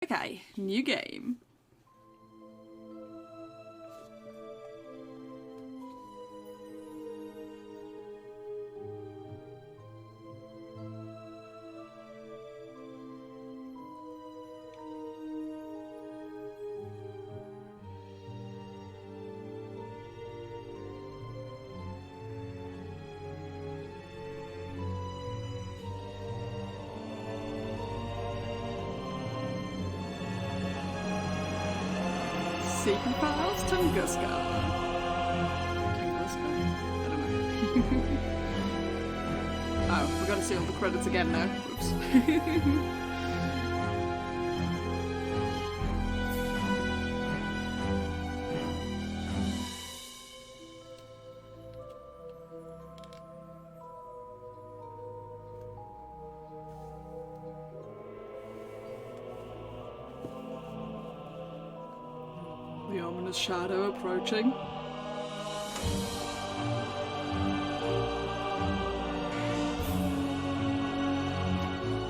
Okay, new game. Secret Files, Tunguska. Tunguska? I don't know. Oh, we gotta see all the credits again now. Oops. The ominous shadow approaching.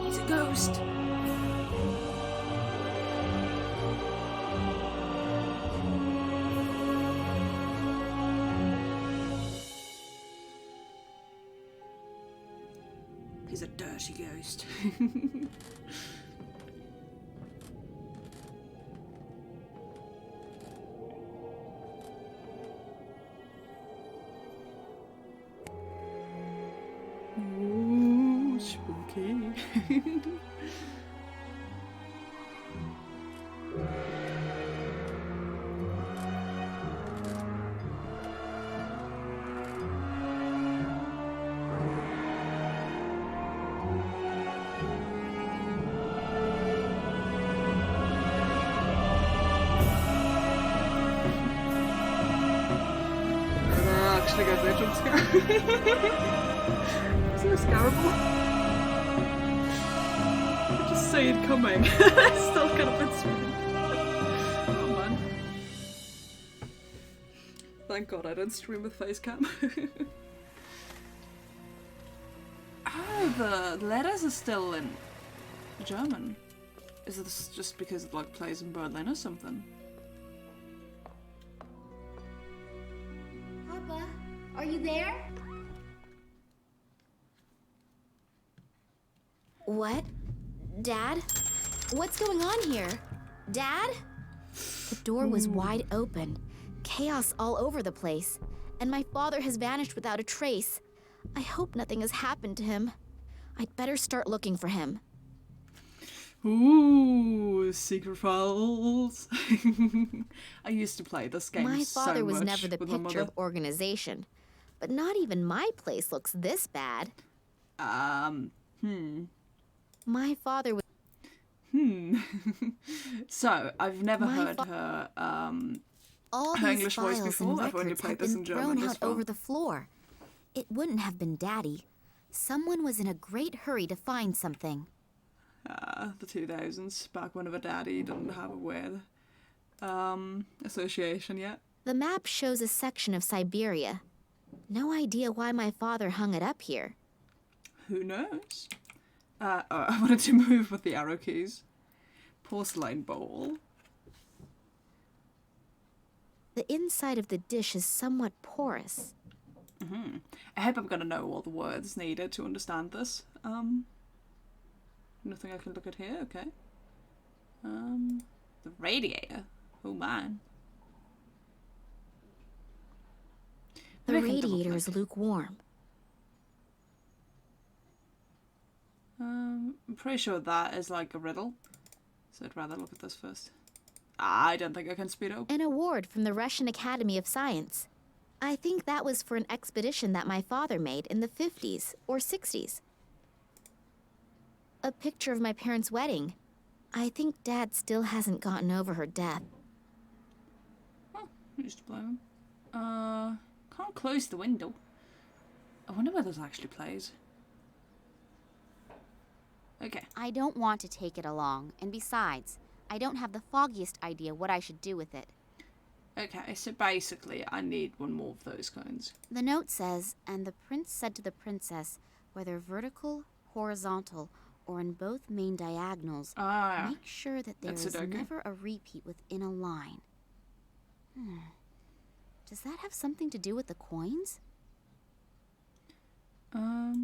He's a ghost. He's a dirty ghost. Ooh, spooky. Actually goes there, jump scare. So scarable. I just see it coming. Still kind of been spooked. Oh man. Thank God I don't stream with facecam. Oh, the letters are still in German. Is this just because it like plays in Berlin or something? Papa, are you there? What? Dad? What's going on here? Dad? The door was wide open. Chaos all over the place. And my father has vanished without a trace. I hope nothing has happened to him. I'd better start looking for him. Ooh, Secret Files. I used to play this game so much. My father was never the with my picture mother. of organization. But not even my place looks this bad. My father was... So, I've never heard her, All her these English voice files before. and I've only records played have this been in German thrown this out far. over the floor. It wouldn't have been Daddy. Someone was in a great hurry to find something. The 2000s, back whenever Daddy didn't have a weird association yet. The map shows a section of Siberia. No idea why my father hung it up here. Who knows? Oh, I wanted to move with the arrow keys. Porcelain bowl. The inside of the dish is somewhat porous. I hope I'm gonna know all the words needed to understand this. Nothing I can look at here, okay. The radiator. Oh man. The Maybe I can double radiator click. is lukewarm. I'm pretty sure that is like a riddle. So I'd rather look at this first. I don't think I can speed up. An award from the Russian Academy of Science. I think that was for an expedition that my father made in the 50s or 60s. A picture of my parents' wedding. I think Dad still hasn't gotten over her death. Oh, used to blow him. Can't close the window. I wonder where this actually plays. Okay. I don't want to take it along, and besides, I don't have the foggiest idea what I should do with it. Okay, so basically I need one more of those coins. The note says, and the prince said to the princess, whether vertical, horizontal, or in both main diagonals. Ah, Make sure that there that's is Sudoku. never a repeat within a line. Does that have something to do with the coins?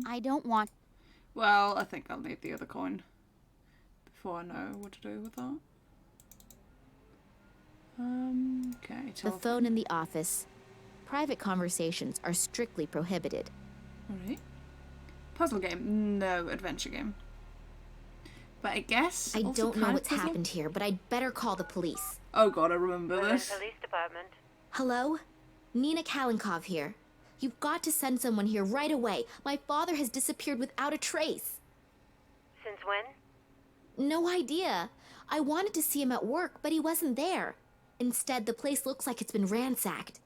I don't want... Well, I think I'll need the other coin before I know what to do with that. Okay. The phone in the office. Private conversations are strictly prohibited. Alright. Puzzle game. No, adventure game. But I guess I also don't know kind of what's puzzle? happened here, but I'd better call the police. Oh god, I remember Berlin this. Police Department. Hello? Nina Kalinkov here. You've got to send someone here right away. My father has disappeared without a trace. Since when? No idea. I wanted to see him at work, but he wasn't there. Instead, the place looks like it's been ransacked.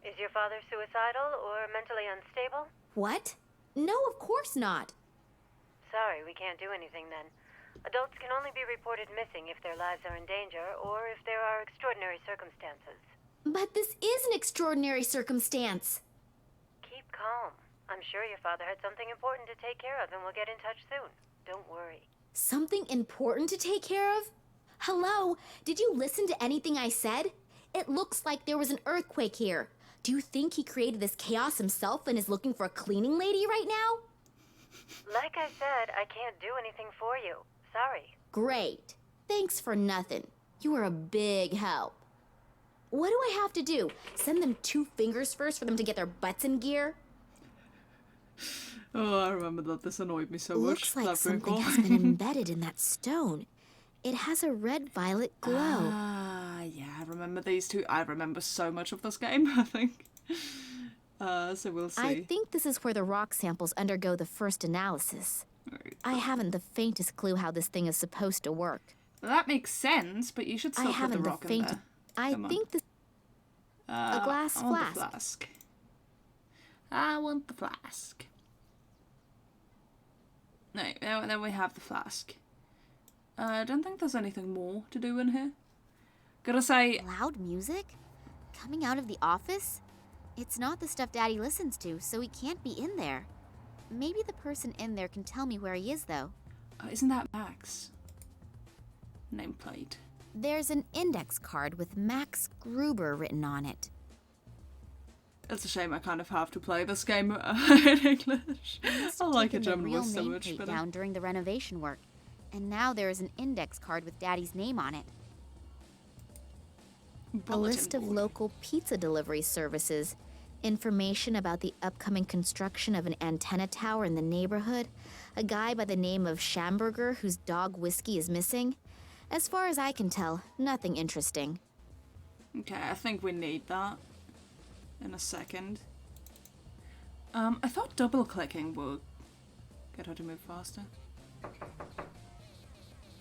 Is your father suicidal or mentally unstable? What? No, of course not. Sorry, we can't do anything then. Adults can only be reported missing if their lives are in danger or if there are extraordinary circumstances. But this is an extraordinary circumstance. Keep calm. I'm sure your father had something important to take care of and will get in touch soon. Don't worry. Something important to take care of? Hello? Did you listen to anything I said? It looks like there was an earthquake here. Do you think he created this chaos himself and is looking for a cleaning lady right now? Like I said, I can't do anything for you. Sorry. Great. Thanks for nothing. You are a big help. What do I have to do? Send them 2 fingers first for them to get their butts in gear? Oh, I remember that. This annoyed me so much. Looks like That phone something call. has been embedded in that stone. It has a red-violet glow. Ah, yeah, I remember these two. I remember so much of this game, I think. So we'll see. I think this is where the rock samples undergo the first analysis. Right. I haven't the faintest clue how this thing is supposed to work. Well, that makes sense, but you should I still put the haven't the rock in faintest... there. I Come on. think this... a glass I want flask. the flask. I want the flask. No, then we have the flask. I don't think there's anything more to do in here. Gotta say, Loud music? Coming out of the office? It's not the stuff Daddy listens to, so he can't be in there. Maybe the person in there can tell me where he is, though. isn't that Max? Nameplate. There's an index card with Max Gruber written on it. It's a shame I kind of have to play this game in English. I like a Taken the German real voice so much nameplate better. down during the renovation work, and now there is an index card with Daddy's name on it. A Bulletin list of board. local pizza delivery services, information about the upcoming construction of an antenna tower in the neighborhood, a guy by the name of Schamberger whose dog Whiskey is missing. As far as I can tell, nothing interesting. Okay, I think we need that in a second. I thought double clicking would get her to move faster.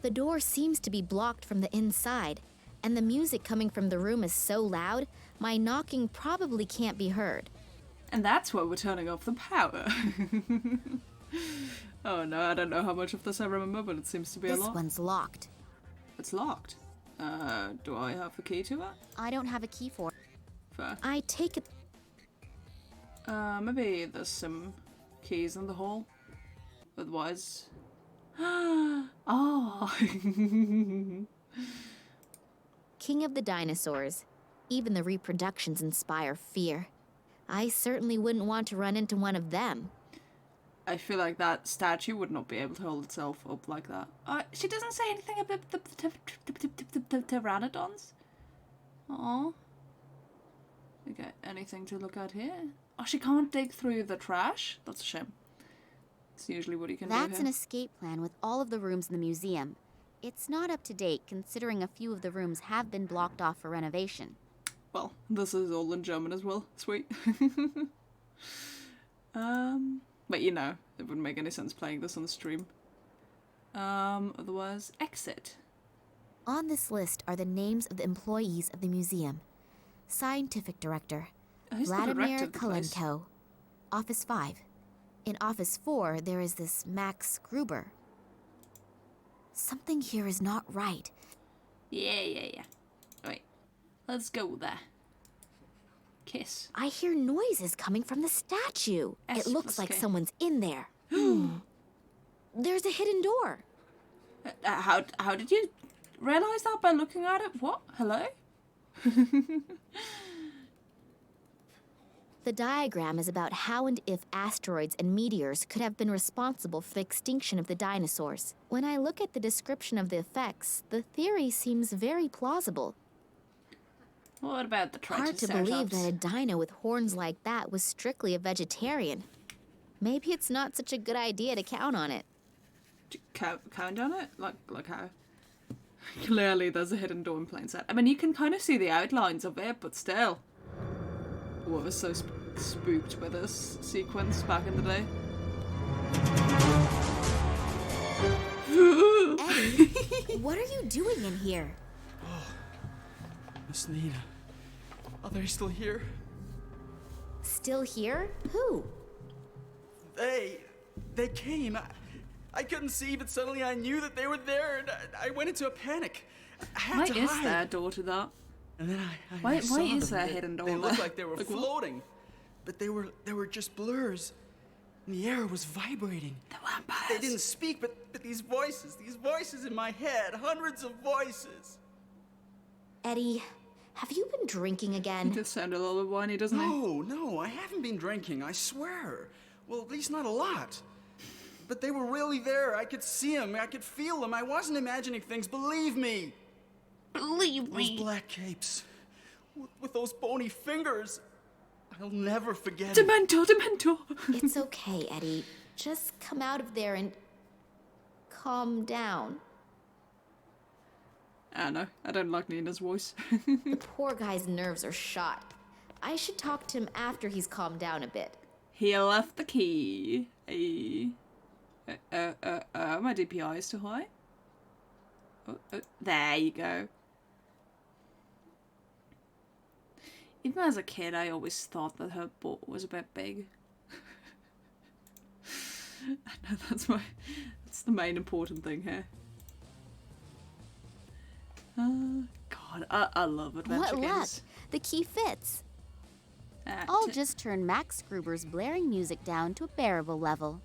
The door seems to be blocked from the inside, and the music coming from the room is so loud, my knocking probably can't be heard. And that's why we're turning off the power. Oh no, I don't know how much of this I remember, but it seems to be a This lot. one's locked. It's locked. Do I have a key to it? I don't have a key for it. Fair. I take it. Maybe there's some keys in the hall. Otherwise... Oh! King of the dinosaurs. Even the reproductions inspire fear. I certainly wouldn't want to run into one of them. I feel like that statue would not be able to hold itself up like that. She doesn't say anything about the pteranodons. Aww. Okay, anything to look at here? Oh, she can't dig through the trash? That's a shame. It's usually what you can do That's here. an escape plan with all of the rooms in the museum. It's not up to date, considering a few of the rooms have been blocked off for renovation. Well, this is all in German as well. Sweet. But you know, it wouldn't make any sense playing this on the stream. Otherwise, exit. On this list are the names of the employees of the museum. Scientific Director, Who's the Vladimir director of the place? Kalenko. Office 5. In Office 4, there is this Max Gruber. Something here is not right. Yeah. Wait, let's go there. Kiss. I hear noises coming from the statue. S It looks plus like K. someone's in there. There's a hidden door. How did you realize that by looking at it? What? Hello? The diagram is about how and if asteroids and meteors could have been responsible for the extinction of the dinosaurs. When I look at the description of the effects, the theory seems very plausible. What about the Hard to believe that a dino with horns like that was strictly a vegetarian. Maybe it's not such a good idea to count on it. Count on it? Like how? Clearly there's a hidden door in plain sight. I mean, you can kind of see the outlines of it, but still. Oh, I was so spooked by this sequence back in the day. Eddie, what are you doing in here? Miss Nina. Are they still here? Still here? Who? They came. I couldn't see, but suddenly I knew that they were there, and I went into a panic. I had Why to is hide. there a door to that? And then Why saw is them. there a hidden door They looked there? like they were Like what? floating, but they were just blurs. And the air was vibrating. The vampires. They didn't speak, but these voices in my head, hundreds of voices. Eddie, have you been drinking He again? does sound a little bit whiny, doesn't he? No, I haven't been drinking, I swear. Well, at least not a lot. But they were really there. I could see them, I could feel them. I wasn't imagining things, believe me. Believe Those black capes, with those bony fingers. I'll never forget it. Dementor! It's okay, Eddie. Just come out of there and calm down. I know. I don't like Nina's voice. The poor guy's nerves are shot. I should talk to him after he's calmed down a bit. He left the key. My DPI is too high. Oh, there you go. Even as a kid, I always thought that her butt was a bit big. I know that's the main important thing here. God, I love adventure What luck! games. The key fits. Uh, I'll t- just turn Max Gruber's blaring music down to a bearable level.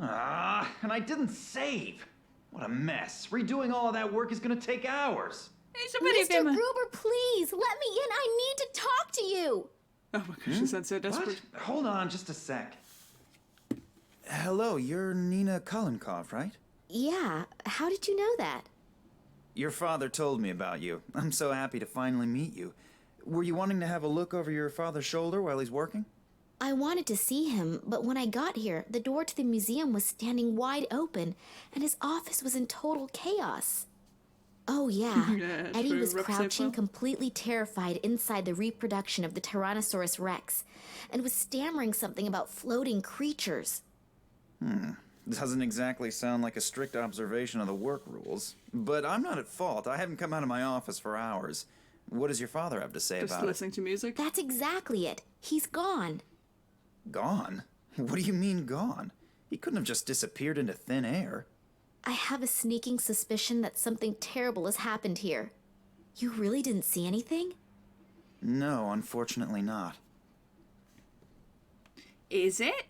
Ah, and I didn't save. What a mess. Redoing all of that work is gonna take hours. He's a video Mr. gamer. Gruber, please, let me in. I need to talk to you. Oh my gosh, she sounds so desperate. What? Hold on just a sec. Hello, you're Nina Kolenkov, right? Yeah, how did you know that? Your father told me about you. I'm so happy to finally meet you. Were you wanting to have a look over your father's shoulder while he's working? I wanted to see him, but when I got here, the door to the museum was standing wide open, and his office was in total chaos. Oh yeah, Yeah, Eddie true. was Rep crouching safe completely terrified inside the reproduction of the Tyrannosaurus Rex, and was stammering something about floating creatures. Doesn't exactly sound like a strict observation of the work rules. But I'm not at fault. I haven't come out of my office for hours. What does your father have to say Just about it? listening to music. That's exactly it. He's gone. Gone? What do you mean gone? He couldn't have just disappeared into thin air. I have a sneaking suspicion that something terrible has happened here. You really didn't see anything? No, unfortunately not. Is it?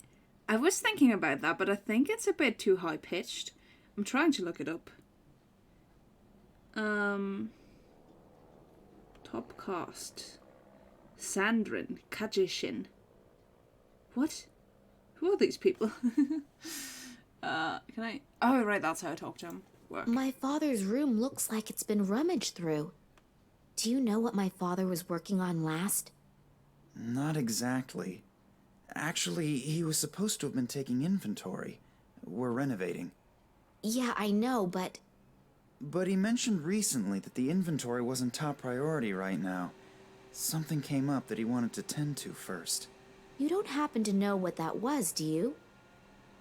I was thinking about that, but I think it's a bit too high pitched. I'm trying to look it up. Top cast. Sandrin Kajishin. What? Who are these people? Can I? Oh, right, that's how I talk to him. Work. My father's room looks like it's been rummaged through. Do you know what my father was working on last? Not exactly. Actually, he was supposed to have been taking inventory. We're renovating. Yeah, I know, but But he mentioned recently that the inventory wasn't top priority right now. Something came up that he wanted to tend to first. you don't happen to know what that was, do you?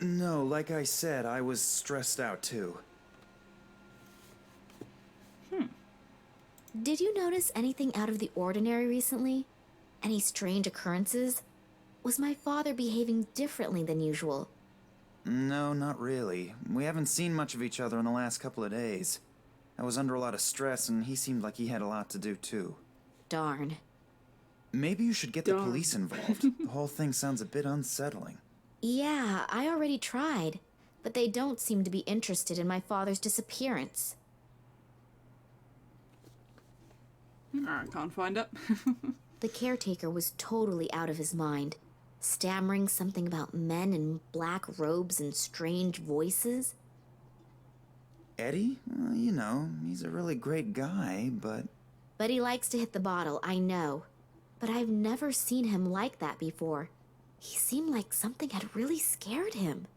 No, like I said, I was stressed out too. Did you notice anything out of the ordinary recently? Any strange occurrences? Was my father behaving differently than usual? No, not really. We haven't seen much of each other in the last couple of days. I was under a lot of stress, and he seemed like he had a lot to do too. Darn. Maybe you should get the Darn. police involved. The whole thing sounds a bit unsettling. Yeah, I already tried. but they don't seem to be interested in my father's disappearance. I can't find it. The caretaker was totally out of his mind, stammering something about men in black robes and strange voices. Eddie? Well, you know, he's a really great guy, but... But he likes to hit the bottle, I know. But I've never seen him like that before. He seemed like something had really scared him.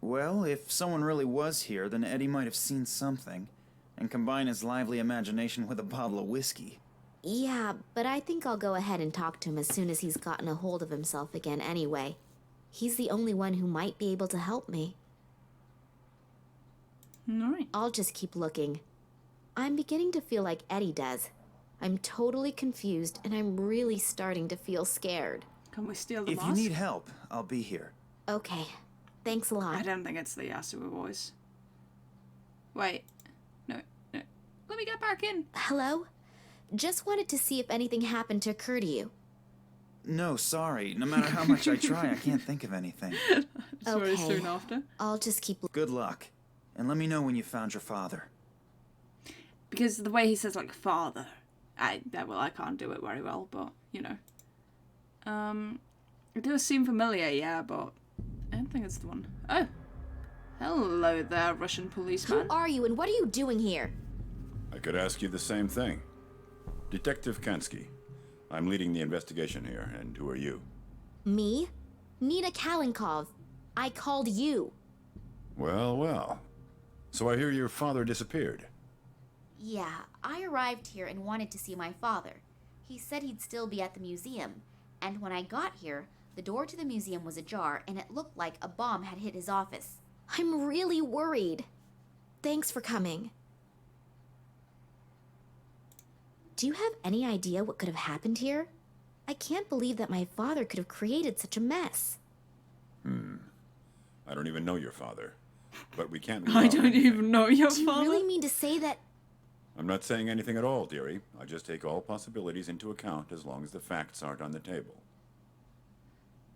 Well, if someone really was here, then Eddie might have seen something, and combine his lively imagination with a bottle of whiskey. Yeah, but I think I'll go ahead and talk to him as soon as he's gotten a hold of himself again anyway. He's the only one who might be able to help me. Alright. I'll just keep looking. I'm beginning to feel like Eddie does. I'm totally confused, and I'm really starting to feel scared. Can we steal the If mask? you need help, I'll be here. Okay, thanks a lot. I don't think it's the Yasuo voice. Wait. No. Let me get back in. Hello? Just wanted to see if anything happened to occur to you. No, sorry. No matter how much I try, I can't think of anything. It's very Okay. soon after. I'll just keep... Good luck. And let me know when you found your father. Because the way he says, like, father, I can't do it very well, but, you know. It does seem familiar, yeah, but I don't think it's the one. Oh. Hello there, Russian policeman. Who are you and what are you doing here? I could ask you the same thing. Detective Kansky. I'm leading the investigation here, and who are you? Me? Nina Kalinkov. I called you. Well, well. So I hear your father disappeared. Yeah, I arrived here and wanted to see my father. He said he'd still be at the museum, and when I got here, the door to the museum was ajar and it looked like a bomb had hit his office. I'm really worried. Thanks for coming. Do you have any idea what could have happened here? I can't believe that my father could have created such a mess. I don't even know your father. But we can't... I don't even know your Do you father. really mean to say that... I'm not saying anything at all, dearie. I just take all possibilities into account as long as the facts aren't on the table.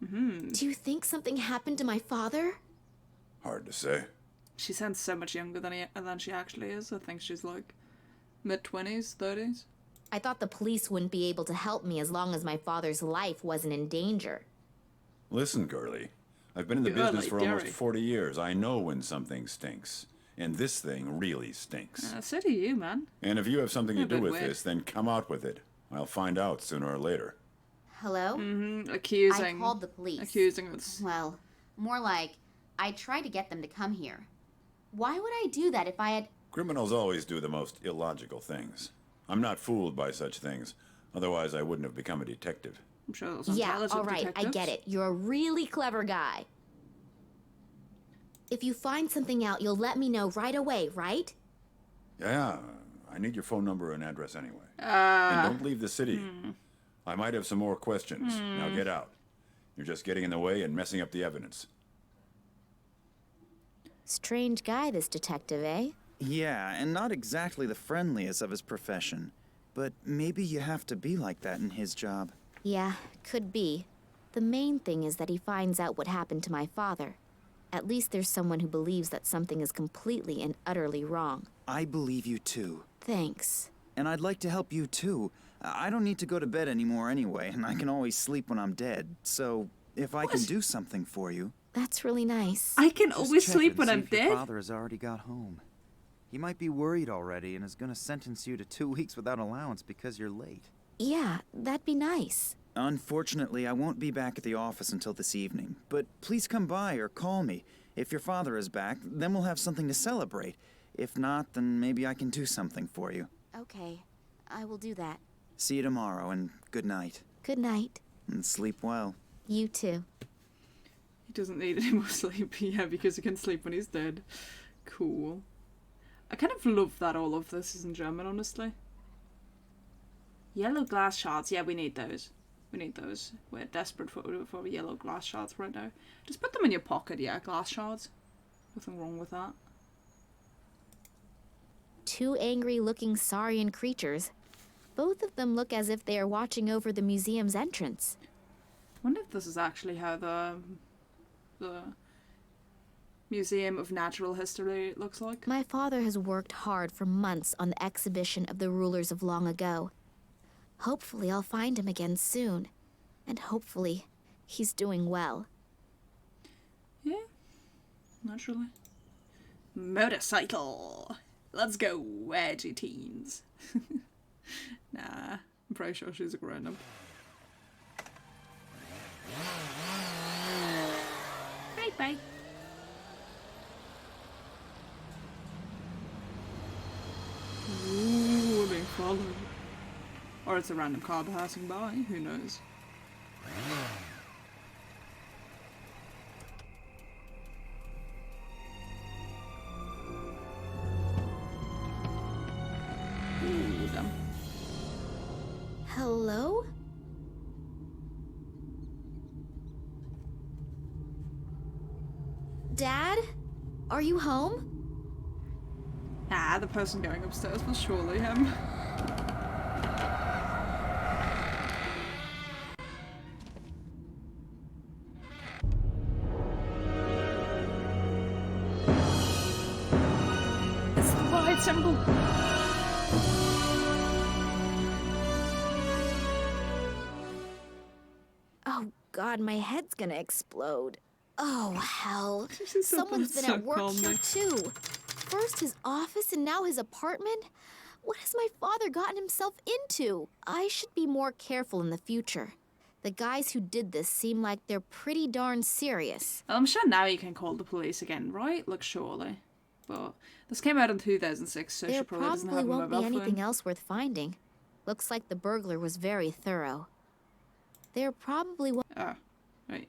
Do you think something happened to my father? Hard to say. She sounds so much younger than she actually is. I think she's like mid-20s, 30s. I thought the police wouldn't be able to help me as long as my father's life wasn't in danger. Listen, girlie. I've been in the Girlie, business for almost dearie. 40 years. I know when something stinks. And this thing really stinks. So do you, man. And if you have something to A do bit with weird. this, then come out with it. I'll find out sooner or later. Hello? Accusing. I called the police. Accusing us. Well, more like, I tried to get them to come here. Why would I do that if I had... Criminals always do the most illogical things. I'm not fooled by such things. Otherwise, I wouldn't have become a detective. I'm sure those Yeah, intelligent all right, I detectives. get it. You're a really clever guy. If you find something out, you'll let me know right away, right? Yeah, I need your phone number and address anyway. And don't leave the city. I might have some more questions. Now get out. You're just getting in the way and messing up the evidence. Strange guy, this detective, eh? Yeah, and not exactly the friendliest of his profession. But maybe you have to be like that in his job. Yeah, could be. The main thing is that he finds out what happened to my father. At least there's someone who believes that something is completely and utterly wrong. I believe you too. Thanks. And I'd like to help you too. I don't need to go to bed anymore anyway, and I can always sleep when I'm dead. So, if I can do something for you... That's really nice. I can just always check sleep and when see I'm if your dead. father has already got home. He might be worried already and is gonna sentence you to 2 weeks without allowance because you're late. Yeah, that'd be nice. Unfortunately, I won't be back at the office until this evening, but please come by or call me. If your father is back, then we'll have something to celebrate. If not, then maybe I can do something for you. Okay, I will do that. See you tomorrow, and good night. Good night. And sleep well. You too. He doesn't need any more sleep, yeah, because he can sleep when he's dead. Cool. I kind of love that all of this is in German, honestly. Yellow glass shards, yeah, we need those. We need those. We're desperate for yellow glass shards right now. Just put them in your pocket, yeah, glass shards. Nothing wrong with that. 2 angry-looking saurian creatures. Both of them look as if they are watching over the museum's entrance. I wonder if this is actually how the Museum of Natural History, it looks like. My father has worked hard for months on the exhibition of the rulers of long ago. Hopefully I'll find him again soon. And hopefully he's doing well. Yeah, naturally. Motorcycle! Let's go, edgy teens. Nah, I'm pretty sure she's a grown-up. Bye-bye. Ooh, we're being followed. Or it's a random car passing by, who knows. Ooh, damn. Hello? Dad? Are you home? Ah, the person going upstairs was surely him. It's the ride symbol. Oh God, my head's gonna explode. Oh hell. She's so Someone's been so at work here calming. too. First his office and now his apartment? What has my father gotten himself into? I should be more careful in the future. The guys who did this seem like they're pretty darn serious. I'm sure now you can call the police again, right? Like, surely. But this came out in 2006, so There she probably doesn't probably have a won't be mobile anything phone. else worth finding. Looks like the burglar was very thorough. There probably won't. Oh, right.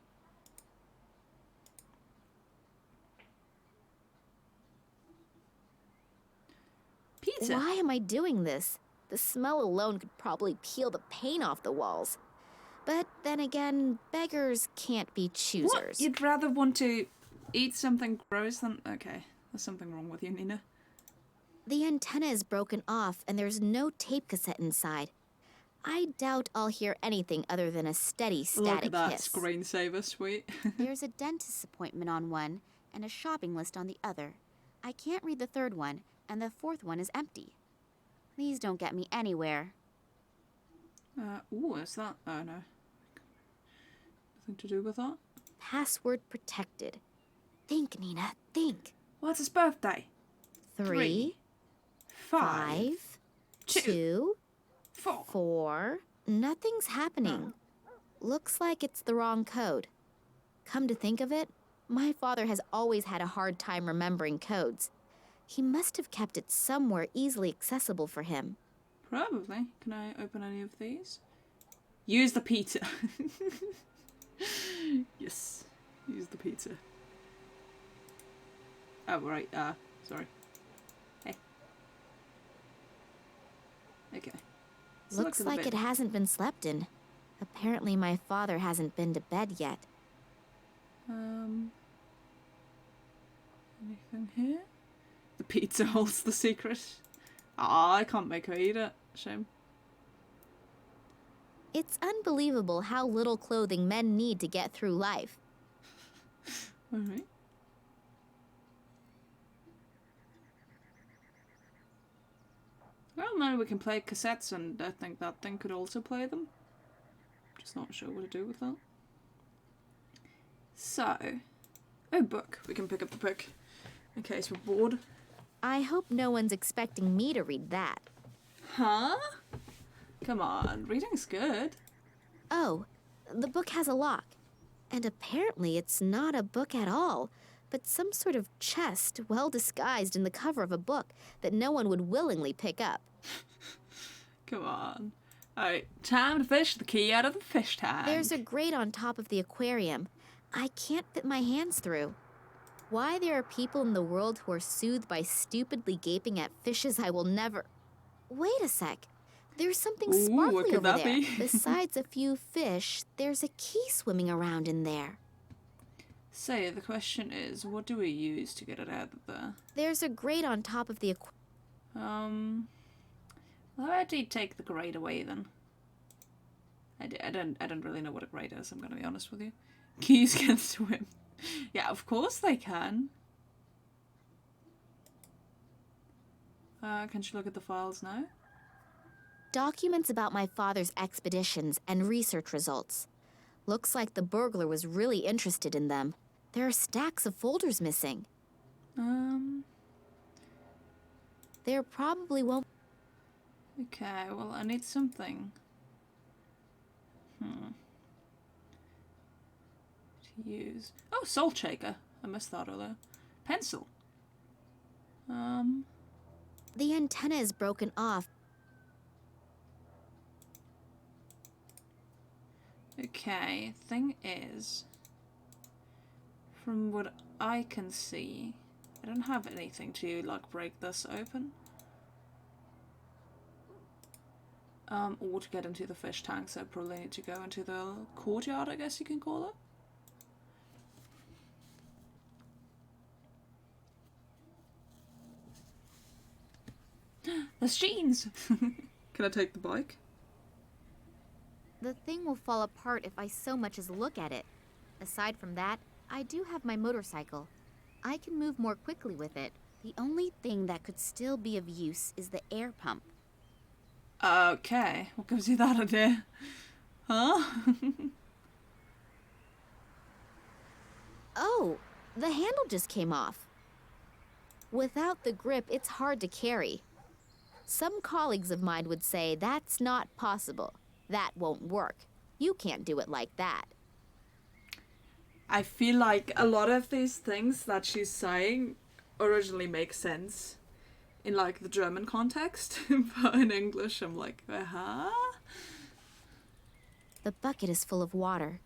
Pizza. Why am I doing this? The smell alone could probably peel the paint off the walls. But then again, beggars can't be choosers. What? You'd rather want to eat something gross than... Okay, there's something wrong with you, Nina. The antenna is broken off and there's no tape cassette inside. I doubt I'll hear anything other than a steady Look static at that hiss. screensaver, sweet. There's a dentist's appointment on one and a shopping list on the other. I can't read the third one, and the fourth one is empty. These don't get me anywhere. Ooh, is that... Oh, no. Nothing to do with that? Password protected. Think, Nina, think. What's his birthday? 3, 5, 2, 4. 4. Nothing's happening. Looks like it's the wrong code. Come to think of it, my father has always had a hard time remembering codes. He must have kept it somewhere easily accessible for him. Probably. Can I open any of these? Use the pizza. Yes. Use the pizza. Oh, right. Sorry. Hey. Okay. Looks like it hasn't been slept in. Apparently my father hasn't been to bed yet. Anything here? The pizza holds the secret. Ah, I can't make her eat it. Shame. It's unbelievable how little clothing men need to get through life. Alright. Well, now we can play cassettes, and I think that thing could also play them. Just not sure what to do with that. So, oh, book. We can pick up the book in case we're bored. I hope no one's expecting me to read that. Huh? Come on, reading's good. Oh, the book has a lock. And apparently it's not a book at all, but some sort of chest well disguised in the cover of a book that no one would willingly pick up. Come on. Alright, time to fish the key out of the fish tank. There's a grate on top of the aquarium. I can't fit my hands through. Why there are people in the world who are soothed by stupidly gaping at fishes I will never... Wait a sec. There's something Ooh, what sparkly could over that there. be? Besides a few fish, there's a key swimming around in there. So, the question is, what do we use to get it out of there? There's a grate on top of the aquarium. Well, how do you take the grate away then? I don't really know what a grate is, I'm gonna be honest with you. Keys can swim. Yeah, of course they can. Can she look at the files now? Documents about my father's expeditions and research results. Looks like the burglar was really interested in them. There are stacks of folders missing. There probably won't... Okay, well, I need something. To use. Oh, salt shaker. I missed that earlier. Pencil. The antenna is broken off. Okay, thing is, from what I can see, I don't have anything to, like, break this open. Or to get into the fish tank, so I probably need to go into the courtyard, I guess you can call it. There's jeans! Can I take the bike? The thing will fall apart if I so much as look at it. Aside from that, I do have my motorcycle. I can move more quickly with it. The only thing that could still be of use is the air pump. Okay, what gives you that idea? Huh? Oh, the handle just came off. Without the grip, it's hard to carry. Some colleagues of mine would say that's not possible. That won't work. You can't do it like that. I feel like a lot of these things that she's saying originally make sense in, like, the German context, but in English I'm like, huh? The bucket is full of water.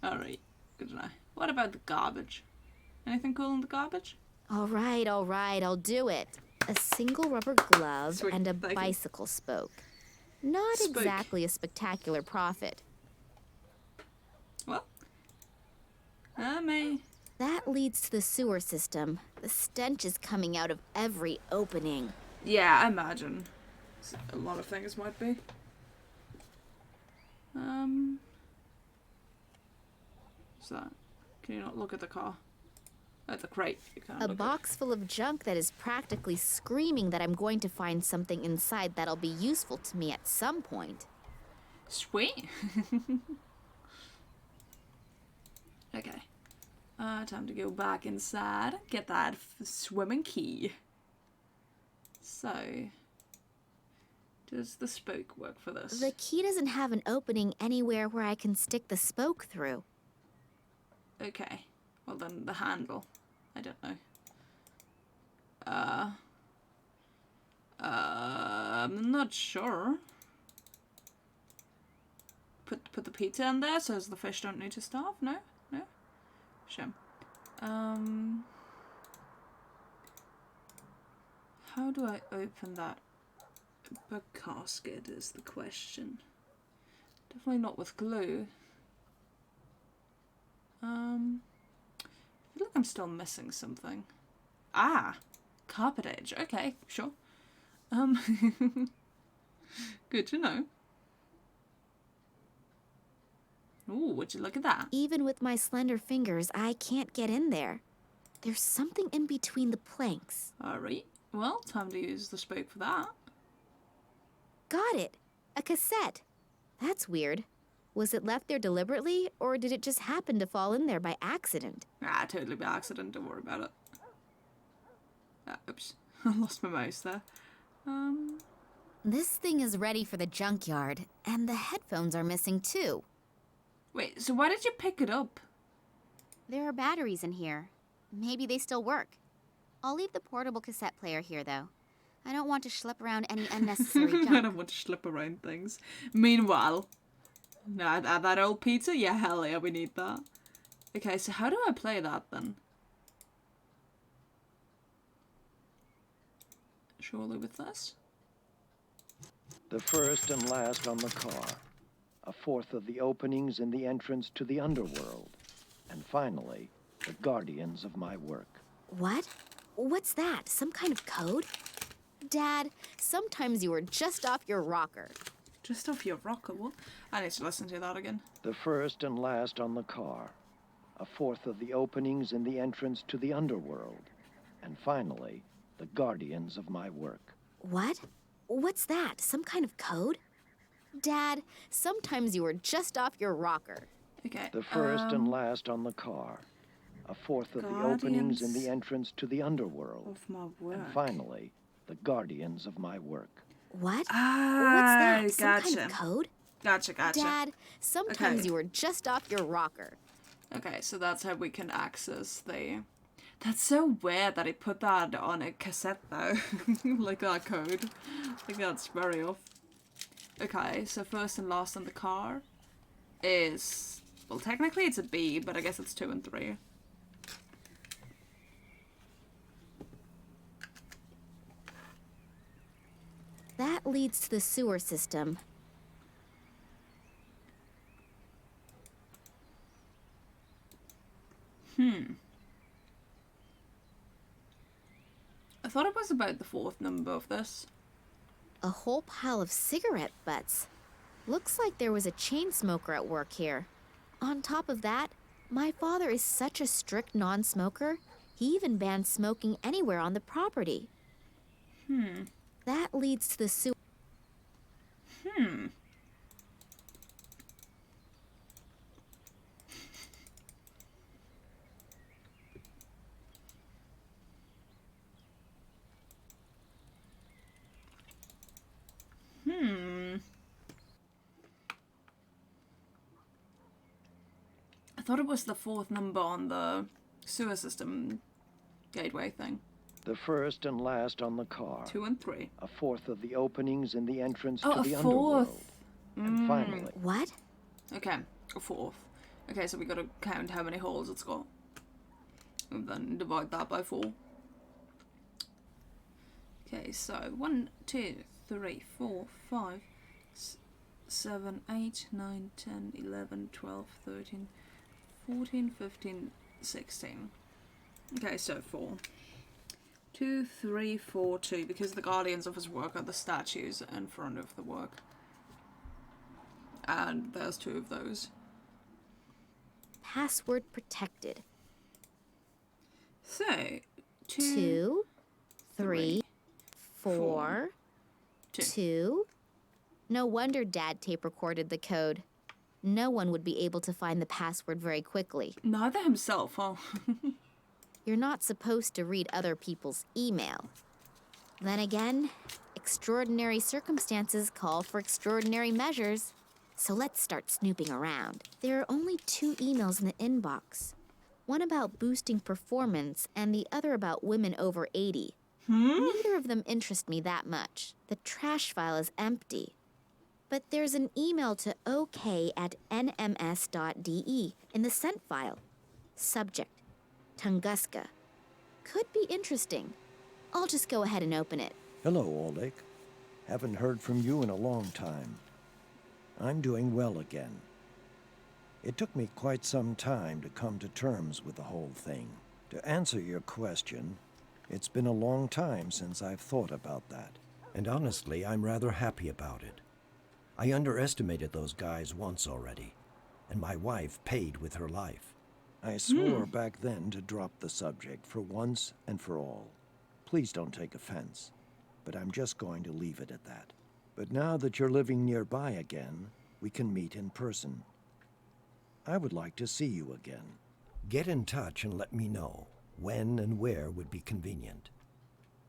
Alright, good to know. What about the garbage? Anything cool in the garbage? All right, I'll do it. A single rubber glove Sweet, and a thank you. bicycle spoke. Not Spoke. exactly a spectacular profit. Well, I may. That leads to the sewer system. The stench is coming out of every opening. Yeah, I imagine. A lot of things might be. What's that? Can you not look at the car? At the crate. You can't A look box full of junk that is practically screaming that I'm going to find something inside that'll be useful to me at some point. Sweet. Okay. Time to go back inside. Get that swimming key. So, does the spoke work for this? The key doesn't have an opening anywhere where I can stick the spoke through. Okay. Well then, the handle. I don't know. I'm not sure. Put the pizza in there so the fish don't need to starve? No? No? Shame. How do I open that casket is the question. Definitely not with glue. I feel like I'm still missing something. Ah! Carpet edge. Okay, sure. Good to know. Ooh, would you look at that? Even with my slender fingers, I can't get in there. There's something in between the planks. Alright. Well, time to use the spoke for that. Got it! A cassette. That's weird. Was it left there deliberately, or did it just happen to fall in there by accident? Ah, totally by accident, don't worry about it. Oops. I lost my mouse there. This thing is ready for the junkyard, and the headphones are missing too. Wait, so why did you pick it up? There are batteries in here. Maybe they still work. I'll leave the portable cassette player here, though. I don't want to schlep around any unnecessary I junk. don't want to slip around things. Meanwhile, that old pizza? Yeah, hell yeah, we need that. Okay, so how do I play that then? Surely with this? The first and last on the car. A fourth of the openings in the entrance to the underworld. And finally, the guardians of my work. What? What's that? Some kind of code? Dad, sometimes you are just off your rocker. Just off your rocker, what? I need to listen to that again. The first and last on the car. A fourth of the openings in the entrance to the underworld. And finally, the guardians of my work. What? What's that? Some kind of code? Dad, sometimes you are just off your rocker. Okay. The first and last on the car. A fourth of the openings in the entrance to the underworld. Of my work. And finally, the guardians of my work. What? Ah, What's that? Some kind of code? Gotcha. Dad, sometimes Okay. you are just off your rocker. Okay, so that's how we can access the... That's so weird that he put that on a cassette, though. Like that code. I think that's very off. Okay, so first and last on the car is... Well, technically it's a B, but I guess it's 2 and 3. That leads to the sewer system. I thought it was about the 4th number of this. A whole pile of cigarette butts. Looks like there was a chain smoker at work here. On top of that, my father is such a strict non-smoker, he even banned smoking anywhere on the property. That leads to the sewer. I thought it was the 4th number on the sewer system gateway thing. The first and last on the car. 2 and 3. A fourth of the openings in the entrance Oh, to a the 4th. underworld. And finally, What? Okay, a 4th. Okay, so we gotta count how many holes it's got. And then divide that by 4. Okay, so 1, 2, 3, 4, 5, 7, 8, 9, 10, 11, 12, 13, 14, 15, 16. Okay, so 4. 2, 3, 4, 2, because the guardians of his work are the statues in front of the work. And there's 2 of those. Password protected. So, 2, 3, 4, 2. 2. No wonder Dad tape recorded the code. No one would be able to find the password very quickly. Neither himself, huh? You're not supposed to read other people's email. Then again, extraordinary circumstances call for extraordinary measures. So let's start snooping around. There are only 2 emails in the inbox. One about boosting performance and the other about women over 80. Neither of them interest me that much. The trash file is empty. But there's an email to ok@nms.de in the sent file. Subject, Tunguska. Could be interesting. I'll just go ahead and open it. hello, Oleg. Haven't heard from you in a long time. I'm doing well again. It took me quite some time to come to terms with the whole thing. To answer your question, it's been a long time since I've thought about that. And honestly, I'm rather happy about it. I underestimated those guys once already, and my wife paid with her life. I swore back then to drop the subject for once and for all. Please don't take offense, but I'm just going to leave it at that. But now that you're living nearby again, we can meet in person. I would like to see you again. Get in touch and let me know when and where would be convenient.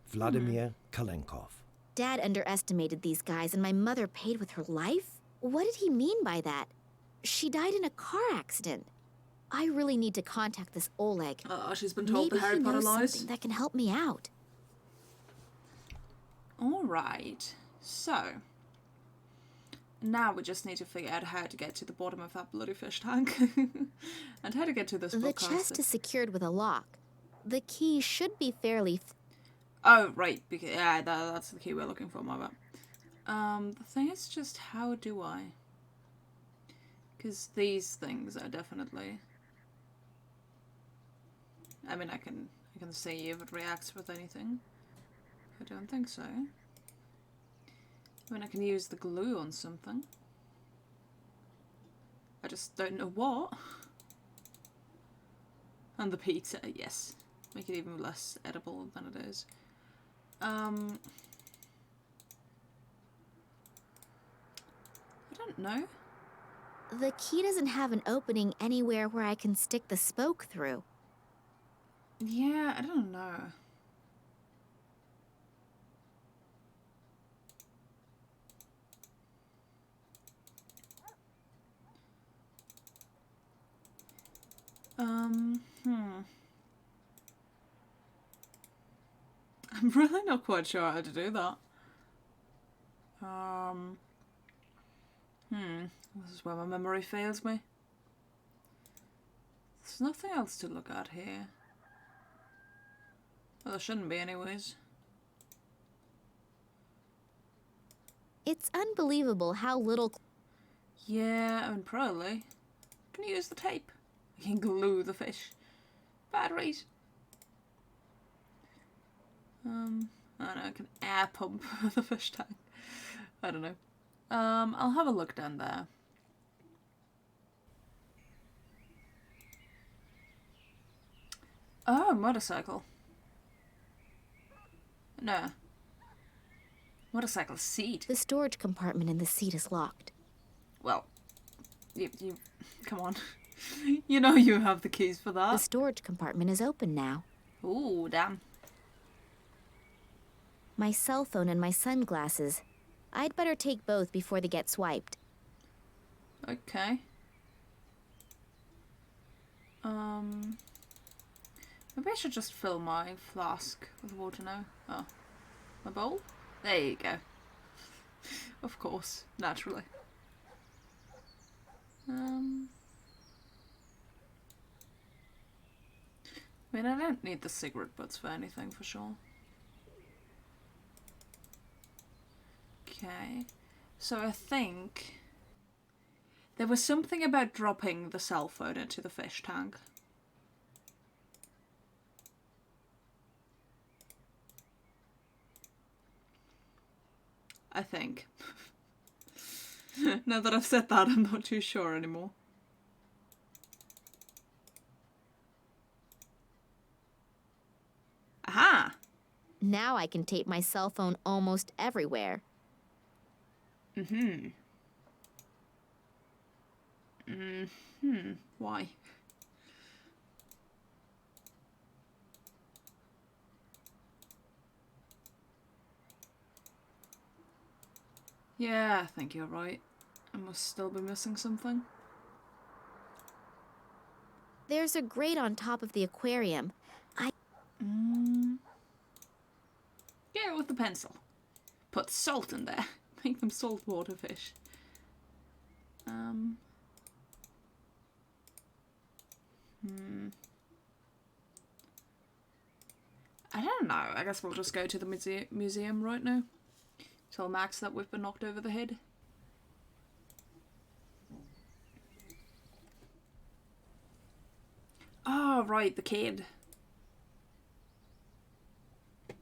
Vladimir Kalenkov. Dad underestimated these guys and my mother paid with her life? What did he mean by that? She died in a car accident. I really need to contact this Oleg. She's been told Maybe the Harry he Potter knows lies. something that can help me out. Alright, so now we just need to figure out how to get to the bottom of that bloody fish tank. And how to get to this The book. chest is secured with a lock. The key should be fairly... Oh, right, because, yeah, that's the key we're looking for, my bad. The thing is just, how do I? Because these things are definitely... I mean, I can see if it reacts with anything. I don't think so. I mean, I can use the glue on something. I just don't know what. And the pizza, yes. Make it even less edible than it is. I don't know. The key doesn't have an opening anywhere where I can stick the spoke through. Yeah, I don't know. I'm really not quite sure how to do that. This is where my memory fails me. There's nothing else to look at here. Well, there shouldn't be anyways. It's unbelievable how little... Yeah, I mean, probably. Can you use the tape? You can glue the fish. Batteries. I don't know, I can air pump the fish tank. I don't know. I'll have a look down there. Oh, motorcycle. No. Motorcycle seat. The storage compartment in the seat is locked. Well, you come on. You know you have the keys for that. The storage compartment is open now. Ooh, damn. My cell phone and my sunglasses. I'd better take both before they get swiped. Okay. Maybe I should just fill my flask with water now. Oh. My bowl? There you go. Of course. Naturally. I mean, I don't need the cigarette butts for anything, for sure. Okay. So I think... there was something about dropping the cell phone into the fish tank. I think. Now that I've said that, I'm not too sure anymore. Aha! Now I can tape my cell phone almost everywhere. Why? Yeah, I think you're right. I must still be missing something. There's a grate on top of the aquarium. Yeah, with the pencil. Put salt in there. Make them saltwater fish. I don't know. I guess we'll just go to the museum right now. Tell Max that we've been knocked over the head. Oh, right, the kid.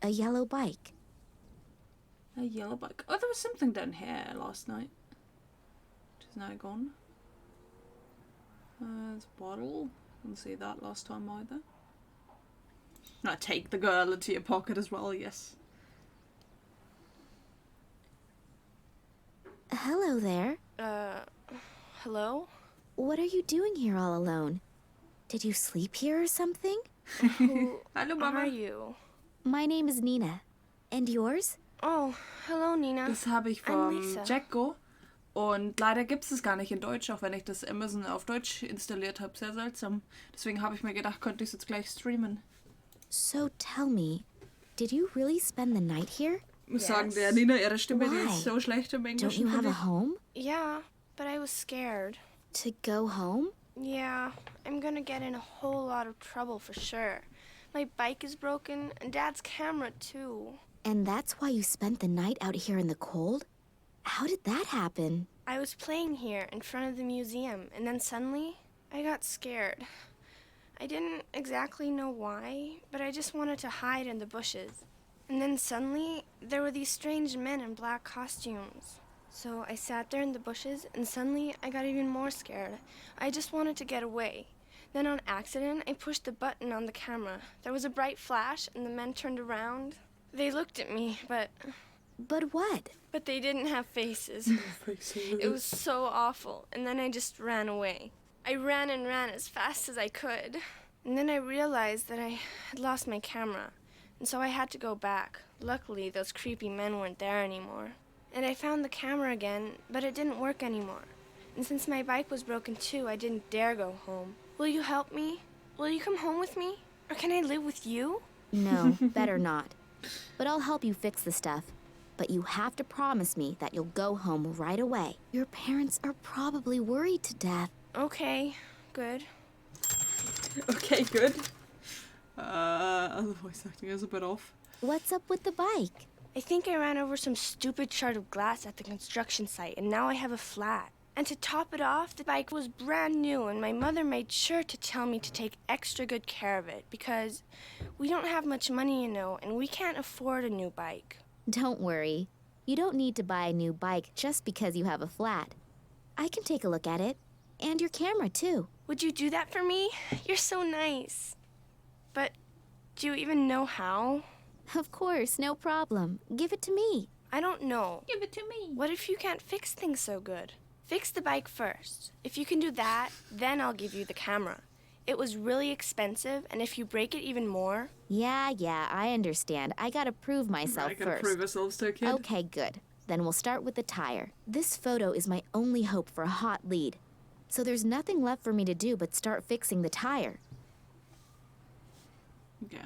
A yellow bike. A yellow bike. Oh, there was something down here last night. Which is now gone. There's a bottle. Didn't see that last time either. Now take the girl into your pocket as well, yes. Hello there. Hello? What are you doing here all alone? Did you sleep here or something? Who Hello, Mama. are you? My name is Nina. And yours? Oh, hello, Nina. Das habe ich I'm vom Lisa. Jacko. Und leider gibt es das gar nicht in Deutsch, auch wenn ich das Amazon auf Deutsch installiert habe. Sehr seltsam. Deswegen habe ich mir gedacht, könnte ich es jetzt gleich streamen. So tell me, did you really spend the night here? Ich muss sagen, der Nina, ihre Stimme, die Why? ist so schlecht im Don't Englischen. you have finde a ich. home? Yeah, but I was scared. To go home? Yeah, I'm gonna get in a whole lot of trouble for sure. My bike is broken, and Dad's camera, too. And that's why you spent the night out here in the cold? How did that happen? I was playing here in front of the museum, and then suddenly, I got scared. I didn't exactly know why, but I just wanted to hide in the bushes. And then suddenly, there were these strange men in black costumes. So I sat there in the bushes, and suddenly I got even more scared. I just wanted to get away. Then on accident, I pushed the button on the camera. There was a bright flash, and the men turned around. They looked at me, but But what? they didn't have faces. It was so awful, and then I just ran away. I ran and ran as fast as I could. And then I realized that I had lost my camera, and so I had to go back. Luckily, those creepy men weren't there anymore. And I found the camera again, but it didn't work anymore. And since my bike was broken too, I didn't dare go home. Will you help me? Will you come home with me? Or can I live with you? No, better not. But I'll help you fix the stuff. But you have to promise me that you'll go home right away. Your parents are probably worried to death. Okay, good. Okay, good. The voice acting is a bit off. What's up with the bike? I think I ran over some stupid shard of glass at the construction site, and now I have a flat. And to top it off, the bike was brand new, and my mother made sure to tell me to take extra good care of it, because we don't have much money, you know, and we can't afford a new bike. Don't worry. You don't need to buy a new bike just because you have a flat. I can take a look at it. And your camera, too. Would you do that for me? You're so nice. But do you even know how? Of course, no problem. Give it to me. I don't know. Give it to me. What if you can't fix things so good? Fix the bike first. If you can do that, then I'll give you the camera. It was really expensive, and if you break it even more... Yeah, I understand. I gotta prove myself I gotta first. prove ourselves to a kid. Okay, good. Then we'll start with the tire. This photo is my only hope for a hot lead. So there's nothing left for me to do but start fixing the tire. Okay.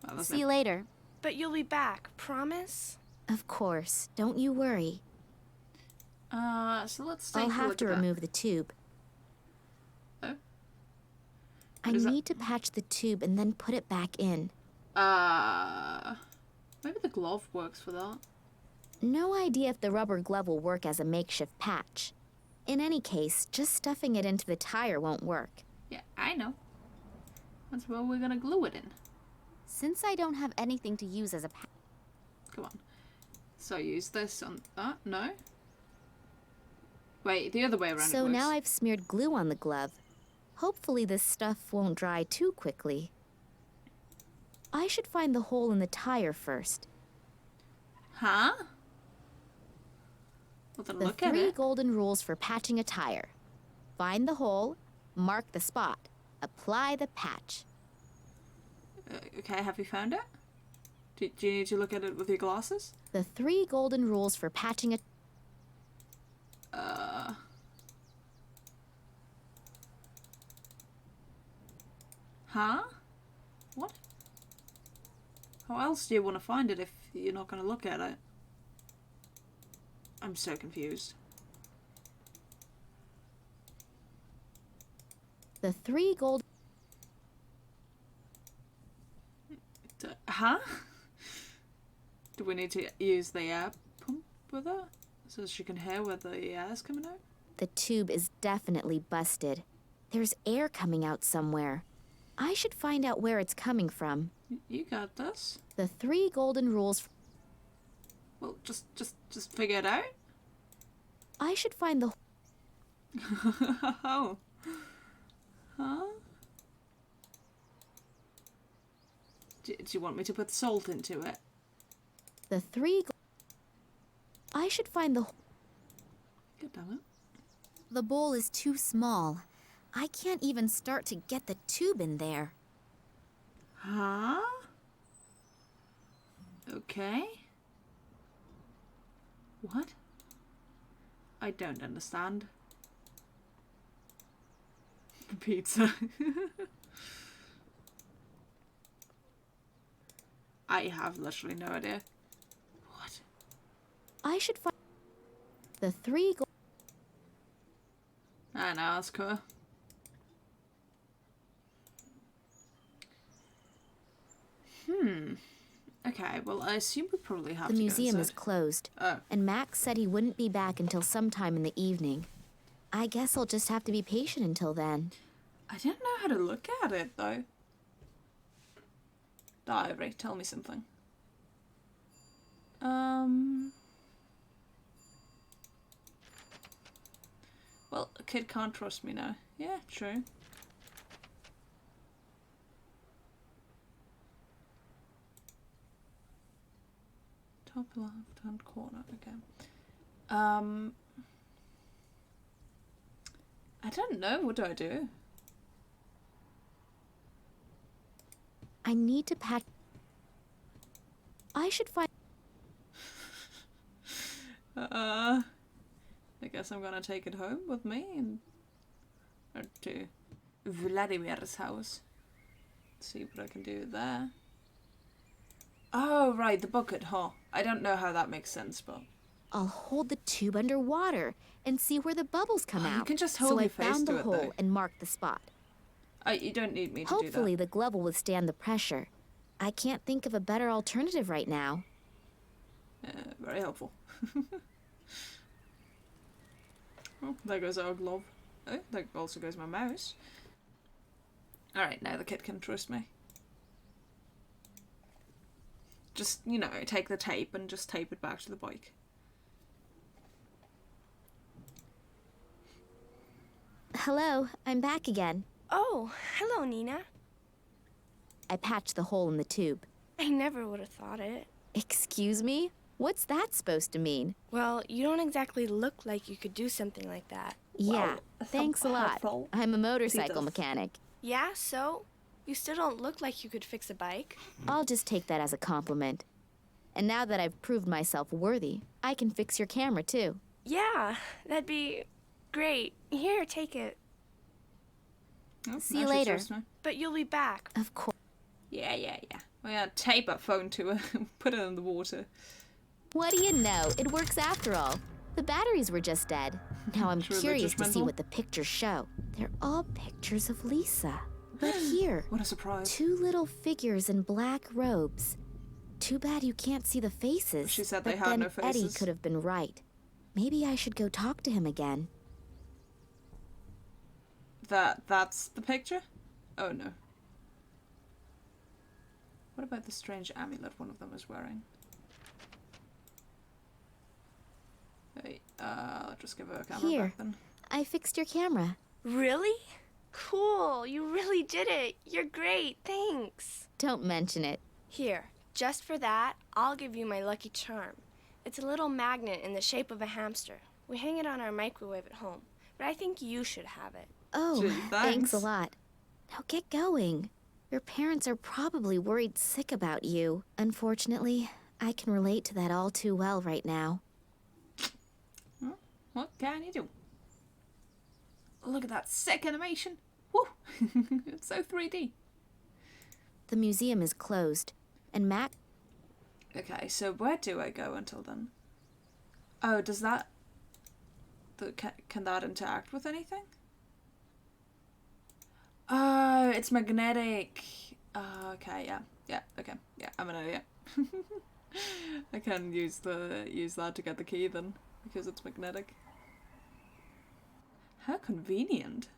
Well, See you later. But you'll be back, promise? Of course. Don't you worry. So let's take I'll a have look to at that. remove the tube. Oh? I What is that? need to patch the tube and then put it back in. Maybe the glove works for that. No idea if the rubber glove will work as a makeshift patch. In any case, just stuffing it into the tire won't work. Yeah, I know. That's where we're gonna glue it in. Since I don't have anything to use as a patch... Come on. So use this on that? No? Wait, the other way around. So it works. now I've smeared glue on the glove. Hopefully this stuff won't dry too quickly. I should find the hole in the tire first. Huh? Well, then The look at 3 it. golden rules for patching a tire. Find the hole, mark the spot, apply the patch. Okay, have you found it? Do you need to look at it with your glasses? The 3 golden rules for patching a... Huh? What? How else do you want to find it if you're not going to look at it? I'm so confused. The 3 gold... Huh? Do we need to use the air pump with her? So she can hear where the air is coming out? The tube is definitely busted. There's air coming out somewhere. I should find out where it's coming from. You got this. The 3 golden rules... Well, just figure it out. I should find the... Oh. Huh? Do you want me to put salt into it? The 3... I should find the... God damn it. The bowl is too small. I can't even start to get the tube in there. Huh? Okay. What? I don't understand. Pizza. I have literally no idea. What? I should find... The 3... I know, ask her. Okay, well, I assume we probably have The to museum go is inside. closed. Oh. And Max said he wouldn't be back until sometime in the evening. I guess I'll just have to be patient until then. I don't know how to look at it, though. Diary, tell me something. Well, a kid can't trust me now. Yeah, true. top left-hand corner. Okay. I don't know. What do I do? I need to patch. I should find. I guess I'm gonna take it home with me and or to Vladimir's house. See what I can do there. Oh, right, the bucket, huh? I don't know how that makes sense, but... I'll hold the tube underwater and see where the bubbles come out. You can just hold so your I face found to the it, hole though. and marked the spot. You don't need me to do that. Hopefully the glove will withstand the pressure. I can't think of a better alternative right now. Very helpful. Oh, there goes our glove. Oh, there also goes my mouse. Alright, now the kid can trust me. Just, you know, take the tape and just tape it back to the bike. Hello, I'm back again. Oh, hello, Nina. I patched the hole in the tube. I never would have thought it. Excuse me? What's that supposed to mean? Well, you don't exactly look like you could do something like that. Yeah, thanks a lot. I'm a motorcycle mechanic. Yeah, so? You still don't look like you could fix a bike. I'll just take that as a compliment. And now that I've proved myself worthy, I can fix your camera too. Yeah, that'd be great. Here, take it. Oh, See you now she later. trusts me. But you'll be back. Of course. Yeah. Well, yeah, tape a phone to her and put it in the water. What do you know? It works after all. The batteries were just dead. Now I'm Truly curious to see judgmental. what the pictures show. They're all pictures of Lisa. But here, What a surprise. 2 little figures in black robes. Too bad you can't see the faces. She said they but had then no Eddie faces. could have been right. Maybe I should go talk to him again. That's the picture? Oh no. What about the strange amulet one of them is wearing? Hey, I'll just give her a camera Here, back then. I fixed your camera. Really? Cool, you really did it. You're great, thanks. Don't mention it. Here, just for that, I'll give you my lucky charm. It's a little magnet in the shape of a hamster. We hang it on our microwave at home, but I think you should have it. Oh, Gee, thanks a thanks. lot. Now get going. Your parents are probably worried sick about you. Unfortunately, I can relate to that all too well right now. What can you do? Look at that sick animation. Woo! It's so 3D. The museum is closed, and Matt... Okay, so where do I go until then? Oh, does that... Can that interact with anything? Oh, it's magnetic. Okay, yeah, okay, yeah, I'm an idiot. I can use that to get the key then, because it's magnetic. How convenient.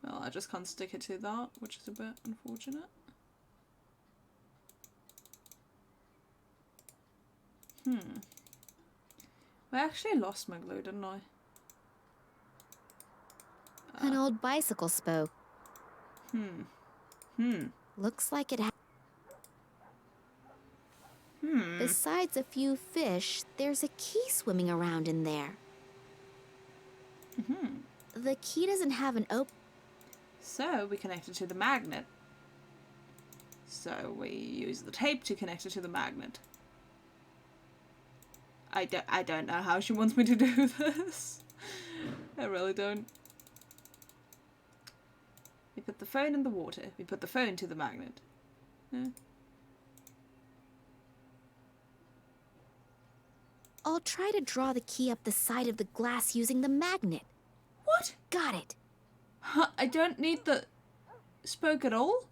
Well, I just can't stick it to that, which is a bit unfortunate. I actually lost my glue, didn't I? An old bicycle spoke. Looks like it Besides a few fish, there's a key swimming around in there. The key doesn't have an open... So we connect it to the magnet. So we use the tape to connect it to the magnet. I don't know how she wants me to do this. I really don't. We put the phone in the water. We put the phone to the magnet. Yeah. I'll try to draw the key up the side of the glass using the magnet. What? Got it. Huh, I don't need the spoke at all?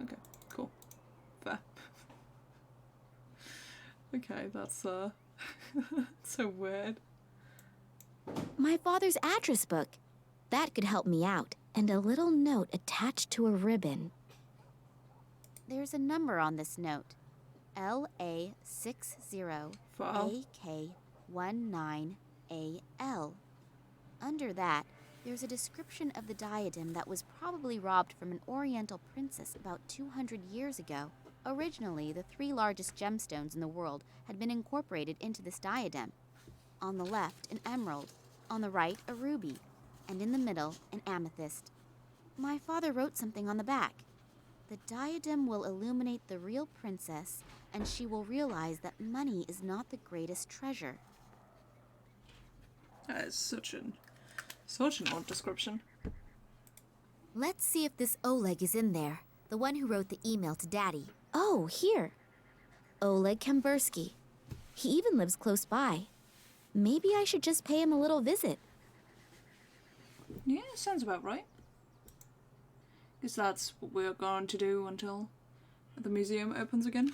Okay, cool. Fair. Okay, that's so weird. My father's address book. That could help me out. And a little note attached to a ribbon. There's a number on this note. LA60AK19AL. Under that, There's a description of the diadem that was probably robbed from an Oriental princess about 200 years ago. Originally, the 3 largest gemstones in the world had been incorporated into this diadem. On the left, an emerald, on the right, a ruby, and in the middle, an amethyst. My father wrote something on the back. The diadem will illuminate the real princess, and she will realize that money is not the greatest treasure. That is such an odd description. Let's see if this Oleg is in there, the one who wrote the email to Daddy. Oh, here. Oleg Kambursky. He even lives close by. Maybe I should just pay him a little visit. Yeah, sounds about right. Guess that's what we're going to do until the museum opens again.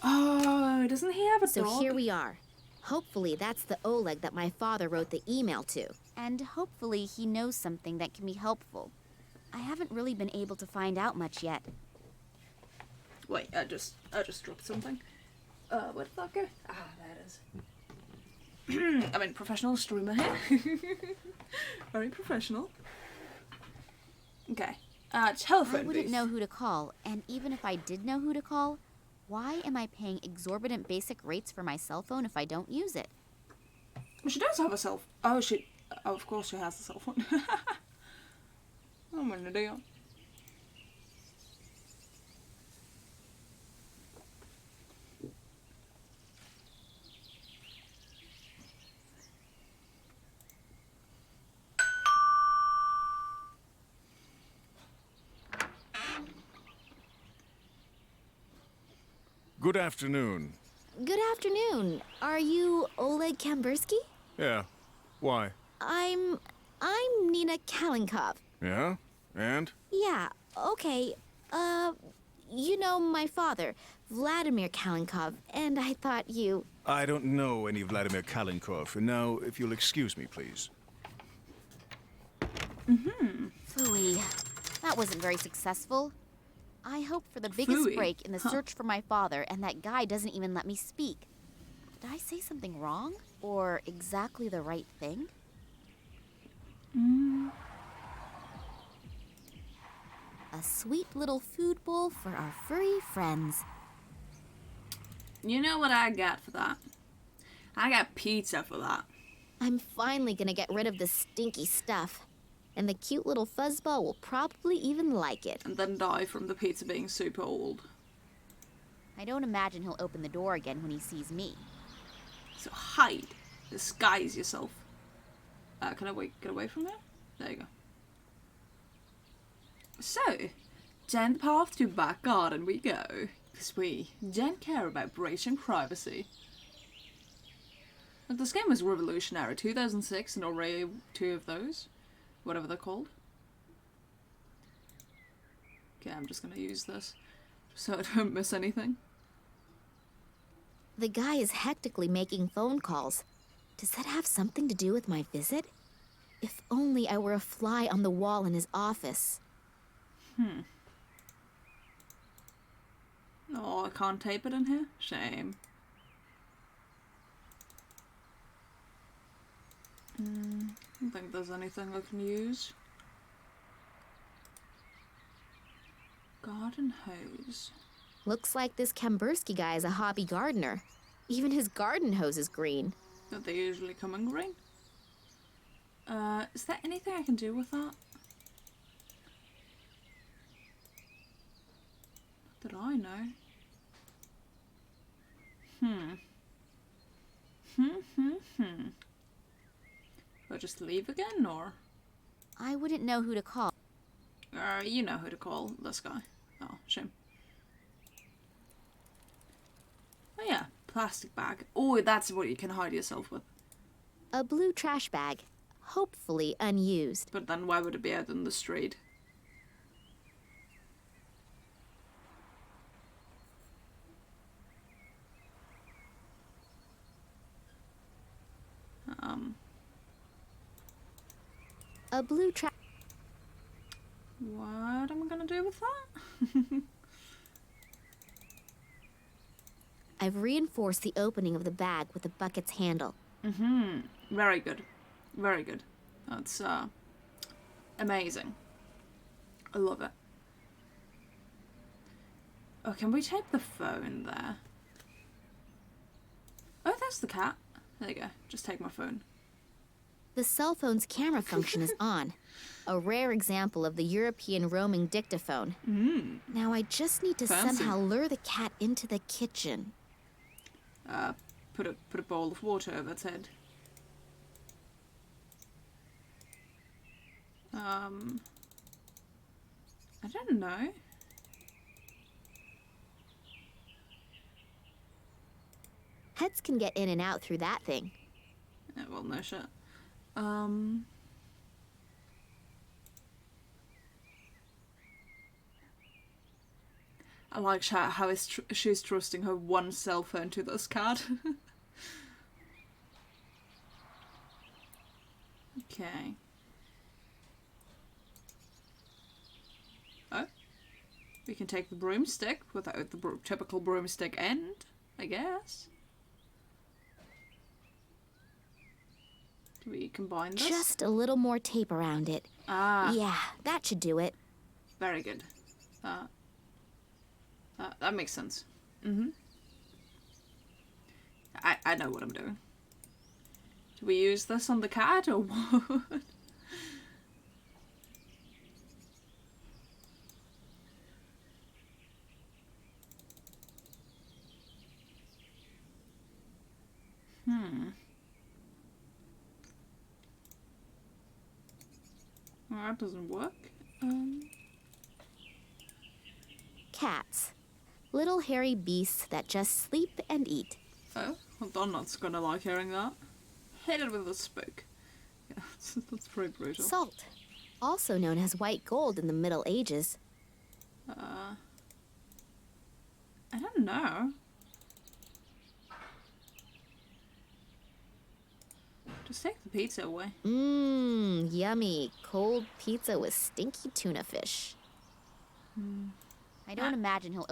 Oh, doesn't he have a dog? So here we are. Hopefully that's the Oleg that my father wrote the email to. And hopefully he knows something that can be helpful. I haven't really been able to find out much yet. Wait, I just dropped something. Where did that go? Ah, there it is. I mean, professional streamer here. Very professional. Okay. Telephone I wouldn't booth. know who to call, and even if I did know who to call, why am I paying exorbitant basic rates for my cell phone if I don't use it? She does have a cell. Oh, she. Oh, of course she has a cell phone. I'm an idiot. Good afternoon. Good afternoon. Are you Oleg Kambursky? Yeah. Why? I'm Nina Kalinkov. Yeah? And? Yeah, okay. You know my father, Vladimir Kalinkov, and I thought you... I don't know any Vladimir Kalinkov, and now, if you'll excuse me, please. Phooey. That wasn't very successful. I hope for the biggest Phooey. break in the search for my father, and that guy doesn't even let me speak. Did I say something wrong? Or exactly the right thing? A sweet little food bowl for our furry friends. You know what I got for that? I got pizza for that. I'm finally gonna get rid of this stinky stuff. And the cute little fuzzball will probably even like it. And then die from the pizza being super old. I don't imagine he'll open the door again when he sees me. So hide. Disguise yourself. Can I get away from there? There you go. So, down the path to back garden we go. Because we don't care about breaching privacy. Like, this game was revolutionary. 2006 and already 2 of those. Whatever they're called. Okay, I'm just gonna use this. So I don't miss anything. The guy is hectically making phone calls. Does that have something to do with my visit? If only I were a fly on the wall in his office. Oh, I can't tape it in here? Shame. I don't think there's anything I can use. Garden hose. Looks like this Kambursky guy is a hobby gardener. Even his garden hose is green. Don't they usually come in green? Is there anything I can do with that? Not that I know. Do I just leave again, or? I wouldn't know who to call. You know who to call. This guy. Oh, shame. Oh yeah, plastic bag. Oh, that's what you can hide yourself with. A blue trash bag, hopefully unused. But then why would it be out in the street? A blue trash... What am I gonna do with that? I've reinforced the opening of the bag with the bucket's handle. Very good. Very good. That's amazing. I love it. Oh, can we tape the phone there? Oh, that's the cat. There you go. Just take my phone. The cell phone's camera function is on. A rare example of the European roaming dictaphone. Now I just need to somehow lure the cat into the kitchen. Put a bowl of water over its head. I don't know. Pets can get in and out through that thing. Yeah, well, no shit. I like how she's trusting her one cell phone to this cat. Okay. Oh. We can take the broomstick without the typical broomstick end, I guess. Do we combine this? Just a little more tape around it. Ah. Yeah, that should do it. Very good. That makes sense. I know what I'm doing. Do we use this on the cat or what? Well, that doesn't work. Cats. Little hairy beasts that just sleep and eat. Oh, well, Donut's gonna like hearing that. Hit it with a spook. Yeah, that's pretty brutal. Salt. Also known as white gold in the Middle Ages. I don't know. Just take the pizza away. Yummy. Cold pizza with stinky tuna fish. I don't imagine he'll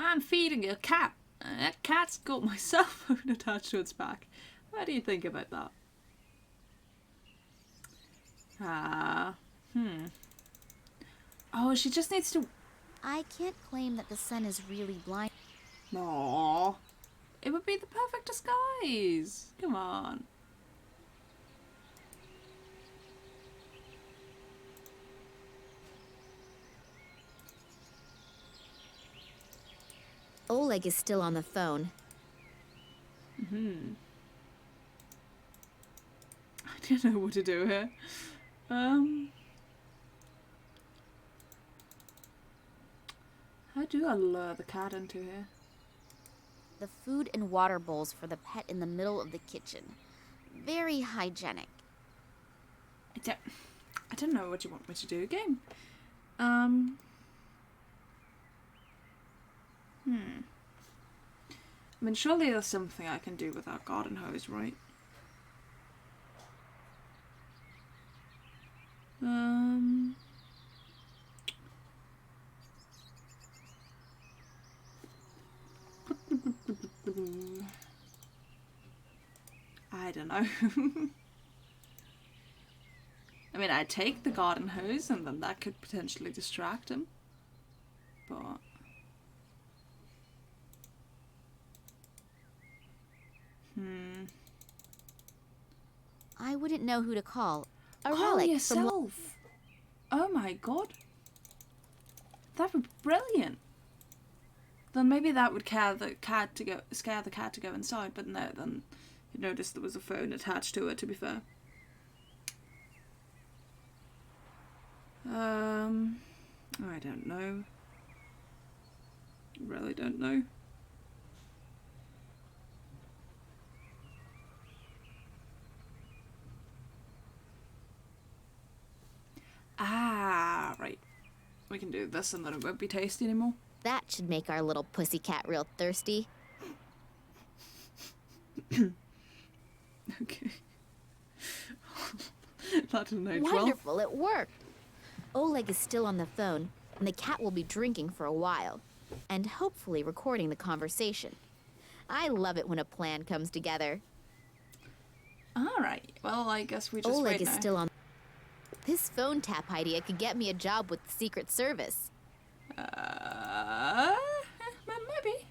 I'm feeding a cat. That cat's got my cell phone attached to its back. What do you think about that? Oh, she just needs to... I can't claim that the sun is really blind. Aww. It would be the perfect disguise. Come on. Oleg is still on the phone. I don't know what to do here. How do I lure the cat into here? The food and water bowls for the pet in the middle of the kitchen. Very hygienic. I don't know what you want me to do again. I mean, surely there's something I can do with that garden hose, right? I don't know. I mean, I'd take the garden hose and then that could potentially distract him. But... I wouldn't know who to call. A Call relic yourself! Oh my god. That would be brilliant. Then maybe that would scare the cat to go inside, but no, then you noticed there was a phone attached to it, to be fair. I don't know. Really don't know. Ah, right. We can do this and then it won't be tasty anymore. That should make our little pussycat real thirsty. Okay. That didn't age well. Wonderful, it worked. Oleg is still on the phone, and the cat will be drinking for a while. and hopefully recording the conversation. I love it when a plan comes together. Alright, well, I guess we just Oleg wait is now. still on. This phone tap idea could get me a job with the Secret Service. Maybe.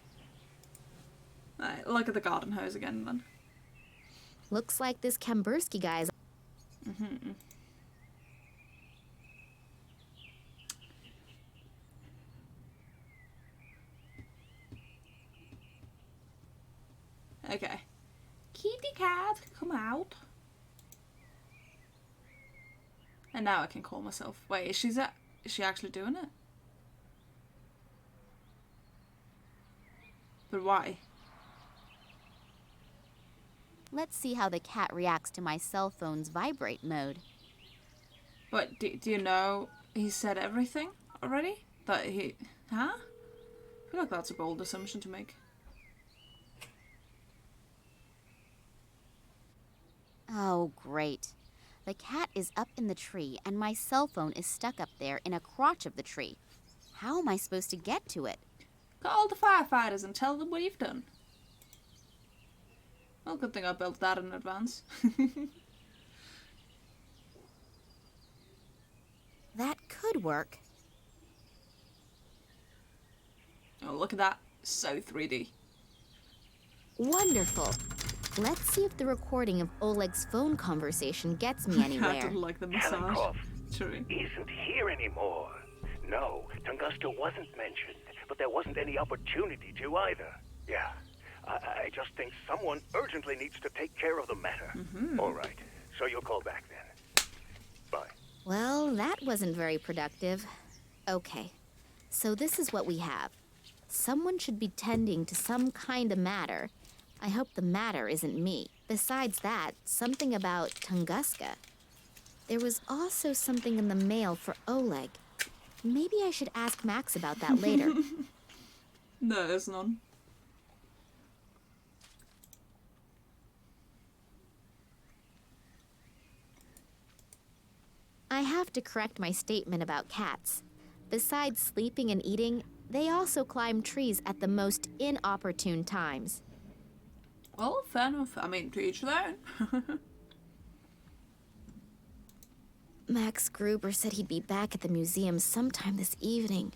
Alright, look at the garden hose again then. Looks like this Kambursky guy's. Okay. Kitty cat, come out. And now I can call myself. Wait, is she actually doing it? But why? Let's see how the cat reacts to my cell phone's vibrate mode. But do you know he said everything already? That he... Huh? I feel like that's a bold assumption to make. Oh, great. The cat is up in the tree, and my cell phone is stuck up there in a crotch of the tree. How am I supposed to get to it? Call the firefighters and tell them what you've done. Well, good thing I built that in advance. That could work. Oh, look at that. So 3D. Wonderful. Let's see if the recording of Oleg's phone conversation gets me I anywhere. don't like the massage. Kalenkov True. isn't here anymore. No, Tunguska wasn't mentioned, but there wasn't any opportunity to either. Yeah, I just think someone urgently needs to take care of the matter. All right, so you'll call back then. Bye. Well, that wasn't very productive. Okay, so this is what we have. Someone should be tending to some kind of matter. I hope the matter isn't me. Besides that, something about Tunguska. There was also something in the mail for Oleg. Maybe I should ask Max about that later. No, there's none. I have to correct my statement about cats. Besides sleeping and eating, they also climb trees at the most inopportune times. Well, fair enough. I mean, to each their own. Max Gruber said he'd be back at the museum sometime this evening.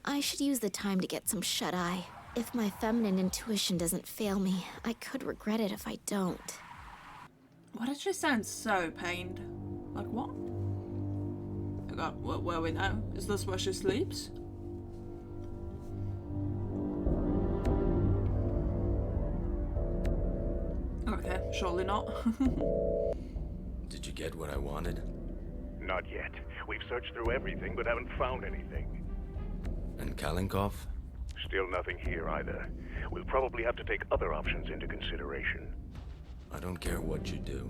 I should use the time to get some shut-eye. If my feminine intuition doesn't fail me, I could regret it if I don't. Why did she sound so pained? Like what? Oh god, where are we now? Is this where she sleeps? Okay, surely not. Did you get what I wanted? Not yet. We've searched through everything but haven't found anything. And Kalenkov? Still nothing here either. We'll probably have to take other options into consideration. I don't care what you do,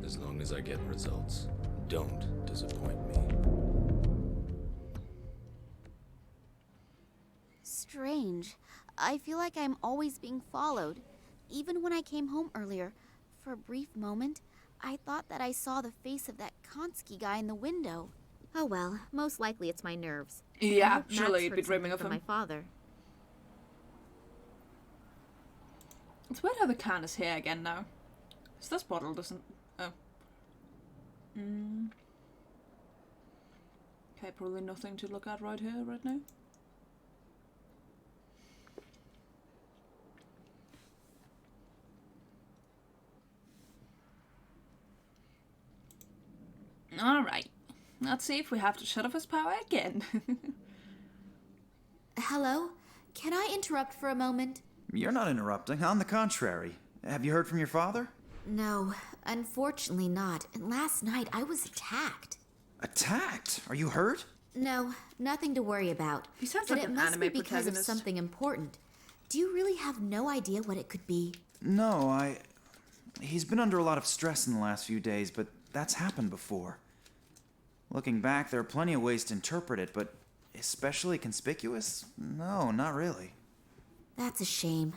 as long as I get results. Don't disappoint me. Strange. I feel like I'm always being followed. Even when I came home earlier, for a brief moment, I thought that I saw the face of that Konsky guy in the window. Oh well, most likely it's my nerves. Yeah, Max surely you'd heard be dreaming something of from him. my father. It's weird how the can is here again now. So this bottle doesn't... Oh. Okay, probably nothing to look at right here, right now. Alright. Let's see if we have to shut off his power again. Hello? Can I interrupt for a moment? You're not interrupting. On the contrary. Have you heard from your father? No, unfortunately not. And last night I was attacked. Attacked? Are you hurt? No, nothing to worry about. He sounds but like it an must be anime because of protagonist. something important. Do you really have no idea what it could be? No, He's been under a lot of stress in the last few days, but that's happened before. Looking back, there are plenty of ways to interpret it, but especially conspicuous? No, not really. That's a shame.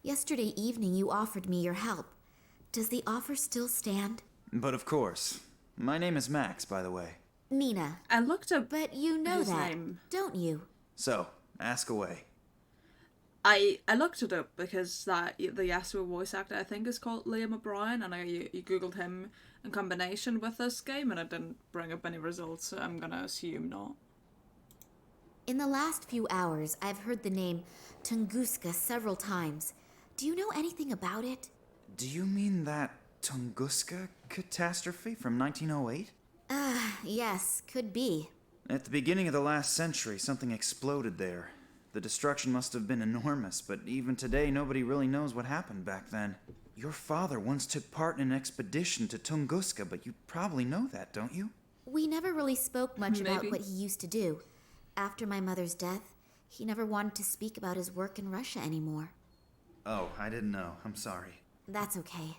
Yesterday evening you offered me your help. Does the offer still stand? But of course. My name is Max, by the way. Mina. I looked up But you know his that, name. don't you? So, ask away. I looked it up because the Yasuo voice actor, I think, is called Liam O'Brien, and you googled him in combination with this game, and it didn't bring up any results, so I'm gonna assume not. In the last few hours, I've heard the name Tunguska several times. Do you know anything about it? Do you mean that Tunguska catastrophe from 1908? Yes, could be. At the beginning of the last century, something exploded there. The destruction must have been enormous, but even today, nobody really knows what happened back then. Your father once took part in an expedition to Tunguska, but you probably know that, don't you? We never really spoke much about Maybe. what he used to do. After my mother's death, he never wanted to speak about his work in Russia anymore. Oh, I didn't know. I'm sorry. That's okay.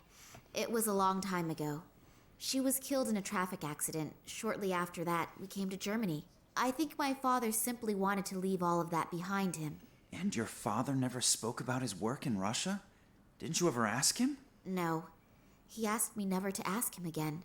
It was a long time ago. She was killed in a traffic accident. Shortly after that, we came to Germany. I think my father simply wanted to leave all of that behind him. And your father never spoke about his work in Russia? Didn't you ever ask him? No. He asked me never to ask him again,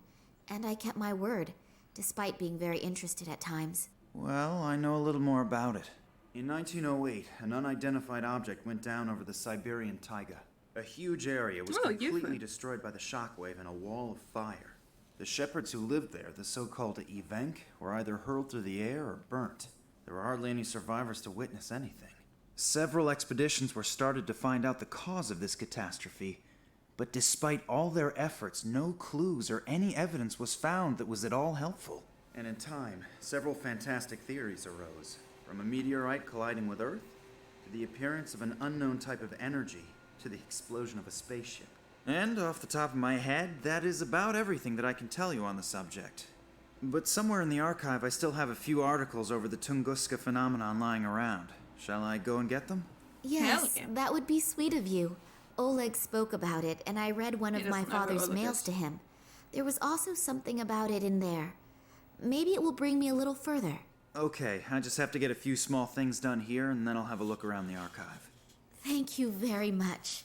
and I kept my word, despite being very interested at times. Well, I know a little more about it. In 1908, an unidentified object went down over the Siberian taiga. A huge area was completely destroyed by the shockwave and a wall of fire. The shepherds who lived there, the so-called Evenk, were either hurled through the air or burnt. There were hardly any survivors to witness anything. Several expeditions were started to find out the cause of this catastrophe, but despite all their efforts, no clues or any evidence was found that was at all helpful. And in time, several fantastic theories arose, from a meteorite colliding with Earth, to the appearance of an unknown type of energy, to the explosion of a spaceship. And off the top of my head, that is about everything that I can tell you on the subject. But somewhere in the archive, I still have a few articles over the Tunguska phenomenon lying around. Shall I go and get them? Yes, that would be sweet of you. Oleg spoke about it, and I read one of my father's mails to him. There was also something about it in there. Maybe it will bring me a little further. Okay, I just have to get a few small things done here, and then I'll have a look around the archive. Thank you very much.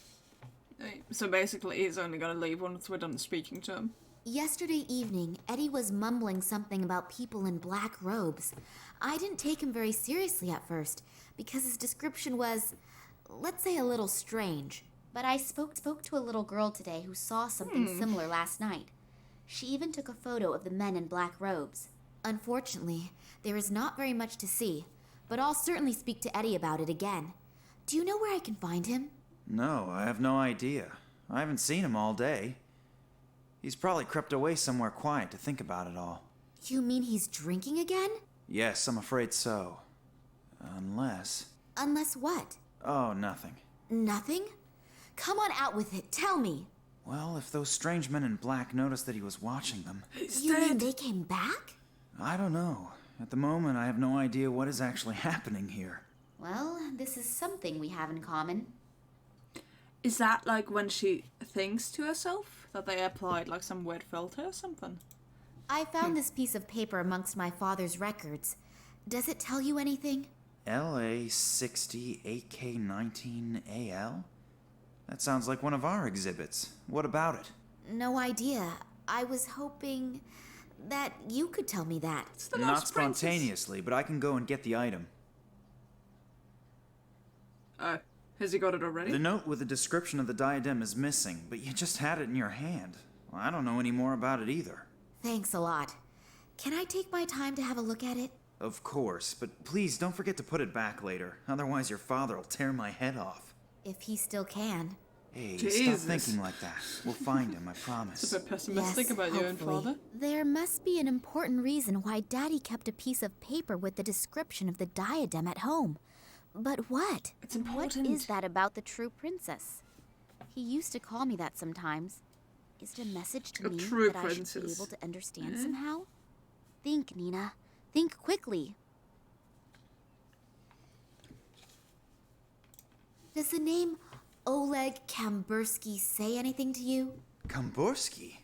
So basically, he's only gonna leave once we're done speaking to him. Yesterday evening, Eddie was mumbling something about people in black robes. I didn't take him very seriously at first, because his description was, let's say, a little strange. But I spoke to a little girl today who saw something similar last night. She even took a photo of the men in black robes. Unfortunately, there is not very much to see, but I'll certainly speak to Eddie about it again. Do you know where I can find him? No, I have no idea. I haven't seen him all day. He's probably crept away somewhere quiet to think about it all. You mean he's drinking again? Yes, I'm afraid so. Unless... Unless what? Oh, nothing. Nothing? Come on out with it, tell me. Well, if those strange men in black noticed that he was watching them... You mean they came back? I don't know. At the moment, I have no idea what is actually happening here. Well, this is something we have in common. Is that like when she thinks to herself? That they applied like some weird filter or something? I found this piece of paper amongst my father's records. Does it tell you anything? LA60 AK19AL? That sounds like one of our exhibits. What about it? No idea. I was hoping that you could tell me that. Not spontaneously, but I can go and get the item. Has he got it already? The note with the description of the diadem is missing, but you just had it in your hand. Well, I don't know any more about it either. Thanks a lot. Can I take my time to have a look at it? Of course, but please don't forget to put it back later. Otherwise your father will tear my head off. If he still can. Hey, Jesus. stop thinking like that. We'll find him, I promise. It's a bit pessimistic about hopefully. your own father. There must be an important reason why Daddy kept a piece of paper with the description of the diadem at home. But what? It's important. What is that about the true princess? He used to call me that sometimes. Is it a message to me true that I should be princess. able to understand somehow? Think, Nina. Think quickly. Does the name Oleg Kambursky say anything to you? Kambursky?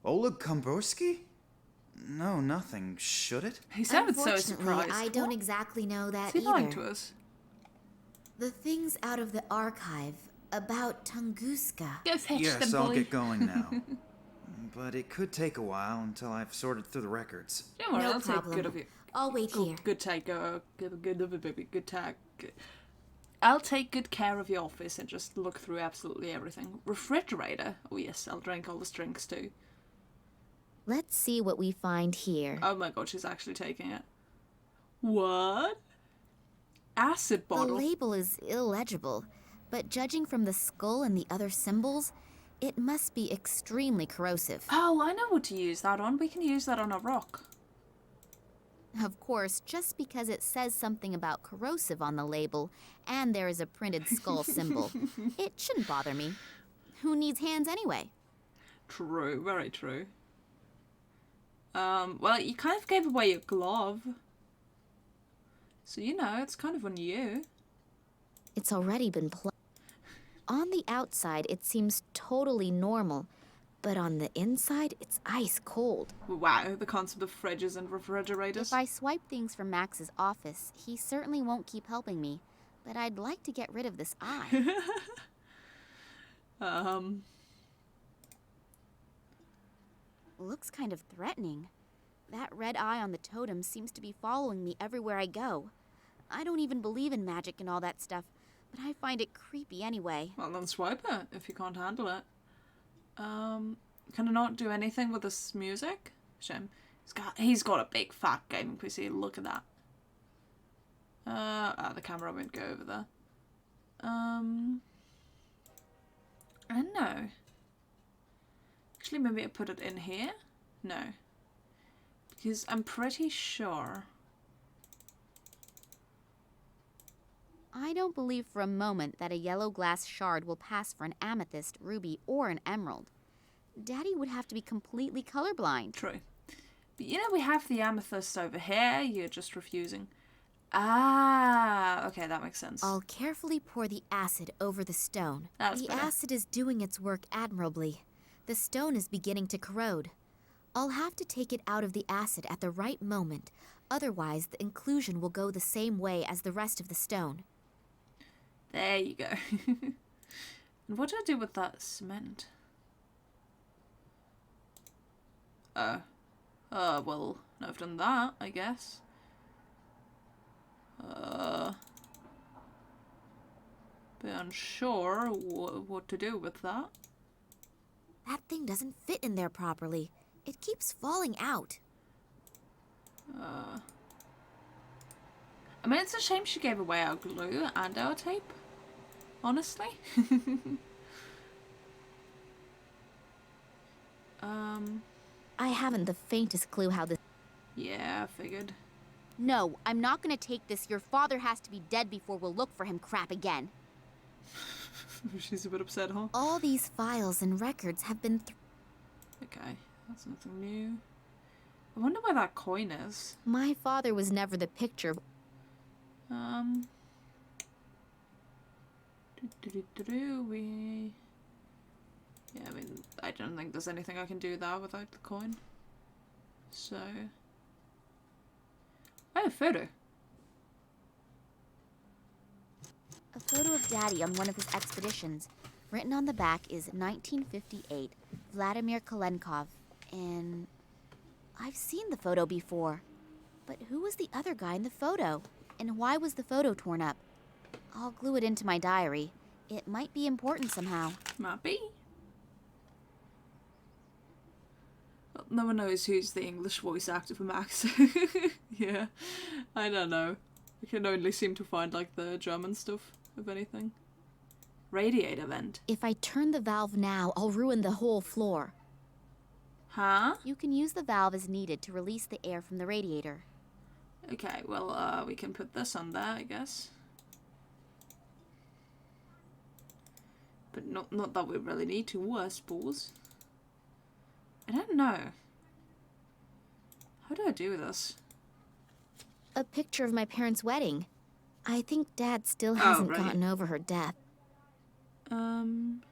Oleg Kambursky? No, nothing. Should it? He sounded so Unfortunately, surprised. I don't exactly know that Is he lying either. to us? The things out of the archive about Tunguska. Yes, I'll get going now. But it could take a while until I've sorted through the records. Don't worry, No I'll problem. take good of you. I'll wait here. Good take, good of it, baby. Good take. I'll take good care of your office and just look through absolutely everything. Refrigerator? Oh yes, I'll drink all the drinks too. Let's see what we find here. Oh my god, she's actually taking it. What? Acid bottle? The label is illegible, but judging from the skull and the other symbols, it must be extremely corrosive. Oh, I know what to use that on. We can use that on a rock. Of course, just because it says something about corrosive on the label and there is a printed skull symbol, it shouldn't bother me. Who needs hands anyway? True, very true. Well, you kind of gave away your glove. So, you know, it's kind of on you. It's already been On the outside, it seems totally normal, but on the inside, it's ice cold. Wow, the concept of fridges and refrigerators. If I swipe things from Max's office, he certainly won't keep helping me, but I'd like to get rid of this eye. Looks kind of threatening. That red eye on the totem seems to be following me everywhere I go. I don't even believe in magic and all that stuff, but I find it creepy anyway. Well, then swipe it if you can't handle it. Can I not do anything with this music? Shame. He's got a big fat gaming PC. Look at that. The camera won't go over there. I don't know. Actually, maybe I put it in here? No. Because I'm pretty sure. I don't believe for a moment that a yellow glass shard will pass for an amethyst, ruby, or an emerald. Daddy would have to be completely colorblind. True. But you know, we have the amethyst over here. You're just refusing. Ah, okay, that makes sense. I'll carefully pour the acid over the stone. That's the better. acid is doing its work admirably. The stone is beginning to corrode. I'll have to take it out of the acid at the right moment. Otherwise, the inclusion will go the same way as the rest of the stone. There you go. And what do I do with that cement? Well, I've done that, I guess. Bit unsure what to do with that. That thing doesn't fit in there properly. It keeps falling out. I mean, it's a shame she gave away our glue and our tape. Honestly. I haven't the faintest clue how this... Yeah, I figured. No, I'm not gonna take this. Your father has to be dead before we'll look for him crap again. She's a bit upset, huh? All these files and records have been... Okay, that's nothing new. I wonder where that coin is. My father was never the picture of... Yeah, I mean, I don't think there's anything I can do there without the coin. So... Oh, photo. A photo of Daddy on one of his expeditions. Written on the back is 1958, Vladimir Kolenkov. And I've seen the photo before. But who was the other guy in the photo? And why was the photo torn up? I'll glue it into my diary. It might be important somehow. Might be. Well, no one knows who's the English voice actor for Max. Yeah, I don't know. We can only seem to find like the German stuff, if anything. Radiator vent. If I turn the valve now, I'll ruin the whole floor. Huh? You can use the valve as needed to release the air from the radiator. Okay, well, we can put this on there, I guess. But not that we really need to, I suppose. I don't know. How do I do this? A picture of my parents' wedding. I think Dad still hasn't right. gotten over her death. And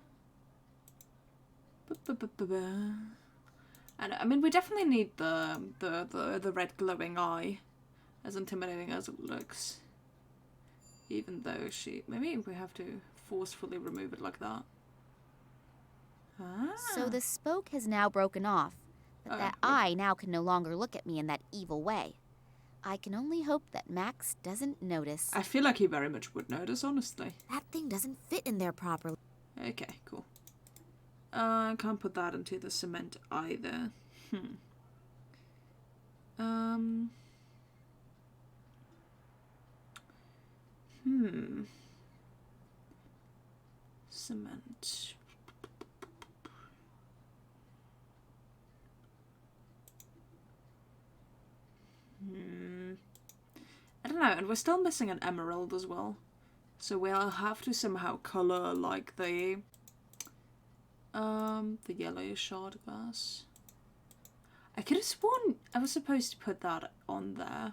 I mean, we definitely need the red glowing eye, as intimidating as it looks. Even though maybe we have to forcefully remove it like that. Ah. So the spoke has now broken off, but that eye now can no longer look at me in that evil way. I can only hope that Max doesn't notice. I feel like he very much would notice, honestly. That thing doesn't fit in there properly. Okay, cool. I can't put that into the cement either. Cement. I don't know, and we're still missing an emerald as well. So we'll have to somehow color like the yellow shard glass. I could have sworn I was supposed to put that on there.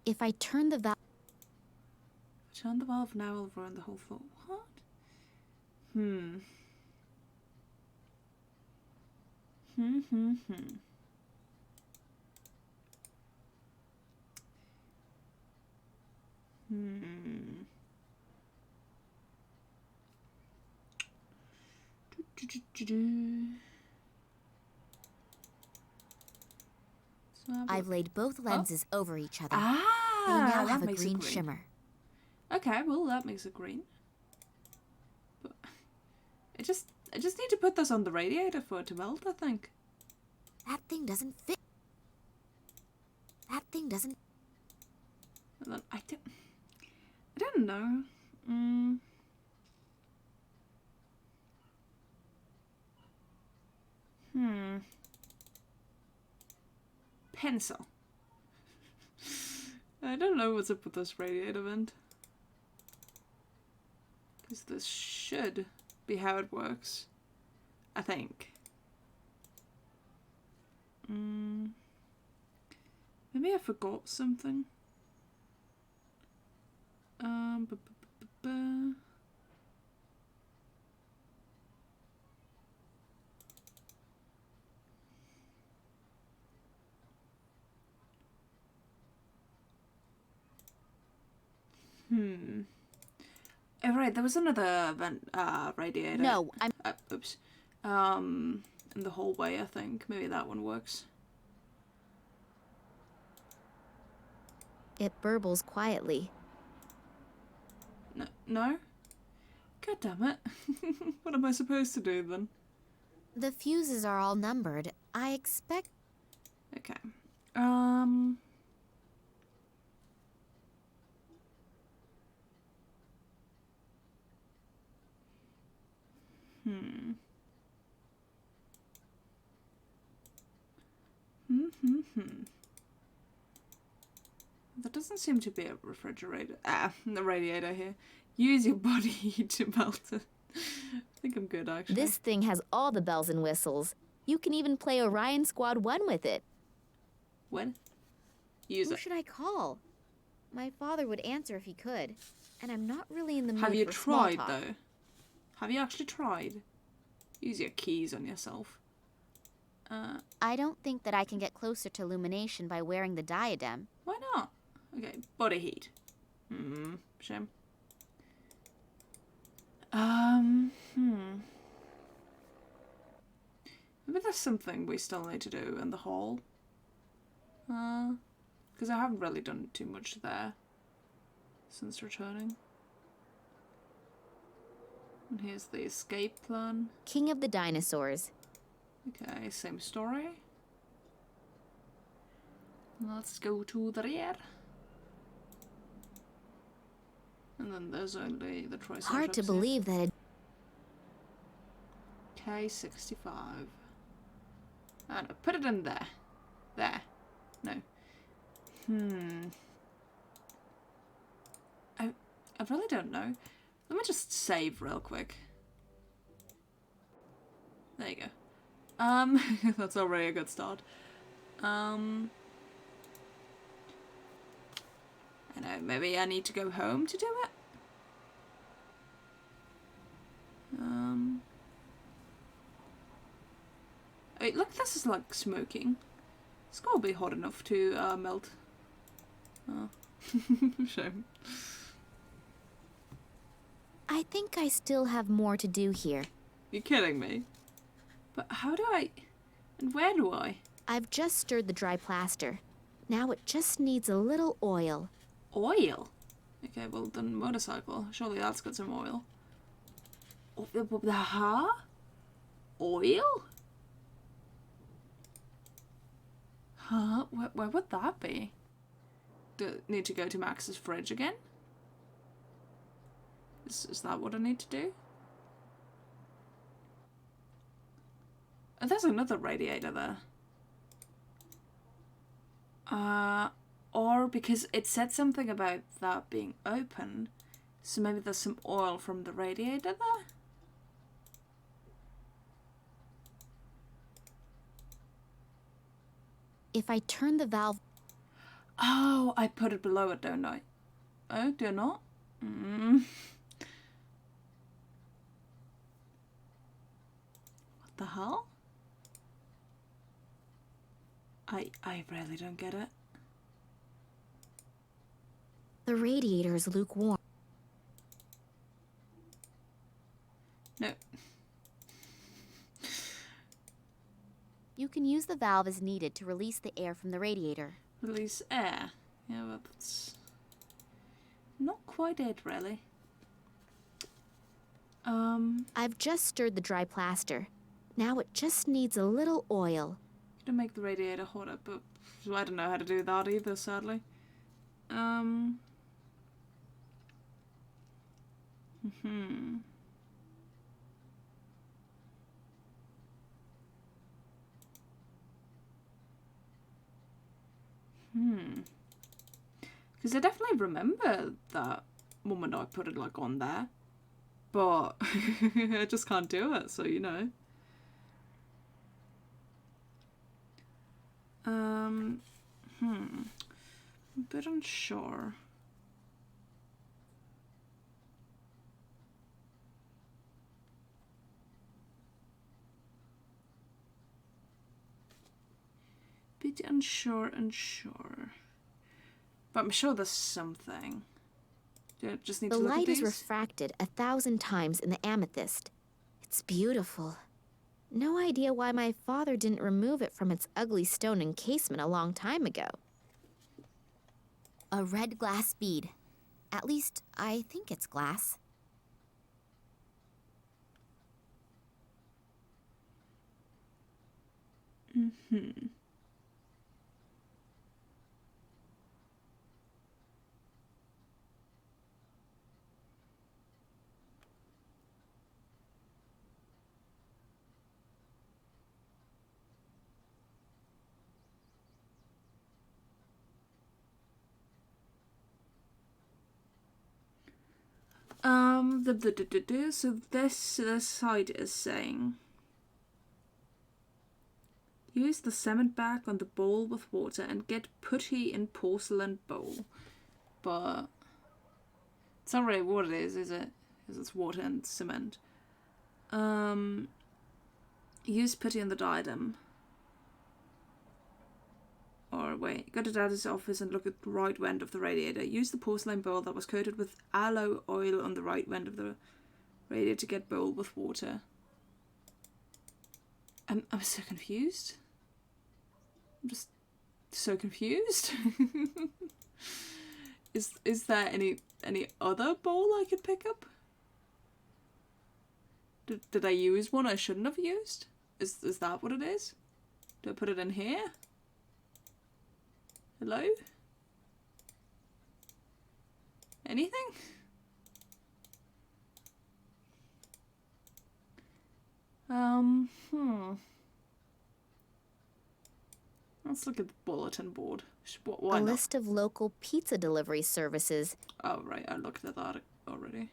If I turn the valve... Turn the valve now, I'll ruin the whole floor. What? I've laid both lenses over each other. Ah, they now that have a makes it green green. shimmer. Okay, well that makes it green. But I just need to put this on the radiator for it to melt, I think. That thing doesn't fit. That thing doesn't... And then I don't know. Pencil. I don't know what's up with this radiator vent. Because this should be how it works. I think. Maybe I forgot something. Oh, right, there was another vent, radiator. No, I'm... oops. In the hallway, I think. Maybe that one works. It burbles quietly. No? God damn it. What am I supposed to do then? The fuses are all numbered. I expect... Okay. There doesn't seem to be a refrigerator. The radiator here. Use your body heat to melt it. I think I'm good, actually. This thing has all the bells and whistles. You can even play Orion Squad 1 with it. When? Use Who it. should I call? My father would answer if he could. And I'm not really in the mood Have you for small tried, talk. though? Have you actually tried? Use your keys on yourself. I don't think that I can get closer to illumination by wearing the diadem. Why not? Okay, body heat. Shame. Maybe there's something we still need to do in the hall. Because I haven't really done too much there since returning. And here's the escape plan. King of the Dinosaurs. Okay, same story. Let's go to the rear. And then there's only the Triceratops. Hard to believe that it... K65. I don't know, put it in there. There. No. I really don't know. Let me just save real quick. There you go. That's already a good start. I know, maybe I need to go home to do it? Wait, look, this is like smoking. It's gotta be hot enough to melt. Oh. Shame. I think I still have more to do here. You're kidding me? But how do I... and where do I? I've just stirred the dry plaster. Now it just needs a little oil. Oil? Okay, well then motorcycle. Surely that's got some oil. Huh? Oil? Huh? Where would that be? Do need to go to Max's fridge again? Is that what I need to do? Oh, there's another radiator there. Or because it said something about that being open, so maybe there's some oil from the radiator there? If I turn the valve... Oh, I put it below it, don't I? Oh, do I not? What the hell? I really don't get it. The radiator is lukewarm. No. You can use the valve as needed to release the air from the radiator. Release air. Yeah, well, that's not quite it, really. I've just stirred the dry plaster. Now it just needs a little oil. To make the radiator hotter, but I don't know how to do that either, sadly. Because I definitely remember that moment I put it like on there, but I just can't do it, so you know. A bit unsure. Bit unsure. But I'm sure there's something. Do I just need to The look at light is these? refracted 1,000 times in the amethyst. It's beautiful. No idea why my father didn't remove it from its ugly stone encasement a long time ago. A red glass bead. At least, I think it's glass. So this side is saying use the cement bag on the bowl with water and get putty in porcelain bowl. But it's not really what it is it? Because it's water and cement. Use putty in the diadem. Or wait, go to Daddy's office and look at the right end of the radiator. Use the porcelain bowl that was coated with aloe oil on the right end of the radiator to get bowl with water. I'm so confused. I'm just so confused. Is there any other bowl I could pick up? Did I use one I shouldn't have used? Is that what it is? Do I put it in here? Hello? Anything? Let's look at the bulletin board. Why A not? list of local pizza delivery services. Oh, right, I looked at that already.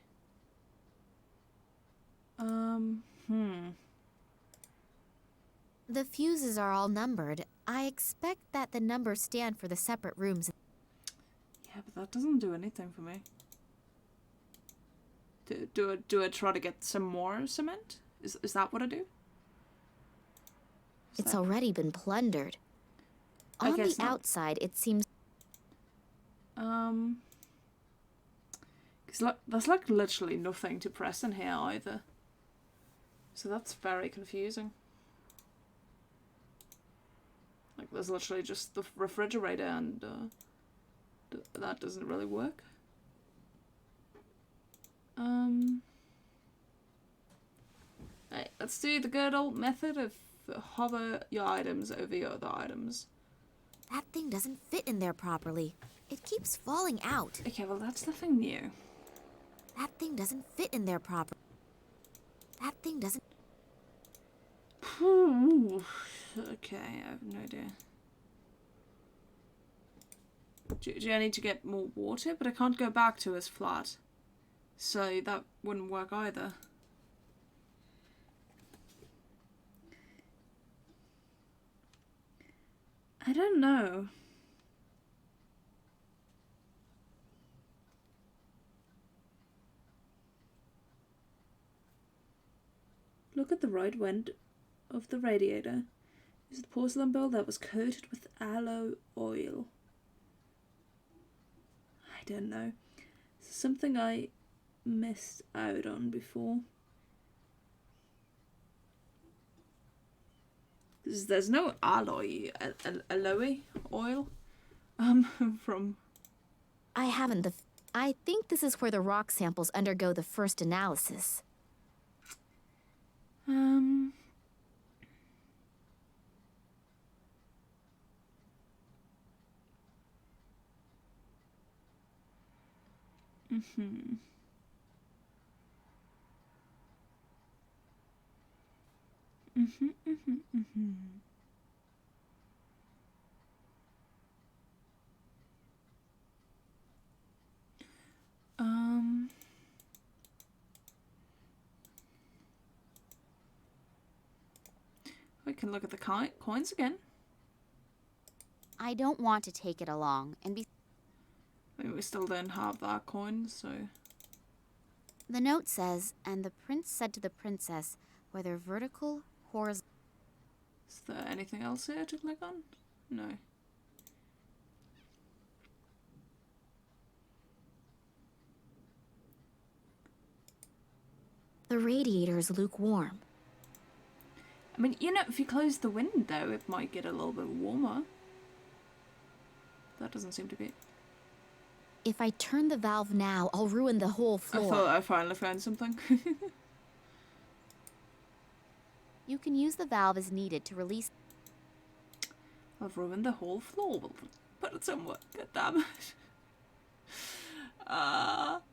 The fuses are all numbered. I expect that the numbers stand for the separate rooms. Yeah, but that doesn't do anything for me. Do I try to get some more cement? Is that what I do? It's already been plundered. On the outside, it seems... Because there's like literally nothing to press in here either. So that's very confusing. Like, there's literally just the refrigerator, and that doesn't really work. Right, let's do the good old method of hover your items over your other items. That thing doesn't fit in there properly. It keeps falling out. Okay, well, that's nothing new. That thing doesn't fit in there properly. That thing doesn't... Okay, I have no idea. Do I need to get more water? But I can't go back to as flat. So that wouldn't work either. I don't know. Look at the right end of the radiator. Is the porcelain bowl that was coated with aloe oil. I don't know. This is something I missed out on before. There's no aloe oil from... I haven't the... I think this is where the rock samples undergo the first analysis. We can look at the coins again. I don't want to take it along, and We still don't have that coin, so... The note says, and the prince said to the princess, whether vertical, horizontal... Is there anything else here to click on? No. The radiator is lukewarm. I mean, you know, if you close the window, it might get a little bit warmer. That doesn't seem to be... If I turn the valve now, I'll ruin the whole floor. I thought I finally found something. You can use the valve as needed to release... I've ruined the whole floor. We'll put it somewhere. God damn it.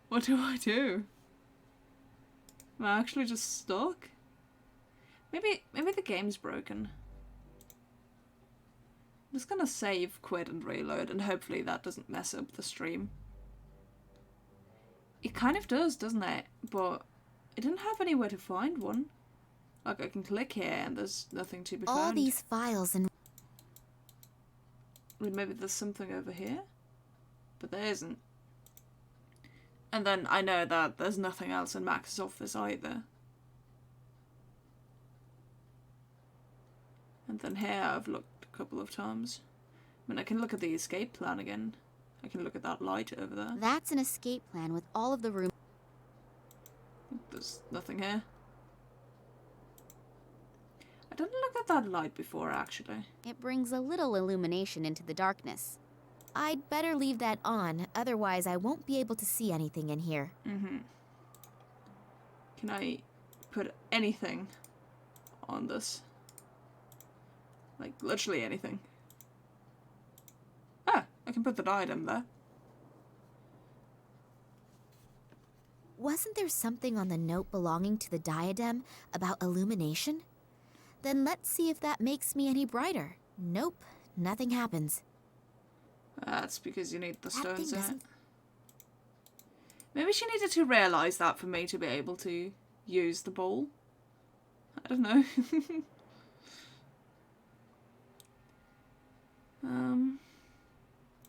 What do I do? Am I actually just stuck? Maybe the game's broken. I'm just gonna save, quit, and reload, and hopefully that doesn't mess up the stream. It kind of does, doesn't it? But it didn't have anywhere to find one. Like, I can click here and there's nothing to be found. All these files and... Maybe there's something over here? But there isn't. And then I know that there's nothing else in Max's office either. And then here I've looked a couple of times. I mean, I can look at the escape plan again. I can look at that light over there. That's an escape plan with all of the room... There's nothing here. I didn't look at that light before, actually. It brings a little illumination into the darkness. I'd better leave that on, otherwise I won't be able to see anything in here. Can I put anything on this? Like, literally anything. Ah, I can put that item there. Wasn't there something on the note belonging to the diadem about illumination? Then let's see if that makes me any brighter. Nope, nothing happens. That's because you need the That stones thing in it. doesn't... Maybe she needed to realise that for me to be able to use the ball. I don't know.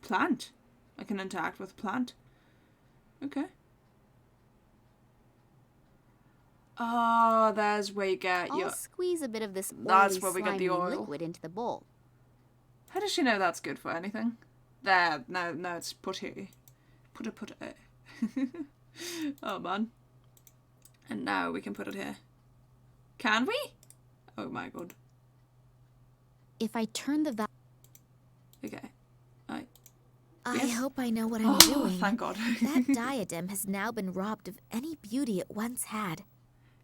Plant. I can interact with plant. Okay. Oh, there's where you get I'll your... squeeze a bit of this That's oily, where we get the slimy oil. liquid into the bowl. How does she know that's good for anything? There, no, it's put here. Put it. Oh, man. And now we can put it here. Can we? Oh my god. If I turn the valve... Okay. I Yes. hope I know what I'm Oh, doing. thank God. That diadem has now been robbed of any beauty it once had.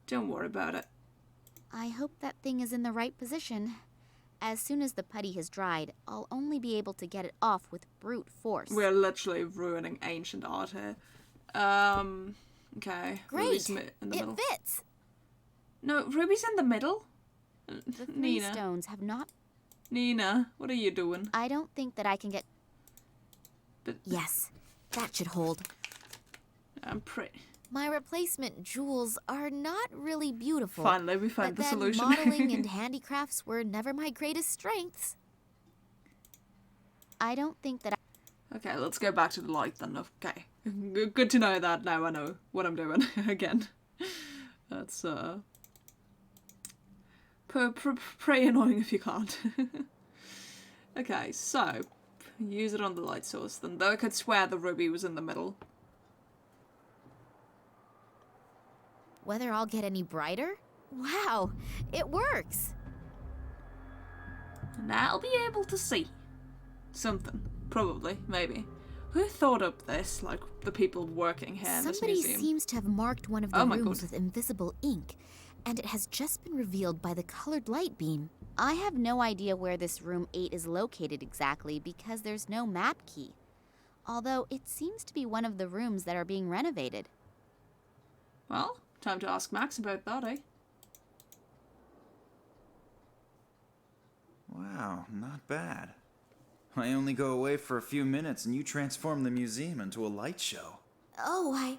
Don't worry about it. I hope that thing is in the right position. As soon as the putty has dried, I'll only be able to get it off with brute force. We're literally ruining ancient art here. Okay. Great! Ruby's in the middle. It fits! No, Ruby's in the middle. The three Nina. stones have not... Nina, what are you doing? I don't think that I can get... But Yes, that should hold. I'm pretty. My replacement jewels are not really beautiful. Finally, we found but the then solution. modeling and handicrafts were never my greatest strengths. I don't think that I... Okay, let's go back to the light then. Okay. Good to know that now I know what I'm doing again. That's, pretty annoying if you can't. Okay, so, use it on the light source then. Though I could swear the ruby was in the middle. Whether I'll get any brighter? Wow, it works! Now I'll be able to see. Something. Probably. Maybe. Who thought up this? Like, the people working here in this Somebody museum? seems to have marked one of the Oh my rooms God. with invisible ink, and it has just been revealed by the colored light beam. I have no idea where this room 8 is located exactly because there's no map key. Although it seems to be one of the rooms that are being renovated. Well, time to ask Max about that, eh? Wow, not bad. I only go away for a few minutes and you transform the museum into a light show. Oh,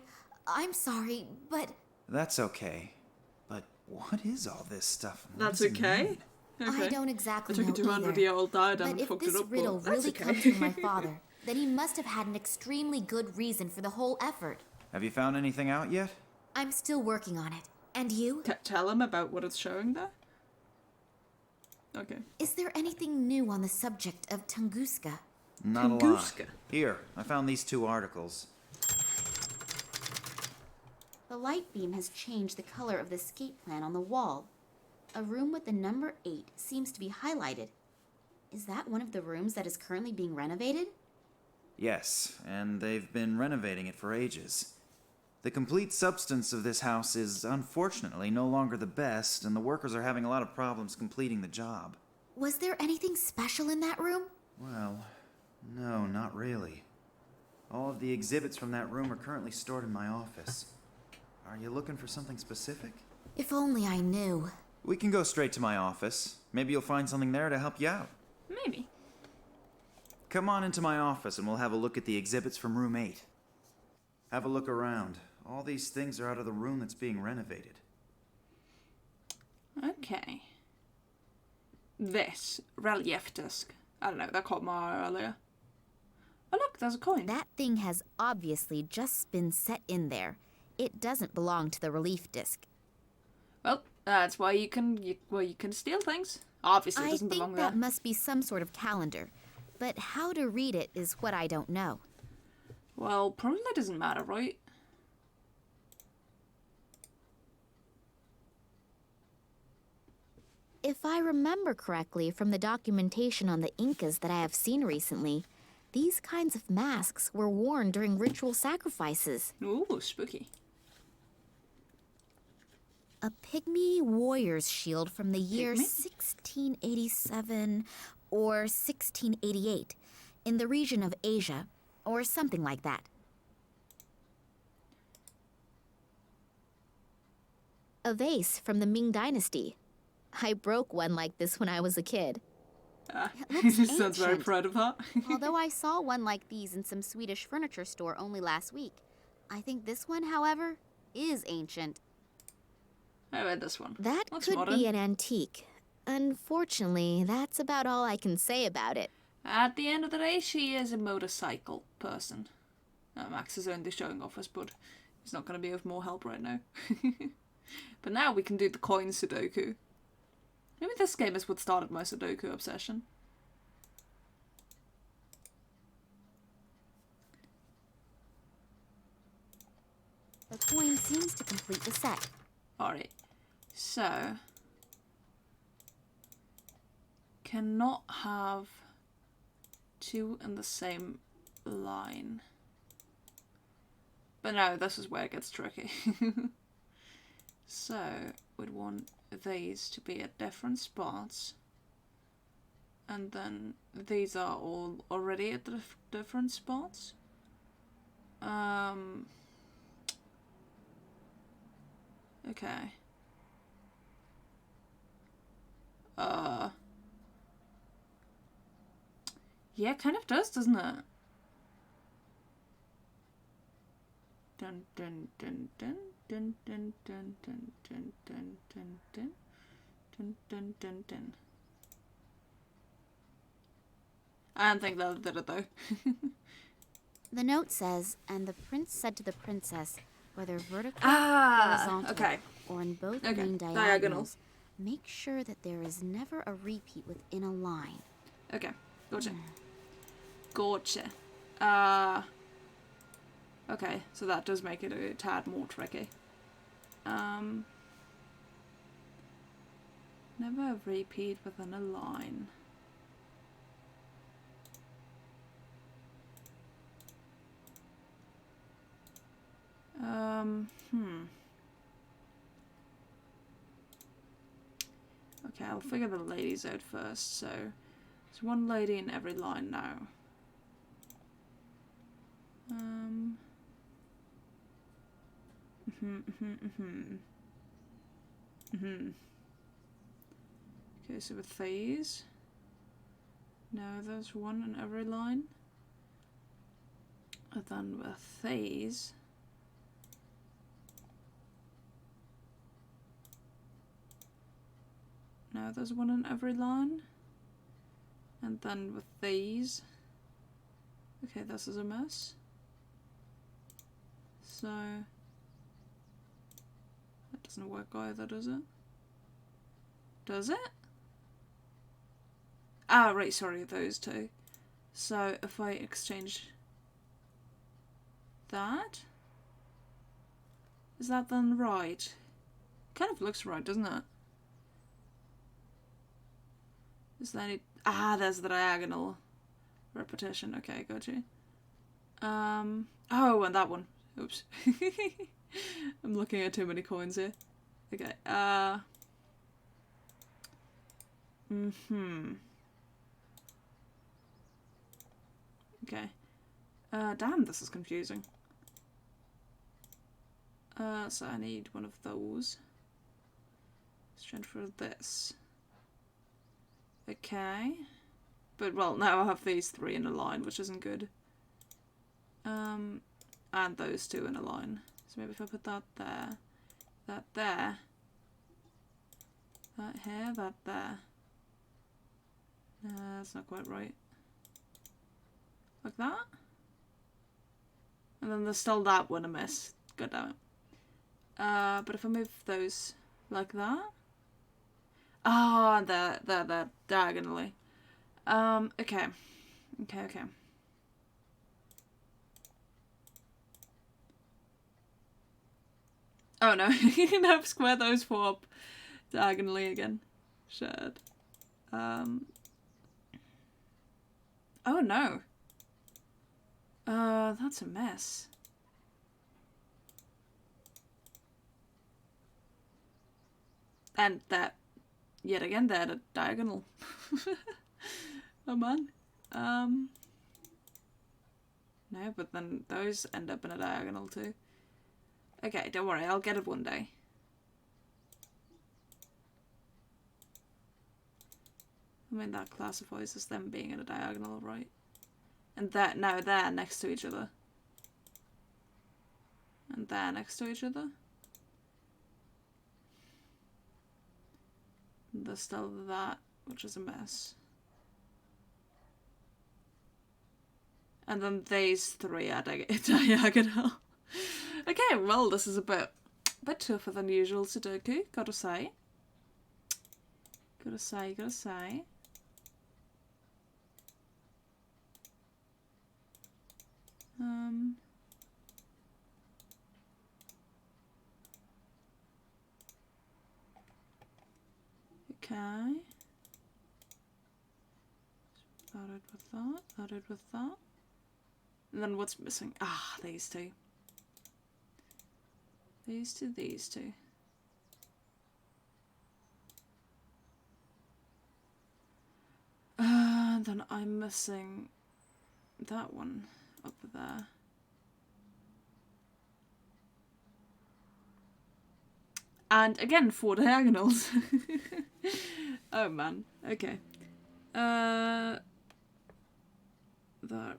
I'm sorry, but That's okay. But what is all this stuff? What That's does it okay. mean? I don't I exactly took know a 200-year-old diadem But and if fucked this it up. riddle but that's really okay. comes from my father, then he must have had an extremely good reason for the whole effort. Have you found anything out yet? I'm still working on it. And you? Tell him about what it's showing there. Okay. Is there anything new on the subject of Tunguska? Not a lot. Tunguska. Here, I found these 2 articles. The light beam has changed the color of the escape plan on the wall. A room with the number 8 seems to be highlighted. Is that one of the rooms that is currently being renovated? Yes, and they've been renovating it for ages. The complete substance of this house is unfortunately no longer the best, and the workers are having a lot of problems completing the job. Was there anything special in that room? Well, no, not really. All of the exhibits from that room are currently stored in my office. Are you looking for something specific? If only I knew. We can go straight to my office. Maybe you'll find something there to help you out. Maybe. Come on into my office and we'll have a look at the exhibits from room 8. Have a look around. All these things are out of the room that's being renovated. Okay. This relief disc. I don't know, that caught my eye earlier. Oh look, there's a coin. That thing has obviously just been set in there. It doesn't belong to the relief disc. Well, that's why you can steal things. Obviously, it I doesn't belong think there. that must be some sort of calendar. But how to read it is what I don't know. Well, probably doesn't matter, right? If I remember correctly from the documentation on the Incas that I have seen recently, these kinds of masks were worn during ritual sacrifices. Ooh, spooky. A pygmy warrior's shield from the year Pygmy? 1687 or 1688 in the region of Asia, or something like that. A vase from the Ming Dynasty. I broke one like this when I was a kid. It looks Sounds very ancient. proud of that. Although I saw one like these in some Swedish furniture store only last week. I think this one, however, is ancient. I read this one. That Looks could modern. be an antique. Unfortunately, that's about all I can say about it. At the end of the day, she is a motorcycle person. Max is only showing off us, but he's not going to be of more help right now. But now we can do the coin Sudoku. Maybe this game is what started my Sudoku obsession. The coin seems to complete the set. Alright, so... Cannot have two in the same line. But no, this is where it gets tricky. So, we'd want these to be at different spots. And then these are all already at the different spots. Okay. Yeah, it kind of does, doesn't it? Dun dun dun dun dun dun dun dun dun dun dun dun dun dun dun dun. I don't think that did it though. The note says, and the prince said to the princess, whether vertical, horizontal, okay. or in both Okay, main diagonal. diagonals, make sure that there is never a repeat within a line. Okay, gotcha. Gotcha. Okay, so that does make it a tad more tricky. Never repeat within a line. Okay, I'll figure the ladies out first. So, there's one lady in every line now. Okay, so with these, now there's one in every line. And then with these, now there's one in every line. And then with these, okay, this is a mess. So, that doesn't work either, does it? Does it? Ah, right, sorry, those two. So, if I exchange that, is that then right? Kind of looks right, doesn't it? Is there any... Ah, there's the diagonal repetition. Okay, got you. Oh, and that one. Oops. I'm looking at too many coins here. Okay, Okay. Damn, this is confusing. So I need one of those. Let's transfer this. Okay. But, well, now I have these three in a line, which isn't good. And those two in a line. So maybe if I put that there, that there, that here, that there. That's not quite right. Like that. And then there's still that one amiss. God damn it. But if I move those like that. Ah, oh, there, diagonally. Okay. Okay. Oh no, you can have square those four up diagonally again. Shared. Oh no. That's a mess. And that, yet again, they're at a diagonal. Oh man. No, but then those end up in a diagonal too. Okay, don't worry, I'll get it one day. I mean, that classifies as them being in a diagonal, right? And that now they're next to each other. And they're next to each other. And there's still that, which is a mess. And then these three are diagonal. Okay, well, this is a bit tougher than usual Sudoku, gotta say. Gotta say. Okay. That it with that. That it with that. And then what's missing? Ah, these two. These two, these two. Then I'm missing that one up there. And again, 4 diagonals. Oh man, okay. That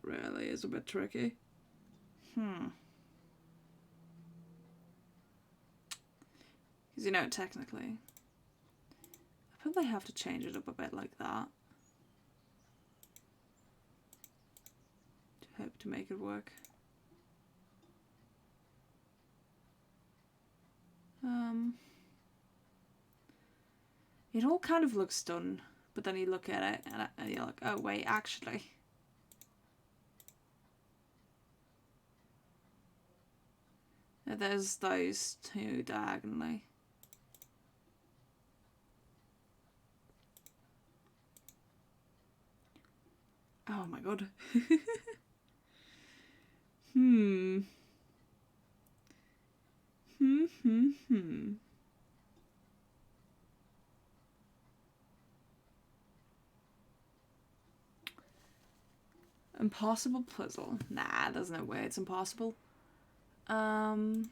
really is a bit tricky. Because you know, technically, I probably have to change it up a bit like that. To hope to make it work. It all kind of looks done, but then you look at it and you're like, oh wait, actually. There's those two diagonally. Oh my god. Impossible puzzle. Nah, there's no way it's impossible. I don't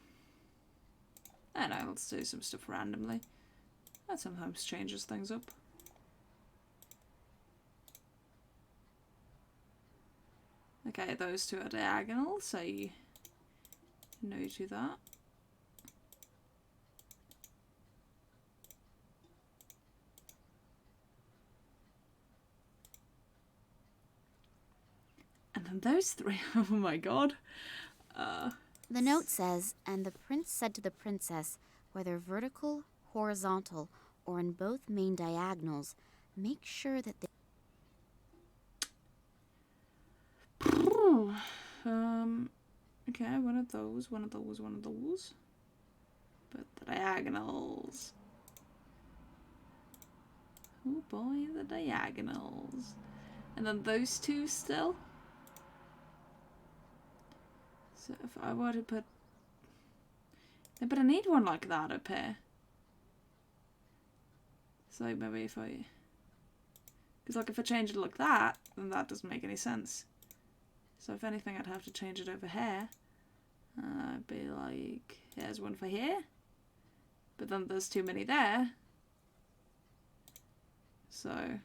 know, let's do some stuff randomly. That sometimes changes things up. Okay, those two are diagonal, so you know you do that. And then those three, oh my god. The note says, and the prince said to the princess, whether vertical, horizontal, or in both main diagonals, make sure that they... Okay, one of those. But the diagonals. Oh boy, the diagonals. And then those two still. So if I were to put... Yeah, but I need one like that up here. So maybe if I... Because like if I change it like that, then that doesn't make any sense. So if anything, I'd have to change it over here. Be like, here's one for here. But then there's too many there. So...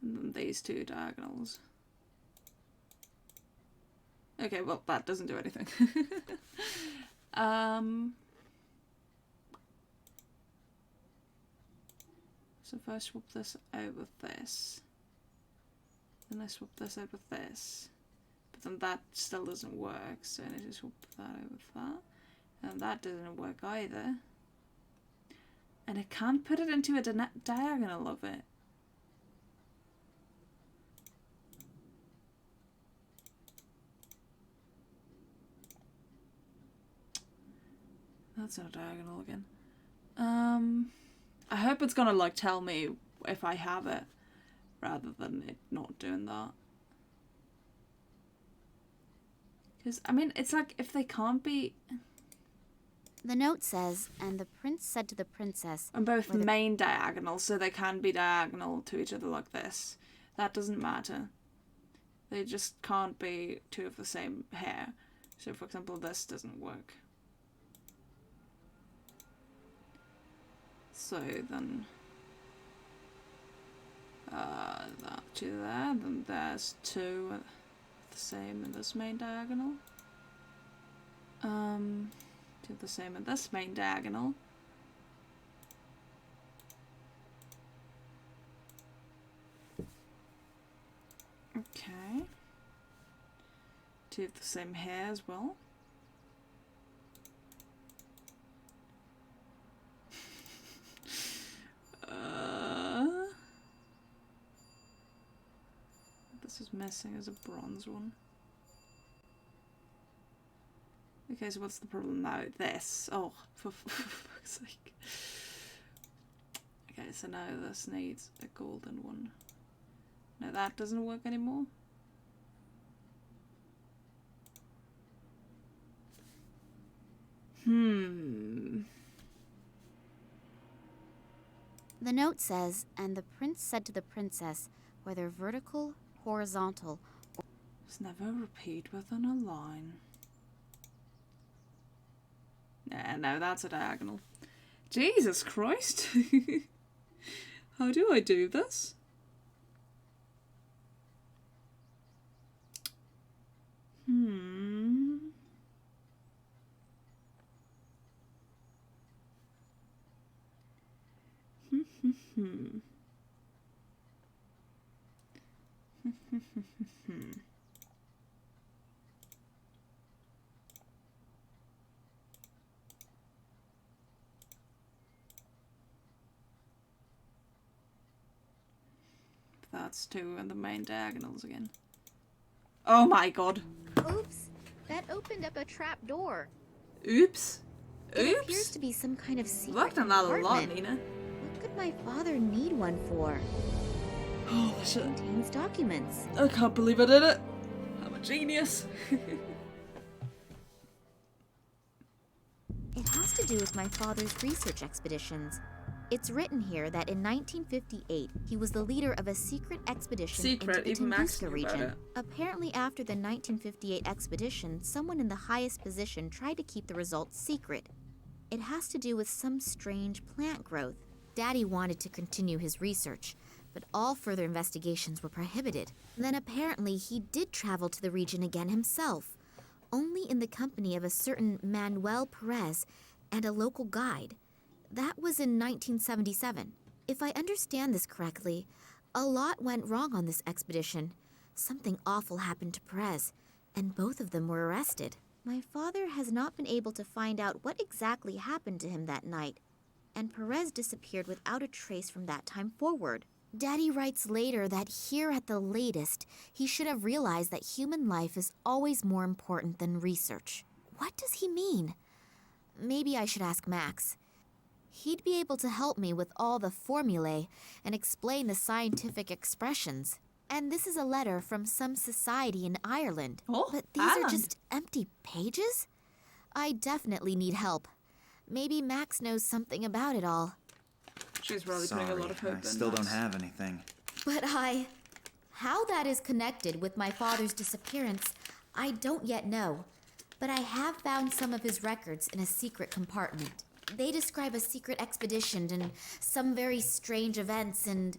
And then these two diagonals. Okay, well, that doesn't do anything. So if I swap this out with this, then I swap this out with this, but then that still doesn't work, so I need to swap that out with that, and that doesn't work either. And I can't put it into a diagonal of it. That's not a diagonal again. I hope it's gonna like tell me if I have it rather than it not doing that. Because, I mean, it's like if they can't be... The note says, and the prince said to the princess... And both main diagonals, so they can be diagonal to each other like this. That doesn't matter. They just can't be two of the same hair. So, for example, this doesn't work. So then, that two there, then there's two the same in this main diagonal. Do the same in this main diagonal. Okay. Two of the same hair as well. This is missing as a bronze one. Okay, so what's the problem now? This. Oh, for fuck's sake. Okay, so now this needs a golden one. No, that doesn't work anymore. The note says, and the prince said to the princess, whether vertical, horizontal, or... There's never a repeat within a line. No, that's a diagonal. Jesus Christ! How do I do this? That's two and the main diagonals again. Oh my god. Oops, that opened up a trap door. Oops. It appears to be some kind of secret Worked on that a lot, compartment. Nina. What could my father need one for? Oh, shit. It contains documents. I can't believe I did it. I'm a genius. It has to do with my father's research expeditions. It's written here that in 1958, he was the leader of a secret expedition into the even Max Tunguska knew about region. it. Apparently, after the 1958 expedition, someone in the highest position tried to keep the results secret. It has to do with some strange plant growth. Daddy wanted to continue his research, but all further investigations were prohibited. Then apparently he did travel to the region again himself, only in the company of a certain Manuel Perez and a local guide. That was in 1977. If I understand this correctly, a lot went wrong on this expedition. Something awful happened to Perez, and both of them were arrested. My father has not been able to find out what exactly happened to him that night, and Perez disappeared without a trace from that time forward. Daddy writes later that here at the latest, he should have realized that human life is always more important than research. What does he mean? Maybe I should ask Max. He'd be able to help me with all the formulae and explain the scientific expressions. And this is a letter from some society in Ireland. Oh, but these are just empty pages? I definitely need help. Maybe Max knows something about it all. She's really putting a lot of hope in. I still don't have anything. But how that is connected with my father's disappearance, I don't yet know. But I have found some of his records in a secret compartment. They describe a secret expedition and some very strange events and...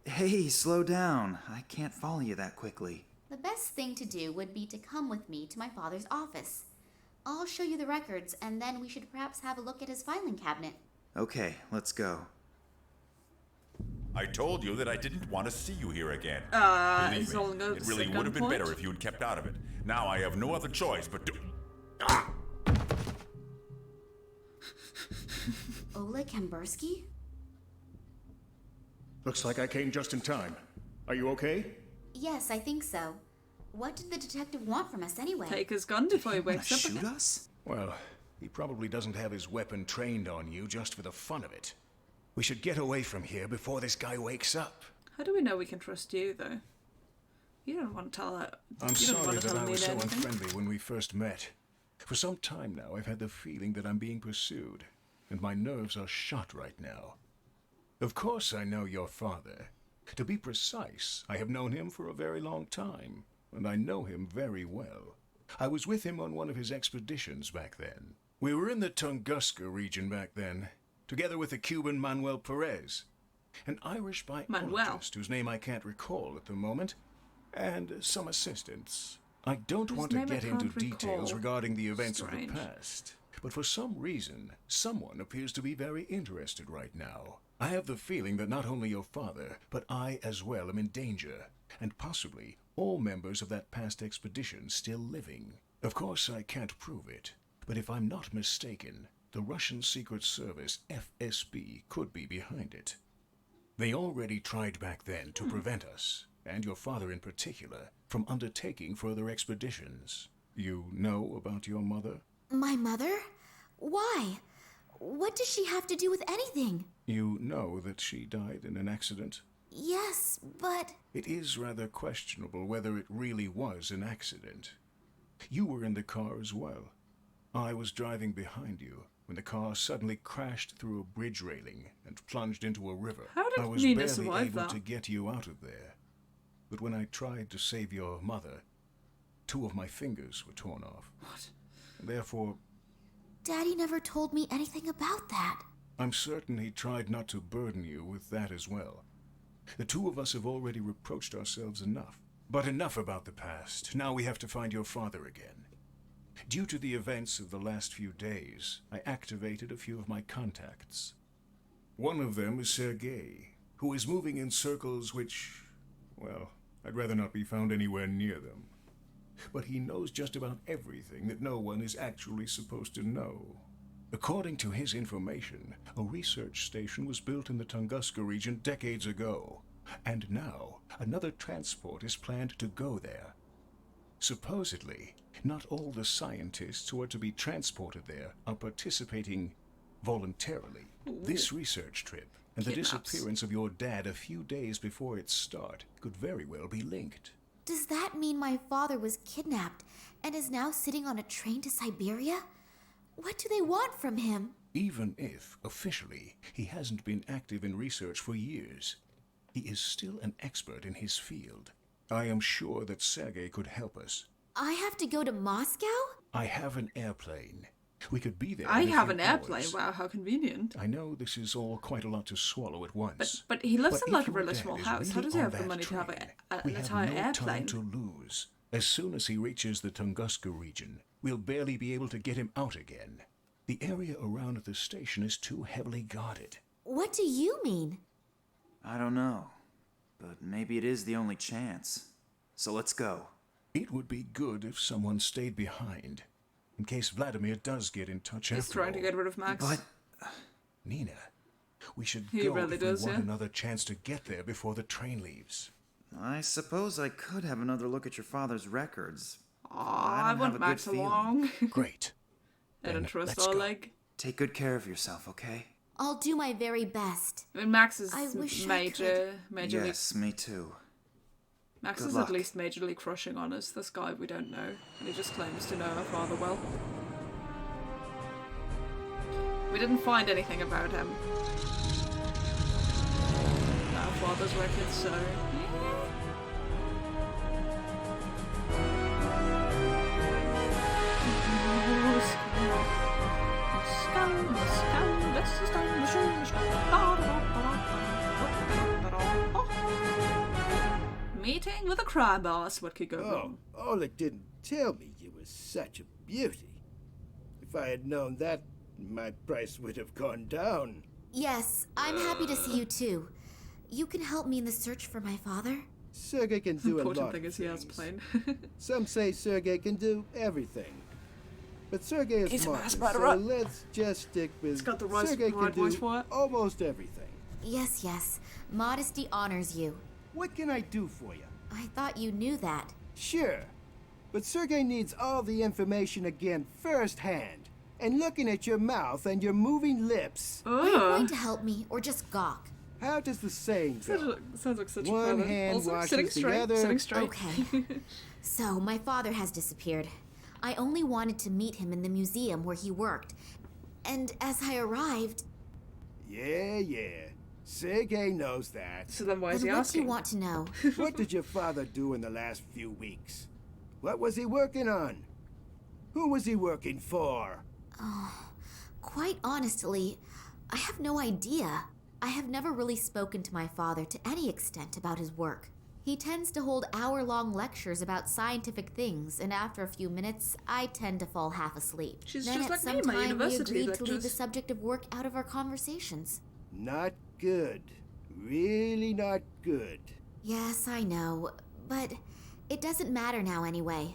Hey, slow down. I can't follow you that quickly. The best thing to do would be to come with me to my father's office. I'll show you the records, and then we should perhaps have a look at his filing cabinet. Okay, let's go. I told you that I didn't want to see you here again. He's Believe me, it really would have been better if you had kept out of it. Now I have no other choice but to... Oleg Kambursky? Looks like I came just in time. Are you okay? Yes, I think so. What did the detective want from us anyway? Take his gun before he wakes up Shoot again. us? Well, he probably doesn't have his weapon trained on you just for the fun of it. We should get away from here before this guy wakes up. How do we know we can trust you, though? You don't want to tell her. I'm you don't sorry want to that tell I me was so anything. unfriendly when we first met. For some time now, I've had the feeling that I'm being pursued, and my nerves are shot right now. Of course I know your father. To be precise, I have known him for a very long time, and I know him very well. I was with him on one of his expeditions back then. We were in the Tunguska region back then, together with the Cuban Manuel Perez, an Irish biologist whose name I can't recall at the moment, and some assistants. I don't want to get into details regarding the events of the past, but for some reason, someone appears to be very interested right now. I have the feeling that not only your father, but I as well am in danger, and possibly all members of that past expedition still living. Of course, I can't prove it, but if I'm not mistaken, the Russian Secret Service, FSB, could be behind it. They already tried back then to prevent us, and your father in particular, from undertaking further expeditions. You know about your mother? My mother? Why? What does she have to do with anything? You know that she died in an accident? Yes, but... It is rather questionable whether it really was an accident. You were in the car as well. I was driving behind you when the car suddenly crashed through a bridge railing and plunged into a river. How did I was Nina barely survive able that? to get you out of there. But when I tried to save your mother, 2 of my fingers were torn off. What? Therefore, Daddy never told me anything about that. I'm certain he tried not to burden you with that as well. The 2 of us have already reproached ourselves enough. But enough about the past. Now we have to find your father again. Due to the events of the last few days, I activated a few of my contacts. One of them is Sergei, who is moving in circles which, well, I'd rather not be found anywhere near them. But he knows just about everything that no one is actually supposed to know. According to his information, a research station was built in the Tunguska region decades ago, and now another transport is planned to go there. Supposedly, not all the scientists who are to be transported there are participating voluntarily. This research trip and the disappearance of your dad a few days before its start could very well be linked. Does that mean my father was kidnapped and is now sitting on a train to Siberia? What do they want from him? Even if, officially, he hasn't been active in research for years, he is still an expert in his field. I am sure that Sergei could help us. I have to go to Moscow? I have an airplane. We could be there. I in a have few an airplane. hours. Wow, how convenient. I know this is all quite a lot to swallow at once. But he lives in if like a your really dad small is house. How really does he on have the that money to have train, an we have entire no airplane? time to lose. As soon as he reaches the Tunguska region, we'll barely be able to get him out again. The area around the station is too heavily guarded. What do you mean? I don't know, but maybe it is the only chance. So let's go. It would be good if someone stayed behind, in case Vladimir does get in touch He's after trying to all. get rid of Max. But Nina, we should He go really if does, we want yeah. another chance to get there before the train leaves. I suppose I could have another look at your father's records. Aw, I don't want have a Max good feeling. along. Great. I don't trust let's go. Oleg. Take good care of yourself, okay? I'll do my very best. I mean, Max is I wish I major Yes, me too. Max Good is luck. at least majorly crushing on us, this guy we don't know, and he just claims to know our father well. We didn't find anything about him. Our father's records, so... Meeting with a crime boss, what could go wrong? Oleg didn't tell me you were such a beauty. If I had known that, my price would have gone down. Yes, I'm happy to see you too. You can help me in the search for my father? Sergei can do a Important lot thing of is he has a things. plane. Some say Sergei can do everything. But Sergei is He's a Martin, mass so murderer. let's just stick with He's got the right Sergei can voice do for it. almost everything. Yes, yes. Modesty honors you. What can I do for you? I thought you knew that. Sure. But Sergei needs all the information again firsthand. And looking at your mouth and your moving lips. Are you going to help me or just gawk? How does the saying go? Sounds like such a One brother. hand Also, washes sitting the straight, other. sitting straight. Okay. So, my father has disappeared. I only wanted to meet him in the museum where he worked. And as I arrived... Yeah. Sergei knows that. So then why is Then he what do you asking? want to know? What did your father do in the last few weeks? What was he working on? Who was he working for? Quite honestly, I have no idea. I have never really spoken to my father to any extent about his work. He tends to hold hour-long lectures about scientific things, and after a few minutes, I tend to fall half asleep. She's then just at like me, some my time, we university agreed to leave the lectures. subject of work out of our conversations. Not good. Really not good. Yes, I know, but it doesn't matter now anyway.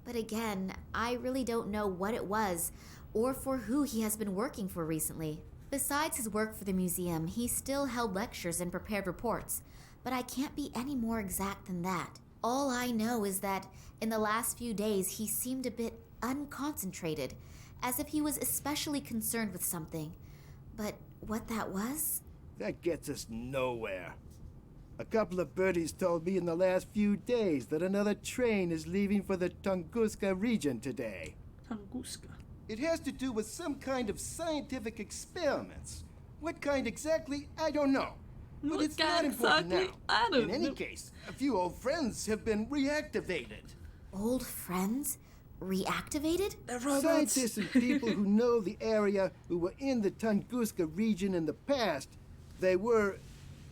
But again, I really don't know what it was, or for who he has been working for recently. Besides his work for the museum, he still held lectures and prepared reports. but I can't be any more exact than that. All I know is that in the last few days he seemed a bit unconcentrated, as if he was especially concerned with something. But what that was? That gets us nowhere. A couple of birdies told me in the last few days that another train is leaving for the Tunguska region today. Tunguska? It has to do with some kind of scientific experiments. What kind exactly, I don't know. But it's not important now. In any case, a few old friends have been reactivated. Old friends? Reactivated? Scientists and people who know the area, who were in the Tunguska region in the past, they were,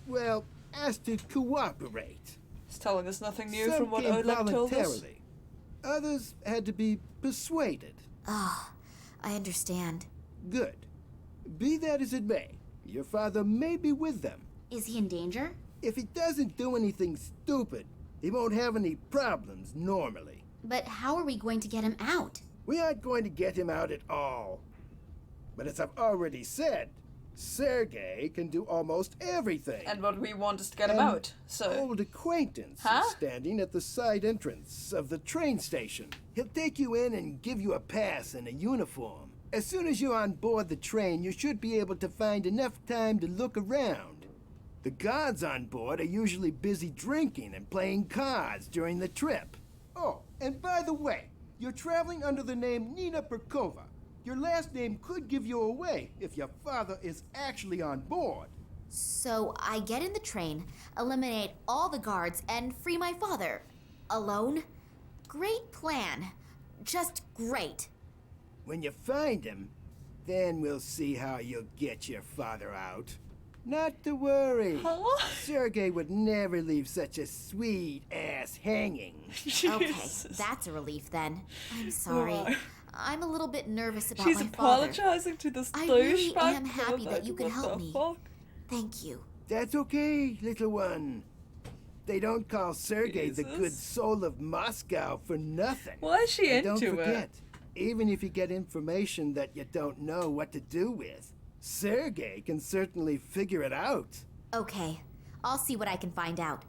well, asked to cooperate. He's telling us nothing new Some from what came Oleg told us. voluntarily. Others had to be persuaded. Ah, I understand. Good. Be that as it may, your father may be with them. Is he in danger? If he doesn't do anything stupid, he won't have any problems normally. But how are we going to get him out? We aren't going to get him out at all. But as I've already said, Sergei can do almost everything. And what we want is to get him out, so... Old acquaintance is standing at the side entrance of the train station. He'll take you in and give you a pass and a uniform. As soon as you're on board the train, you should be able to find enough time to look around. The guards on board are usually busy drinking and playing cards during the trip. Oh, and by the way, you're traveling under the name Nina Perkova. Your last name could give you away if your father is actually on board. So I get in the train, eliminate all the guards, and free my father. Alone? Great plan. Just great. When you find him, then we'll see how you'll get your father out. Not to worry. Sergei would never leave such a sweet ass hanging. Okay, that's a relief then. I'm sorry. Why? I'm a little bit nervous about She's my apologizing father. to this I douchebag. really am happy that you could What help the me. fuck? Thank you. That's okay, little one. They don't call Sergei the good soul of Moscow for nothing. Why is she And into don't forget, it? even if you get information that you don't know what to do with, Sergei can certainly figure it out. Okay, I'll see what I can find out.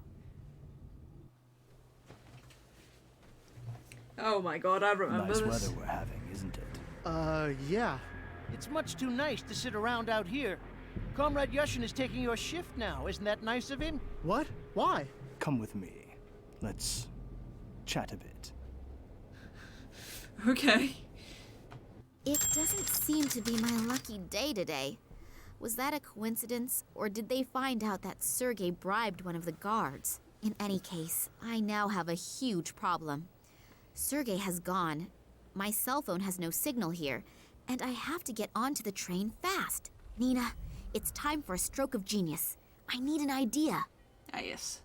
Oh my god, I remember Nice this. weather we're having, isn't it? Yeah. It's much too nice to sit around out here. Comrade Yushin is taking your shift now. Isn't that nice of him? What? Why? Come with me. Let's chat a bit. Okay. It doesn't seem to be my lucky day today. Was that a coincidence, or did they find out that Sergei bribed one of the guards? In any case, I now have a huge problem. Sergei has gone. My cell phone has no signal here, and I have to get onto the train fast. Nina, it's time for a stroke of genius. I need an idea. Ah, yes.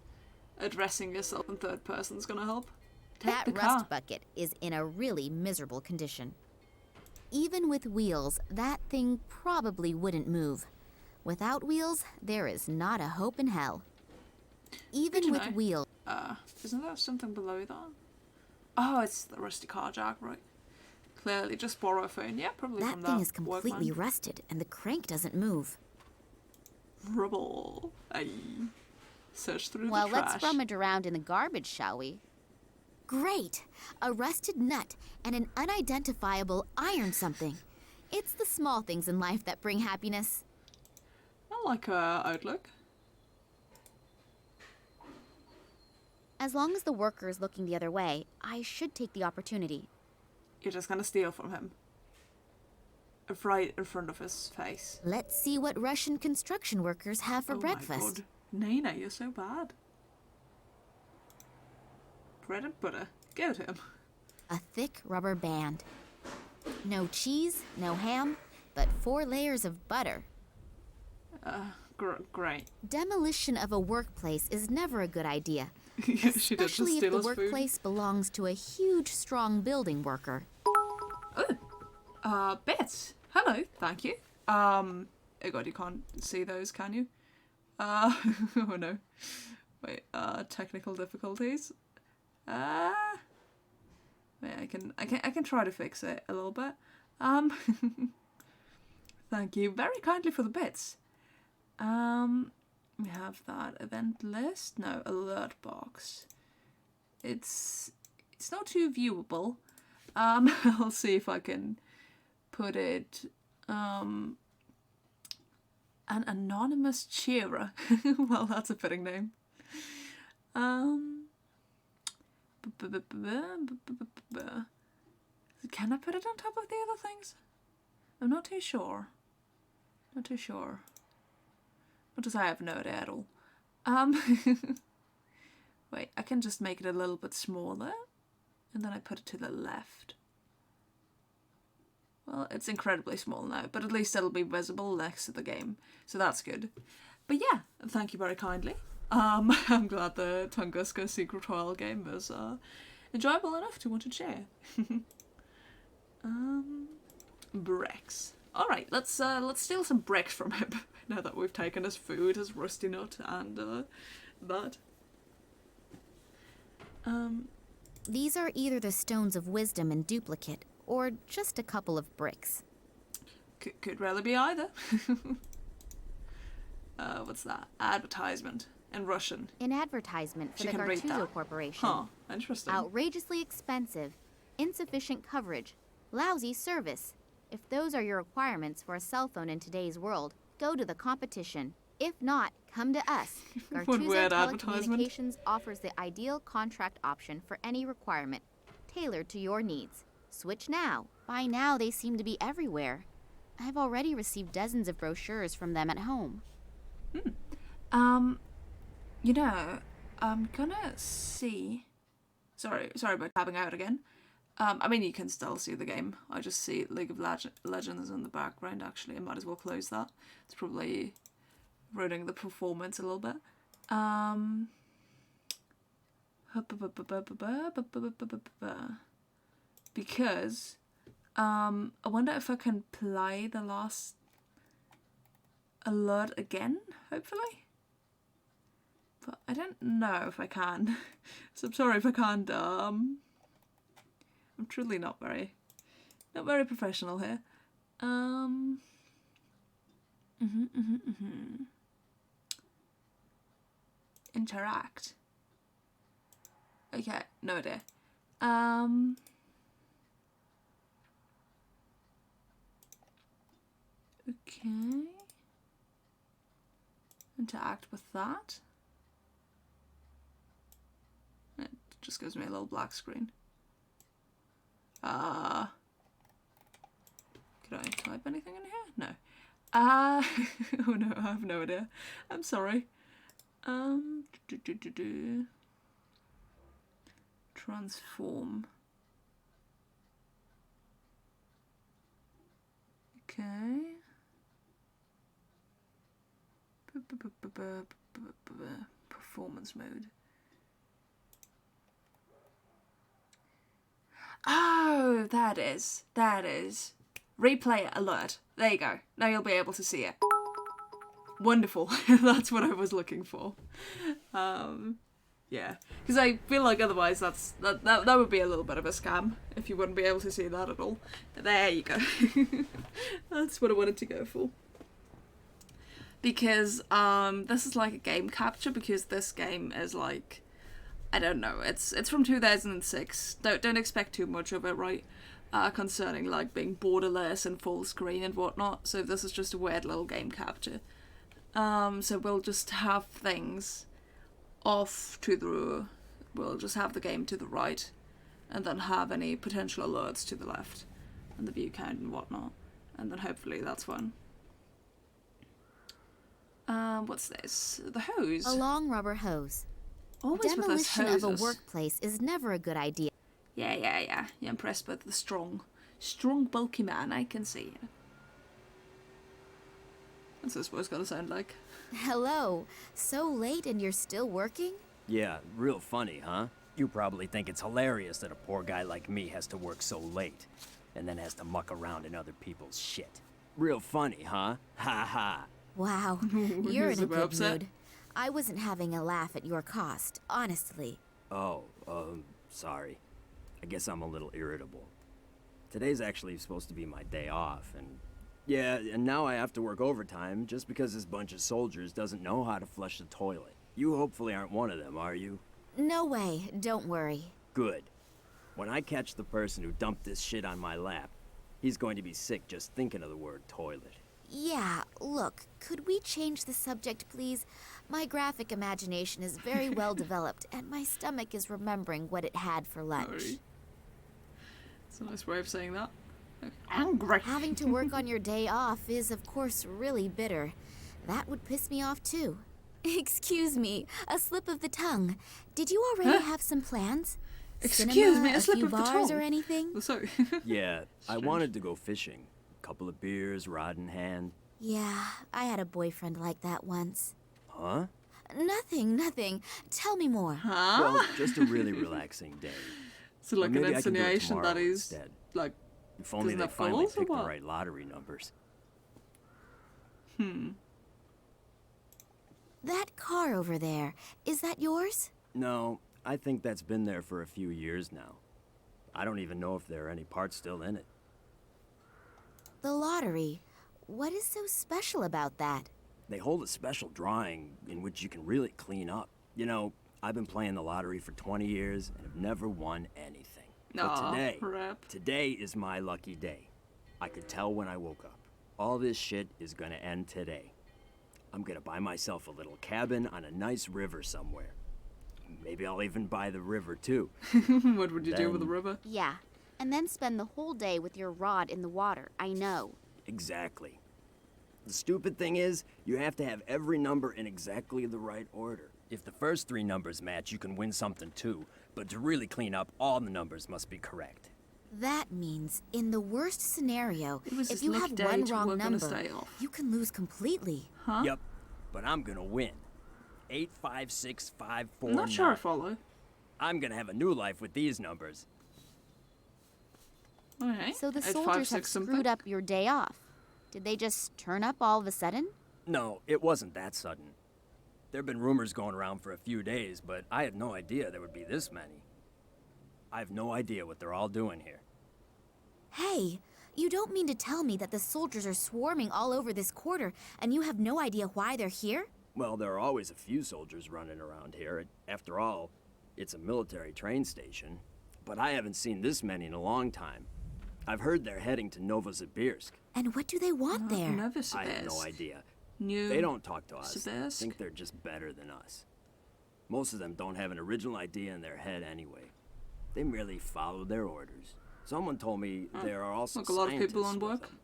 Addressing yourself in third person's gonna help. Take That the rust car. bucket is in a really miserable condition. Even with wheels, that thing probably wouldn't move. Without wheels, there is not a hope in hell. Even with wheels... Isn't there something below that? Oh, it's the rusty car jack, right? Clearly, just borrow a phone. Yeah, probably That from thing that is completely workman. rusted, and the crank doesn't move. Rubble. Aye. Search through Well, the trash. let's rummage around in the garbage, shall we? Great! A rusted nut and an unidentifiable iron something. It's the small things in life that bring happiness. I like her outlook. As long as the worker is looking the other way, I should take the opportunity. You're just gonna steal from him. Right in front of his face. Let's see what Russian construction workers have for Oh my breakfast. God. Nina, you're so bad. Bread and butter. Go to him. A thick rubber band. No cheese, no ham, but 4 layers of butter. Great. Demolition of a workplace is never a good idea, She did just especially if steal the his food. workplace belongs to a huge, strong building worker. Bits. Hello, thank you. Oh god, you can't see those, can you? Oh no. Wait, technical difficulties. Wait, I can try to fix it a little bit. Thank you very kindly for the bits. We have that event list. No, alert box. It's not too viewable. I'll see if I can put it. An anonymous cheerer. Well, that's a fitting name. Can I put it on top of the other things? I'm not too sure. Not too sure. What does I have no idea at all? Wait, I can just make it a little bit smaller, and then I put it to the left. Well, it's incredibly small now, but at least it'll be visible next to the game, so that's good. But yeah, thank you very kindly. I'm glad the Tunguska Secret Trial game was enjoyable enough to want to share. Bricks. All right, let's steal some bricks from him now that we've taken his food, his rusty nut, and that. These are either the stones of wisdom in duplicate, or just a couple of bricks. Could really be either. What's that? Advertisement in Russian. An advertisement for She the can read Gartuzo that. Corporation. Huh, interesting. Outrageously expensive, insufficient coverage, lousy service. If those are your requirements for a cell phone in today's world, go to the competition. If not, come to us. What Gartuzo weird advertisement. Telecommunications offers the ideal contract option for any requirement, tailored to your needs. Switch now. By now, they seem to be everywhere. I've already received dozens of brochures from them at home. You know, I'm gonna see. Sorry about tabbing out again. I mean, you can still see the game. I just see League of Legends in the background, actually. I might as well close that. It's probably ruining the performance a little bit. Because, I wonder if I can play the last alert again, hopefully? But I don't know if I can. So I'm sorry if I can't, I'm truly not very professional here. Interact. Okay, no idea. Okay. Interact with that. It just gives me a little black screen. Could I type anything in here? No. Oh no, I have no idea. I'm sorry. Transform. Okay. Performance mode. Oh, that is. Replay alert. There you go. Now you'll be able to see it. Wonderful. That's what I was looking for. Yeah, because I feel like otherwise that would be a little bit of a scam if you wouldn't be able to see that at all. There you go. That's what I wanted to go for. Because this is like a game capture, because this game is like, I don't know, it's from 2006. Don't expect too much of it, right? Concerning like being borderless and full screen and whatnot. So this is just a weird little game capture. So we'll just have things off to the, we'll just have the game to the right, and then have any potential alerts to the left, and the view count and whatnot, and then hopefully that's one. What's this? The hose. A long rubber hose. Always Demolition with us of hoses. a workplace is never a good idea. Yeah. You're impressed with the strong, bulky man. I can see you. What's this voice gonna sound like? Hello. So late and you're still working? Yeah, real funny, huh? You probably think it's hilarious that a poor guy like me has to work so late, and then has to muck around in other people's shit. Real funny, huh? Ha ha. Wow, you're in a good upset. mood. I wasn't having a laugh at your cost, honestly. Oh, sorry. I guess I'm a little irritable. Today's actually supposed to be my day off, and Yeah, and now I have to work overtime just because this bunch of soldiers doesn't know how to flush the toilet. You hopefully aren't one of them, are you? No way, don't worry. Good. When I catch the person who dumped this shit on my lap, he's going to be sick just thinking of the word toilet. Yeah, look, could we change the subject, please? My graphic imagination is very well developed, and my stomach is remembering what it had for lunch. Sorry. It's a nice way of saying that. Angry. Having to work on your day off is, of course, really bitter. That would piss me off, too. Excuse me, a slip of the tongue. Did you already have some plans? Excuse me, a a slip few of the bars tongue. or anything? Oh, sorry. Yeah, I wanted to go fishing. A couple of beers, rod in hand. Yeah, I had a boyfriend like that once. Huh? Nothing. Tell me more. Huh? Well, just a really relaxing day. So like Or an maybe I can do it insinuation that tomorrow he's instead. like If only doesn't they have finally balls or picked the what? right lottery numbers. That car over there, is that yours? No, I think that's been there for a few years now. I don't even know if there are any parts still in it. The lottery. What is so special about that? They hold a special drawing in which you can really clean up. You know, I've been playing the lottery for 20 years and have never won anything. But Aw, crap. today is my lucky day. I could tell when I woke up. All this shit is gonna end today. I'm gonna buy myself a little cabin on a nice river somewhere. Maybe I'll even buy the river too. What would you do with the Then- river? Yeah, and then spend the whole day with your rod in the water. I know. Exactly. The stupid thing is, you have to have every number in exactly the right order. If the first 3 numbers match, you can win something too. But to really clean up, all the numbers must be correct. That means, in the worst scenario, It was if his you lucky have day one to wrong work on his number, day off. you can lose completely. Huh? Yep. But I'm gonna win. 8, 5, 6, 5, 4, I'm not sure I 9. follow. I'm gonna have a new life with these numbers. Okay. So the 8, 5, soldiers 6 have something. screwed up your day off. Did they just turn up all of a sudden? No, it wasn't that sudden. There've been rumors going around for a few days, but I had no idea there would be this many. I have no idea what they're all doing here. Hey, you don't mean to tell me that the soldiers are swarming all over this quarter and you have no idea why they're here? Well, there are always a few soldiers running around here. After all, it's a military train station. But I haven't seen this many in a long time. I've heard they're heading to Novosibirsk. And what do they want there? I have no idea. New They don't talk to us. Sibirsk? Think they're just better than us. Most of them don't have an original idea in their head anyway. They merely follow their orders. Someone told me there are also Like a lot of people scientists on with work. them.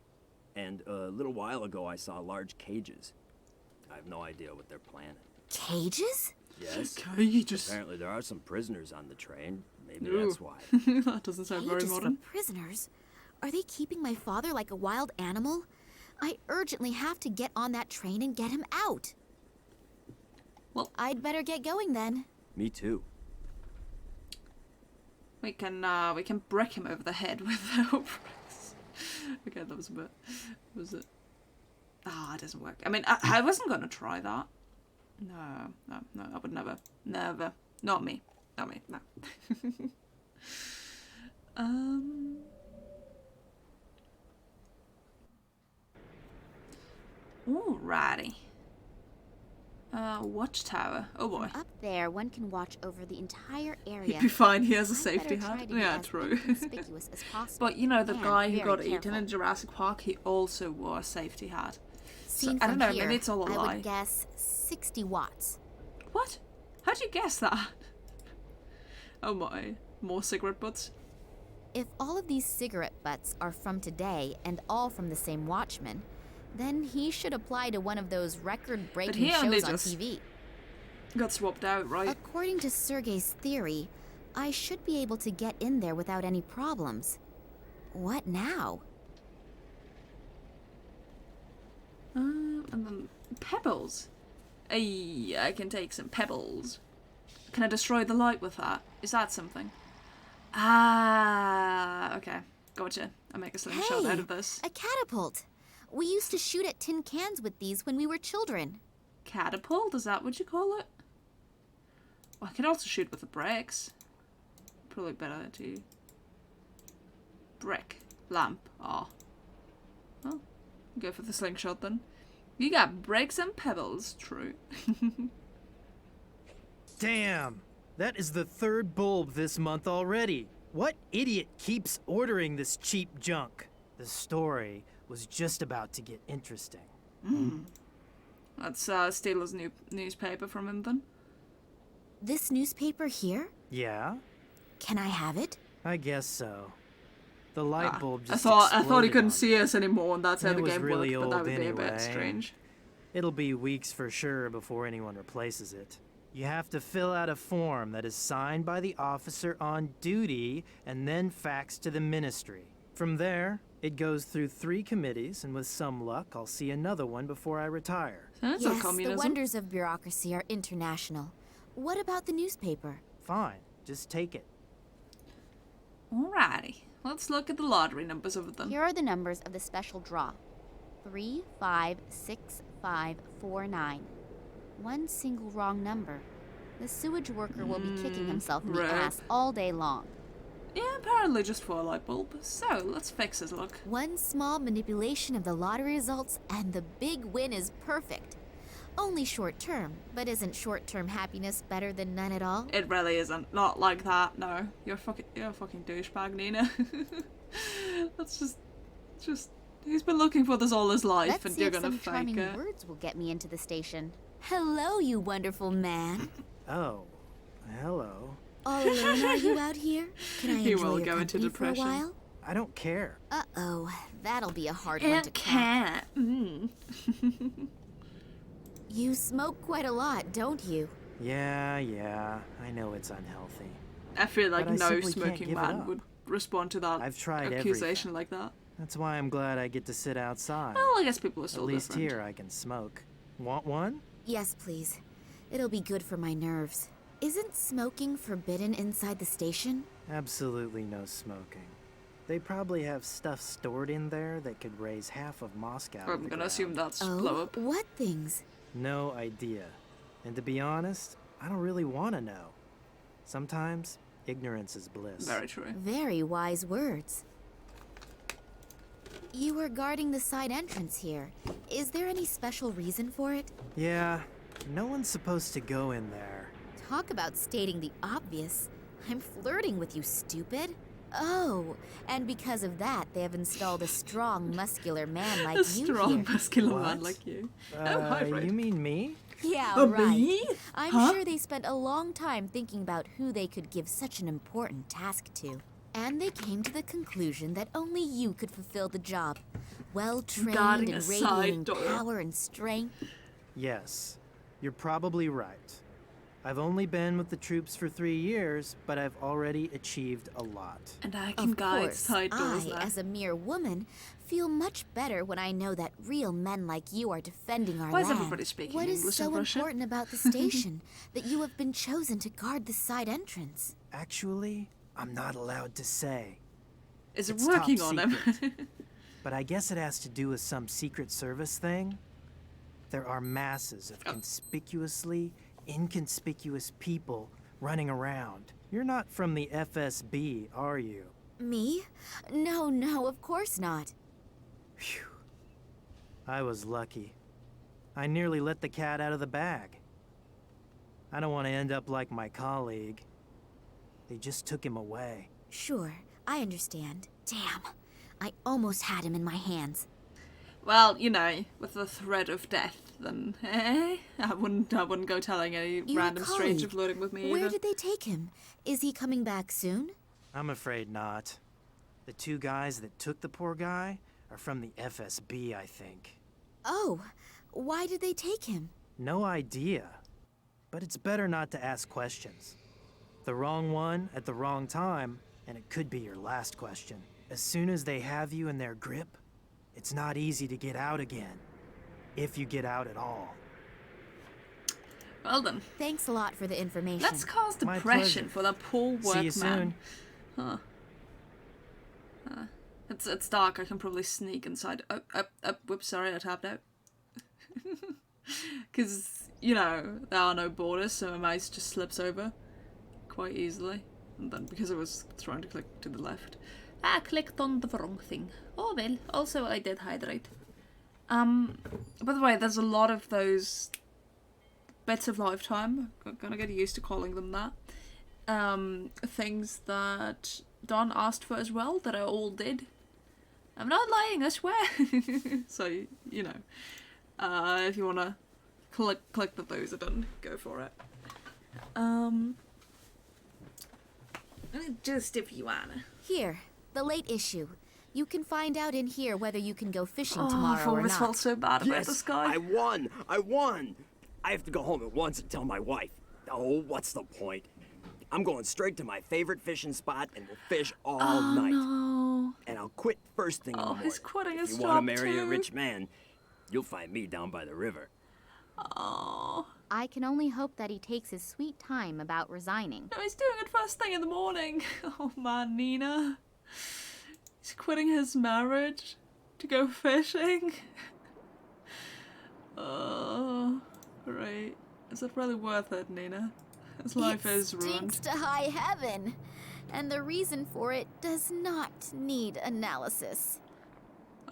And a little while ago I saw large cages. I have no idea what they're planning. Cages? Yes. Cages. Apparently there are some prisoners on the train. Maybe Ooh. that's why. That doesn't sound very Cages for modern. prisoners? Are they keeping my father like a wild animal? I urgently have to get on that train and get him out. Well, I'd better get going then. Me too. We can break him over the head with our bricks. Okay, that was a bit. Was it? Ah, it doesn't work. I mean, I wasn't gonna try that. No, I would never. Not me. No. Alrighty. Watchtower. Oh boy. Up there, one can watch over the entire area. He'd be fine. He has a I'd safety better try hat. to be Yeah, as true. inconspicuous as possible. But you know, the and guy who very got eaten careful. in Jurassic Park, he also wore a safety hat. So, Seen I don't from know. here, Maybe it's all a I lie. would guess 60 watts. What? How'd you guess that? Oh my. More cigarette butts? If all of these cigarette butts are from today and all from the same watchman, then he should apply to one of those record-breaking he only shows on just TV. got swapped out, right? According to Sergei's theory, I should be able to get in there without any problems. What now? And then pebbles. Ay, I can take some pebbles. Can I destroy the light with that? Is that something? Ah, okay. Gotcha. I make a slingshot out of this. A catapult! We used to shoot at tin cans with these when we were children. Catapult? Is that what you call it? Well, I could also shoot with the bricks. Probably better to... Brick. Lamp. Oh. Go for the slingshot then. You got breaks and pebbles, true. Damn! That is the third bulb this month already. What idiot keeps ordering this cheap junk? The story was just about to get interesting. Let's steal his new newspaper from him then. This newspaper here? Yeah? Can I have it? I guess so. The light bulb just I thought he couldn't exploded see us anymore, and that's how It the was game really worked, but that old would be a bit anyway. strange. It'll be weeks for sure before anyone replaces it. You have to fill out a form that is signed by the officer on duty and then faxed to the ministry. From there, it goes through 3 committees, and with some luck, I'll see another one before I retire. That's Yes, the wonders of bureaucracy are international. What about the newspaper? Fine, just take it. Alrighty, let's look at the lottery numbers of them. Here are the numbers of the special draw. 356549. One single wrong number. The sewage worker will be kicking himself in the right. ass all day long. Yeah, apparently just for a light bulb. So, let's fix his luck. One small manipulation of the lottery results and the big win is perfect. Only short term, but isn't short term happiness better than none at all? It really isn't. Not like that, no. You're a fucking douchebag, Nina. That's just... He's been looking for this all his life, Let's and see you're if gonna some fake charming it. words will get me into the station. Hello, you wonderful man. Oh, hello. All alone are you out here? Can I He enjoy will your go into company for a depression. while? I don't care. Uh-oh, that'll be a hard one to It crack. can't. You smoke quite a lot, don't you? Yeah, I know it's unhealthy. I feel like But I no simply can't smoking give it man up. would respond to that I've tried accusation like that. That's why I'm glad I get to sit outside. Well, I guess people are still At least different. here I can smoke. Want one? Yes, please. It'll be good for my nerves. Isn't smoking forbidden inside the station? Absolutely no smoking. They probably have stuff stored in there that could raise half of Moscow. to I'm the gonna assume ground. that's blow up. What things? No idea. And to be honest, I don't really want to know. Sometimes, ignorance is bliss. Very true. Very wise words. You were guarding the side entrance here. Is there any special reason for it? Yeah, no one's supposed to go in there. Talk about stating the obvious. I'm flirting with you, stupid. Oh, and because of that, they have installed a strong, muscular man like A you strong, here. muscular man like you. Oh, hi, Fred. You mean me? Yeah, Oh, right. me? I'm Huh? sure they spent a long time thinking about who they could give such an important task to. And they came to the conclusion that only you could fulfill the job. Well-trained Guarding and a side radiating door. power and strength. Yes, you're probably right. I've only been with the troops for 3 years, but I've already achieved a lot. And I can Of guide course, side doors I, now. as a mere woman, feel much better when I know that real men like you are defending our Why is land. everybody speaking What is English so in Russia? important about the station that you have been chosen to guard the side entrance? Actually, I'm not allowed to say. Is it It's working top on him? secret. But I guess it has to do with some Secret Service thing. There are masses of conspicuously inconspicuous people running around. You're not from the FSB, are you? Me? No, of course not. I was lucky. I nearly let the cat out of the bag. I don't want to end up like my colleague. They just took him away. Sure, I understand. Damn, I almost had him in my hands. Well, you know, with the threat of death, then I wouldn't go telling any You're a random stranger colleague. flirting with me Where either. did they take him? Is he coming back soon? I'm afraid not. The 2 guys that took the poor guy are from the FSB, I think. Oh, why did they take him? No idea. But it's better not to ask questions. The wrong one at the wrong time, and it could be your last question. As soon as they have you in their grip, it's not easy to get out again. If you get out at all. Well then. Thanks a lot for the information. Let's cause My depression pleasure. for the poor workman. See you soon. Huh. It's dark. I can probably sneak inside. Whoops, sorry, I tapped out. Because, you know, there are no borders, so my mouse just slips over quite easily. And then, because I was trying to click to the left, I clicked on the wrong thing. Oh well, also I did hydrate. By the way, there's a lot of those bits of lifetime, I'm gonna get used to calling them that, things that Don asked for as well, that I all did. I'm not lying, I swear. So, you know, if you wanna click that those are done, go for it. Just if you wanna. Here, the late issue. You can find out in here whether you can go fishing I tomorrow or always not. felt so bad about Yes, this guy. I won! I won! I have to go home at once and tell my wife. Oh, what's the point? I'm going straight to my favorite fishing spot and we'll fish all night. No. And I'll quit first thing in the morning. He's quitting his If you job want to marry a too. rich man, you'll find me down by the river. Oh. I can only hope that he takes his sweet time about resigning. No, he's doing it first thing in the morning. Oh man, Nina. He's quitting his marriage to go fishing. Oh, great. Is it really worth it, Nina? His life is It ruined. stinks to high heaven, and the reason for it does not need analysis.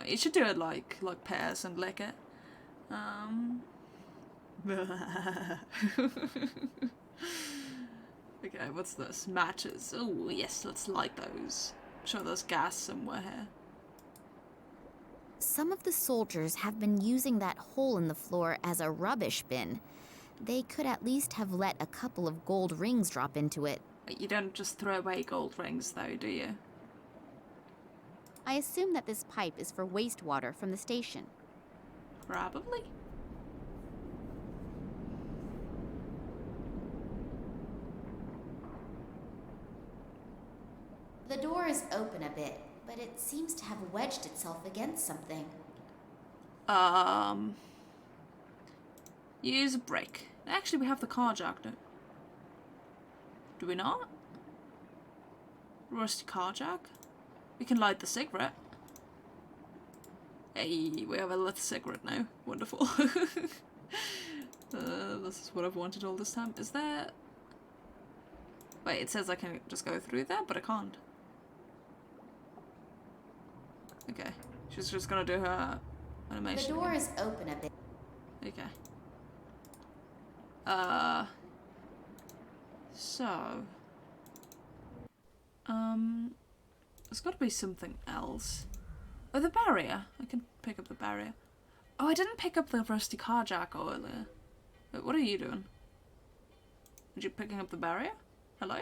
You should do it like pears and lick it. Okay, what's this? Matches. Oh, yes, let's light those. Sure, there's gas somewhere here. Some of the soldiers have been using that hole in the floor as a rubbish bin. They could at least have let a couple of gold rings drop into it. But you don't just throw away gold rings, though, do you? I assume that this pipe is for wastewater from the station. Probably. The door is open a bit, but it seems to have wedged itself against something. Use a brick. Actually, we have the car jack, do we not? Rusty car jack? We can light the cigarette. Hey, we have a lit cigarette now. Wonderful. This is what I've wanted all this time. Is there... Wait, it says I can just go through there, but I can't. Okay. She's just gonna do her animation. The door is open a bit. Okay. So... There's gotta be something else. Oh, the barrier. I can pick up the barrier. Oh, I didn't pick up the rusty car jack earlier. Wait, what are you doing? Are you picking up the barrier? Hello?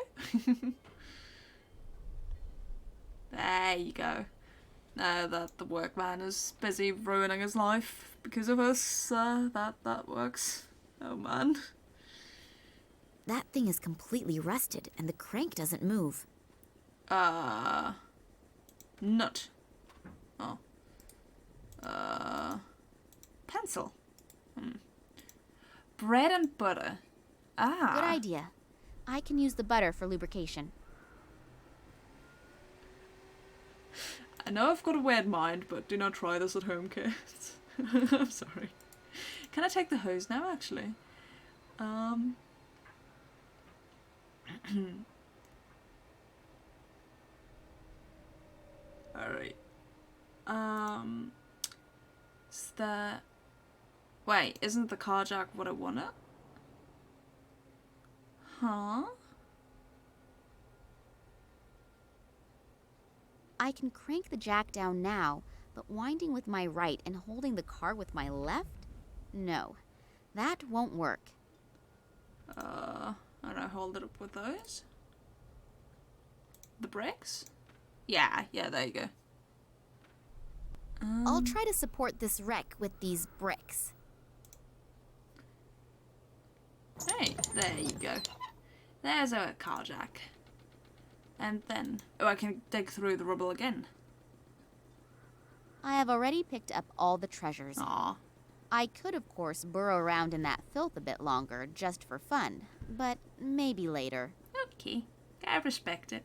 There you go. Now that the workman is busy ruining his life because of us, that works. Oh man. That thing is completely rusted, and the crank doesn't move. Nut. Oh. Pencil. Bread and butter. Ah. Good idea. I can use the butter for lubrication. I know I've got a weird mind, but do not try this at home, kids. I'm sorry. Can I take the hose now, actually? Alright. Is that... Wait, isn't the car jack what I wanted? Huh? I can crank the jack down now, but winding with my right and holding the car with my left? No, that won't work. I don't know, hold it up with those? The bricks? Yeah, there you go. I'll try to support this wreck with these bricks. Hey, there you go. There's our car jack. And then... Oh, I can dig through the rubble again. I have already picked up all the treasures. Aw. I could, of course, burrow around in that filth a bit longer, just for fun. But maybe later. Okay. I respect it.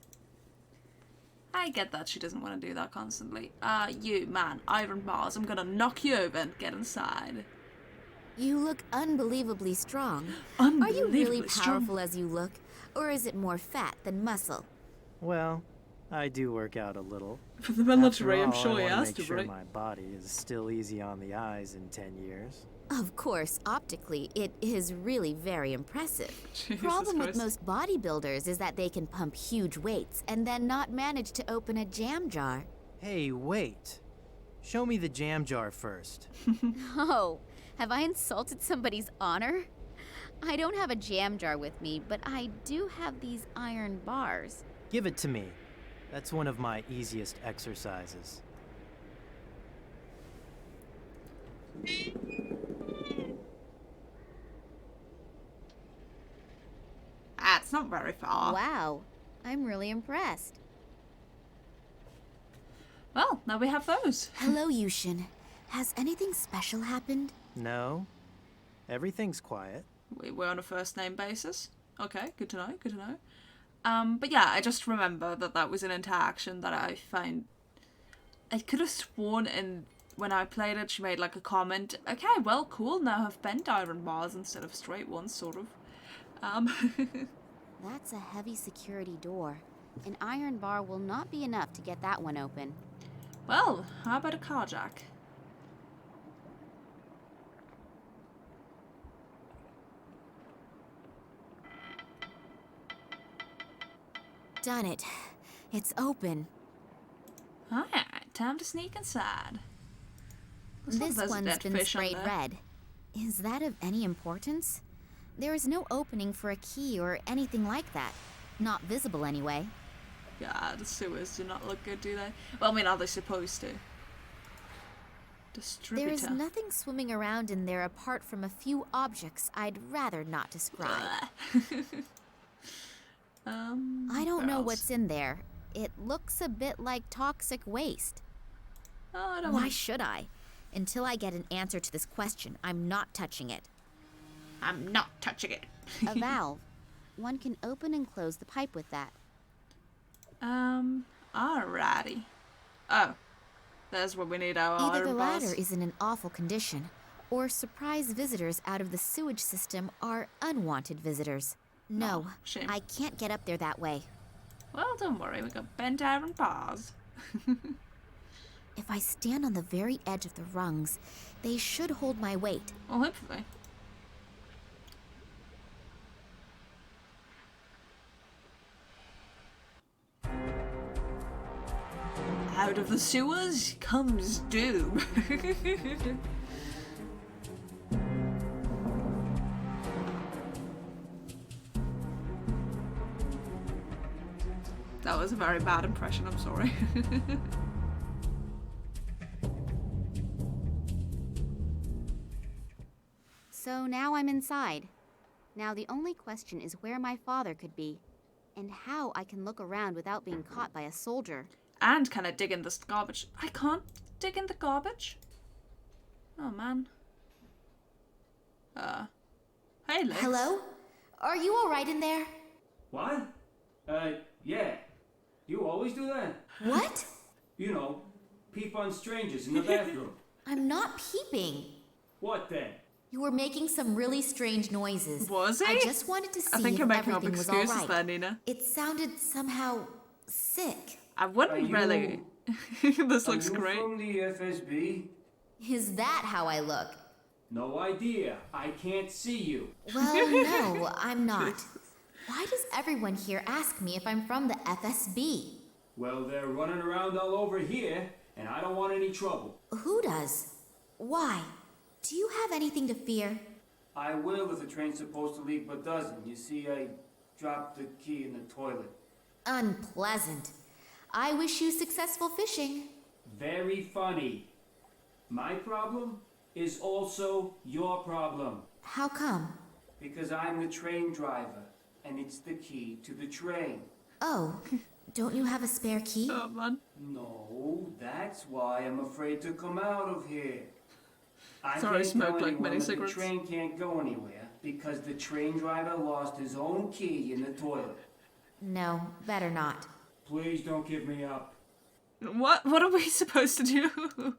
I get that she doesn't want to do that constantly. You, man, iron bars, I'm gonna knock you over and get inside. You look unbelievably strong. Unbelievably Are you really strong. powerful as you look, or is it more fat than muscle? Well, I do work out a little. For the military, I'm After all, sure he I wanna has make to, sure right? my body is still easy on the eyes in 10 years. Of course, optically, it is really very impressive. Jesus Problem with Christ. most bodybuilders is that they can pump huge weights and then not manage to open a jam jar. Hey, wait. Show me the jam jar first. Oh, have I insulted somebody's honor? I don't have a jam jar with me, but I do have these iron bars. Give it to me. That's one of my easiest exercises. Ah, it's not very far. Wow, I'm really impressed. Well, now we have those. Hello, Yushin. Has anything special happened? No. Everything's quiet. We're on a first name basis. Okay, good to know, good to know. But yeah, I just remember that was an interaction that I find... I could have sworn when I played it, she made like a comment, okay, well, cool, now have bent iron bars instead of straight ones, sort of. That's a heavy security door. An iron bar will not be enough to get that one open. Well, how about a carjack? Done it. It's open. Alright, time to sneak inside. Looks like This there's a one's dead been fish on sprayed there. red. Is that of any importance? There is no opening for a key or anything like that. Not visible anyway. Yeah, the sewers do not look good, do they? Well, I mean, are they supposed to? Distributor. There is nothing swimming around in there apart from a few objects I'd rather not describe. I don't know what's in there. It looks a bit like toxic waste. Oh, I don't Why want- should I? Until I get an answer to this question, I'm not touching it. I'm not touching it. A valve. One can open and close the pipe with that. Alrighty. Oh, there's where we need our Either iron the bars. latter is in an awful condition, or surprise visitors out of the sewage system are unwanted visitors. No, shame. I can't get up there that way. Well, don't worry, we got bent iron bars. If I stand on the very edge of the rungs, they should hold my weight. Well, hopefully. Out of the sewers comes doom. That was a very bad impression, I'm sorry. So now I'm inside. Now the only question is where my father could be, and how I can look around without being caught by a soldier. And can I dig in this garbage? I can't dig in the garbage? Oh, man. Hey, Lex. Hello? Are you all right in there? What? Yeah. You always do that? What? You know, peep on strangers in the bathroom. I'm not peeping. What then? You were making some really strange noises. Was he? I just wanted to see I think if you're making up everything was all excuses right. there, Nina. It sounded somehow sick. I wouldn't really. This looks Are you great. from the FSB? Is that how I look? No idea. I can't see you. Well, no, I'm not. Why does everyone here ask me if I'm from the FSB? Well, they're running around all over here, and I don't want any trouble. Who does? Why? Do you have anything to fear? I will if the train's supposed to leave but doesn't. You see, I dropped the key in the toilet. Unpleasant. I wish you successful fishing. Very funny. My problem is also your problem. How come? Because I'm the train driver, and it's the key to the train. Oh, don't you have a spare key? Oh, man. No, that's why I'm afraid to come out of here. I Sorry, can't smoked tell like anyone many that cigarettes. The train can't go anywhere because the train driver lost his own key in the toilet. No, better not. Please don't give me up. What are we supposed to do?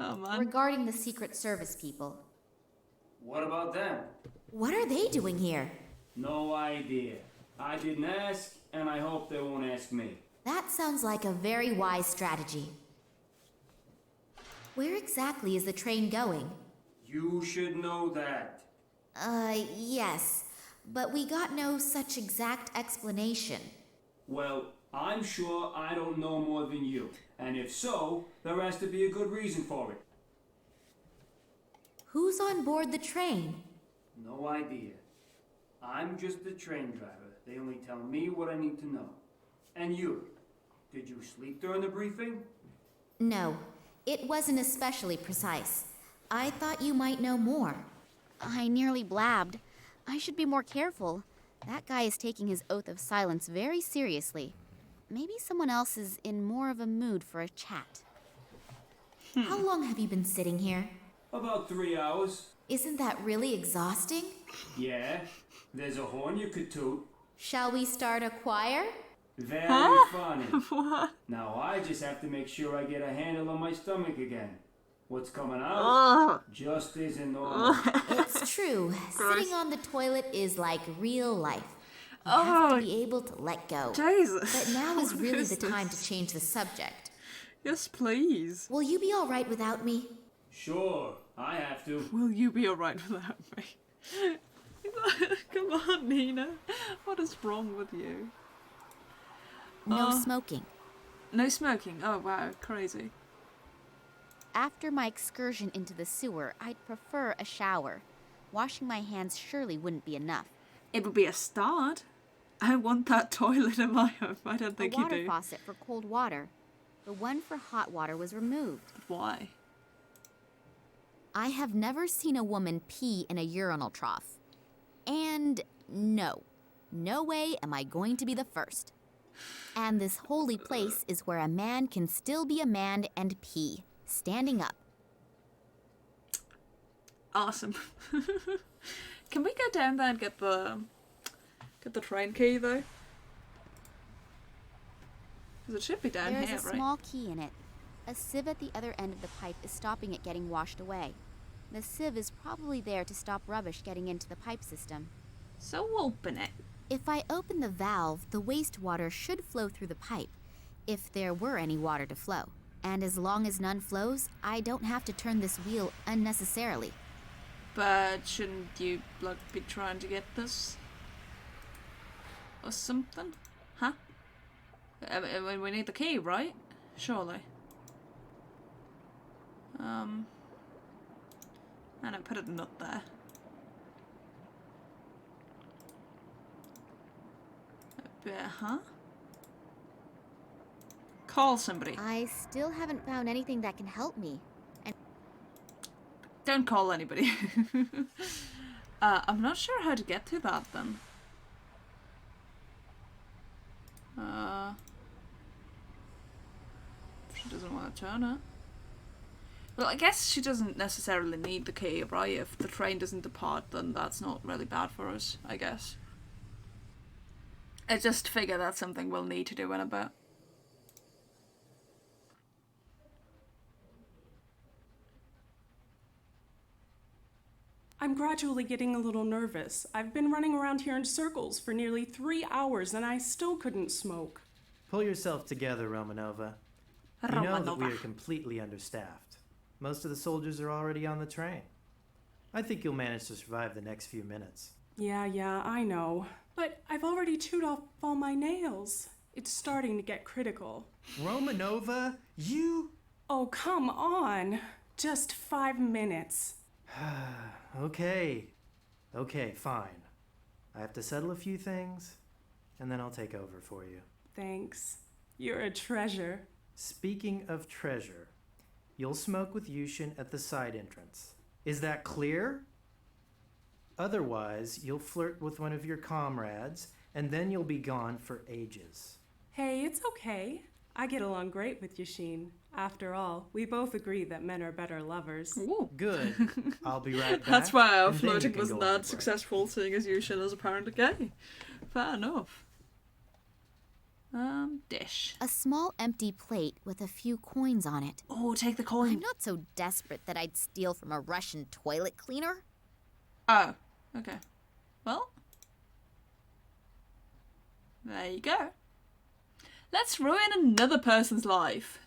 Oh, man. Regarding the Secret Service people, What about them? what are they doing here? No idea. I didn't ask, and I hope they won't ask me. That sounds like a very wise strategy. Where exactly is the train going? You should know that. Yes. But we got no such exact explanation. Well, I'm sure I don't know more than you. And if so, there has to be a good reason for it. Who's on board the train? No idea. I'm just the train driver. They only tell me what I need to know. And you? Did you sleep during the briefing? No, it wasn't especially precise. I thought you might know more. I nearly blabbed. I should be more careful. That guy is taking his oath of silence very seriously. Maybe someone else is in more of a mood for a chat. How long have you been sitting here? About 3 hours. Isn't that really exhausting? Yeah. There's a horn you could toot. Shall we start a choir? Very funny. What? Now I just have to make sure I get a handle on my stomach again. What's coming out just isn't normal. It's true. Sitting on the toilet is like real life. You have to be able to let go. Jesus. But now is really the time to change the subject. Yes, please. Will you be all right without me? Sure, I have to. Will you be alright without me? Come on, Nina. What is wrong with you? No smoking. No smoking? Oh, wow. Crazy. After my excursion into the sewer, I'd prefer a shower. Washing my hands surely wouldn't be enough. It would be a start. I want that toilet in my home. I don't think you do. A water faucet for cold water. The one for hot water was removed. Why? I have never seen a woman pee in a urinal trough. And no way am I going to be the first. And this holy place is where a man can still be a man and pee, standing up. Awesome. Can we go down there and get the train key though? Because it should be down here, right? There's a small key in it. A sieve at the other end of the pipe is stopping it getting washed away. The sieve is probably there to stop rubbish getting into the pipe system. So open it. If I open the valve, the wastewater should flow through the pipe, if there were any water to flow. And as long as none flows, I don't have to turn this wheel unnecessarily. But shouldn't you, like, be trying to get this? Or something? Huh? We need the key, right? Surely. And I put it not there. Huh? Call somebody. I still haven't found anything that can help me. And don't call anybody. I'm not sure how to get to that then. She doesn't want to turn it. Well, I guess she doesn't necessarily need the key, right? If the train doesn't depart, then that's not really bad for us, I guess. I just figure that's something we'll need to do in a bit. I'm gradually getting a little nervous. I've been running around here in circles for nearly 3 hours and I still couldn't smoke. Pull yourself together, Romanova. You know that we are completely understaffed. Most of the soldiers are already on the train. I think you'll manage to survive the next few minutes. Yeah, I know. But I've already chewed off all my nails. It's starting to get critical. Romanova, you... Oh, come on. Just 5 minutes. Okay, fine. I have to settle a few things, and then I'll take over for you. Thanks. You're a treasure. Speaking of treasure, you'll smoke with Yushin at the side entrance. Is that clear? Otherwise, you'll flirt with one of your comrades, and then you'll be gone for ages. Hey, it's okay. I get along great with Yushin. After all, we both agree that men are better lovers. Ooh. Good. I'll be right back. That's why our flirting was not successful, seeing as Yushin is apparently gay. Fair enough. Dish. A small empty plate with a few coins on it. Oh, take the coin. I'm not so desperate that I'd steal from a Russian toilet cleaner. Oh, okay. Well, there you go. Let's ruin another person's life.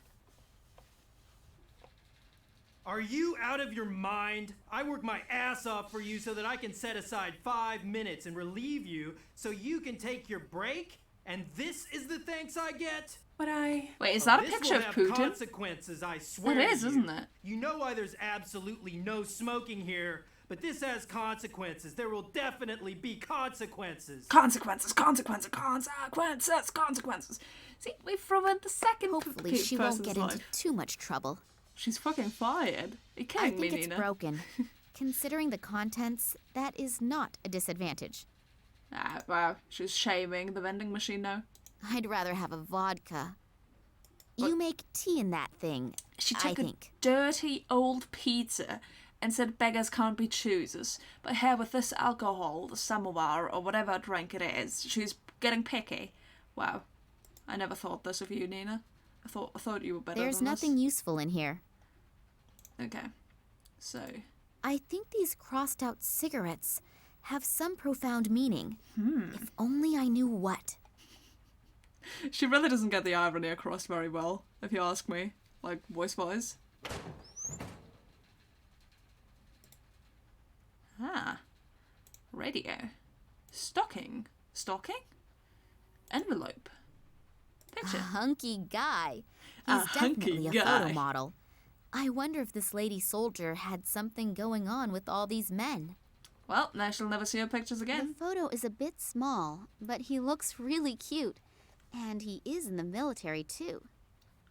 Are you out of your mind? I work my ass off for you so that I can set aside 5 minutes and relieve you so you can take your break? And this is the thanks I get? But Wait, is that a This picture will of have Putin? consequences, I swear. It is, to you. isn't it? You know why there's absolutely no smoking here, but this has consequences. There will definitely be consequences. Consequences, consequences, consequences, consequences. See, we've ruined the second Hopefully she won't get into life. too much trouble. She's fucking fired. Are you I kidding me, think it's Nina? broken. Considering the contents, that is not a disadvantage. Ah, wow. She's shaming the vending machine now. I'd rather have a vodka. You make tea in that thing, She I took a think. dirty old pizza and said beggars can't be choosers. But here with this alcohol, the samovar, or whatever drink it is, she's getting picky. Wow. I never thought this of you, Nina. I thought you were better There's than nothing useful in here. this. Okay. So, I think these crossed out cigarettes have some profound meaning. If only I knew what. she really doesn't get the irony across very well, if you ask me. Like, voice-wise. Ah. Radio. Stocking. Stocking? Envelope. Picture. A hunky guy. A He's hunky definitely a guy. photo model. I wonder if this lady soldier had something going on with all these men. Well, now she'll never see her pictures again. The photo is a bit small, but he looks really cute. And he is in the military, too.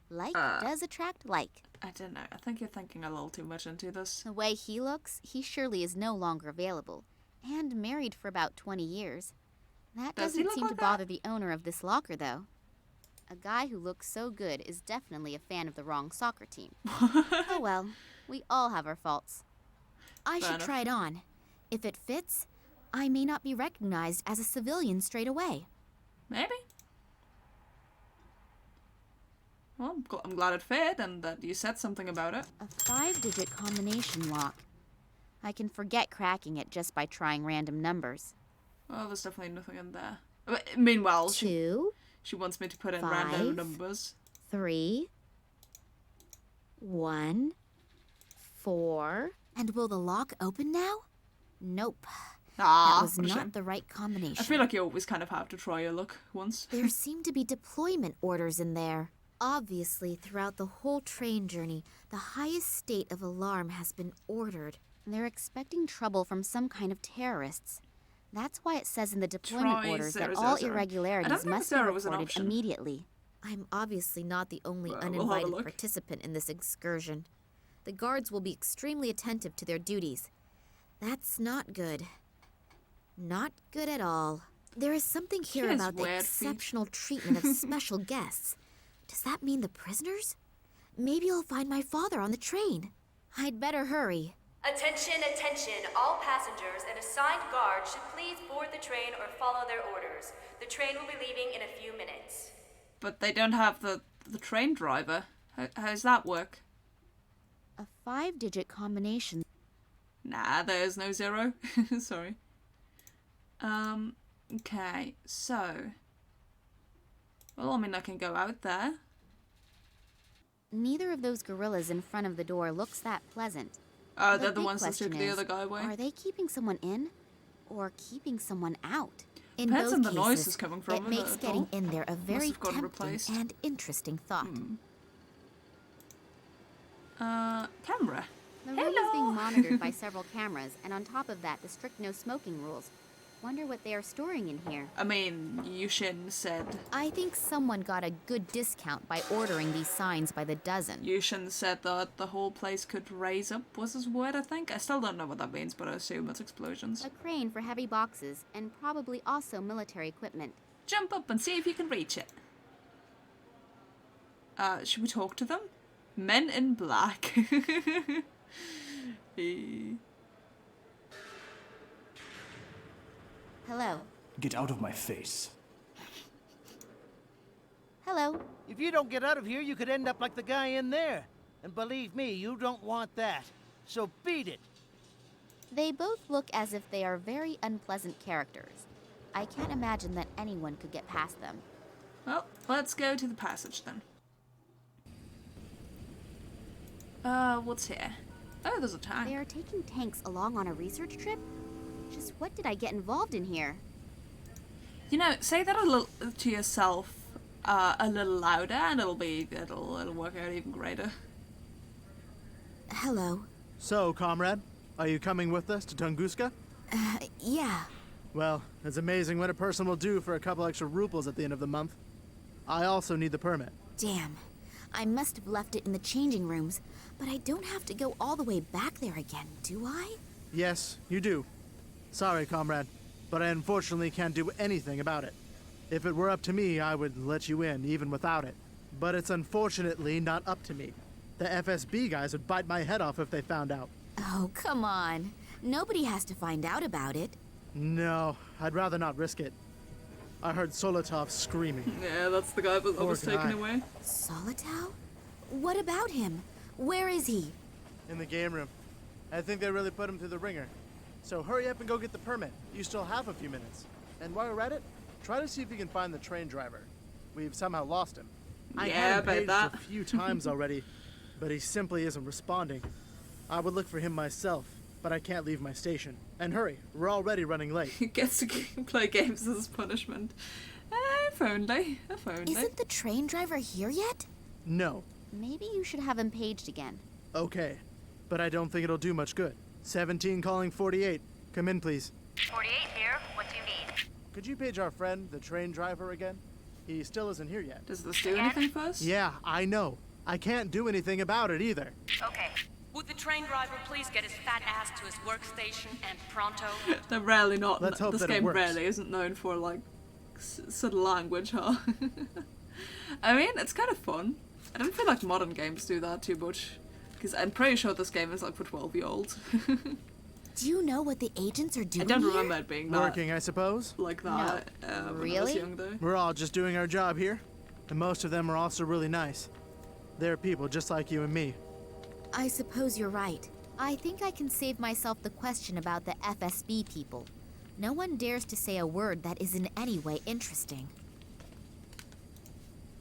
Like does attract like. I don't know. I think you're thinking a little too much into this. The way he looks, he surely is no longer available. And married for about 20 years. That Does he doesn't look seem like to that? bother the owner of this locker, though. A guy who looks so good is definitely a fan of the wrong soccer team. Oh well, we all have our faults. I Fair should enough. try it on. If it fits, I may not be recognized as a civilian straight away. Maybe. Well, I'm glad it fit and that you said something about it. A 5-digit combination lock. I can forget cracking it just by trying random numbers. Well, there's definitely nothing in there. But, meanwhile, 2, she wants me to put in 5, random numbers. 3, 1, 4. And will the lock open now? Nope. Ah, that was what a not shame. the right combination. I feel like you always kind of have to try your luck once. There seem to be deployment orders in there. Obviously, throughout the whole train journey, the highest state of alarm has been ordered. They're expecting trouble from some kind of terrorists. That's why it says in the deployment Try orders that 000. all I don't irregularities think must be 0 was an reported option. immediately. I'm obviously not the only Well, we'll have a uninvited look. participant in this excursion. The guards will be extremely attentive to their duties. That's not good. Not good at all. There is something here has about the weird feet. exceptional treatment of special guests. Does that mean the prisoners? Maybe I'll find my father on the train. I'd better hurry. Attention, attention. All passengers and assigned guards should please board the train or follow their orders. The train will be leaving in a few minutes. But they don't have the train driver. How does that work? A 5-digit combination. Nah, there's no 0. Sorry. Okay, so... Well, I mean, I can go out there. Neither of those gorillas in front of the door looks that pleasant. Oh, they're the big ones that took question the is, other guy away? Are they keeping someone in or keeping someone out? In Depends both on the cases, noise is coming from, it isn't makes it, getting Paul? in there a Must very have gotten tempting replaced. and interesting thought. Camera. The room is being monitored by several cameras, and on top of that, the strict no smoking rules. Wonder what they are storing in here. I mean, Yushin said... I think someone got a good discount by ordering these signs by the dozen. Yushin said that the whole place could raise up, was his word, I think? I still don't know what that means, but I assume it's explosions. A crane for heavy boxes, and probably also military equipment. Jump up and see if you can reach it. Should we talk to them? Men in black. Hello. Get out of my face. Hello. If you don't get out of here, you could end up like the guy in there. And believe me, you don't want that. So beat it. They both look as if they are very unpleasant characters. I can't imagine that anyone could get past them. Well, Let's go to the passage then. What's here? Oh, there's a tank. They are taking tanks along on a research trip? Just what did I get involved in here? You know, say that a little to yourself, a little louder, and it'll work out even greater. Hello. So, comrade, are you coming with us to Tunguska? Yeah. Well, it's amazing what a person will do for a couple extra rubles at the end of the month. I also need the permit. Damn. I must have left it in the changing rooms, but I don't have to go all the way back there again, do I? Yes, you do. Sorry, comrade, but I unfortunately can't do anything about it. If it were up to me, I would let you in, even without it. But it's unfortunately not up to me. The FSB guys would bite my head off if they found out. Oh, come on. Nobody has to find out about it. No, I'd rather not risk it. I heard Solotov screaming. Yeah, that's the guy that was taken away. Solotov? What about him? Where is he? In the game room. I think they really put him through the ringer. So hurry up and go get the permit. You still have a few minutes. And while you're at it, try to see if you can find the train driver. We've somehow lost him. I had him paged a few times already, but he simply isn't responding. I would look for him myself, but I can't leave my station. And hurry, we're already running late. He gets to play games as punishment. If only. Isn't the train driver here yet? No. Maybe you should have him paged again. Okay, but I don't think it'll do much good. 17 calling 48. Come in, please. 48 here. What do you need? Could you page our friend, the train driver, again? He still isn't here yet. Does this do anything first? Yeah, I know. I can't do anything about it either. Okay. Would the train driver please get his fat ass to his workstation and pronto? They're rarely not. Let's hope this that it game works. rarely isn't known for like sort of language, huh? I mean, it's kind of fun. I don't feel like modern games do that too much, because I'm pretty sure this game is like for 12-year-olds. Do you know what the agents are doing I don't here? remember it being that. Working, I suppose? Like that. No. When I was Really? young, though. We're all just doing our job here. And most of them are also really nice. They're people just like you and me. I suppose you're right. I think I can save myself the question about the FSB people. No one dares to say a word that is in any way interesting.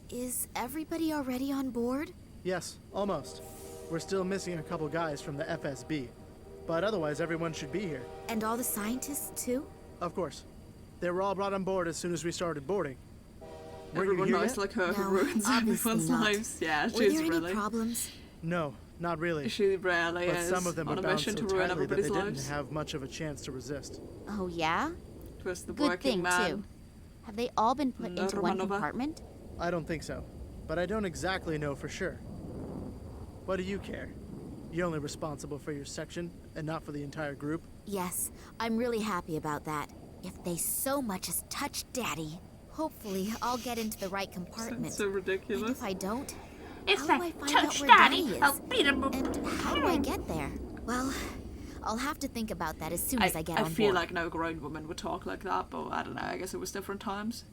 Is everybody already on board? Yes, almost. We're still missing a couple guys from the FSB. But otherwise, everyone should be here. And all the scientists, too? Of course. They were all brought on board as soon as we started boarding. Were you Everyone here knows yet? like her who No, ruins obviously everyone's not. lives. Yeah, Were she's there really. any problems? No, not really. She rarely But is some of them on were a bound mission so to ruin tightly that they everybody's didn't lives. have much of a chance to resist. Oh, yeah? Twist the Good working thing, man. too. Have they all been put No, into one Romanova. compartment? I don't think so. But I don't exactly know for sure. What do you care? You're only responsible for your section and not for the entire group? Yes, I'm really happy about that. If they so much as touch Daddy, Hopefully, I'll get into the right compartment. That's so ridiculous. And if I don't, If how do I I find touch out where Daddy, Daddy is? I'll beat him. And how do I get there? well, I'll have to think about that as soon as I get on I feel board. like no grown woman would talk like that, but I don't know. I guess it was different times.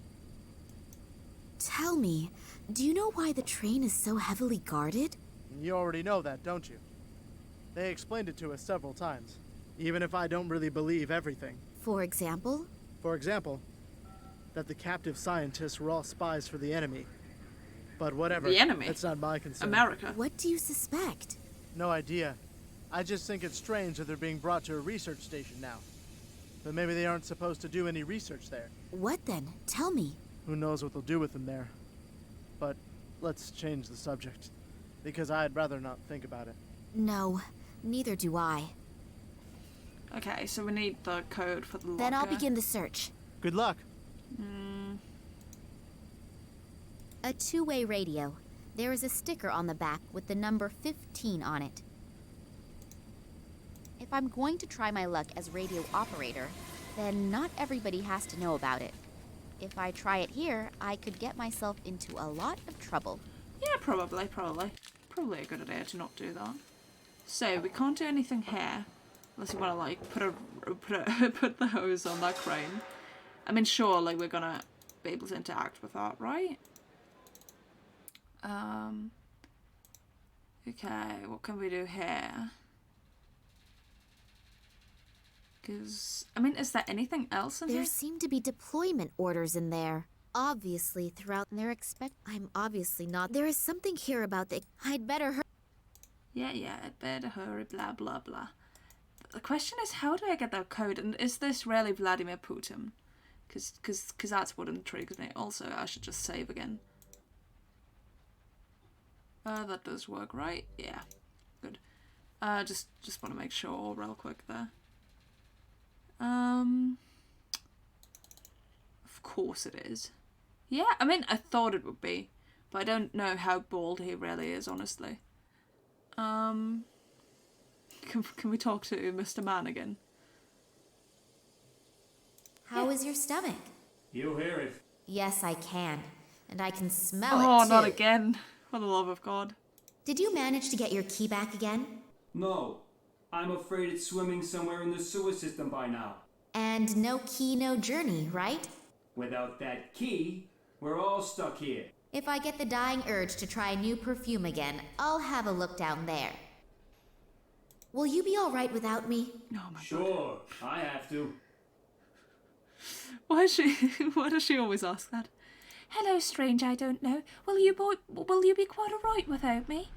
Tell me, do you know why the train is so heavily guarded? You already know that, don't you? They explained it to us several times, even if I don't really believe everything. For example? For example, that the captive scientists were all spies for the enemy. But whatever. The enemy? That's not my concern. America. What do you suspect? No idea. I just think it's strange that they're being brought to a research station now. But maybe they aren't supposed to do any research there. What then? Tell me. Who knows what they'll do with them there. But let's change the subject, because I'd rather not think about it. No, neither do I. Okay, so we need the code for the locker. Then I'll begin the search. Good luck. A two-way radio. There is a sticker on the back with the number 15 on it. If I'm going to try my luck as radio operator, then not everybody has to know about it. If I try it here, I could get myself into a lot of trouble. Yeah, probably. Probably a good idea to not do that. So we can't do anything here, unless you want to like put the hose on that crane. I mean, surely we're gonna be able to interact with that, right? Okay, what can we do here? Because, I mean, is there anything else in There here? seem to be deployment orders in there. Obviously, throughout their I'm obviously not. There is something here about the. I'd better hurry. Yeah, I'd better hurry, blah, blah, blah. The question is, how do I get that code? And is this really Vladimir Putin? Because that's what intrigues me. Also, I should just save again. That does work, right? Yeah, good. Just want to make sure real quick there. Of course it is. Yeah, I mean, I thought it would be, but I don't know how bold he really is, honestly. Can we talk to Mr. Man again? How is your stomach? You hear it. Yes, I can. And I can smell it, Oh, too. not again. For the love of God. Did you manage to get your key back again? No. I'm afraid it's swimming somewhere in the sewer system by now. And no key, no journey, right? Without that key, we're all stuck here. If I get the dying urge to try a new perfume again, I'll have a look down there. Will you be all right without me? Oh my God. Sure, I have to. Why does she always ask that? Hello, strange I don't know. Will you be quite alright without me?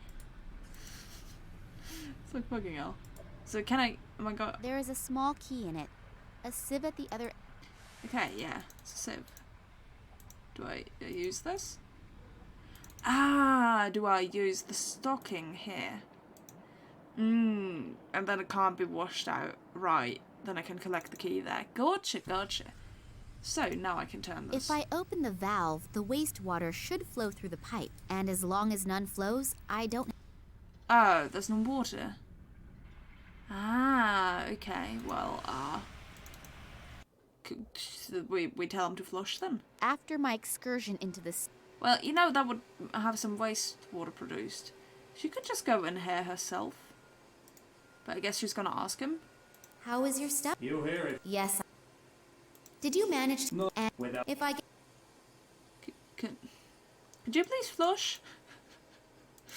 It's like fucking hell. So can I... Oh my God. There is a small key in it. A sieve at the other... Okay, yeah. It's a sieve. Do I use this? Ah, do I use the stocking here? And then it can't be washed out. Right. Then I can collect the key there. Gotcha. So, now I can turn this. If I open the valve, the wastewater should flow through the pipe. And as long as none flows, I don't... Oh, there's no water. Ah, okay. Well, we tell them to flush then. After my excursion into this... Well, you know, that would have some wastewater produced. She could just go in here herself. But I guess she's gonna ask him. How is your stomach? You hear it. Yes. Did you manage to... No, and without... if I... Could you please flush?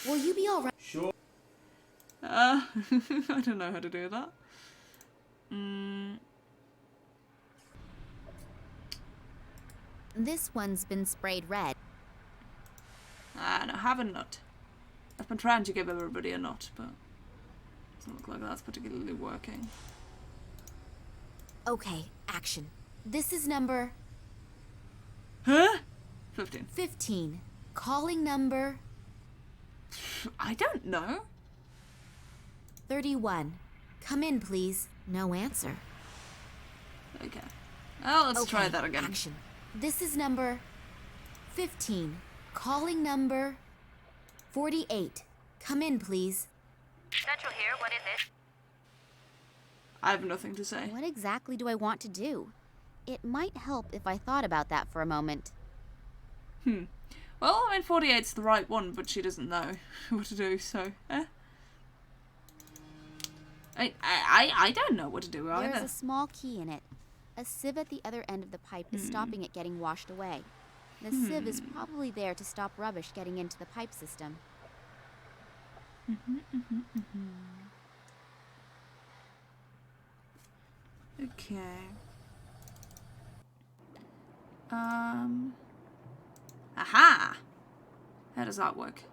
Will you be alright? Sure. I don't know how to do that. This one's been sprayed red. No, have a nut. I've been trying to give everybody a nut, but it doesn't look like that's particularly working. Okay, action. This is number... Huh? 15. 15. Calling number... I don't know. 31. Come in, please. No answer. Okay. Well, let's try that again. Action. This is number 15. Calling number 48. Come in, please. Central here, what is it? I have nothing to say. What exactly do I want to do? It might help if I thought about that for a moment. Well, I mean, 48's the right one, but she doesn't know what to do, so, I don't know what to do either. There's a small key in it. A sieve at the other end of the pipe is stopping it getting washed away. The sieve is probably there to stop rubbish getting into the pipe system. Okay. Aha! How does that work?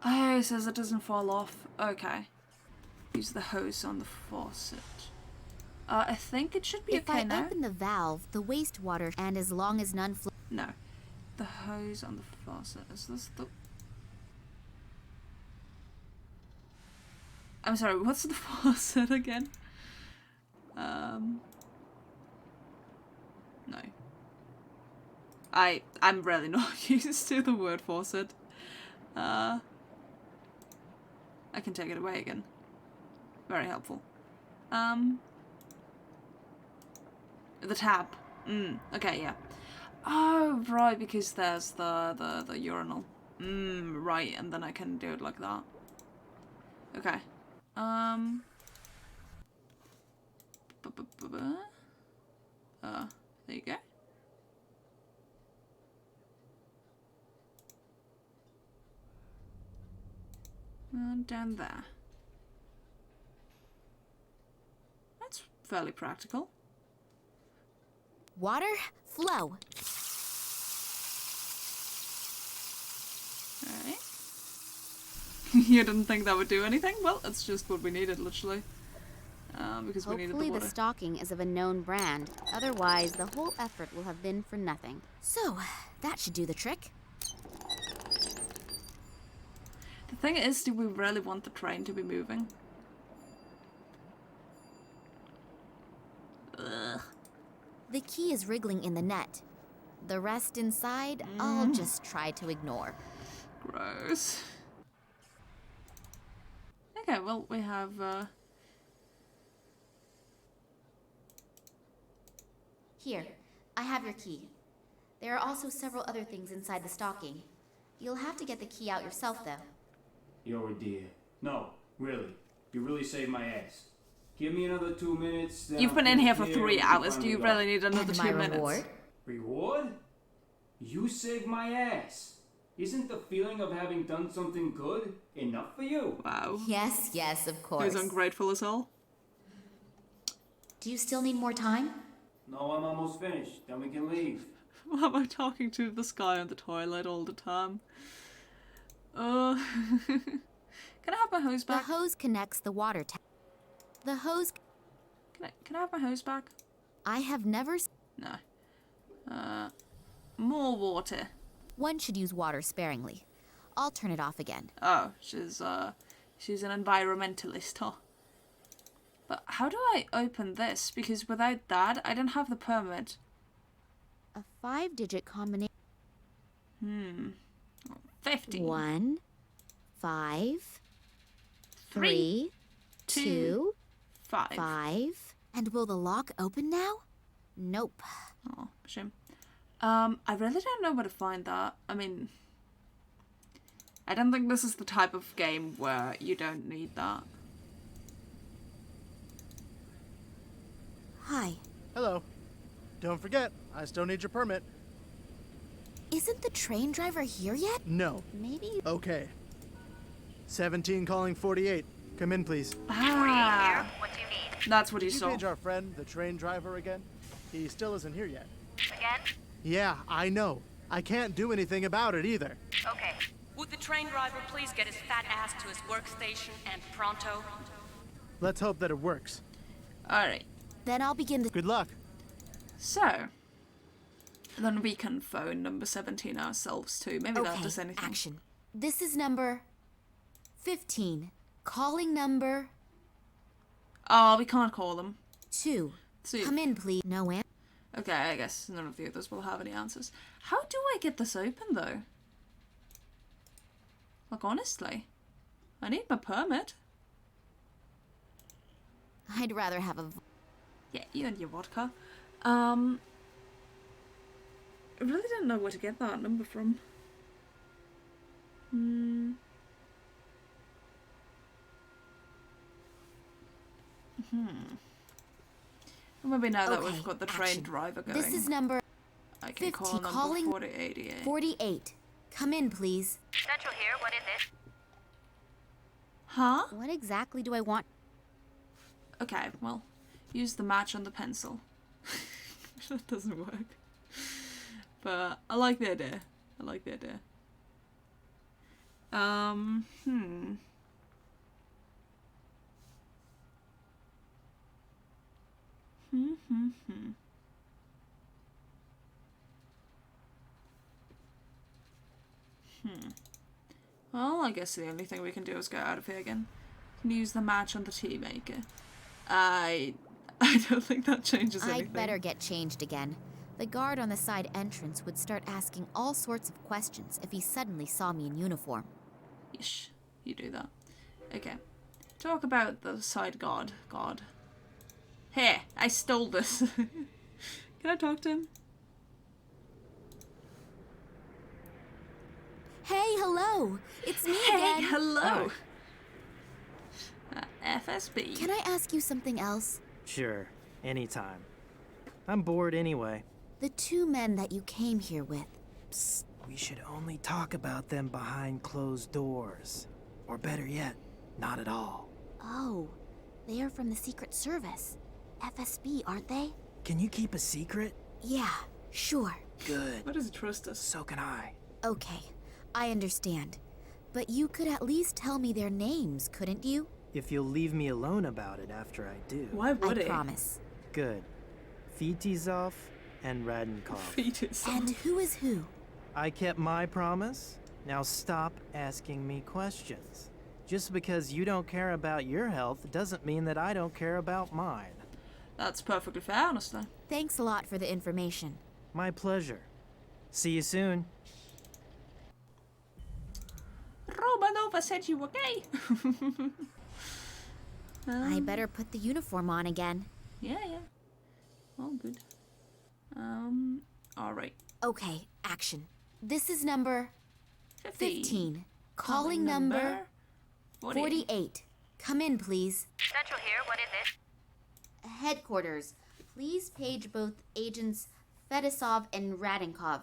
Oh, it says it doesn't fall off. Okay. Use the hose on the faucet. I think it should be if okay I now. open the valve, the wastewater, and as long as none flow... No. The hose on the faucet. Is this the... I'm sorry, what's the faucet again? No. I'm really not used to the word faucet. I can take it away again. Very helpful. The tap. Okay, yeah. Oh, right, because there's the urinal. Right, and then I can do it like that. Okay. There you go. And down there. That's fairly practical. Water, flow. You didn't think that would do anything? Well, it's just what we needed, literally. Because we needed the Hopefully water. the stocking is of a known brand. Otherwise, the whole effort will have been for nothing. So, that should do the trick. The thing is, do we really want the train to be moving? Ugh. The key is wriggling in the net. The rest inside, I'll just try to ignore. Gross. Okay, well, we have, Here, I have your key. There are also several other things inside the stocking. You'll have to get the key out yourself, though. Yo, dear. No, really. You really saved my ass. Give me another 2 minutes. Then You've I'll been in finish here for here 3 and hours. Do finally you go. really need another And 2 my minutes? reward? Reward? You saved my ass. Isn't the feeling of having done something good enough for you? Wow. Yes, of course. Who's ungrateful as all? Do you still need more time? No, I'm almost finished. Then we can leave. Why am I talking to the sky on the toilet all the time? Can I have my hose back? The hose connects the water tap. The hose... Can I have my hose back? I have never... No. More water. One should use water sparingly. I'll turn it off again. Oh, she's an environmentalist, huh? But how do I open this? Because without that, I don't have the permit. A 5-digit combination. 50. 1, 5, 3, 2, 5. 5. And will the lock open now? Nope. Oh, shame. I really don't know where to find that. I mean, I don't think this is the type of game where you don't need that. Hi. Hello. Don't forget, I still need your permit. Isn't the train driver here yet? No. Maybe... Okay. 17 calling 48. Come in, please. Ah, What do you need? that's what you Did you saw. page our friend, the train driver, again? He still isn't here yet. Again? Yeah, I know. I can't do anything about it either. Okay. Would the train driver please get his fat ass to his workstation and pronto? Let's hope that it works. Alright, Then I'll begin the... Good luck. so then we can phone number 17 ourselves too. Maybe that does anything. action. This is number 15. Calling number Oh, we can't call them. 2. Two. Come in, please. No answer. Okay, I guess none of the others will have any answers. How do I get this open though? Like honestly, I need my permit. I'd rather have a... Yeah, you and your vodka. I really don't know where to get that number from. Well, maybe now that Okay, we've got the train action. driver going, This is number I can 15. call number Calling 4088. 48. Come in, please. Central here, what is it? Huh? What exactly do I want? Okay, well, use the match on the pencil. That doesn't work. But I like the idea. I like the idea. Well, I guess the only thing we can do is go out of here again. Can use the match on the tea maker. I don't think that changes anything. I'd better get changed again. The guard on the side entrance would start asking all sorts of questions if he suddenly saw me in uniform. Yeesh, you do that. Okay. Talk about the side guard. Here, I stole this. Can I talk to him? Hey, hello! It's me Hey, again! hello! FSB. Can I ask you something else? Sure, anytime. I'm bored anyway. The 2 men that you came here with. Psst, we should only talk about them behind closed doors. Or better yet, not at all. Oh, they are from the Secret Service. FSB, aren't they? Can you keep a secret? Yeah, sure. Good. What does it trust us? So can I. Okay, I understand. But you could at least tell me their names, couldn't you? If you'll leave me alone about it after I do. Why would I he? promise. Good. Fitizov and Radenkov. Fitizov. And who is who? I kept my promise. Now stop asking me questions. Just because you don't care about your health doesn't mean that I don't care about mine. That's perfectly fair, honestly. Thanks a lot for the information. My pleasure. See you soon. Romanova said you were gay. I better put the uniform on again. Yeah. All good. Alright. Okay, action. This is number 15. 15. Calling number 48. Come in, please. Central here, what is it? Headquarters. Please page both agents Fedosov and Radenkov.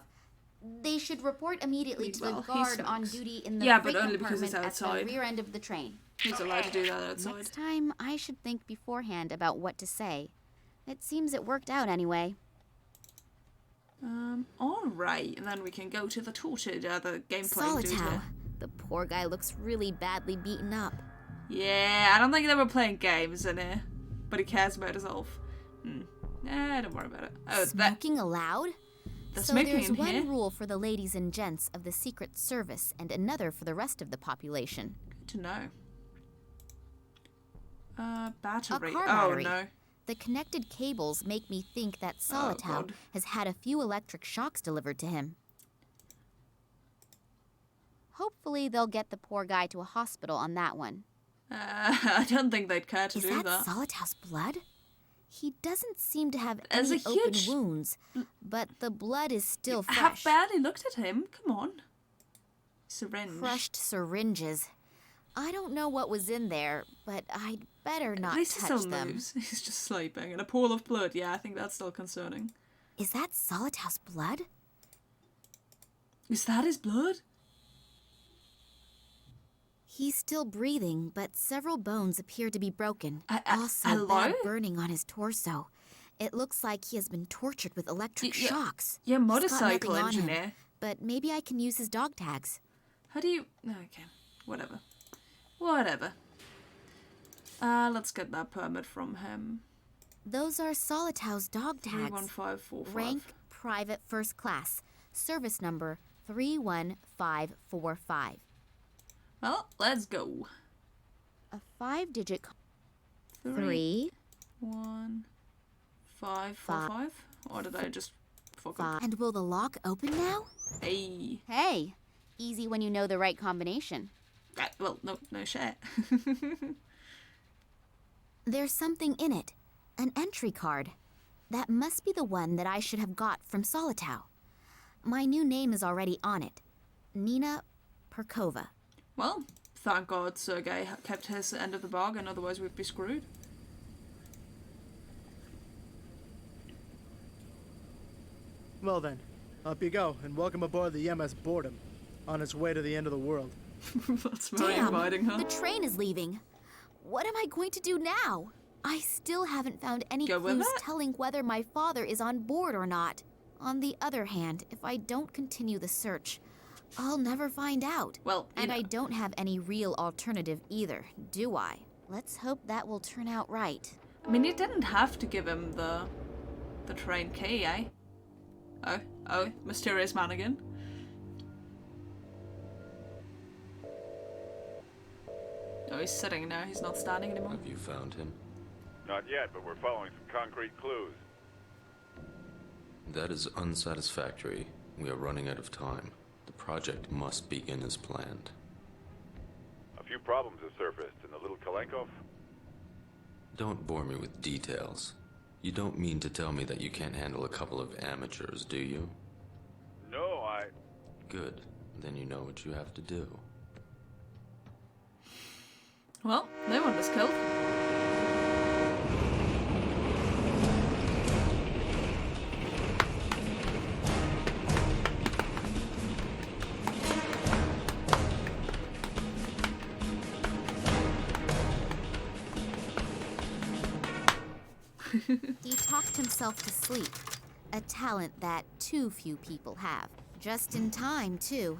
They should report immediately to the guard on duty in the but freight only because compartment it's at the outside. rear end of the train. He's allowed to do that outside. Next time, I should think beforehand about what to say. It seems it worked out anyway. Alright, and then we can go to the the gameplay Solitow. tutor. The poor guy looks really badly beaten up. Yeah, I don't think they were playing games in here, but he cares about his health. Don't worry about it. Oh, Smoking allowed? The So smoking there's in one here? rule for the ladies and gents of the Secret Service and another for the rest of the population. Good to know. Battery. A car Oh battery. no. The connected cables make me think that Solitow God. has had a few electric shocks delivered to him. Hopefully, they'll get the poor guy to a hospital on that one. I don't think they'd care to Is do that Solitow's blood? He doesn't seem to have There's any a open huge- wounds, but the blood is still I have fresh. barely looked at him. Come on. Syringe. Crushed syringes. I don't know what was in there, but I'd better At not least he touch still them. moves. He's just sleeping. And a pool of blood. Yeah, I think that's still concerning. Is that Solitow's blood? Is that his blood? He's still breathing, but several bones appear to be broken. Also, hello? bad burning on his torso. It looks like he has been tortured with electric shocks. You're a He's got motorcycle nothing on him, engineer. but maybe I can use his dog tags. How do you... Okay, whatever. Whatever. Let's get that permit from him. Those are Solitow's dog tags. 31545. Rank Private First Class. Service number 31545. Well, let's go. A 5-digit... 31545. Or did I just fuck up? And will the lock open now? Hey. Hey, easy when you know the right combination. Well, no shit. There's something in it. An entry card. That must be the one that I should have got from Solitow. My new name is already on it. Nina Perkova. Well, thank God Sergei kept his end of the bargain, otherwise we'd be screwed. Well then, up you go, and welcome aboard the MS Boredom, on its way to the end of the world. That's very Damn, inviting, huh? the train is leaving. What am I going to do now? I still haven't found any Go with clues it? telling whether my father is on board or not. On the other hand, if I don't continue the search, I'll never find out. Well, and I don't have any real alternative either, do I? Let's hope that will turn out right. I mean, you didn't have to give him the train key, eh? Oh, mysterious man again. Oh, he's sitting now. He's not standing anymore. Have you found him? Not yet, but we're following some concrete clues. That is unsatisfactory. We are running out of time. The project must begin as planned. A few problems have surfaced in the little Kalenkov. Don't bore me with details. You don't mean to tell me that you can't handle a couple of amateurs, do you? No, Good. Then you know what you have to do. Well, no one was killed. He talked himself to sleep, a talent that too few people have. Just in time, too.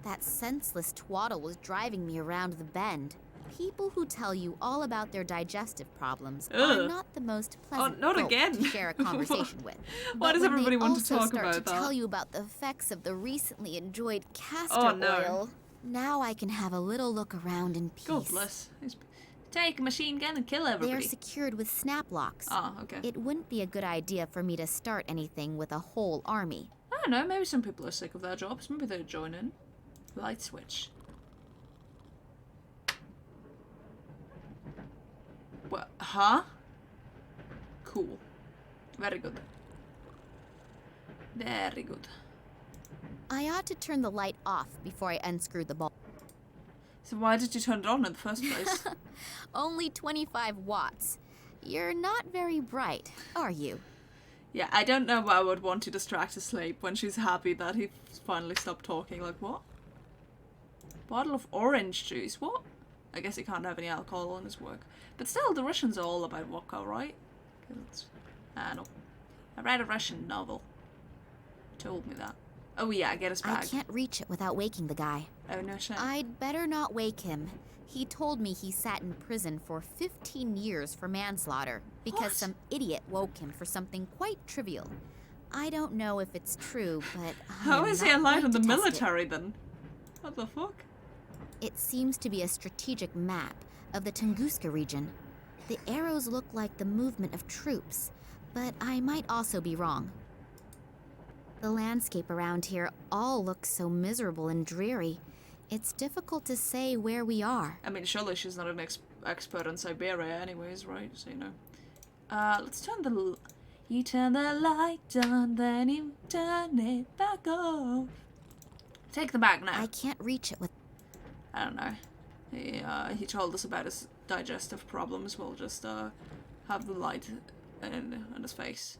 That senseless twaddle was driving me around the bend. People who tell you all about their digestive problems are Ugh. not the most pleasant not folk again. to share a conversation with. Why But does when everybody they want to also talk start about to that? tell you about the effects of the recently enjoyed castor Oh, no. oil, now I can have a little look around in peace. God bless. Take a machine gun and kill They everybody. are secured with snap locks. Oh, okay. It wouldn't be a good idea for me to start anything with a whole army. I don't know, maybe some people are sick of their jobs. Maybe they'll join in. Light switch. What? Huh? Cool. Very good. Very good. I ought to turn the light off before I unscrew the bulb. So why did you turn it on in the first place? Only 25 watts. You're not very bright, are you? Yeah, I don't know why I would want to distract her sleep when she's happy that he finally stopped talking. Like, what? Bottle of orange juice. What? I guess he can't have any alcohol on his work. But still, the Russians are all about vodka, right? 'Cause it's... I don't know. I read a Russian novel. He told me that. Oh yeah, get his bag. I can't reach it without waking the guy. Oh no shit. I'd better not wake him. He told me he sat in prison for 15 years for manslaughter because What? some idiot woke him for something quite trivial. I don't know if it's true, but How I'm is he not alive going in the to test it. military then? What the fuck? It seems to be a strategic map of the Tunguska region. The arrows look like the movement of troops, but I might also be wrong. The landscape around here all looks so miserable and dreary. It's difficult to say where we are. I mean, surely she's not an expert on Siberia anyways, right? So, you know. Let's turn the... You turn the light on, then you turn it back off. Take the bag now. I can't reach it with... I don't know. He told us about his digestive problems. We'll just have the light in his face.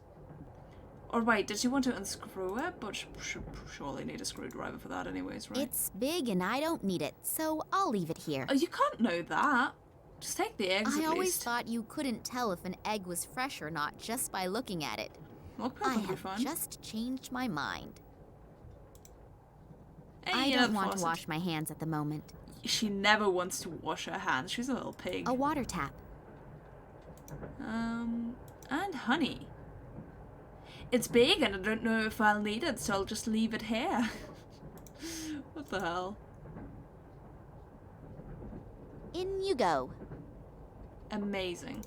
Or wait, did you want to unscrew it? But surely need a screwdriver for that anyways, right? It's big and I don't need it, so I'll leave it here. Oh, you can't know that. Just take the eggs I at always least. thought you couldn't tell if an egg was fresh or not just by looking at it. Well, I perfectly have fine. just changed my mind. Hey, I you know don't the want to faucet. wash my hands at the moment. She never wants to wash her hands. She's a little pig. A water tap. And honey. It's big and I don't know if I'll need it, so I'll just leave it here. What the hell? In you go. Amazing.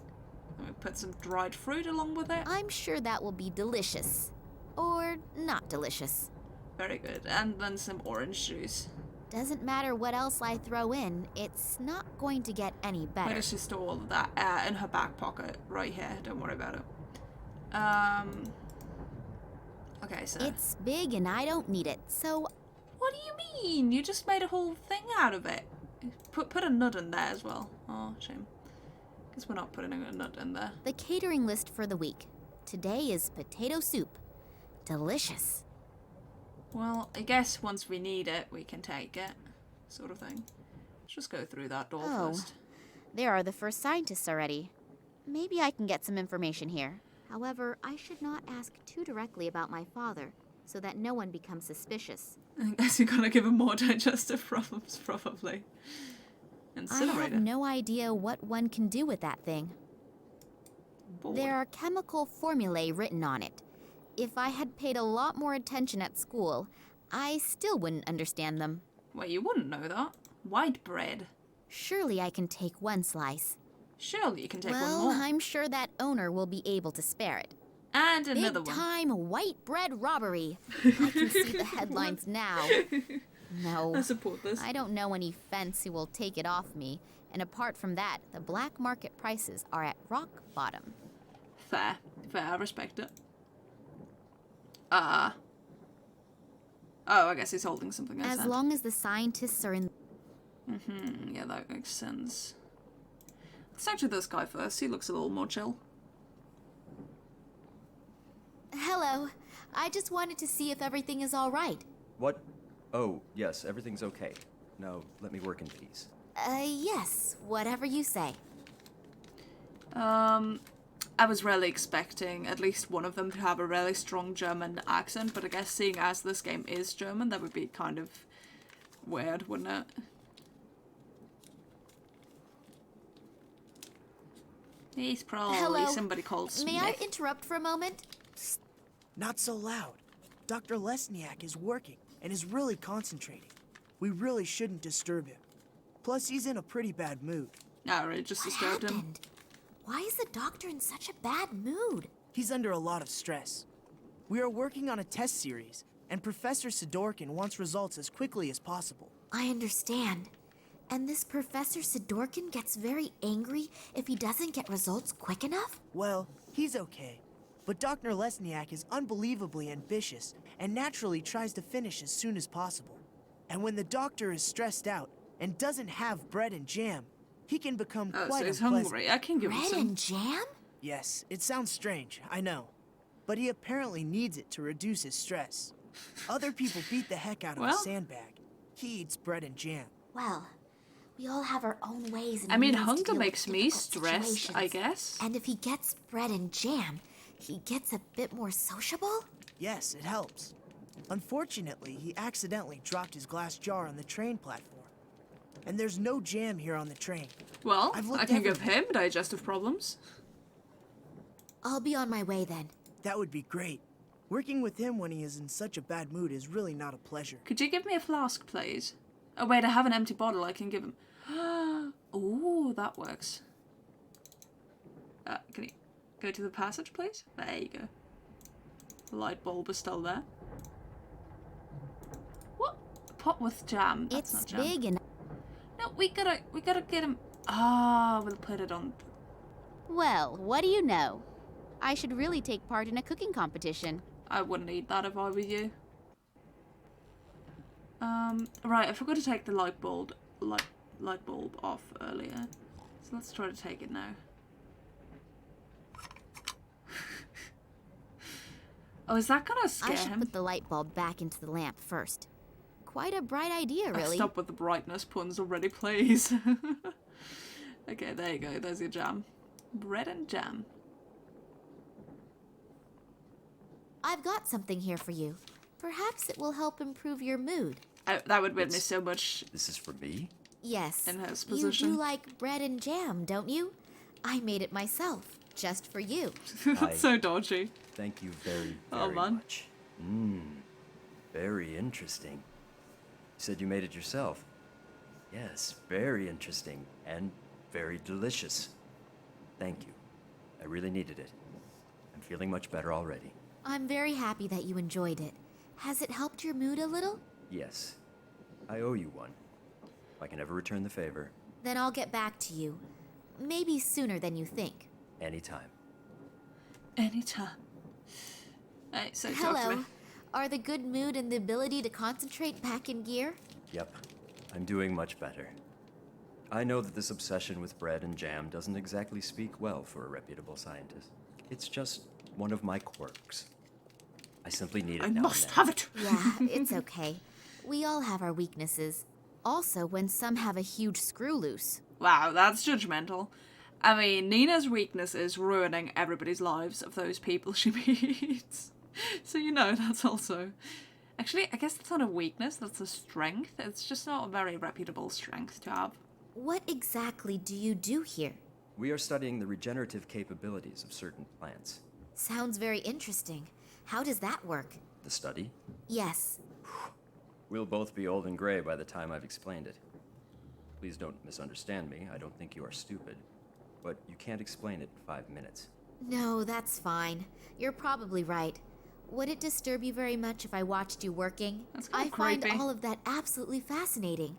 I'm gonna put some dried fruit along with it. I'm sure that will be delicious. Or not delicious. Very good. And then some orange juice. Doesn't matter what else I throw in, it's not going to get any Where better. does she store all of that? In her back pocket, right here. Don't worry about it. Okay, so... It's big and I don't need it, so... What do you mean? You just made a whole thing out of it. Put a nut in there as well. Oh, shame. Guess we're not putting a nut in there. The catering list for the week. Today is potato soup. Delicious. Well, I guess once we need it, we can take it. Sort of thing. Let's just go through that door first. There are the first scientists already. Maybe I can get some information here. However, I should not ask too directly about my father, so that no one becomes suspicious. I guess you're gonna give him more digestive problems, probably. I Incinerator. have no idea what one can do with that thing. Bored. There are chemical formulae written on it. If I had paid a lot more attention at school, I still wouldn't understand them. Well, you wouldn't know that. White bread. Surely I can take one slice. Surely you can take Well, one more. I'm sure that owner will be able to spare it. And another Big one. time white bread robbery. I can see the headlines now. No, I support this. I don't know any fence who will take it off me. And apart from that, the black market prices are at rock bottom. Fair. Fair, I respect it. Oh, I guess he's holding something else. As long as the scientists are in... Yeah, that makes sense. Let's talk to this guy first. He looks a little more chill. Hello. I just wanted to see if everything is all right. What? Oh, yes, everything's okay. Now, let me work in peace. Yes. Whatever you say. I was really expecting at least one of them to have a really strong German accent, but I guess seeing as this game is German, that would be kind of weird, wouldn't it? He's probably Hello. somebody called Smith. May I interrupt for a moment? Not so loud. Dr. Lesniak is working and is really concentrating. We really shouldn't disturb him. Plus, he's in a pretty bad mood. Alright, just disturbed him. Why is the doctor in such a bad mood? He's under a lot of stress. We are working on a test series, and Professor Sidorkin wants results as quickly as possible. I understand. And this Professor Sidorkin gets very angry if he doesn't get results quick enough? Well, he's okay. But Dr. Lesniak is unbelievably ambitious and naturally tries to finish as soon as possible. And when the doctor is stressed out and doesn't have bread and jam, he can become quite so he's unpleasant. hungry. I can give him some. Bread and jam? Yes, it sounds strange, I know. But he apparently needs it to reduce his stress. Other people beat the heck out of a sandbag. He eats bread and jam. Well, we all have our own ways and I mean, means to hunger deal with makes me difficult stressed, I situations. guess. And if he gets bread and jam, he gets a bit more sociable? Yes, it helps. Unfortunately, he accidentally dropped his glass jar on the train platform. And there's no jam here on the train. Well, I've I looked can give everywhere. him digestive problems. I'll be on my way then. That would be great. Working with him when he is in such a bad mood is really not a pleasure. Could you give me a flask, please? Oh, wait, I have an empty bottle I can give him. Oh, that works. Can you go to the passage, please? There you go. The light bulb is still there. What? Pot with jam. That's not It's jam. big and... No, we gotta get him. Ah, we'll put it on. Well, what do you know? I should really take part in a cooking competition. I wouldn't eat that if I were you. Right, I forgot to take the light bulb off earlier. So let's try to take it now. Oh, is that gonna scare I should him? put the light bulb back into the lamp first. Quite a bright idea, really. Stop with the brightness puns already, please. Okay, there you go. There's your jam. Bread and jam. I've got something here for you. Perhaps it will help improve your mood. That would make me so much. This is for me? Yes. In his You position. do like bread and jam, don't you? I made it myself, just for you. That's so dodgy. Thank you very, Oh, very man. much. Very interesting. You said you made it yourself. Yes, very interesting and very delicious. Thank you. I really needed it. I'm feeling much better already. I'm very happy that you enjoyed it. Has it helped your mood a little? Yes. I owe you one. If I can ever return the favor, Then I'll get back to you. Maybe sooner than you think. anytime. Anytime. Hey, so talk to Hello. me. Are the good mood and the ability to concentrate back in gear? Yep. I'm doing much better. I know that this obsession with bread and jam doesn't exactly speak well for a reputable scientist. It's just one of my quirks. I simply need it I now must and then. have it. Yeah, it's okay. We all have our weaknesses. Also, when some have a huge screw loose. Wow, that's judgmental. I mean, Nina's weakness is ruining everybody's lives of those people she meets. So, you know, that's also... Actually, I guess that's not a weakness, that's a strength. It's just not a very reputable strength to have. What exactly do you do here? We are studying the regenerative capabilities of certain plants. Sounds very interesting. How does that work? The study? Yes. We'll both be old and gray by the time I've explained it. Please don't misunderstand me. I don't think you are stupid. But you can't explain it in 5 minutes. No, that's fine. You're probably right. Would it disturb you very much if I watched you working? That's kinda I find creepy. all of that absolutely fascinating.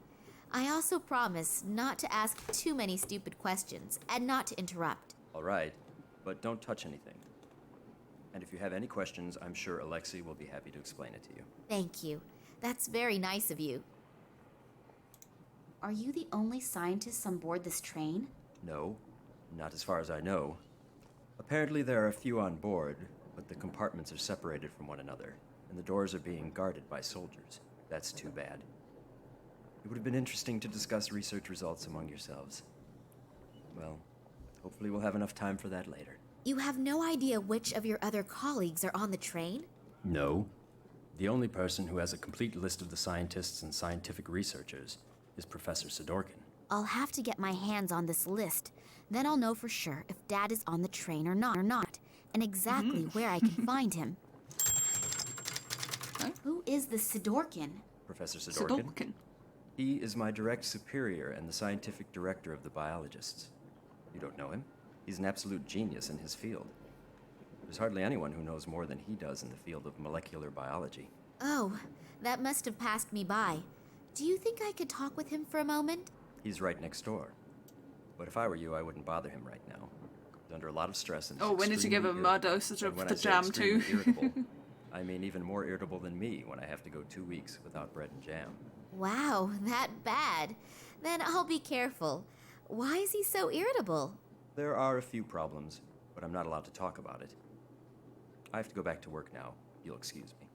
I also promise not to ask too many stupid questions and not to interrupt. All right, but don't touch anything. And if you have any questions, I'm sure Alexei will be happy to explain it to you. Thank you. That's very nice of you. Are you the only scientists on board this train? No, not as far as I know. Apparently there are a few on board, but the compartments are separated from one another, and the doors are being guarded by soldiers. That's too bad. It would have been interesting to discuss research results among yourselves. Well, hopefully we'll have enough time for that later. You have no idea which of your other colleagues are on the train? No. The only person who has a complete list of the scientists and scientific researchers is Professor Sidorkin. I'll have to get my hands on this list. Then I'll know for sure if Dad is on the train or not, and exactly where I can find him. Who is the Sidorkin? Professor Sidorkin? He is my direct superior and the scientific director of the biologists. You don't know him? He's an absolute genius in his field. There's hardly anyone who knows more than he does in the field of molecular biology. Oh, that must have passed me by. Do you think I could talk with him for a moment? He's right next door. But if I were you, I wouldn't bother him right now. He's under a lot of stress and Oh, we need to give him a dosage of the jam too. Irritable, I mean even more irritable than me when I have to go 2 weeks without bread and jam. Wow, that bad. Then I'll be careful. Why is he so irritable? There are a few problems, but I'm not allowed to talk about it. I have to go back to work now. You'll excuse me.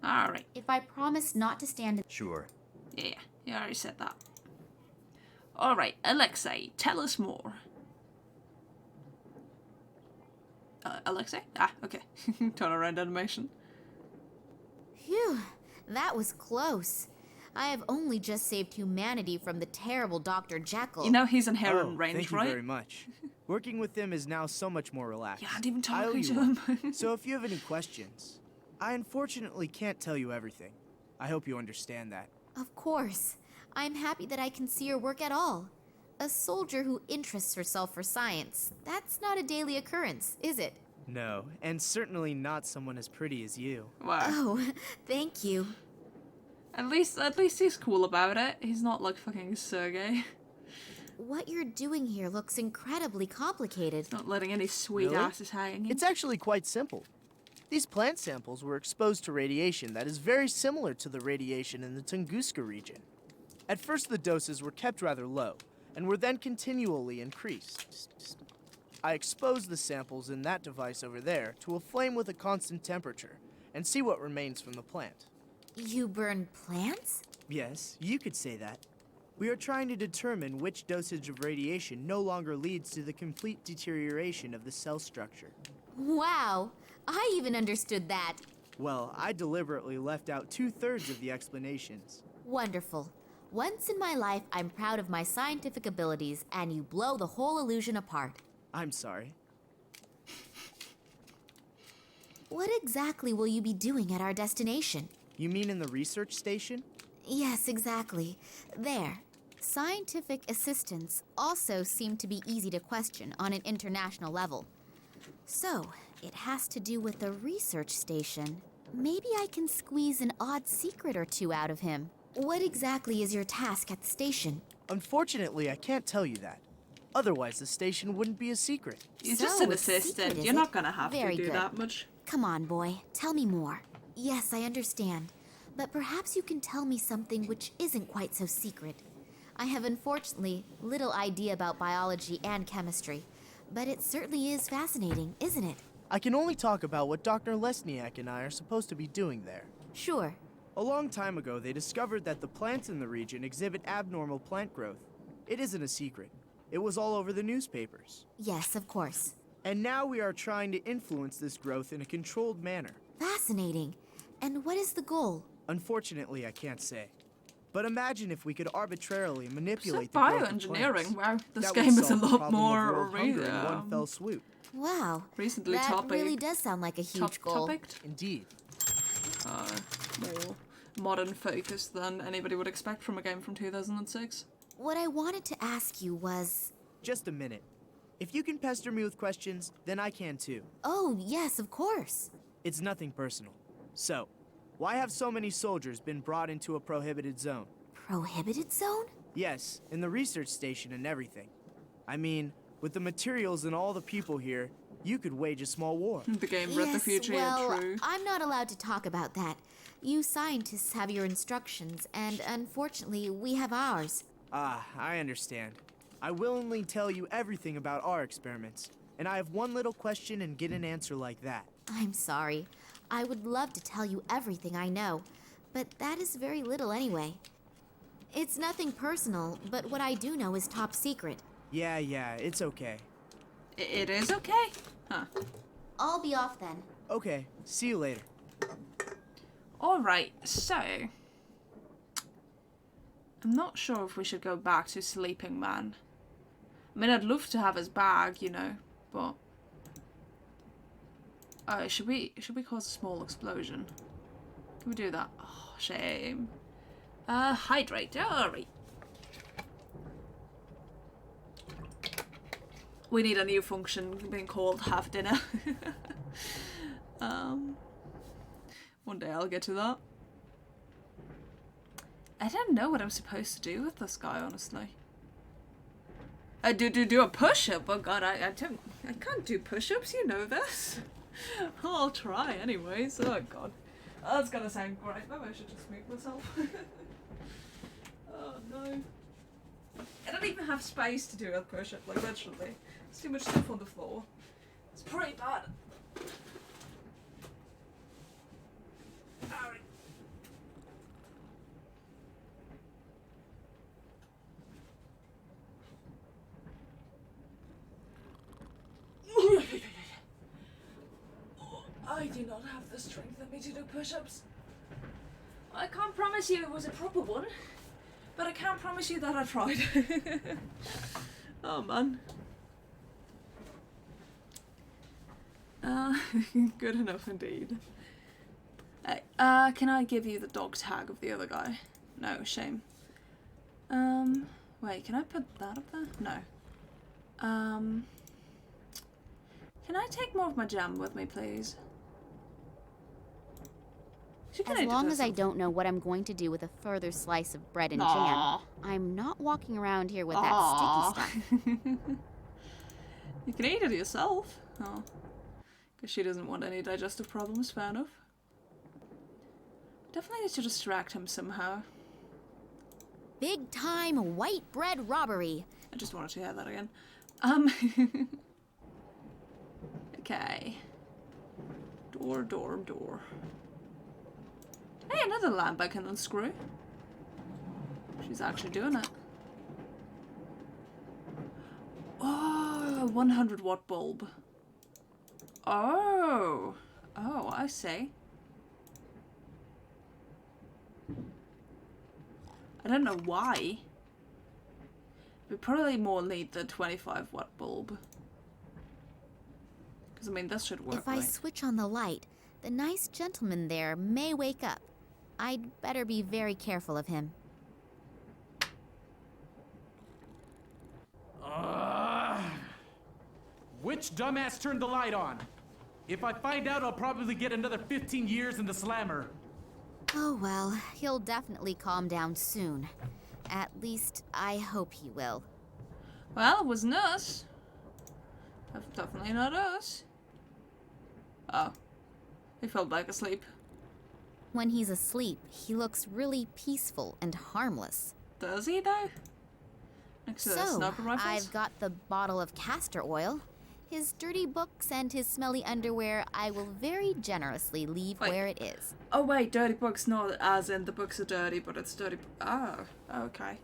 All right. If I promise not to stand... Sure. Yeah, you already said that. All right, Alexei, tell us more. Alexei? Ah, okay. Turnaround animation. Phew, that was close. I have only just saved humanity from the terrible Dr. Jekyll. You know he's in Heron range, thank you right? very much. Working with him is now so much more relaxed. Yeah, I didn't even I owe talk to you him. one. So if you have any questions, I unfortunately can't tell you everything. I hope you understand that. Of course. I'm happy that I can see your work at all. A soldier who interests herself for science, that's not a daily occurrence, is it? No, and certainly not someone as pretty as you. Wow. Oh, thank you. At least he's cool about it. He's not like fucking Sergey. What you're doing here looks incredibly complicated. Not letting any sweet Really? asses hang. It's actually quite simple. These plant samples were exposed to radiation that is very similar to the radiation in the Tunguska region. At first, the doses were kept rather low, and were then continually increased. I exposed the samples in that device over there to a flame with a constant temperature, and see what remains from the plant. You burn plants? Yes, you could say that. We are trying to determine which dosage of radiation no longer leads to the complete deterioration of the cell structure. Wow, I even understood that. Well, I deliberately left out 2/3 of the explanations. Wonderful. Once in my life, I'm proud of my scientific abilities, and you blow the whole illusion apart. I'm sorry. What exactly will you be doing at our destination? You mean in the research station? Yes, exactly. There. Scientific assistants also seem to be easy to question on an international level. So, it has to do with the research station. Maybe I can squeeze an odd secret or two out of him. What exactly is your task at the station? Unfortunately, I can't tell you that. Otherwise, the station wouldn't be a secret. He's just an assistant. You're not gonna have to do that much. Come on, boy. Tell me more. Yes, I understand. But perhaps you can tell me something which isn't quite so secret. I have unfortunately little idea about biology and chemistry, but it certainly is fascinating, isn't it? I can only talk about what Dr. Lesniak and I are supposed to be doing there. Sure. A long time ago, they discovered that the plants in the region exhibit abnormal plant growth. It isn't a secret. It was all over the newspapers. Yes, of course. And now we are trying to influence this growth in a controlled manner. Fascinating. And what is the goal? Unfortunately, I can't say. But imagine if we could arbitrarily manipulate So the growth of bioengineering. plants. Wow, this That game would is a solve the lot problem of more world hunger in one fell swoop. Wow. Recently that topic. really does sound like a huge goal. Topicked. Indeed. More modern focused than anybody would expect from a game from 2006. What I wanted to ask you was... Just a minute. If you can pester me with questions, then I can too. Oh, yes, of course. It's nothing personal. So, why have so many soldiers been brought into a prohibited zone? Prohibited zone? Yes, in the research station and everything. I mean, with the materials and all the people here, you could wage a small war. The game read the future, well, true. I'm not allowed to talk about that. You scientists have your instructions, and unfortunately, we have ours. Ah, I understand. I willingly tell you everything about our experiments, and I have one little question and get an answer like that. I'm sorry. I would love to tell you everything I know, but that is very little anyway. It's nothing personal, but what I do know is top secret. Yeah, it's okay. It is okay? Huh. I'll be off then. Okay, see you later. Alright, so... I'm not sure if we should go back to Sleeping Man. I mean, I'd love to have his bag, you know, but... should we cause a small explosion? Can we do that? Oh, shame. Hydrate. Alright. We need a new function being called Have Dinner. One day I'll get to that. I don't know what I'm supposed to do with this guy, honestly. I do a push-up. Oh god, I can't do push-ups, you know this. I'll try anyways. Oh god. Oh, that's gonna sound great. Maybe I should just mute myself. Oh no. I don't even have space to do a push-up, like literally. There's too much stuff on the floor. It's pretty bad. Alright. I do not have the strength in me to do push-ups. I can't promise you it was a proper one, but I can promise you that I tried. Oh man. Good enough indeed. Hey, can I give you the dog tag of the other guy? No, shame. Wait, can I put that up there? No. Can I take more of my jam with me, please? As long as I don't know what I'm going to do with a further slice of bread and jam, I'm not walking around here with that sticky stuff. You can eat it yourself. Oh. Because she doesn't want any digestive problems, fair enough. Definitely need to distract him somehow. Big time white bread robbery. I just wanted to hear that again. Okay. Door. Hey, another lamp I can unscrew. She's actually doing it. Oh, 100 watt bulb. Oh, I see. I don't know why. We probably more need the 25 watt bulb. Because I mean, this should work. If I switch on the light, the nice gentleman there may wake up. I'd better be very careful of him. Which dumbass turned the light on? If I find out, I'll probably get another 15 years in the slammer. Oh well, he'll definitely calm down soon. At least, I hope he will. Well, it wasn't us. Definitely not us. Oh. He fell back asleep. When he's asleep, he looks really peaceful and harmless. Does he, though? Next to the sniper rifles? I've got the bottle of castor oil. His dirty books and his smelly underwear I will very generously leave where it is. Oh wait, dirty books, not as in the books are dirty, but it's dirty. Oh, okay.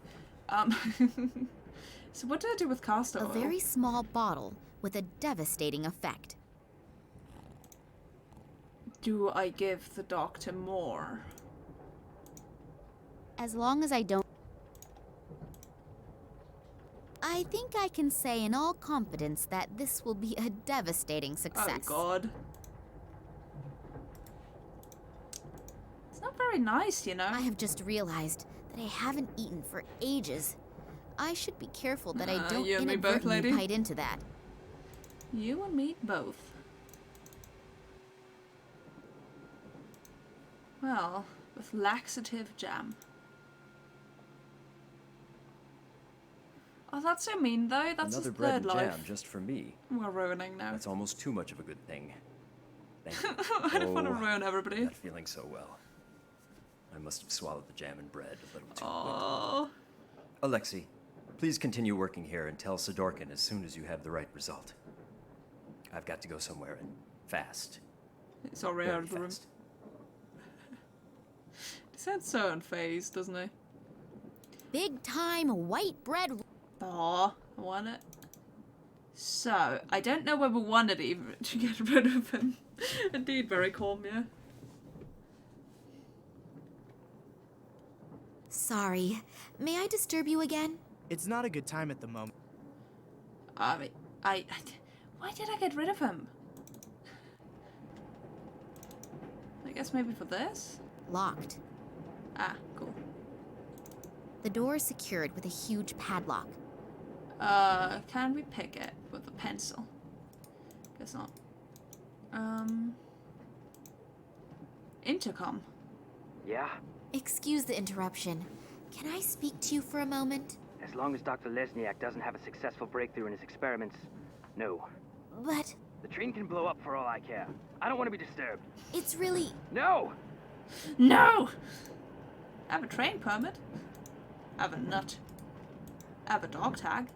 So what do I do with castor oil? A very small bottle with a devastating effect. Do I give the doctor more? As long as I don't... I think I can say in all confidence that this will be a devastating success. Oh god. It's not very nice, you know. I have just realized that I haven't eaten for ages. I should be careful that I don't inadvertently bite into that. You and me both. Well, with laxative jam. Oh, that's so mean, though. That's another his bread third and life. jam just for me. We're ruining now. That's almost too much of a good thing. Thank you. I don't want to ruin everybody. Not feeling so well. I must have swallowed the jam and bread a little too quick. Alexei, please continue working here and tell Sidorkin as soon as you have the right result. I've got to go somewhere and fast. He's already out of the room. He sounds so unfazed, doesn't he? Big time white bread. Aw, I want it. So, I don't know whether we wanted even to get rid of him. Indeed, very calm, yeah. Sorry. May I disturb you again? It's not a good time at the moment. Why did I get rid of him? I guess maybe for this? Locked. Ah, cool. The door is secured with a huge padlock. Can we pick it with a pencil? Guess not. Intercom. Yeah? Excuse the interruption. Can I speak to you for a moment? As long as Dr. Lesniak doesn't have a successful breakthrough in his experiments, no. But... The train can blow up for all I care. I don't want to be disturbed. It's really... No! No! I have a train permit. I have a nut. I have a dog tag.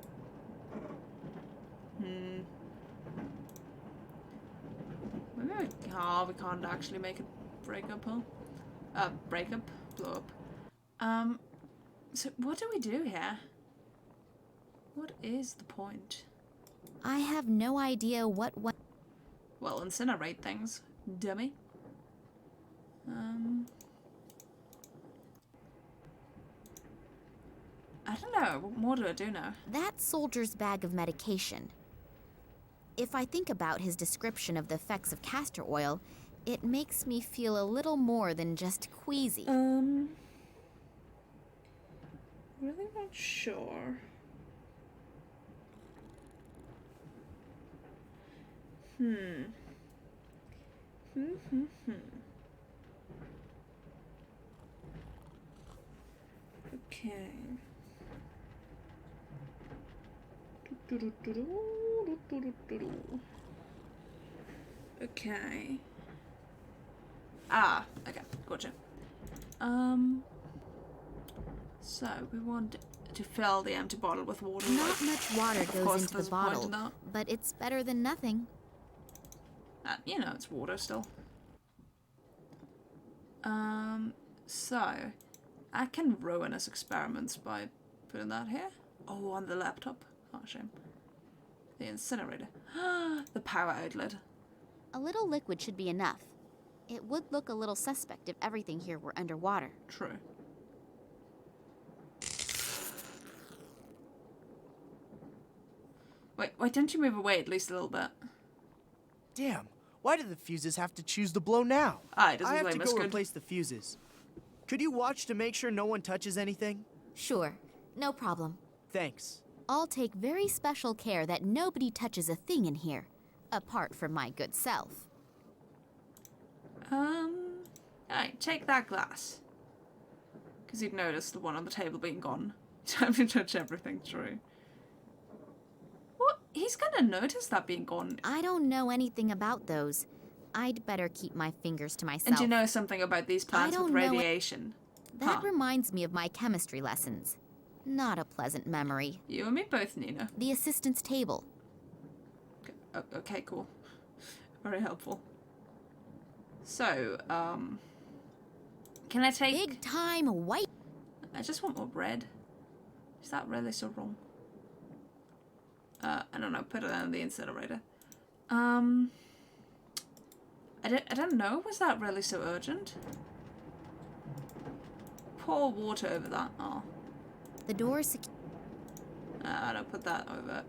Maybe we can't actually make it break up, huh? Break up? Blow up. So what do we do here? What is the point? I have no idea what... Well, incinerate things, dummy. I don't know. What more do I do now? That soldier's bag of medication. If I think about his description of the effects of castor oil, it makes me feel a little more than just queasy. Really not sure. Okay. Okay. Ah, okay, gotcha. So we want to fill the empty bottle with water. Not much water goes into the there's a point in bottle, that. but it's better than nothing. You know, it's water still. So I can ruin his experiments by putting that here. Oh, on the laptop. Oh, shame. The incinerator. The power outlet. A little liquid should be enough. It would look a little suspect if everything here were underwater. True. Wait, don't you move away at least a little bit? Damn, why do the fuses have to choose to blow now? It doesn't I have to blame go us, good. replace the fuses. Could you watch to make sure no one touches anything? Sure, no problem. Thanks. I'll take very special care that nobody touches a thing in here, apart from my good self. Alright, take that glass. Because you'd noticed the one on the table being gone. Time to touch everything, true. What? He's gonna notice that being gone. I don't know anything about those. I'd better keep my fingers to myself. And you know something about these plants with don't know it- radiation. That reminds me of my chemistry lessons. Not a pleasant memory. You and me both, Nina. The assistant's table. Okay, cool. Very helpful. So, can I take... Big time white... I just want more red. Is that really so wrong? I don't know, put it in the incinerator. I don't know, was that really so urgent? Pour water over that. Oh. The door's secure. I don't put that over.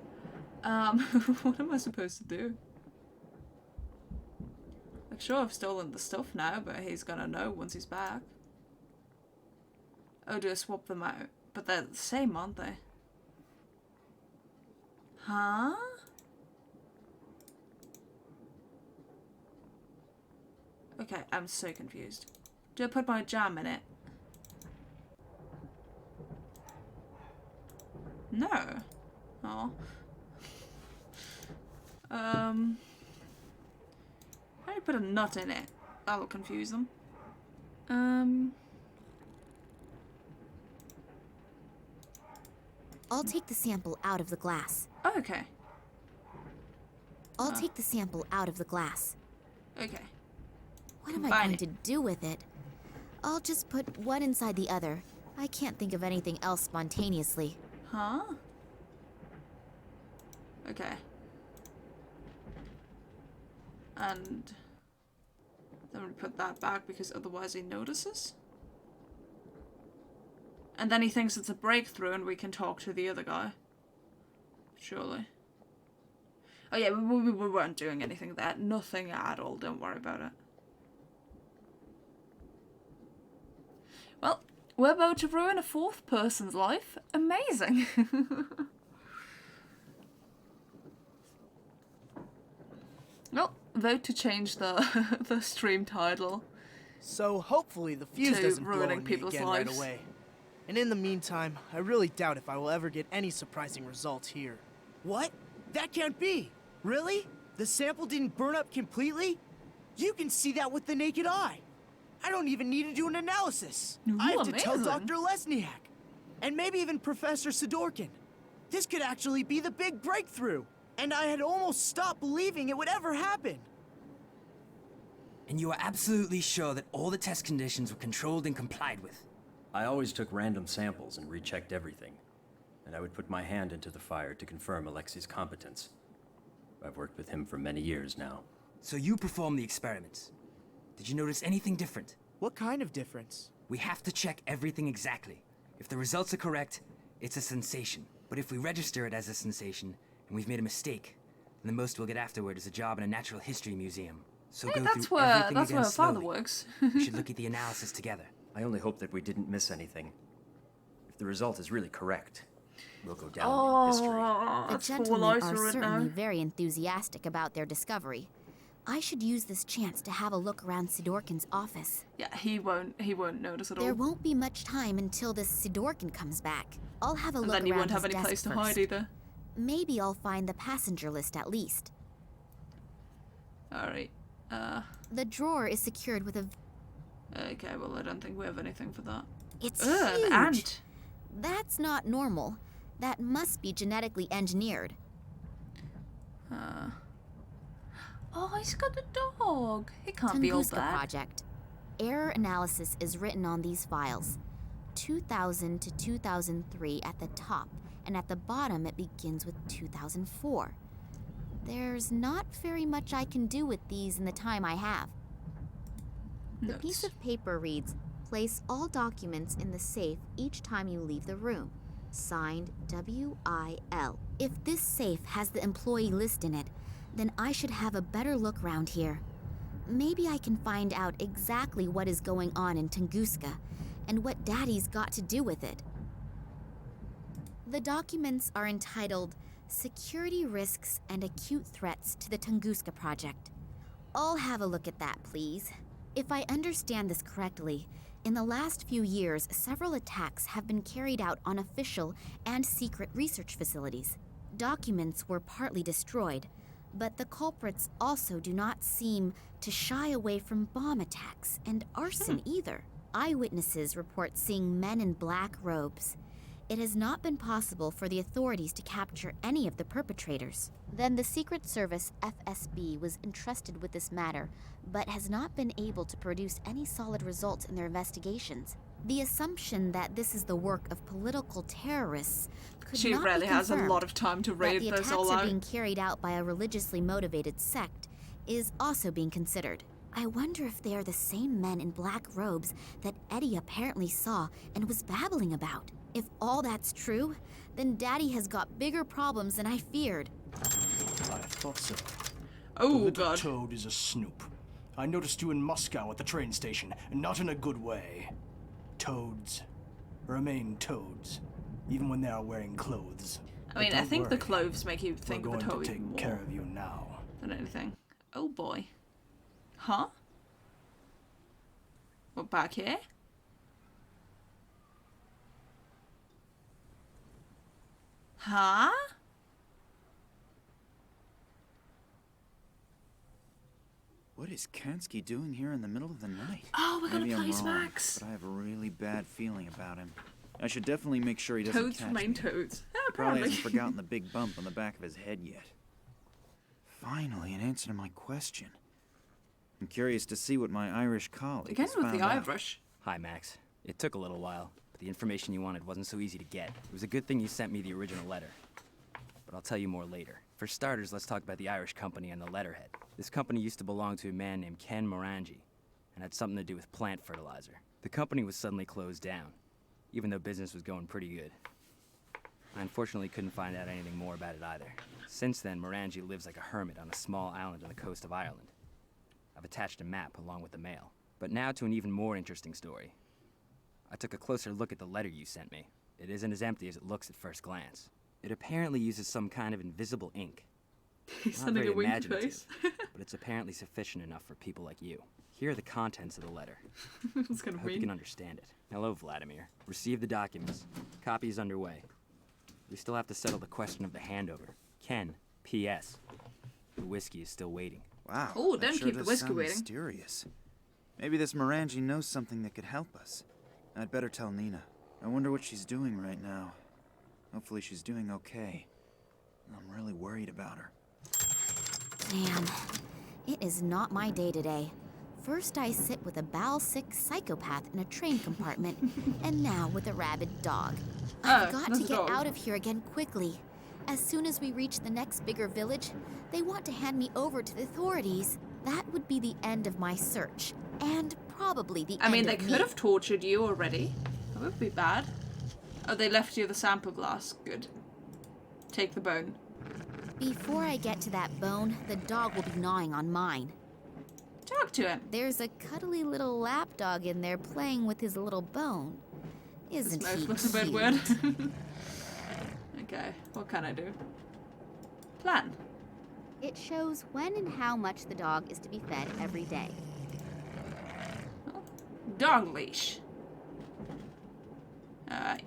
What am I supposed to do? Like, sure, I've stolen the stuff now, but he's gonna know once he's back. Oh, do I swap them out? But they're the same, aren't they? Huh? Okay, I'm so confused. Do I put my jam in it? No. Oh. How do you put a nut in it? That'll confuse them. I'll take the sample out of the glass. Oh, okay. I'll take the sample out of the glass. Okay. What am I going to do with it? I'll just put one inside the other. I can't think of anything else spontaneously. Huh? Okay. And then we put that back because otherwise he notices. And then he thinks it's a breakthrough and we can talk to the other guy. Surely. Oh yeah, we weren't doing anything there. Nothing at all, don't worry about it. Well, we're about to ruin a fourth person's life. Amazing. Well, vote to change the the stream title. So hopefully the fuse To doesn't blow ruining on me people's again lives. right away. And in the meantime, I really doubt if I will ever get any surprising results here. What? That can't be! Really? The sample didn't burn up completely? You can see that with the naked eye. I don't even need to do an analysis. Ooh, I have to tell amazing. Dr. Lesniak. And maybe even Professor Sidorkin. This could actually be the big breakthrough. And I had almost stopped believing it would ever happen. And you are absolutely sure that all the test conditions were controlled and complied with? I always took random samples and rechecked everything. And I would put my hand into the fire to confirm Alexi's competence. I've worked with him for many years now. So you performed the experiments. Did you notice anything different? What kind of difference? We have to check everything exactly. If the results are correct, it's a sensation. But if we register it as a sensation, and we've made a mistake, then the most we'll get afterward is a job in a natural history museum. So Hey, go that's through where everything that's again where father slowly. works. We should look at the analysis together. I only hope that we didn't miss anything. If the result is really correct, we'll go down Oh, in history. The that's full gentlemen eyes are for it certainly now. very enthusiastic about their discovery. I should use this chance to have a look around Sidorkin's office. Yeah, he won't notice at all. There won't be much time until this Sidorkin comes back. I'll have a And look then he around won't have his any desk place to first. hide either. Maybe I'll find the passenger list at least. Alright. The drawer is secured with a... Okay, well I don't think we have anything for that. It's Ugh, huge! an ant. That's not normal. That must be genetically engineered. Oh, he's got a dog. He can't be all Tunguska bad. Project. Error analysis is written on these files. 2000 to 2003 at the top, and at the bottom it begins with 2004. There's not very much I can do with these in the time I have. The piece of paper reads, "Place all documents in the safe each time you leave the room. Signed, W.I.L." If this safe has the employee list in it, then I should have a better look round here. Maybe I can find out exactly what is going on in Tunguska and what Daddy's got to do with it. The documents are entitled Security Risks and Acute Threats to the Tunguska Project. I'll have a look at that, please. If I understand this correctly, in the last few years, several attacks have been carried out on official and secret research facilities. Documents were partly destroyed, but the culprits also do not seem to shy away from bomb attacks and arson either. Eyewitnesses report seeing men in black robes. It has not been possible for the authorities to capture any of the perpetrators. Then the Secret Service FSB was entrusted with this matter, but has not been able to produce any solid results in their investigations. The assumption that this is the work of political terrorists could She not really be has a confirmed. lot of time to read That the this attacks all are out. being carried out by a religiously motivated sect is also being considered. I wonder if they are the same men in black robes that Eddie apparently saw and was babbling about. If all that's true, then Daddy has got bigger problems than I feared. I thought so. Oh, the little God. Toad is a snoop. I noticed you in Moscow at the train station, and not in a good way. Toads remain toads, even when they are wearing clothes. I mean, But I don't think the worry, clothes make you think we're of a going toad to take more care of you now. than anything. Oh boy. Huh? What, back here? Huh? What is Kansky doing here in the middle of the night? Oh, we're gonna Maybe I'm place wrong, Max. but I have a really bad feeling about him. I should definitely make sure he doesn't Toads catch remain me. toads. Yeah, He probably apparently. hasn't forgotten the big bump on the back of his head yet. Finally, an answer to my question. I'm curious to see what my Irish colleague Again has with the found out. Irish. Hi, Max. It took a little while, but the information you wanted wasn't so easy to get. It was a good thing you sent me the original letter. But I'll tell you more later. For starters, let's talk about the Irish company and the letterhead. This company used to belong to a man named Ken Morangi, and had something to do with plant fertilizer. The company was suddenly closed down. even though business was going pretty good. I unfortunately couldn't find out anything more about it either. Since then, Morangi lives like a hermit on a small island on the coast of Ireland. I've attached a map along with the mail. But now to an even more interesting story. I took a closer look at the letter you sent me. It isn't as empty as it looks at first glance. It apparently uses some kind of invisible ink. He's Not sending very a wink imaginative, face. but it's apparently sufficient enough for people like you. Here are the contents of the letter. It's gonna I hope you can understand it. Hello, Vladimir. Receive the documents. Copy is underway. We still have to settle the question of the handover. Ken, P.S. The whiskey is still waiting. Wow. Oh, that don't sure keep the does whiskey sound waiting. Mysterious. Maybe this Morangi knows something that could help us. I'd better tell Nina. I wonder what she's doing right now. Hopefully she's doing okay. I'm really worried about her. Man, it is not my day today. First I sit with a bowel-sick psychopath in a train compartment, and now with a rabid dog. I've got to get out of here again quickly. As soon as we reach the next bigger village, they want to hand me over to the authorities. That would be the end of my search, and probably the end of me. I mean, they could have tortured you already. That would be bad. Oh, they left you the sample glass. Good. Take the bone. Before I get to that bone, the dog will be gnawing on mine. Talk to him. There's a cuddly little lapdog in there playing with his little bone. Isn't This he mouth looks a bit cute? weird. Okay, what can I do? Plan. It shows when and how much the dog is to be fed every day. Dog leash. Alright.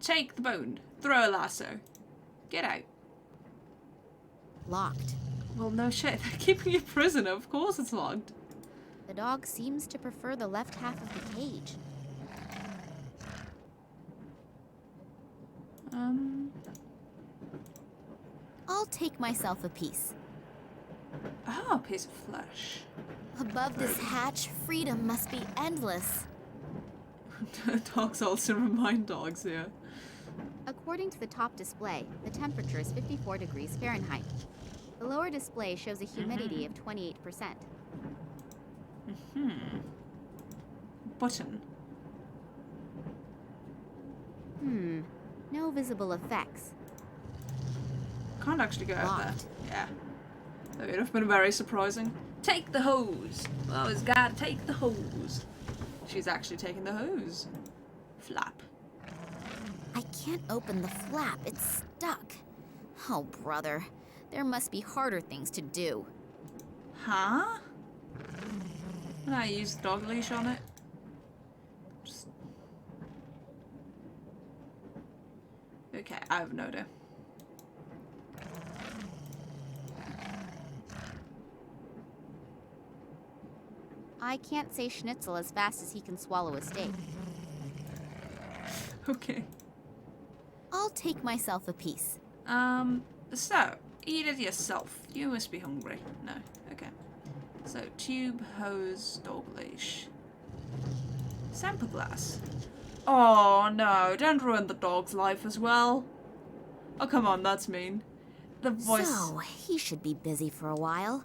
Take the bone. Throw a lasso. Get out. Locked. Well, no shit. They're keeping you prisoner. Of course it's locked. The dog seems to prefer the left half of the cage. I'll take myself a piece. Oh, a piece of flesh. Above this hatch, freedom must be endless. Dogs also remind dogs, yeah. According to the top display, the temperature is 54 degrees Fahrenheit. The lower display shows a humidity of 28%. Button. No visible effects. Can't actually go out there. Yeah. That would have been very surprising. Take the hose. Oh, it's gotta take the hose. She's actually taking the hose. Flap. I can't open the flap. It's stuck. Oh, brother. There must be harder things to do. Huh? Can I use the dog leash on it? Just... Okay, I have no idea. I can't say schnitzel as fast as he can swallow a steak. Okay. I'll take myself a piece. So, eat it yourself. You must be hungry. No, okay. So, tube, hose, dog leash. Sample glass. Oh no, don't ruin the dog's life as well. Oh, come on, that's mean. The voice... So, he should be busy for a while.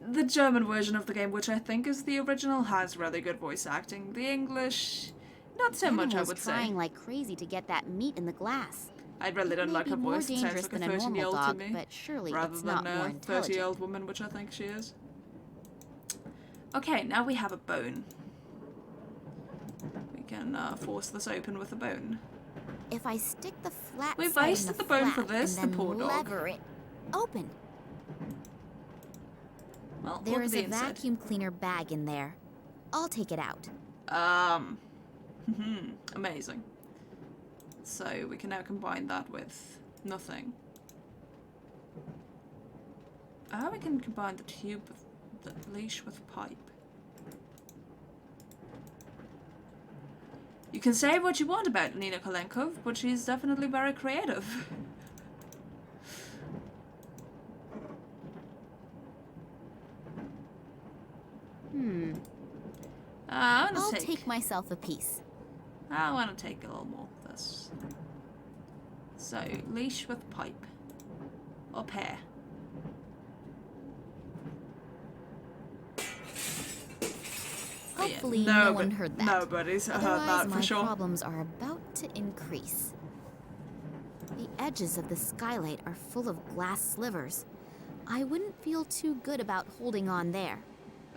The German version of the game, which I think is the original, has really good voice acting. The English, not so much, I would say. Trying like crazy to get that meat in the glass. I really don't like her voice. It sounds like a 13-year-old to me, but surely rather it's than not more a intelligent. 30-year-old woman, which I think she is. Okay, now we have a bone. We can force this open with a bone. If I stick the flat We side in wasted the the bone for flap this, and the then poor dog. lever it open. Well, There look is at a the inside. vacuum cleaner bag in there. I'll take it out. Amazing. So we can now combine that with nothing. Oh, we can combine the tube with the leash with pipe. You can say what you want about Nina Kolenkov, but she's definitely very creative. I'll take myself a piece. I want to take a little more of this. So, leash with pipe. Or pear. Hopefully no, no one heard that. Nobody's heard Otherwise, that for my sure. problems are about to increase. The edges of the skylight are full of glass slivers. I wouldn't feel too good about holding on there.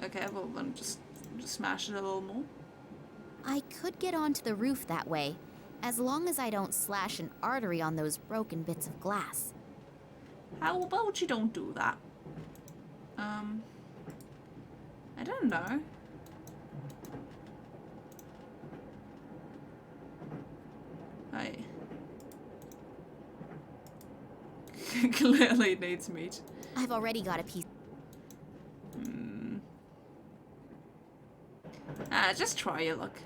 Okay, well then just smash it a little more. I could get onto the roof that way, as long as I don't slash an artery on those broken bits of glass. How about you don't do that? I don't know. Right. Clearly needs meat. I've already got a piece. Just try your luck.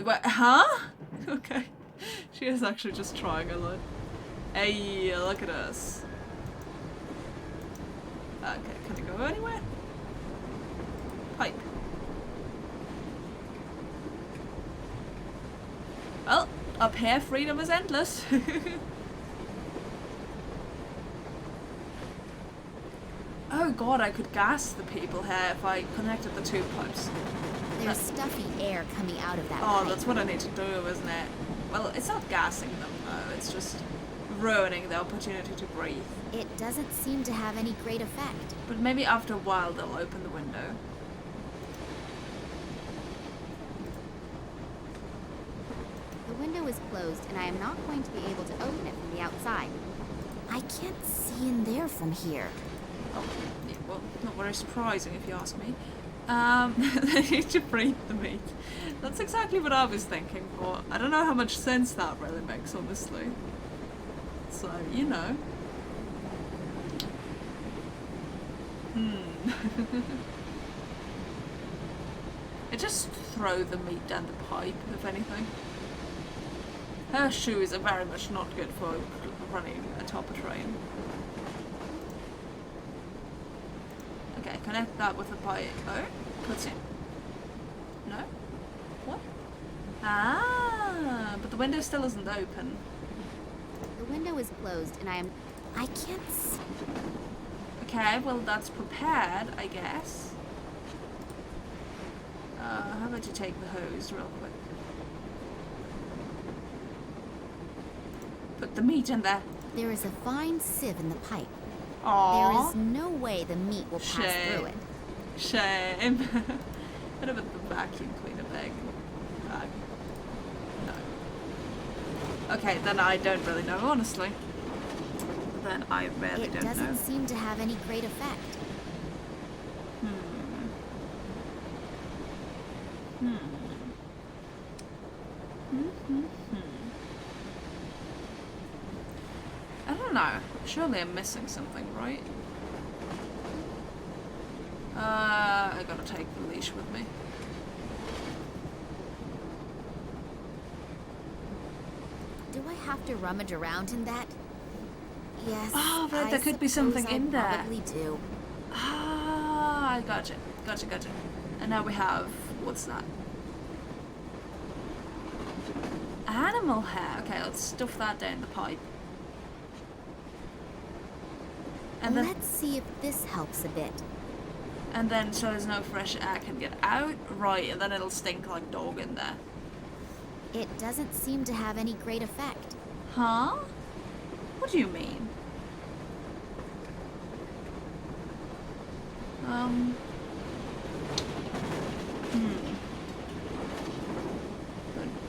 What? Huh? Okay. She is actually just trying a lot. Hey, look at us. Okay, can I go anywhere? Pipe. Well, up here, freedom is endless. Oh god, I could gas the people here if I connected the two pipes. There's stuffy air coming out of that Oh, pipe. that's what I need to do, isn't it? Well, it's not gassing them, though. It's just ruining the opportunity to breathe. It doesn't seem to have any great effect. But maybe after a while they'll open the window. The window is closed, and I am not going to be able to open it from the outside. I can't see in there from here. Oh, yeah, well, not very surprising if you ask me. They need to breathe the meat. That's exactly what I was thinking, but I don't know how much sense that really makes, honestly. So, you know. I just throw the meat down the pipe, if anything. Her shoes are very much not good for running atop a train. Okay, connect that with the pipe. Oh, puts in. No? What? Ah, but the window still isn't open. The window is closed, and I can't see. Okay, well that's prepared, I guess. How about you take the hose real quick? Put the meat in there. There is a fine sieve in the pipe. Aww. There is no way the meat will pass through it. Shame. What about the vacuum cleaner bag? No. Okay, then I don't really know, honestly. Then I really don't know. It doesn't seem to have any great effect. I don't know. Surely I'm missing something, right? I gotta take the leash with me. Do I have to rummage around in that? Yes. Oh, but there could be something in there. I probably do. Ah, gotcha. And now we have, what's that? Animal hair. Okay, let's stuff that down the pipe. And then, let's see if this helps a bit. And then so there's no fresh air can get out. Right, and then it'll stink like dog in there. It doesn't seem to have any great effect. Huh? What do you mean?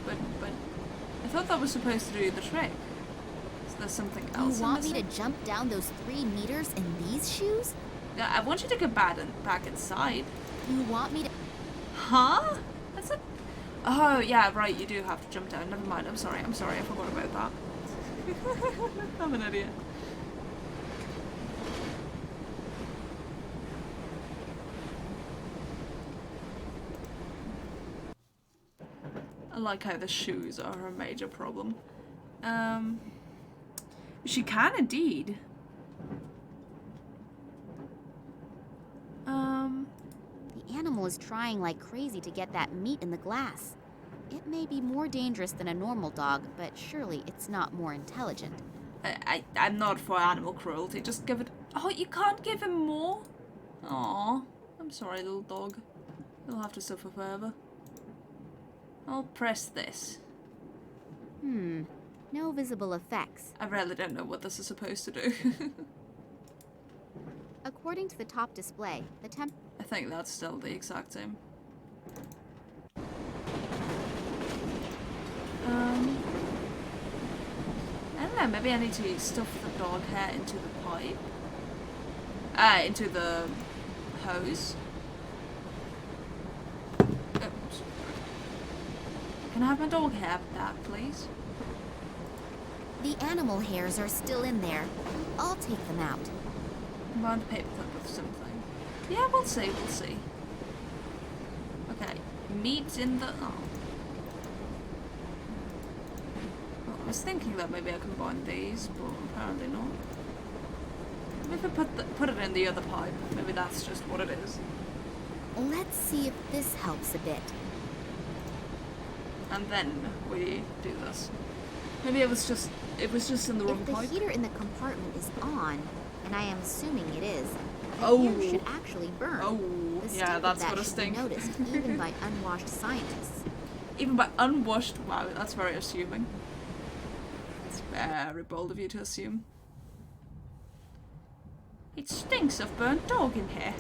But I thought that was supposed to do the trick. Is there something else? You want me to jump down those 3 meters in these shoes? Yeah, I want you to get back inside. You want me to... Huh? That's a... Oh, yeah, right, you do have to jump down. Never mind, I'm sorry, I forgot about that. I'm an idiot. I like how the shoes are a major problem. She can indeed. The animal is trying like crazy to get that meat in the glass. It may be more dangerous than a normal dog, but surely it's not more intelligent. I'm not for animal cruelty. Just give it... Oh, you can't give him more? Aw, I'm sorry, little dog. You'll have to suffer forever. I'll press this. No visible effects. I really don't know what this is supposed to do. According to the top display, the temp... I think that's still the exact same. I don't know, maybe I need to stuff the dog hair into the pipe. Into the hose. Oops. Can I have my dog hair back, please? The animal hairs are still in there. I'll take them out. Combine the paperclip with something. Yeah, we'll see, we'll see. Okay, meat in the... Oh. Well, I was thinking that maybe I combine these, but apparently not. Maybe if I put it in the other pipe, maybe that's just what it is. Let's see if this helps a bit. And then we do this. Maybe it was just in the wrong If the pipe. heater in the compartment is on, and I am assuming it is, the Oh. air should actually burn. Oh, The stink yeah, of that's that gonna should be stink. noticed even by unwashed scientists. Even by unwashed... Wow, that's very assuming. It's very bold of you to assume. It stinks of burnt dog in here.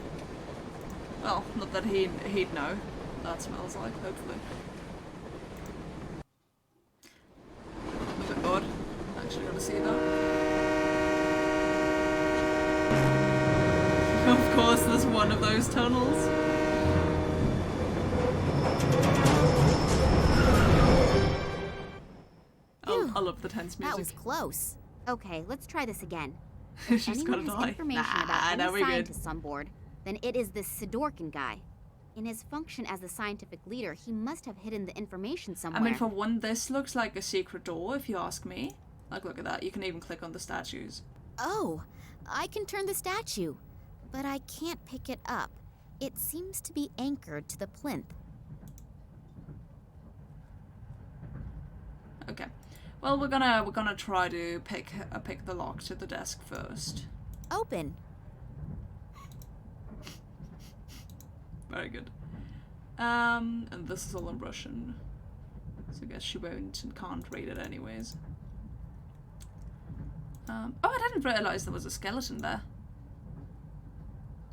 Well, not that he'd know what that smells like, hopefully. A bit odd. Actually gonna see that. Of course, there's one of those tunnels. I love the tense music. That was close. Okay, let's try this again. She's If gotta anyone has die. information Nah, about no, any we're good. scientists on board, then it is this Sidorkin guy. In his function as the scientific leader, he must have hidden the information somewhere. I mean, for one, this looks like a secret door, if you ask me. Like, look at that. You can even click on the statues. Oh, I can turn the statue, but I can't pick it up. It seems to be anchored to the plinth. Okay. Well, we're gonna try to pick the lock to the desk first. Open. Very good. And this is all in Russian, so I guess she won't and can't read it anyways. Oh, I didn't realize there was a skeleton there.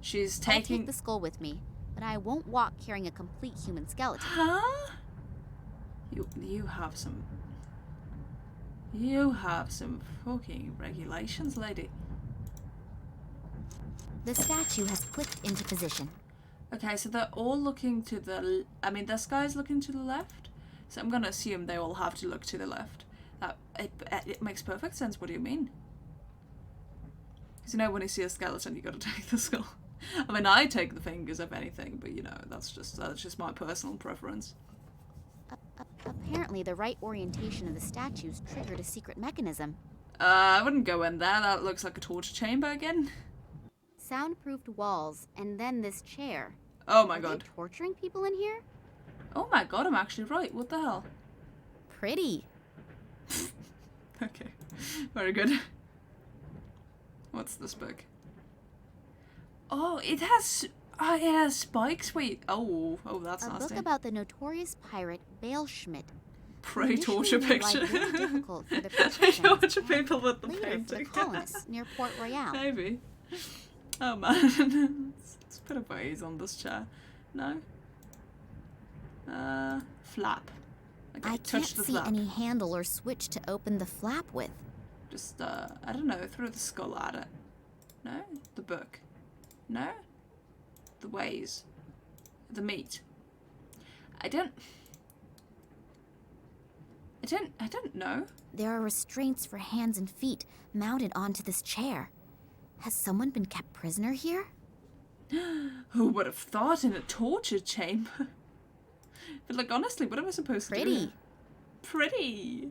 She's I'll taking... take the skull with me, but I won't walk carrying a complete human skeleton. Huh? You have some... You have some fucking regulations, lady. The statue has clicked into position. Okay, so they're all looking to the... I mean, this guy's looking to the left. So I'm gonna assume they all have to look to the left. It makes perfect sense. What do you mean? Because, you know, when you see a skeleton, you gotta take the skull. I mean, I take the fingers, if anything, but, you know, that's just my personal preference. Apparently, the right orientation of the statues triggered a secret mechanism. I wouldn't go in there. That looks like a torture chamber again. Soundproofed walls, and then this chair. Oh my Are god. they torturing people in here? Oh my god, I'm actually right. What the hell? Pretty. Okay. Very good. What's this book? Oh, it has spikes. Wait. Oh, that's A nasty. book about the notorious pirate Bale Schmidt. Pray torture picture. Very difficult for the They torture people with the later for the painting. colonists near Port Royal. Maybe. Oh man. Let's put a vase on this chair. No? Flap. Okay, I touch can't the see flap. any handle or switch to open the flap with. Just, I don't know, throw the skull at it. No? The book. No? The ways. The meat. I don't know. There are restraints for hands and feet mounted onto this chair. Has someone been kept prisoner here? Who would have thought in a torture chamber? But like, honestly, what am I supposed to do? Pretty. Pretty.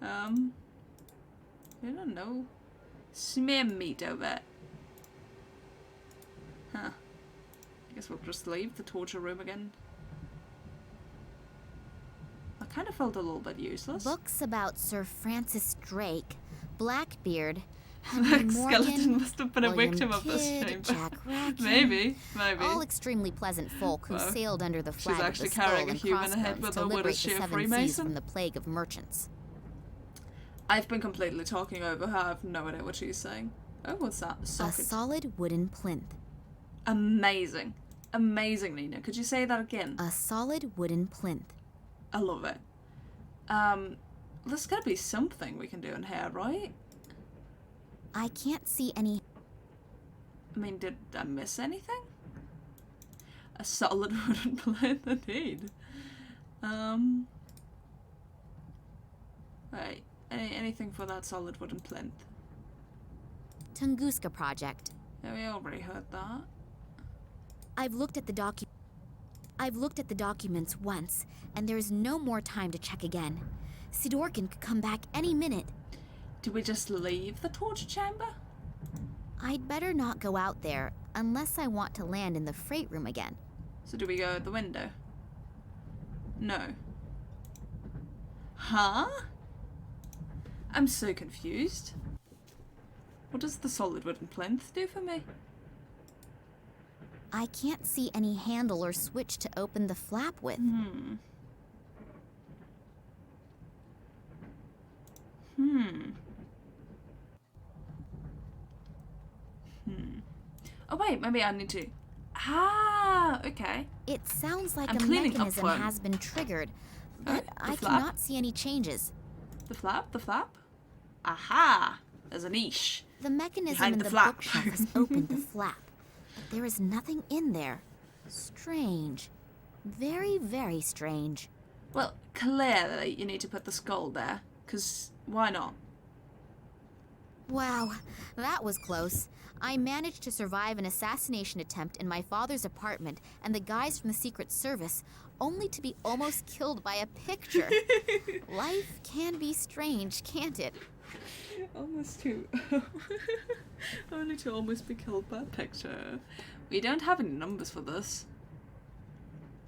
I don't know. Smear meat over it. Huh. I guess we'll just leave the torture room again. I kind of felt a little bit useless. Books about Sir Francis Drake, Blackbeard, That skeleton must have been a William victim of this Kidd, chamber. Jack Rackham, Maybe. all extremely pleasant folk who Well, sailed under the flag she's of actually the skull carrying a and human head crossbones with to her. What liberate is the she, a seven Freemason? seas from the plague of merchants. I've been completely talking over her. I have no idea what she's saying. Oh, what's that? A Socket. solid wooden plinth. Amazing. Amazing, Nina. Could you say that again? A solid wooden plinth. I love it. There's gotta be something we can do in here, right? I can't see any. I mean, did I miss anything? A solid wooden plinth, indeed. Right. Anything for that solid wooden plinth? Tunguska project. Yeah, we already heard that. I've looked at the documents once, and there's no more time to check again. Sidorkin could come back any minute. Do we just leave the torture chamber? I'd better not go out there unless I want to land in the freight room again. So do we go out the window? No. Huh? I'm so confused. What does the solid wooden plinth do for me? I can't see any handle or switch to open the flap with. Oh wait, maybe I need to... Ah, okay. It sounds like I'm a cleaning up mechanism one. has been triggered, but I flap? cannot see any changes. The flap? The flap? Aha! There's a niche. The mechanism Behind in the the flap. bookshelf has opened the flap, but there is nothing in there. Strange. Very, very strange. Well, clearly you need to put the skull there, because why not? Wow, that was close. I managed to survive an assassination attempt in my father's apartment and the guys from the Secret Service, only to be almost killed by a picture. Life can be strange, can't it? Almost to... Only to almost be killed by a picture. We don't have any numbers for this.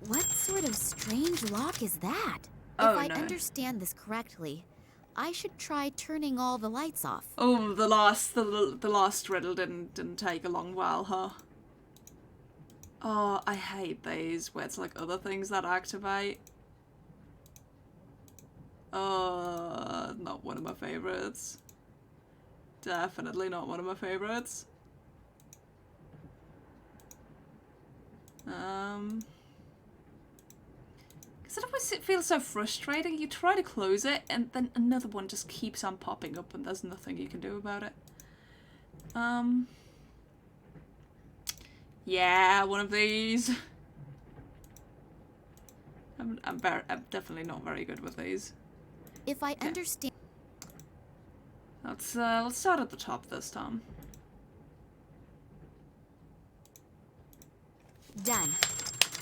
What sort of strange lock is that? Oh, if I no. understand this correctly, I should try turning all the lights off. Oh, the last riddle didn't take a long while, huh? Oh, I hate these where it's like other things that activate. Oh, not one of my favorites. Definitely not one of my favorites. Because it always feels so frustrating. You try to close it, and then another one just keeps on popping up, and there's nothing you can do about it. Yeah, one of these. I'm definitely not very good with these. If I understand... Let's start at the top this time. Done.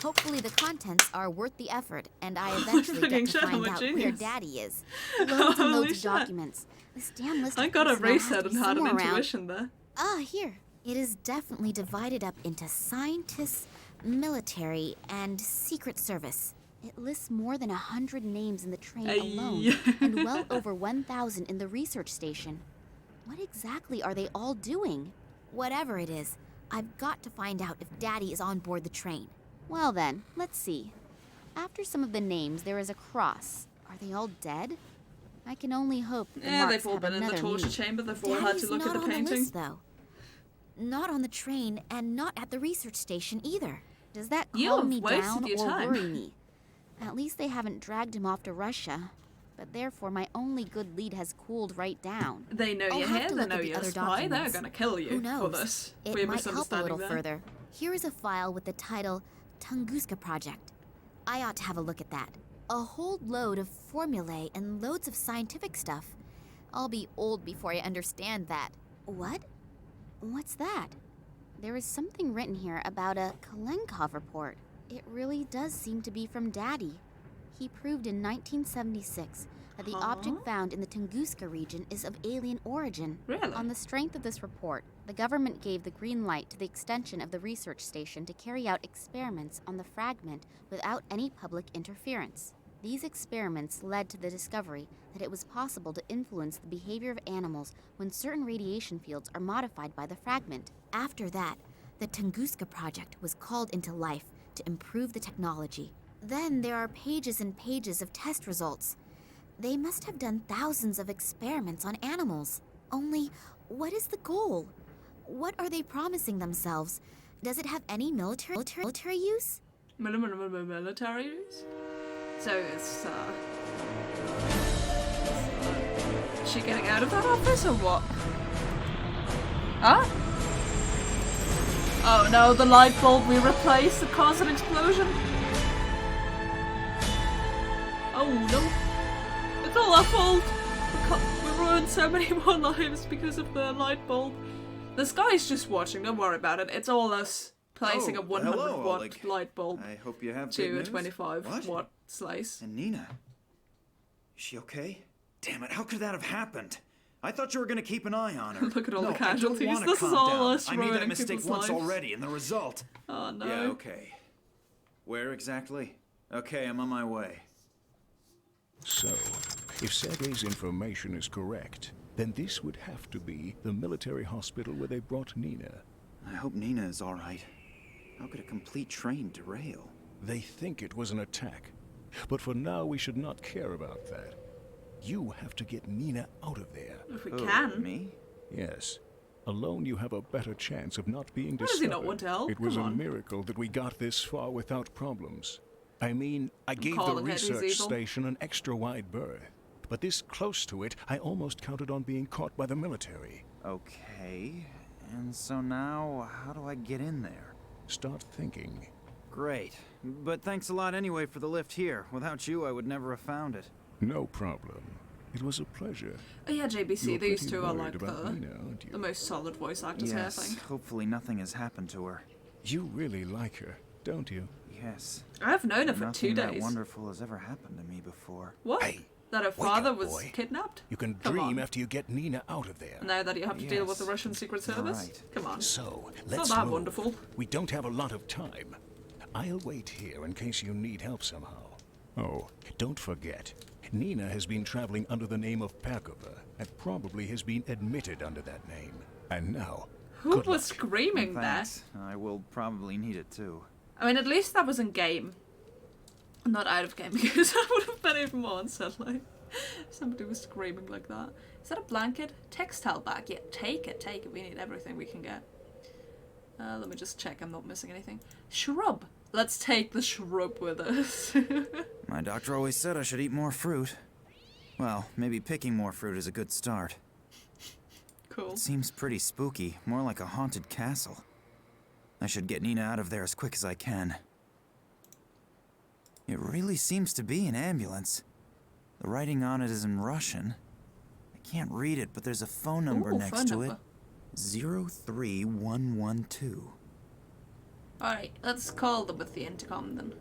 Hopefully the contents are worth the effort, and I eventually get to find out where Daddy is. Loads and loads of documents. This damn list of I got a personnel has reset to and be had an somewhere around. intuition there. Ah, here. It is definitely divided up into scientists, military, and Secret Service. It lists more than 100 names in the train alone, and well over 1,000 in the research station. What exactly are they all doing? Whatever it is, I've got to find out if Daddy is on board the train. Well then, let's see. After some of the names, there is a cross. Are they all dead? I can only hope the Yeah, marks they've all have been in the another torture meaning. chamber. They've all had to Daddy's look at not the on painting. the list, though. Not on the train, and not at the research station either. Does that You calm have me wasted down your or time. worry me? At least they haven't dragged him off to Russia. But therefore, my only good lead has cooled right down. They know I'll you're have here, to they look know at the you're a other spy, they're documents. gonna kill you Who knows? for this. It We're might help a misunderstanding little there. further. Here is a file with the title Tunguska Project. I ought to have a look at that. A whole load of formulae and loads of scientific stuff. I'll be old before I understand that. What? What's that? There is something written here about a Kalenkov report. It really does seem to be from Daddy. He proved in 1976 that the object found in the Tunguska region is of alien origin. Really? On the strength of this report, the government gave the green light to the extension of the research station to carry out experiments on the fragment without any public interference. These experiments led to the discovery that it was possible to influence the behavior of animals when certain radiation fields are modified by the fragment. After that, the Tunguska project was called into life to improve the technology. Then there are pages and pages of test results. They must have done thousands of experiments on animals. Only, what is the goal? What are they promising themselves? Does it have any military use? Military use? So is she getting out of that office or what? Huh? Oh no, the light bulb we replaced that caused an explosion. Oh no. It's all our fault. We ruined so many more lives because of the light bulb. This guy's just watching, don't worry about it. It's all us placing a 100 hello, watt Oleg. light bulb I hope you have good to a news. 25 What? watt slice. And Nina? Is she okay? Damn it, how could that have happened? I thought you were gonna keep an eye on her. Look at all no, the casualties. I don't wanna This is calm all down. us I made that ruining mistake people's once lives. already, and the result. Oh no. Yeah, okay. Where exactly? Okay, I'm on my way. So, if Sergei's information is correct, then this would have to be the military hospital where they brought Nina. I hope Nina is alright. How could a complete train derail? They think it was an attack. But for now, we should not care about that. You have to get Nina out of there. If we can. Me? Yes. Alone, you have a better chance of not being Why discovered. does he not want to help? It was Come a on. miracle that we got this far without problems. I mean, I gave the calling it, he's research evil. station an extra wide berth. But this close to it, I almost counted on being caught by the military. Okay. And so now, how do I get in there? Start thinking. Great. But thanks a lot anyway for the lift here. Without you, I would never have found it. No problem. It was a pleasure. Oh yeah, JBC, You're these pretty two are worried like about Nina, aren't you? the most solid voice actors here, I Yes, think. hopefully nothing has happened to her. You really like her, don't you? Yes. I've known her for Nothing 2 that days. wonderful has ever happened to me before. What? Hey, that her wake father up, was boy. kidnapped? You can Come dream on. after you get Nina out of there. Now that you have to deal with the Yes, Russian Secret you're Service? right. Come on. So, It's let's not that move. wonderful. We don't have a lot of time. I'll wait here in case you need help somehow. Oh, don't forget, Nina has been traveling under the name of Pagova and probably has been admitted under that name. And now, Who good was luck. screaming there? Thanks. I will probably need it too. I mean, at least that was in game. Not out of game, because that would have been even more unsettling. If somebody was screaming like that. Is that a blanket? Textile bag? Yeah, take it, take it. We need everything we can get. Let me just check I'm not missing anything. Shrub. Let's take the shrub with us. My doctor always said I should eat more fruit. Well, maybe picking more fruit is a good start. Cool. It seems pretty spooky, more like a haunted castle. I should get Nina out of there as quick as I can. It really seems to be an ambulance. The writing on it is in Russian. I can't read it, but there's a phone number Ooh, next phone to number. it. 03112. Alright, let's call them with the intercom then.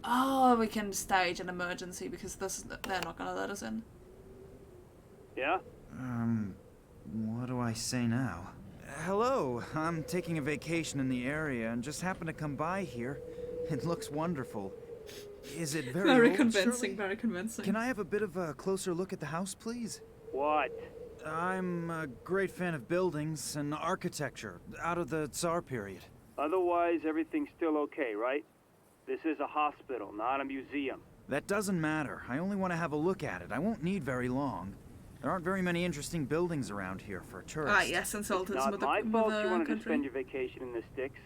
Oh, we can stage an emergency because they're not gonna let us in. Yeah? What do I say now? Hello, I'm taking a vacation in the area and just happened to come by here. It looks wonderful. Is it very Very old, convincing, Shirley? very convincing. Can I have a bit of a closer look at the house, please? What? I'm a great fan of buildings and architecture out of the Tsar period. Otherwise, everything's still okay, right? This is a hospital, not a museum. That doesn't matter. I only want to have a look at it. I won't need very long. There aren't very many interesting buildings around here for tourists. Ah, yes, insulted Not some my fault you wanted to country. spend your vacation in the sticks.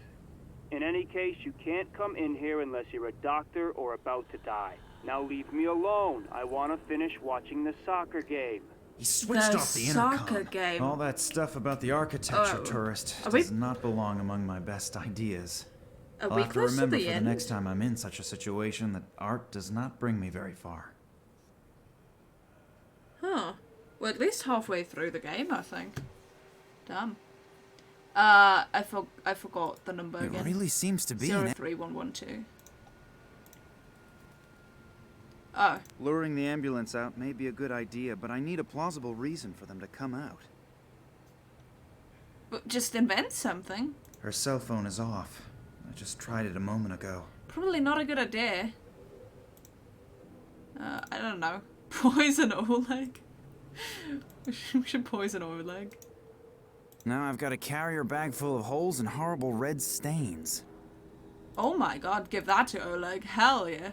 In any case, you can't come in here unless you're a doctor or about to die. Now leave me alone. I want to finish watching the soccer game. He switched off the intercom. soccer game. All that stuff about the architecture Oh. tourist Are we- does not belong among my best ideas. Are I'll we have to close to remember the for end? the next time I'm in such a situation that art does not bring me very far. Huh. We're at least halfway through the game, I think. Damn. I forgot the number It again. really seems to be an 03112. Oh. Luring the ambulance out may be a good idea, but I need a plausible reason for them to come out. But just invent something. Her cell phone is off. I just tried it a moment ago. Probably not a good idea. I don't know. Poison Oleg. We should poison Oleg. Now I've got a carrier bag full of holes and horrible red stains. Oh my god, give that to Oleg. Hell yeah.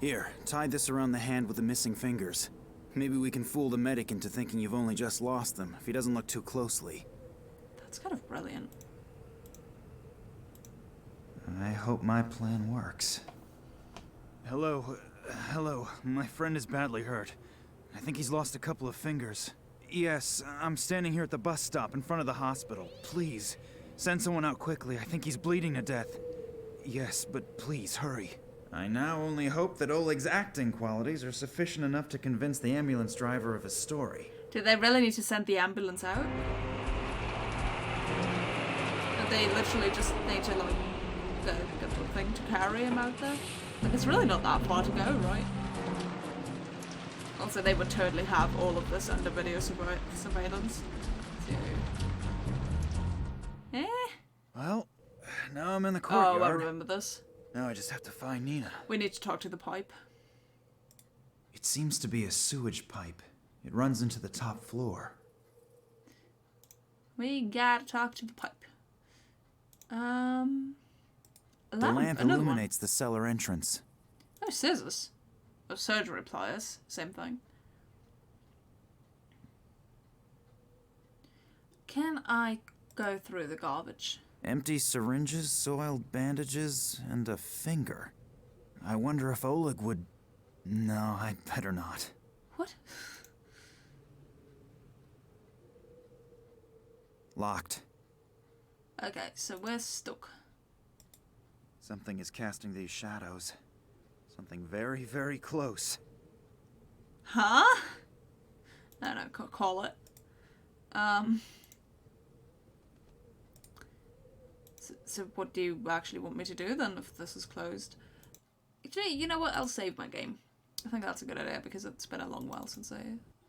Here, tie this around the hand with the missing fingers. Maybe we can fool the medic into thinking you've only just lost them, if he doesn't look too closely. That's kind of brilliant. I hope my plan works. Hello. My friend is badly hurt. I think he's lost a couple of fingers. Yes, I'm standing here at the bus stop in front of the hospital. Please, send someone out quickly. I think he's bleeding to death. Yes, but please, hurry. I now only hope that Oleg's acting qualities are sufficient enough to convince the ambulance driver of his story. Do they really need to send the ambulance out? Do they literally just need to, like, get the thing to carry him out there? Like, it's really not that far to go, right? Also, they would totally have all of this under video surveillance. So... Well, now I'm in the Oh, courtyard. I remember this. Now I just have to find Nina. We need to talk to the pipe. It seems to be a sewage pipe. It runs into the top floor. We gotta talk to the pipe. The lamp illuminates the cellar entrance. Oh, scissors. Oh, surgery pliers. Same thing. Can I go through the garbage? Empty syringes, soiled bandages, and a finger. I wonder if Oleg would... No, I'd better not. What? Locked. Okay, so we're stuck. Something is casting these shadows. Something very, very close. Huh? No, call it. So what do you actually want me to do then if this is closed? Actually, you know what? I'll save my game. I think that's a good idea because it's been a long while since I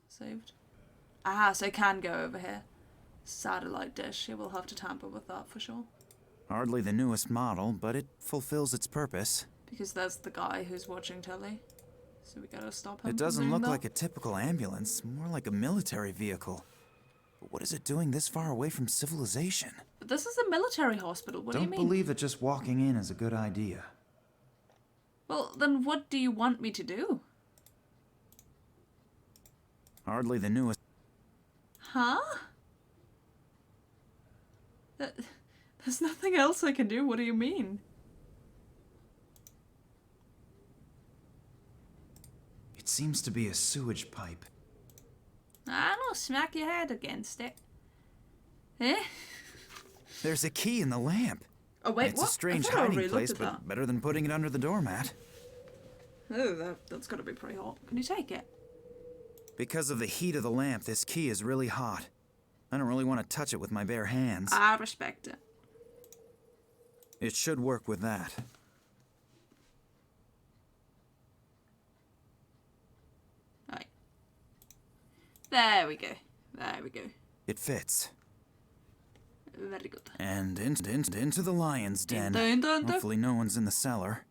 saved. Ah, so I can go over here. Satellite dish. You will have to tamper with that for sure. Hardly the newest model, but it fulfills its purpose. Because there's the guy who's watching telly. So we gotta stop him. It doesn't look like a typical ambulance, more like a military vehicle. But what is it doing this far away from civilization? But this is a military hospital. What do you mean? Don't believe that just walking in is a good idea. Well, then what do you want me to do? Hardly the newest... Huh? There's nothing else I can do. What do you mean? It seems to be a sewage pipe. I don't smack your head against it. Eh? There's a key in the lamp. Oh wait, it's what? a strange I thought I hiding already place, looked at but that. better than putting it under the doormat. Oh, that's gotta be pretty hot. Can you take it? Because of the heat of the lamp, this key is really hot. I don't really want to touch it with my bare hands. I respect it. It should work with that. Right. There we go. There we go. It fits. Very good. And into the lion's den. Dun. Hopefully no one's in the cellar.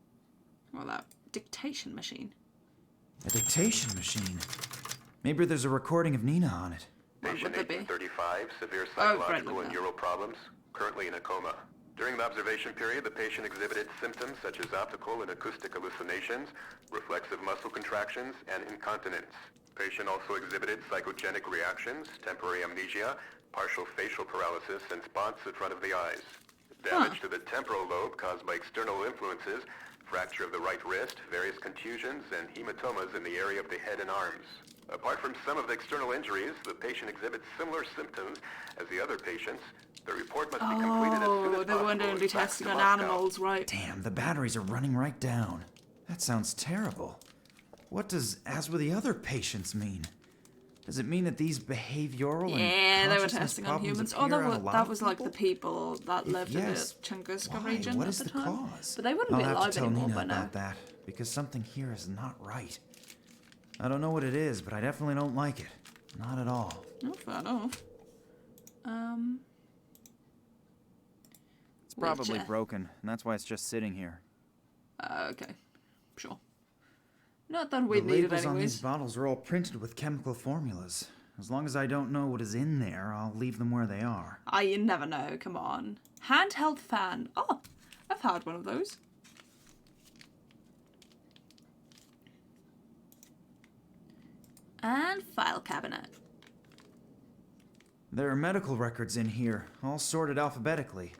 Well, that dictation machine. A dictation machine. Maybe there's a recording of Nina on it. Patient 1835, severe Oh, psychological and neural problems, currently in a coma. During the observation period, the patient exhibited symptoms such as optical and acoustic hallucinations, reflexive muscle contractions, and incontinence. Patient also exhibited psychogenic reactions, temporary amnesia, partial facial paralysis, and spots in front of the eyes. Damage to the temporal lobe caused by external influences, fracture of the right wrist, various contusions, and hematomas in the area of the head and arms. Apart from some of the external injuries, the patient exhibits similar symptoms as the other patients. The report must be completed as soon as Oh, they possible. weren't only testing on animals, right? Damn, the batteries are running right down. That sounds terrible. What does "as with the other patients" mean? Does it mean that these behavioral Yeah, and they were consciousness testing on problems humans. appear Oh, on a lot that of was like the people that lived yes, in the Tunguska why? region What at is the the time. cause? But they wouldn't I'll be have alive to tell anymore Nina by now. about that, because something here is not right. I don't know what it is, but I definitely don't like it. Not at all. Oh, fair enough. It's probably wheelchair. broken, and that's why it's just sitting here. Okay. Sure. Not that we The need it labels on these anyways. bottles are all printed with chemical formulas. As long as I don't know what is in there, I'll leave them where they are. Ah, you never know. Come on. Handheld fan. Oh, I've had one of those. And file cabinet. There are medical records in here, all sorted alphabetically.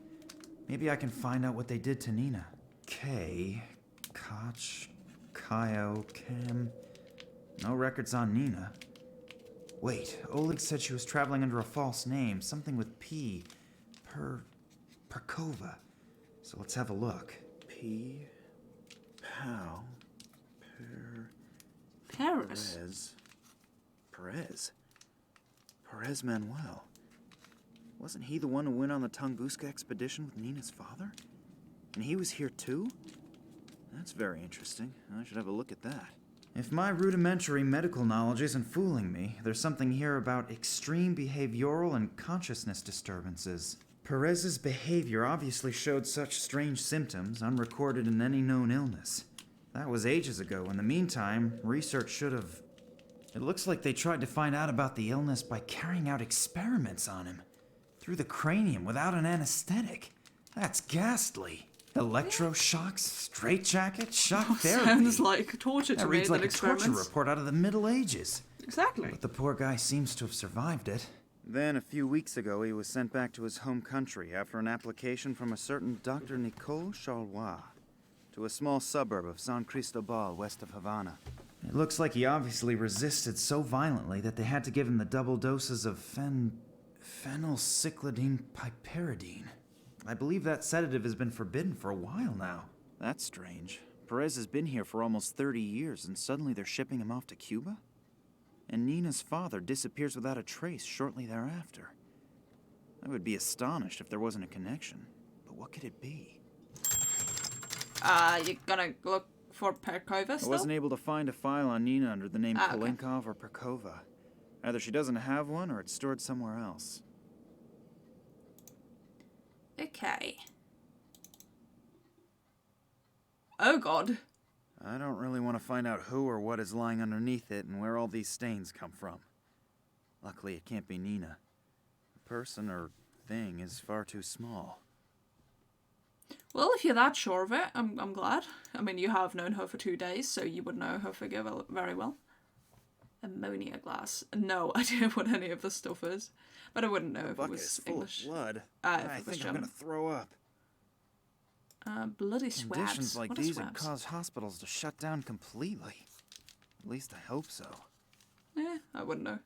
Maybe I can find out what they did to Nina. K, Koch, Kaio, Cam. No records on Nina. Wait, Oleg said she was traveling under a false name, something with P. Perkova. So let's have a look. P. Pow. Paris. Perez Manuel. Wasn't he the one who went on the Tunguska expedition with Nina's father? And he was here too? That's very interesting. I should have a look at that. If my rudimentary medical knowledge isn't fooling me, there's something here about extreme behavioral and consciousness disturbances. Perez's behavior obviously showed such strange symptoms, unrecorded in any known illness. That was ages ago. In the meantime, research should have... It looks like they tried to find out about the illness by carrying out experiments on him. Through the cranium without an anesthetic. That's ghastly. Electroshocks, straitjacket, shock therapy. Sounds like torture to That me reads than like a torture experiments. report out of the Middle Ages. Exactly. But the poor guy seems to have survived it. Then, a few weeks ago, he was sent back to his home country after an application from a certain Dr. Nicole Charlois to a small suburb of San Cristobal west of Havana. It looks like he obviously resisted so violently that they had to give him the double doses of phenylcyclidine piperidine. I believe that sedative has been forbidden for a while now. That's strange. Perez has been here for almost 30 years, and suddenly they're shipping him off to Cuba? And Nina's father disappears without a trace shortly thereafter. I would be astonished if there wasn't a connection. But what could it be? You gonna look for Perkova I still? wasn't able to find a file on Nina under the name Okay. Kalenkov or Perkova. Either she doesn't have one or it's stored somewhere else. Okay. Oh god. I don't really want to find out who or what is lying underneath it and where all these stains come from. Luckily, it can't be Nina. The person or thing is far too small. Well, if you're that sure of it, I'm glad. I mean, you have known her for 2 days, so you would know her figure very well. Ammonia glass. No idea what any of this stuff is. But I wouldn't know if it was English. Blood. If I it was think I'm gonna German. throw up. Bloody swabs. Conditions like What are these would swabs? cause hospitals to shut down completely. At least I hope so. I wouldn't know.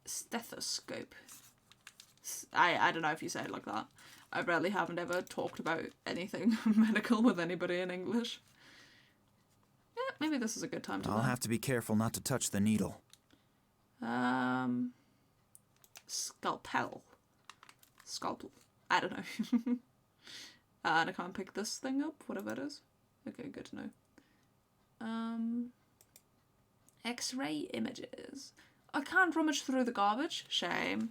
Stethoscope. I don't know if you say it like that. I really haven't ever talked about anything medical with anybody in English. Yeah, maybe this is a good time to I'll learn. have to be careful not to touch the needle. Scalpel. Scalpel. I don't know. And I can't pick this thing up, whatever it is. Okay, good to know. X-ray images. I can't rummage through the garbage. Shame.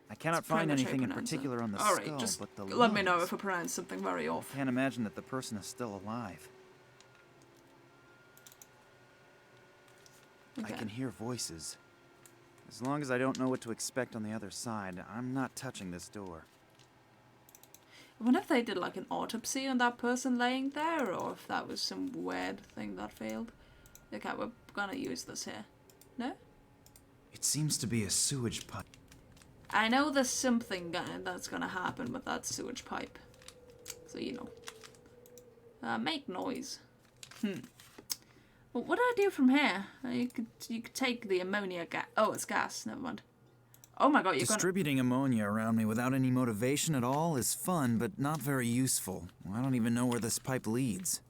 I cannot It's pretty find much how you anything in pronounce it. particular on the Alright, skull, just but the let me know lungs. if I pronounce something very off. I can't imagine that the person is still alive. I Okay. can hear voices. As long as I don't know what to expect on the other side, I'm not touching this door. I wonder if they did like an autopsy on that person laying there, or if that was some weird thing that failed. Okay, we're gonna use this here. No? It seems to be a sewage pipe. I know there's something that's gonna happen with that sewage pipe. So, you know. Make noise. Well, what do I do from here? You could take the ammonia gas. Oh, it's gas. Never mind. Oh my god, you're gonna... Distributing ammonia around me without any motivation at all is fun, but not very useful. I don't even know where this pipe leads.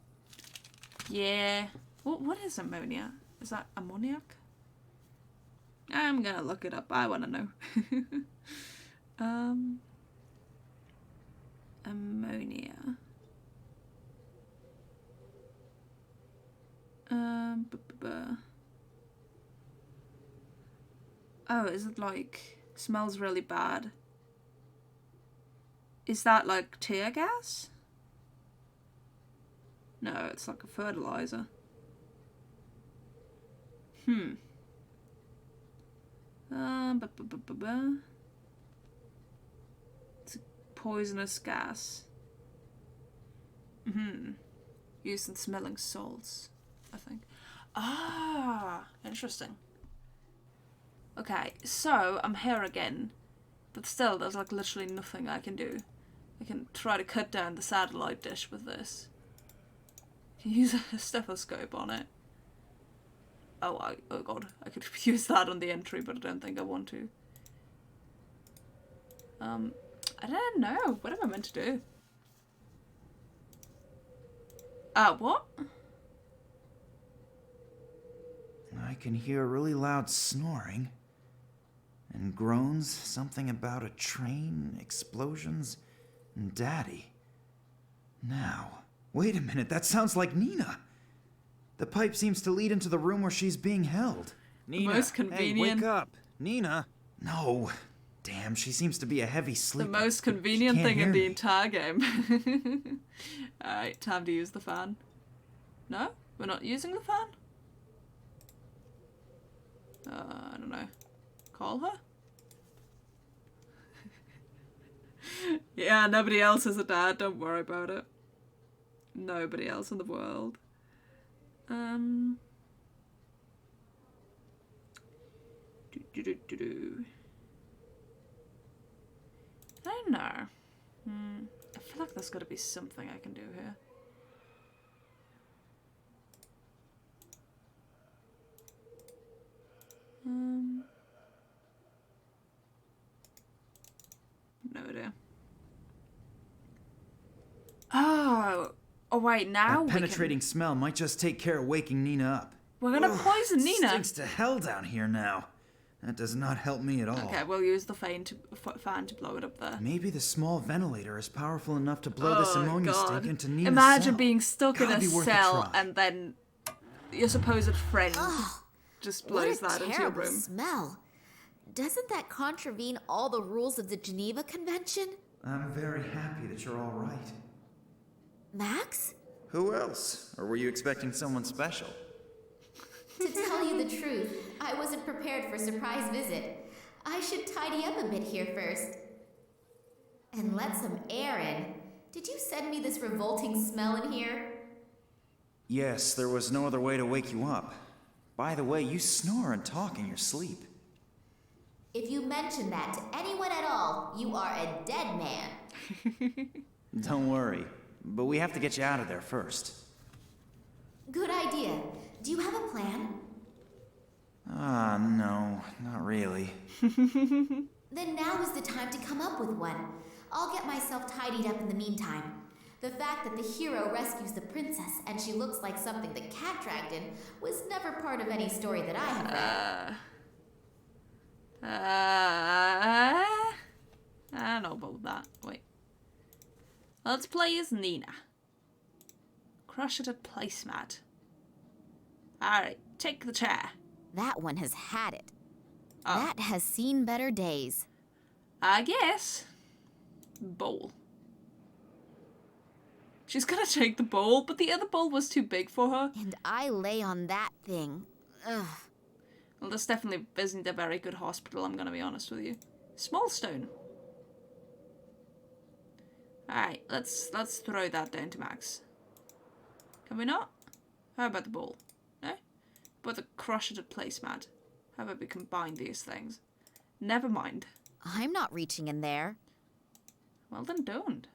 Yeah. What is ammonia? Is that ammoniac? I'm gonna look it up. I wanna know. Ammonia. Oh, is it like smells really bad? Is that like tear gas? No, it's like a fertilizer. It's a poisonous gas. Used in smelling salts, I think. Ah, interesting. Okay, so I'm here again, but still there's like literally nothing I can do. I can try to cut down the satellite dish with this. I can use a stethoscope on it. Oh god, I could use that on the entry, but I don't think I want to. I don't know. What am I meant to do? What? I can hear really loud snoring. And groans, something about a train, explosions, and Daddy. Now, wait a minute, that sounds like Nina. The pipe seems to lead into the room where she's being held. Nina, most convenient. Hey, wake up. Nina. No. Damn, she seems to be a heavy sleeper. The most convenient thing in the entire game. Alright, time to use the fan. No? We're not using the fan? I don't know. Call her? Yeah, nobody else is a dad, don't worry about it. Nobody else in the world. I don't know. I feel like there's got to be something I can do here. No idea. Oh wait, now that penetrating smell might just take care of waking Nina up. We're gonna poison Nina. Stinks to hell down here now. That does not help me at all. Okay, we'll use the fan to blow it up there. Maybe the small ventilator is powerful enough to blow this ammonia stink into Nina's Imagine cell. being stuck in a cell and then your supposed friend just blows that into your room. What a terrible smell. Doesn't that contravene all the rules of the Geneva Convention? I'm very happy that you're all right. Max? Who else? Or were you expecting someone special? To tell you the truth, I wasn't prepared for a surprise visit. I should tidy up a bit here first. And let some air in. Did you send me this revolting smell in here? Yes, there was no other way to wake you up. By the way, you snore and talk in your sleep. If you mention that to anyone at all, you are a dead man. Don't worry, but we have to get you out of there first. Good idea. Do you have a plan? No, not really. Then now is the time to come up with one. I'll get myself tidied up in the meantime. The fact that the hero rescues the princess and she looks like something the cat dragged in was never part of any story that I have read. I don't know about that. Wait. Let's play as Nina. Crush it at placemat. Alright, take the chair. That one has had it. That has seen better days. I guess. Bowl. She's gonna take the bowl, but the other bowl was too big for her. And I lay on that thing. Ugh. Well, this definitely isn't a very good hospital, I'm gonna be honest with you. Small stone. Alright, let's throw that down to Max. Can we not? How about the bowl? No? But the crush it at placemat. How about we combine these things? Never mind. I'm not reaching in there. Well then don't.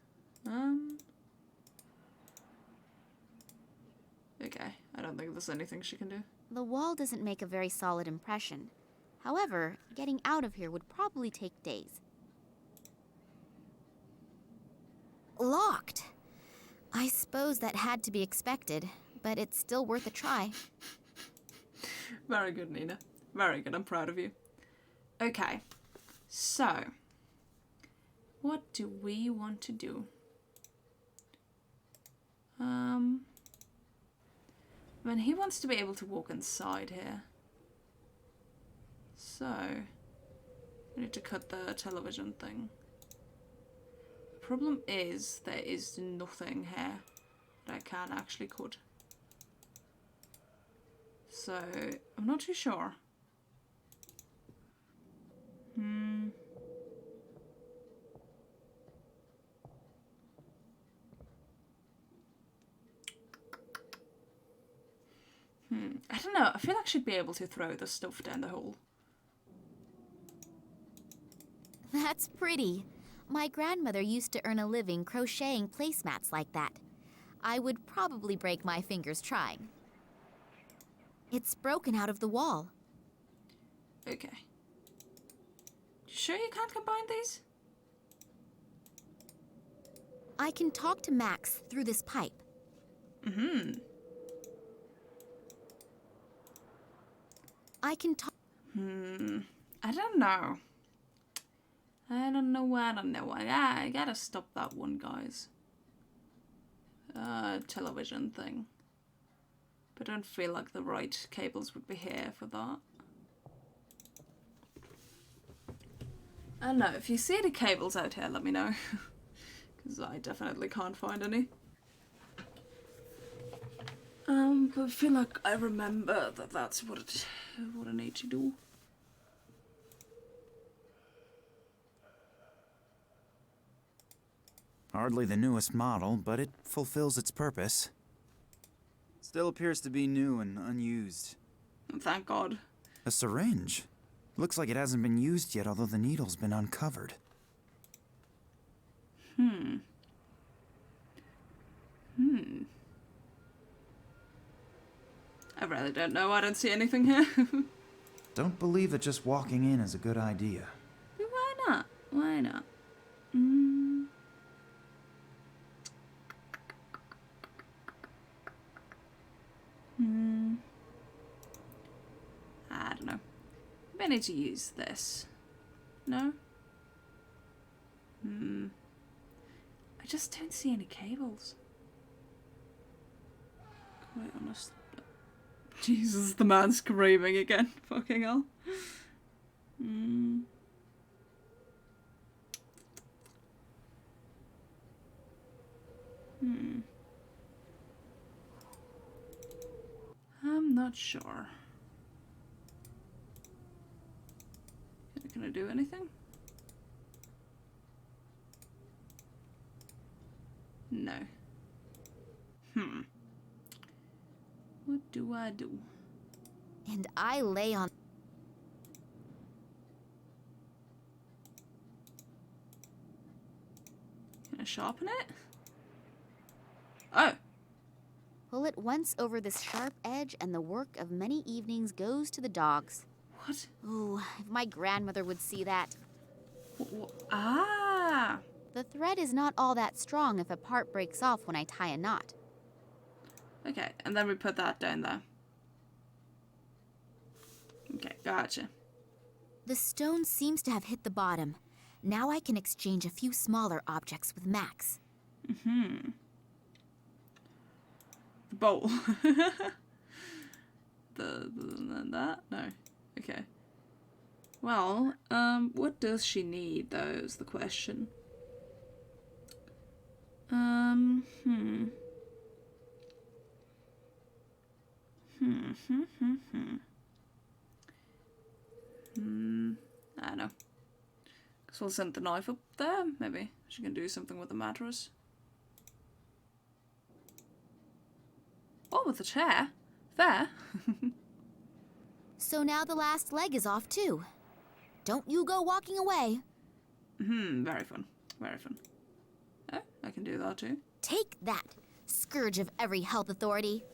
Okay, I don't think there's anything she can do. The wall doesn't make a very solid impression. However, getting out of here would probably take days. Locked. I suppose that had to be expected, but it's still worth a try. Very good, Nina. Very good, I'm proud of you. Okay, so what do we want to do? I mean, he wants to be able to walk inside here. So, we need to cut the television thing. Problem is, there is nothing here. I that I can actually cut. So, I'm not too sure. I don't know. I feel like I should be able to throw the stuff down the hole. That's pretty. My grandmother used to earn a living crocheting placemats like that. I would probably break my fingers trying. It's broken out of the wall. Okay. You sure you can't combine these? I can talk to Max through this pipe. I can talk. I don't know. I don't know. I gotta stop that one, guys. Television thing. But I don't feel like the right cables would be here for that. I don't know. If you see any cables out here, let me know. Because I definitely can't find any. But I feel like I remember that that's what I need to do. Hardly the newest model, but it fulfills its purpose. Still appears to be new and unused. Thank God. A syringe. Looks like it hasn't been used yet, although the needle's been uncovered. I really don't know. I don't see anything here. Don't believe that just walking in is a good idea. Why not? Why not? I don't know. I need to use this. No? I just don't see any cables. Quite honest. Jesus, the man screaming again. Fucking hell. I'm not sure. Can I do anything? No. What do I do? And I lay on. Can I sharpen it? Oh. Pull it once over this sharp edge, and the work of many evenings goes to the dogs. What? Ooh, if my grandmother would see that. Ah! The thread is not all that strong if a part breaks off when I tie a knot. Okay, and then we put that down there. Okay, gotcha. The stone seems to have hit the bottom. Now I can exchange a few smaller objects with Max. The bowl. That? No. Okay. Well, what does she need, though, is the question. I don't know. Guess we'll send the knife up there. Maybe she can do something with the mattress. Oh, with the chair. Fair. So now the last leg is off too. Don't you go walking away. Very fun. Very fun. Oh, I can do that too. Take that, scourge of every health authority.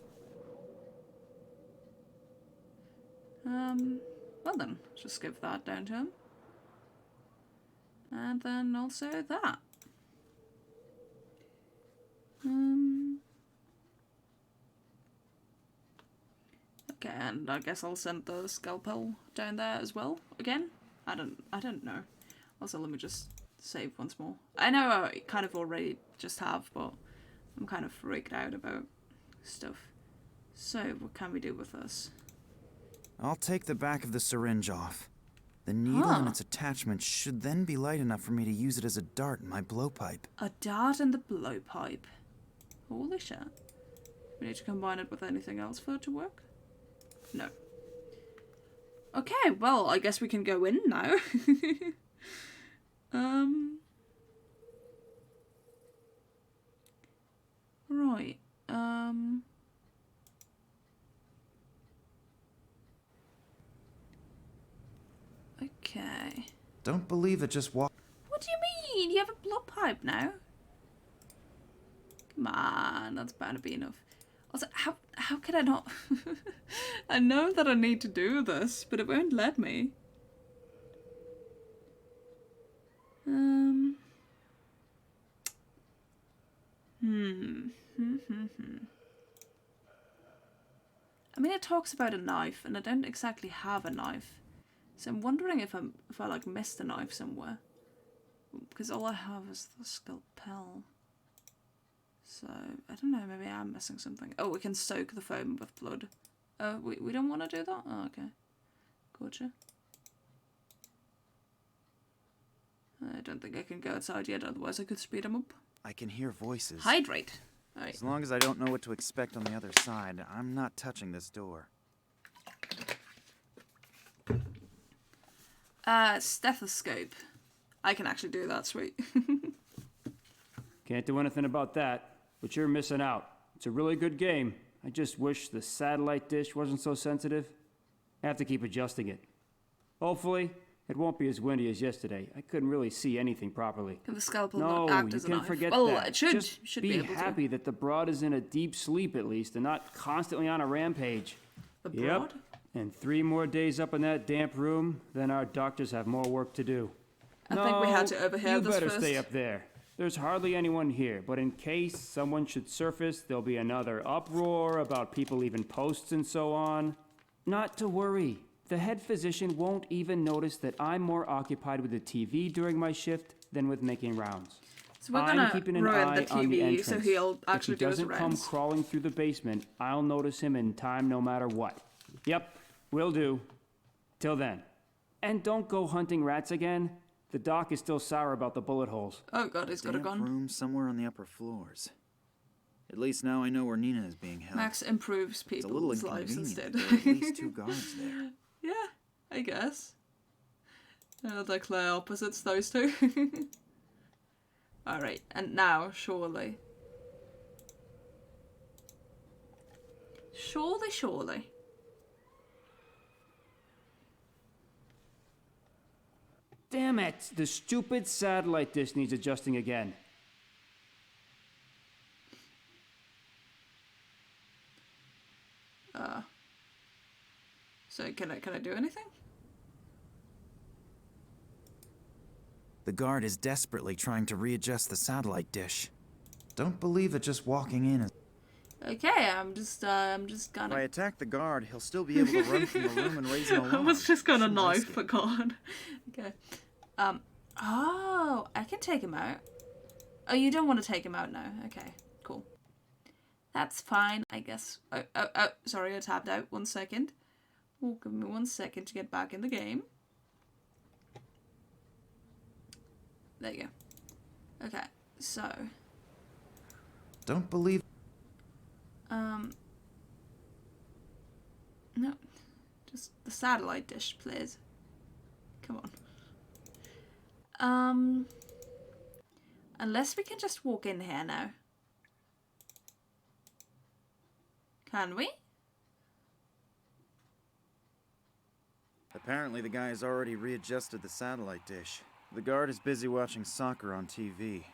Well then, just give that down to him. And then also that. Okay, and I guess I'll send the scalpel down there as well. Again? I don't know. Also, let me just save once more. I know I kind of already just have, but I'm kind of freaked out about stuff. So, what can we do with this? I'll take the back of the syringe off. The needle and its attachment should then be light enough for me to use it as a dart in my blowpipe. A dart in the blowpipe. Holy shit. We need to combine it with anything else for it to work? No. Okay, well, I guess we can go in now. Right. Okay. Don't believe it just walked. What do you mean? You have a blood pipe now? Come on, that's bound to be enough. Also, how could I not? I know that I need to do this, but it won't let me. I mean, it talks about a knife, and I don't exactly have a knife, so I'm wondering if I like missed a knife somewhere, because all I have is the scalpel. So I don't know. Maybe I'm missing something. Oh, we can soak the foam with blood. Oh, we don't want to do that. Oh, okay. Gotcha. I don't think I can go outside yet, otherwise I could speed them up. I can hear voices. Hydrate. Right. As long as I don't know what to expect on the other side, I'm not touching this door. Stethoscope. I can actually do that, sweet. Can't do anything about that, but you're missing out. It's a really good game. I just wish the satellite dish wasn't so sensitive. I have to keep adjusting it. Hopefully, it won't be as windy as yesterday. I couldn't really see anything properly. Can the scalpel No, not act you as a can knife? forget well, that. it should Just be able happy that the broad is in a deep sleep at least, and not constantly on a rampage. The broad? Yep. And 3 more days up in that damp room, then our doctors have more work to do. I think we had to overhear you this better first. stay up there. There's hardly anyone here, but in case someone should surface, there'll be another uproar about people leaving posts and so on. Not to worry. The head physician won't even notice that I'm more occupied with the TV during my shift than with making rounds. So we're I'm gonna keeping an ruin eye the on the TV entrance. so he'll actually if he do his doesn't come rounds. crawling through the basement, I'll notice him in time no matter what. Yep, will do. Till then. And don't go hunting rats again. The doc is still sour about the bullet holes. Oh god, he's got a gun. Room somewhere on the upper floors. At least now I know where Nina is being held. Max improves It's a little people's lives instead. inconvenient. There are at least 2 guards there. Yeah, I guess. They're clear opposites, those two. Alright, and now, surely. Surely. Damn it! The stupid satellite dish needs adjusting again. So can I do anything? The guard is desperately trying to readjust the satellite dish. Don't believe it just walking in. Okay, I'm just If gonna. I attack the guard, he'll still be able to run from the room and raise an alarm. I was just gonna Shouldn't risk knife, it. but God. Okay. Oh, I can take him out. Oh, you don't want to take him out now. Okay, cool. That's fine, I guess. Oh, sorry, I tapped out. 1 second. Oh, give me 1 second to get back in the game. There you go. Okay, so. Don't believe. No. Just the satellite dish, please. Come on. Unless we can just walk in here now. Can we? Apparently the guy has already readjusted the satellite dish. The guard is busy watching soccer on TV.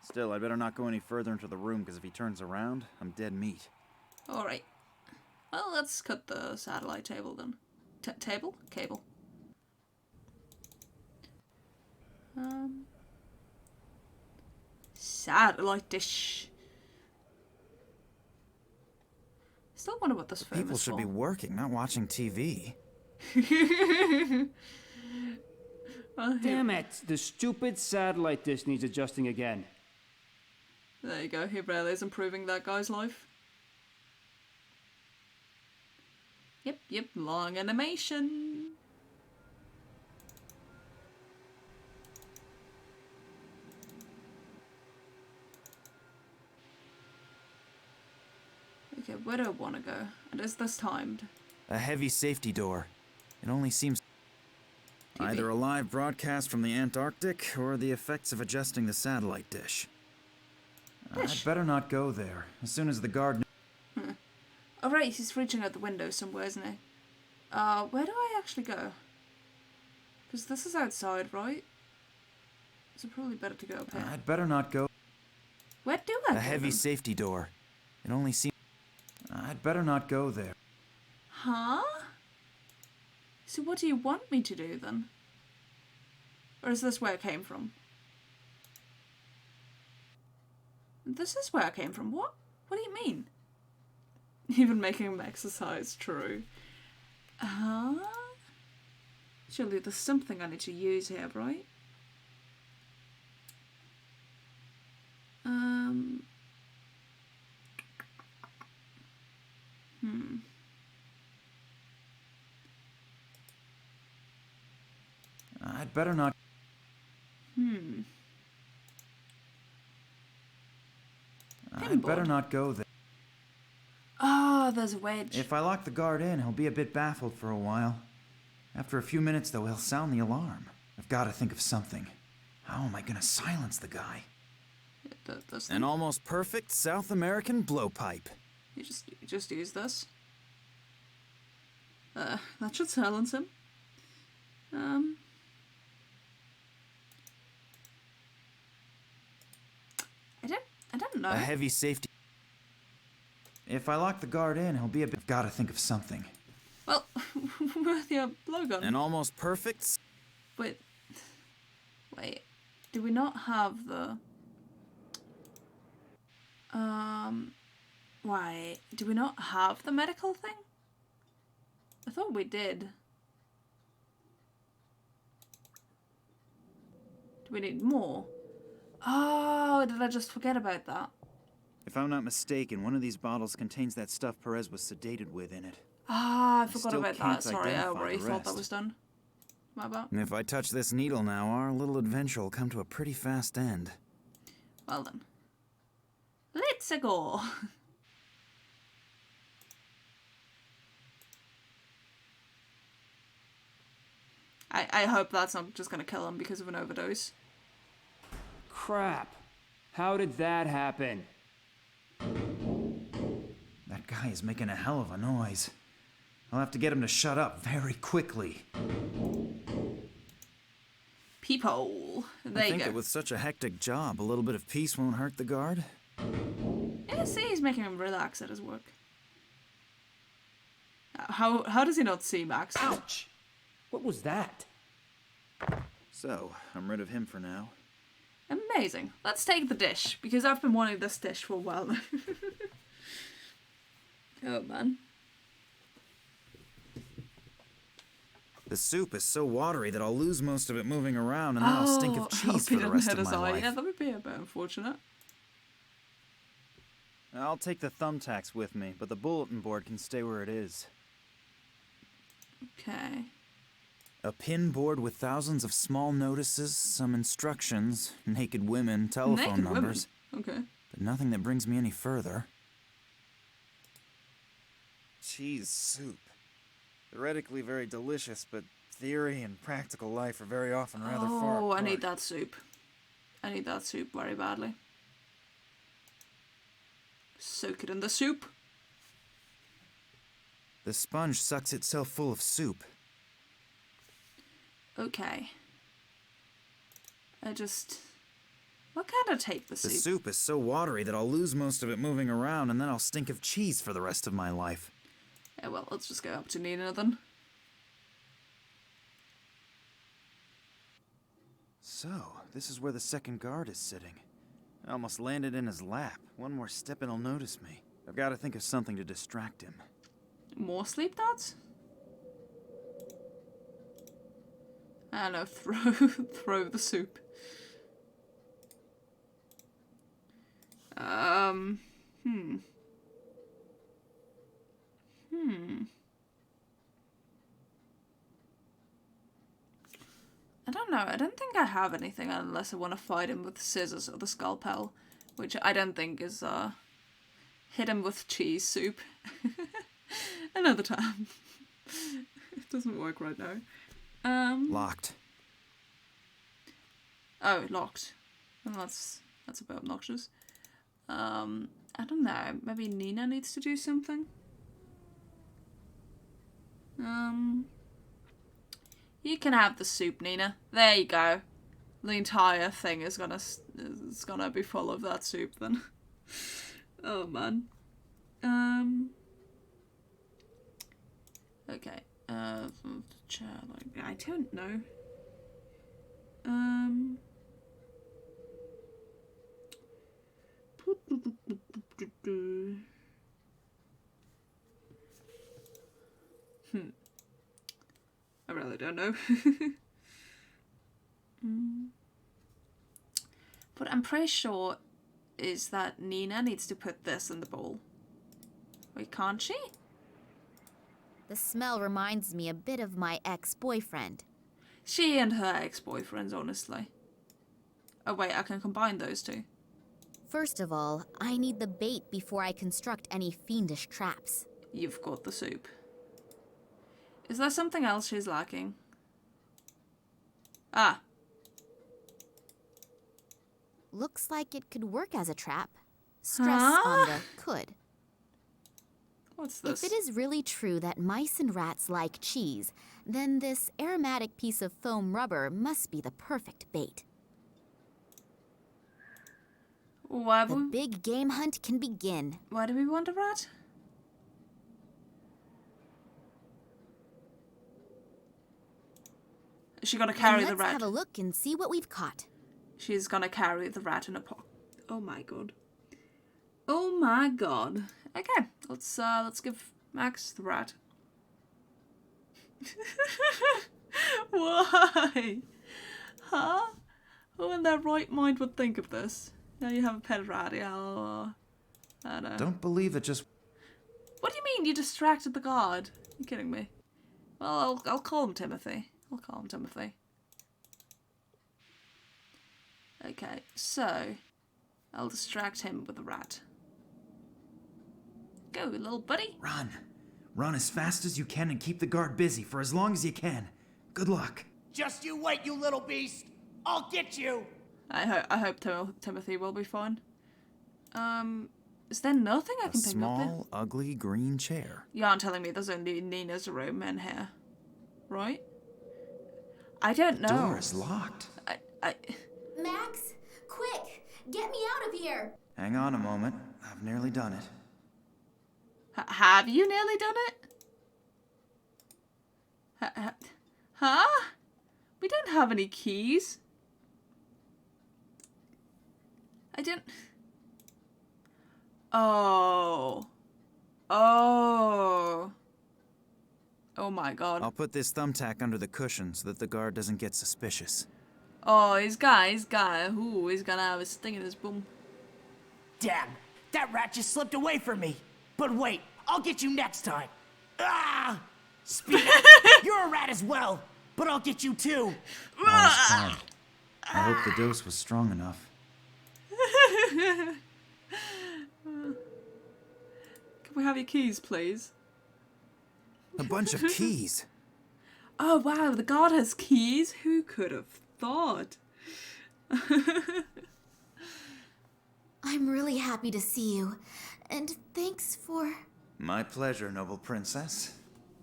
Still, I better not go any further into the room, because if he turns around, I'm dead meat. Alright. Well, let's cut the satellite table then. Table? Cable. Satellite dish. Still wonder what this phone People is should for. be working, not watching TV. Damn it! The stupid satellite dish needs adjusting again. There you go. He really is improving that guy's life. Yep. Long animation. Okay, where do I want to go? And is this timed? A heavy safety door. It only seems... Either a live broadcast from the Antarctic, or the effects of adjusting the satellite dish. I'd better not go there. As soon as the guard... Oh right, he's reaching out the window somewhere, isn't he? Where do I actually go? Because this is outside, right? So probably better to go up here. I'd better not go... Where do I go? A heavy safety door. It only seems... I'd better not go there. Huh? So what do you want me to do then? Or is this where I came from? This is where I came from. What? What do you mean? Even making him exercise, true. Surely there's something I need to use here, right? I'd better not... I'd better not go there. Oh, there's a wedge. If I lock the guard in, he'll be a bit baffled for a while. After a few minutes, though, he'll sound the alarm. I've got to think of something. How am I going to silence the guy? An almost perfect South American blowpipe. You just use this. That should silence him. I don't know. A heavy safety... If I lock the guard in, he'll be a bit... I've got to think of something. Well, with your blowgun. An almost perfect... Wait. Do we not have the... Why? Do we not have the medical thing? I thought we did. Do we need more? Oh, did I just forget about that? If I'm not mistaken, one of these bottles contains that stuff Perez was sedated with in it. Ah, I forgot still about can't that. Sorry, I identify already the thought that rest. was done. My bad. And if I touch this needle now, our little adventure will come to a pretty fast end. Well then. Let's go. I hope that's not just gonna kill him because of an overdose. Crap. How did that happen? That guy is making a hell of a noise. I'll have to get him to shut up very quickly. Peephole. There I you think go. that with such a hectic job, a little bit of peace won't hurt the guard. Yeah, see, he's making him relax at his work. How does he not see Max? Ouch! What was that? So, I'm rid of him for now. Amazing. Let's take the dish, because I've been wanting this dish for a while now. Oh, man. The soup is so watery that I'll lose most of it moving around, and then I'll stink of cheese for the rest of my life. Yeah, that would be a bit unfortunate. I'll take the thumbtacks with me, but the bulletin board can stay where it is. Okay. A pin board with thousands of small notices, some instructions, naked women, telephone numbers. Okay. But nothing that brings me any further. Cheese soup. Theoretically very delicious, but theory and practical life are very often rather far apart. Oh, I need that soup. I need that soup very badly. Soak it in the soup. The sponge sucks itself full of soup. Okay. What kind of take the soup? The soup is so watery that I'll lose most of it moving around, and then I'll stink of cheese for the rest of my life. Yeah, well, let's just go up to Nina then. So, this is where the second guard is sitting. I almost landed in his lap. One more step and he'll notice me. I've got to think of something to distract him. More sleep thoughts? I don't know, throw the soup. I don't know. I don't think I have anything unless I want to fight him with scissors or the scalpel, which I don't think is Hit him with cheese soup. Another time. It doesn't work right now. Locked. Oh, locked. Well, that's a bit obnoxious. I don't know. Maybe Nina needs to do something. You can have the soup, Nina. There you go. The entire thing is gonna be full of that soup then. Oh man. Okay. I don't know. I really don't know. But I'm pretty sure is that Nina needs to put this in the bowl. Wait, can't she? The smell reminds me a bit of my ex-boyfriend. She and her ex-boyfriends, honestly. Oh wait, I can combine those two. First of all, I need the bait before I construct any fiendish traps. You've got the soup. Is there something else she's lacking? Ah. Looks like it could work as a trap. Stress on the could. What's this? If it is really true that mice and rats like cheese, then this aromatic piece of foam rubber must be the perfect bait. The big game hunt can begin. Why do we want a rat? Is she gonna carry the rat? Let's have a look and see what we've caught. She's gonna carry the rat in a pot. Oh my god. Oh my god. Okay, let's give Max the rat. Why? Huh? Who in their right mind would think of this? Now you have a pet rat, yeah. I know. Don't believe it just... What do you mean you distracted the guard? You're kidding me. Well, I'll call him Timothy. I'll call him Timothy. Okay, so I'll distract him with a rat. Go, little buddy. Run. Run as fast as you can and keep the guard busy for as long as you can. Good luck. Just you wait, you little beast. I'll get you. I hope Timothy will be fine. Is there nothing I can pick up there? A small, ugly green chair. You aren't telling me there's only Nina's room in here, right? I don't know. The door is locked. Max, quick, get me out of here. Hang on a moment. I've nearly done it. Have you nearly done it? Huh? We don't have any keys. I didn't... Oh. Oh. Oh my god. I'll put this thumbtack under the cushion so that the guard doesn't get suspicious. Oh, he's gonna have a sting in his bum. Damn, that rat just slipped away from me. But wait, I'll get you next time. Ah! Speed up. You're a rat as well, but I'll get you too. I hope the dose was strong enough. Can we have your keys, please? A bunch of keys. Oh wow, the guard has keys? Who could have thought? I'm really happy to see you, and thanks for... My pleasure, noble princess.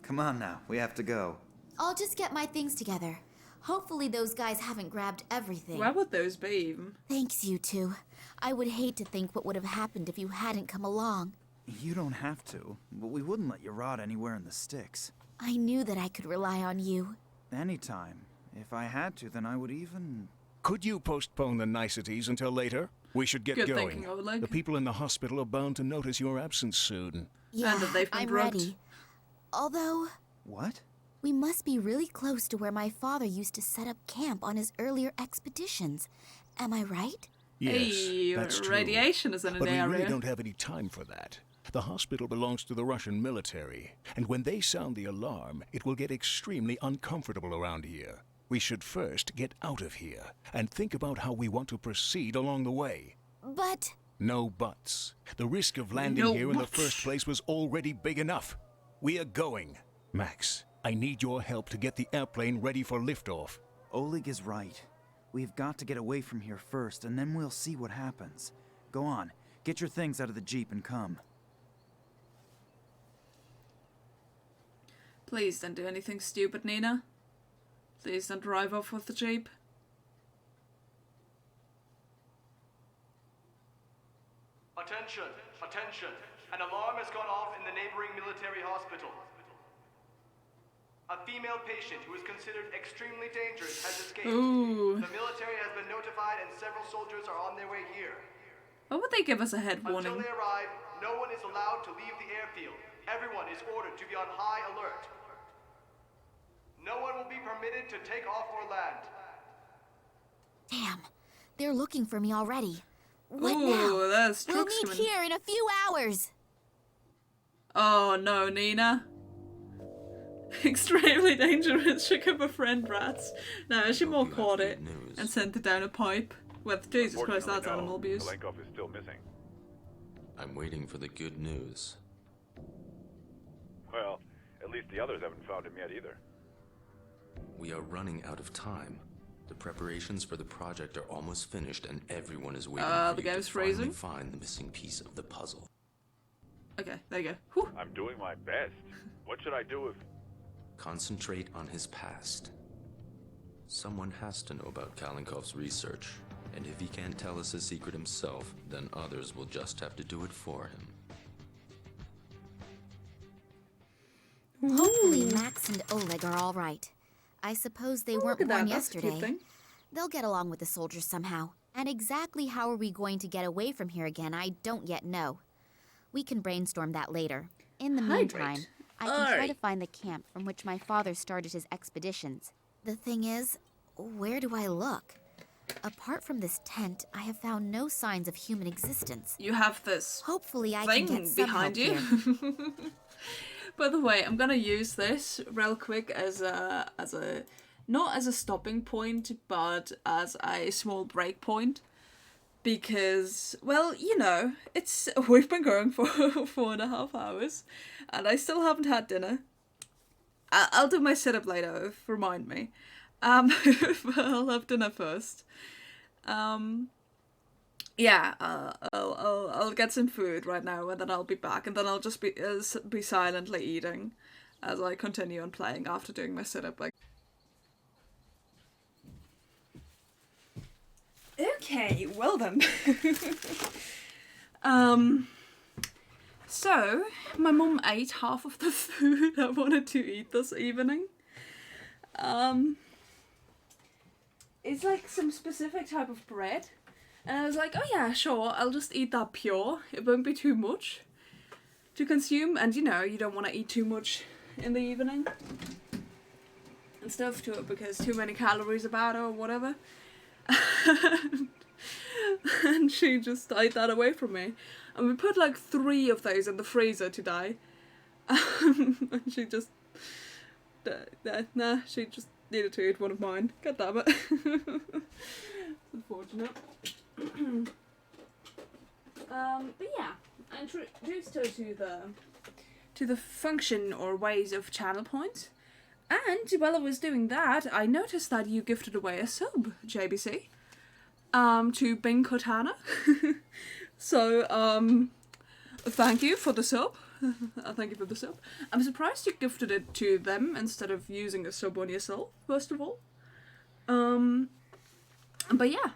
Come on now, we have to go. I'll just get my things together. Hopefully those guys haven't grabbed everything. Where would those be even? Thanks, you two. I would hate to think what would have happened if you hadn't come along. You don't have to, but we wouldn't let you rot anywhere in the sticks. I knew that I could rely on you. Anytime. If I had to, then I would even... Could you postpone the niceties until later? We should get Good going. thinking, Oleg. The people in the hospital are bound to notice your absence soon. Yeah, And that they've been I'm drugged. ready. Although... What? We must be really close to where my father used to set up camp on his earlier expeditions. Am I right? Yes, Hey, that's true. radiation is in an But we area. really don't have any time for that. The hospital belongs to the Russian military, and when they sound the alarm, it will get extremely uncomfortable around here. We should first get out of here, and think about how we want to proceed along the way. But... No buts. The risk of landing No here in the buts. first place was already big enough. We are going. Max, I need your help to get the airplane ready for liftoff. Oleg is right. We've got to get away from here first, and then we'll see what happens. Go on, get your things out of the Jeep and come. Please don't do anything stupid, Nina. Please don't drive off with the Jeep. Attention! Attention! An alarm has gone off in the neighboring military hospital. A female patient who is considered extremely dangerous has escaped. Ooh. The military has been notified and several soldiers are on their way here. Why would they give us a head warning? Until they arrive, no one is allowed to leave the airfield. Everyone is ordered to be on high alert. No one will be permitted to take off or land. Damn, they're looking for me already. What Ooh, now? that's We'll meet Truxman. here in a few hours. Oh no, Nina. Extremely dangerous. She could befriend rats. No, she more caught it and sent it down a pipe. With Jesus Christ, that's animal abuse. Malenkov is still missing. I'm waiting for the good news. Well, at least the others haven't found him yet either. We are running out of time. The preparations for the project are almost finished, and everyone is waiting for the you game's to finally freezing? find the missing piece of the puzzle. Okay, there you go. Whew. I'm doing my best. What should I do if... Concentrate on his past. Someone has to know about Kalinkov's research, and if he can't tell us his secret himself, then others will just have to do it for him. Hopefully Max and Oleg are all right. I suppose they weren't at that, born that's a cute yesterday. thing. They'll get along with the soldiers somehow. And exactly how are we going to get away from here again, I don't yet know. We can brainstorm that later. In the meantime, I can try to find the camp from which my father started his expeditions. The thing is, where do I look? Apart from this tent, I have found no signs of human existence. You have this Hopefully I thing can get some behind help you. here. By the way, I'm gonna use this real quick as a not as a stopping point, but as a small break point. Because, well, you know, we've been going for 4.5 hours, and I still haven't had dinner. I'll do my setup later, remind me. But I'll have dinner first. Yeah, I'll get some food right now, and then I'll be back, and then I'll just be silently eating as I continue on playing after doing my setup. Okay, well then. So my mum ate half of the food I wanted to eat this evening. It's like some specific type of bread. And I was like, oh yeah, sure, I'll just eat that pure. It won't be too much to consume. And you know, you don't want to eat too much in the evening and stuff to it because too many calories about it or whatever. And she just ate that away from me. And we put like 3 of those in the freezer today. And she just... Nah, she just needed to eat one of mine. God damn it. Unfortunate. But yeah, I introduced her to the function or ways of channel points. And while I was doing that, I noticed that you gifted away a sub, JBC, to Bing Cortana. So, thank you for the sub. Thank you for the sub. I'm surprised you gifted it to them instead of using a sub on yourself, first of all. But yeah.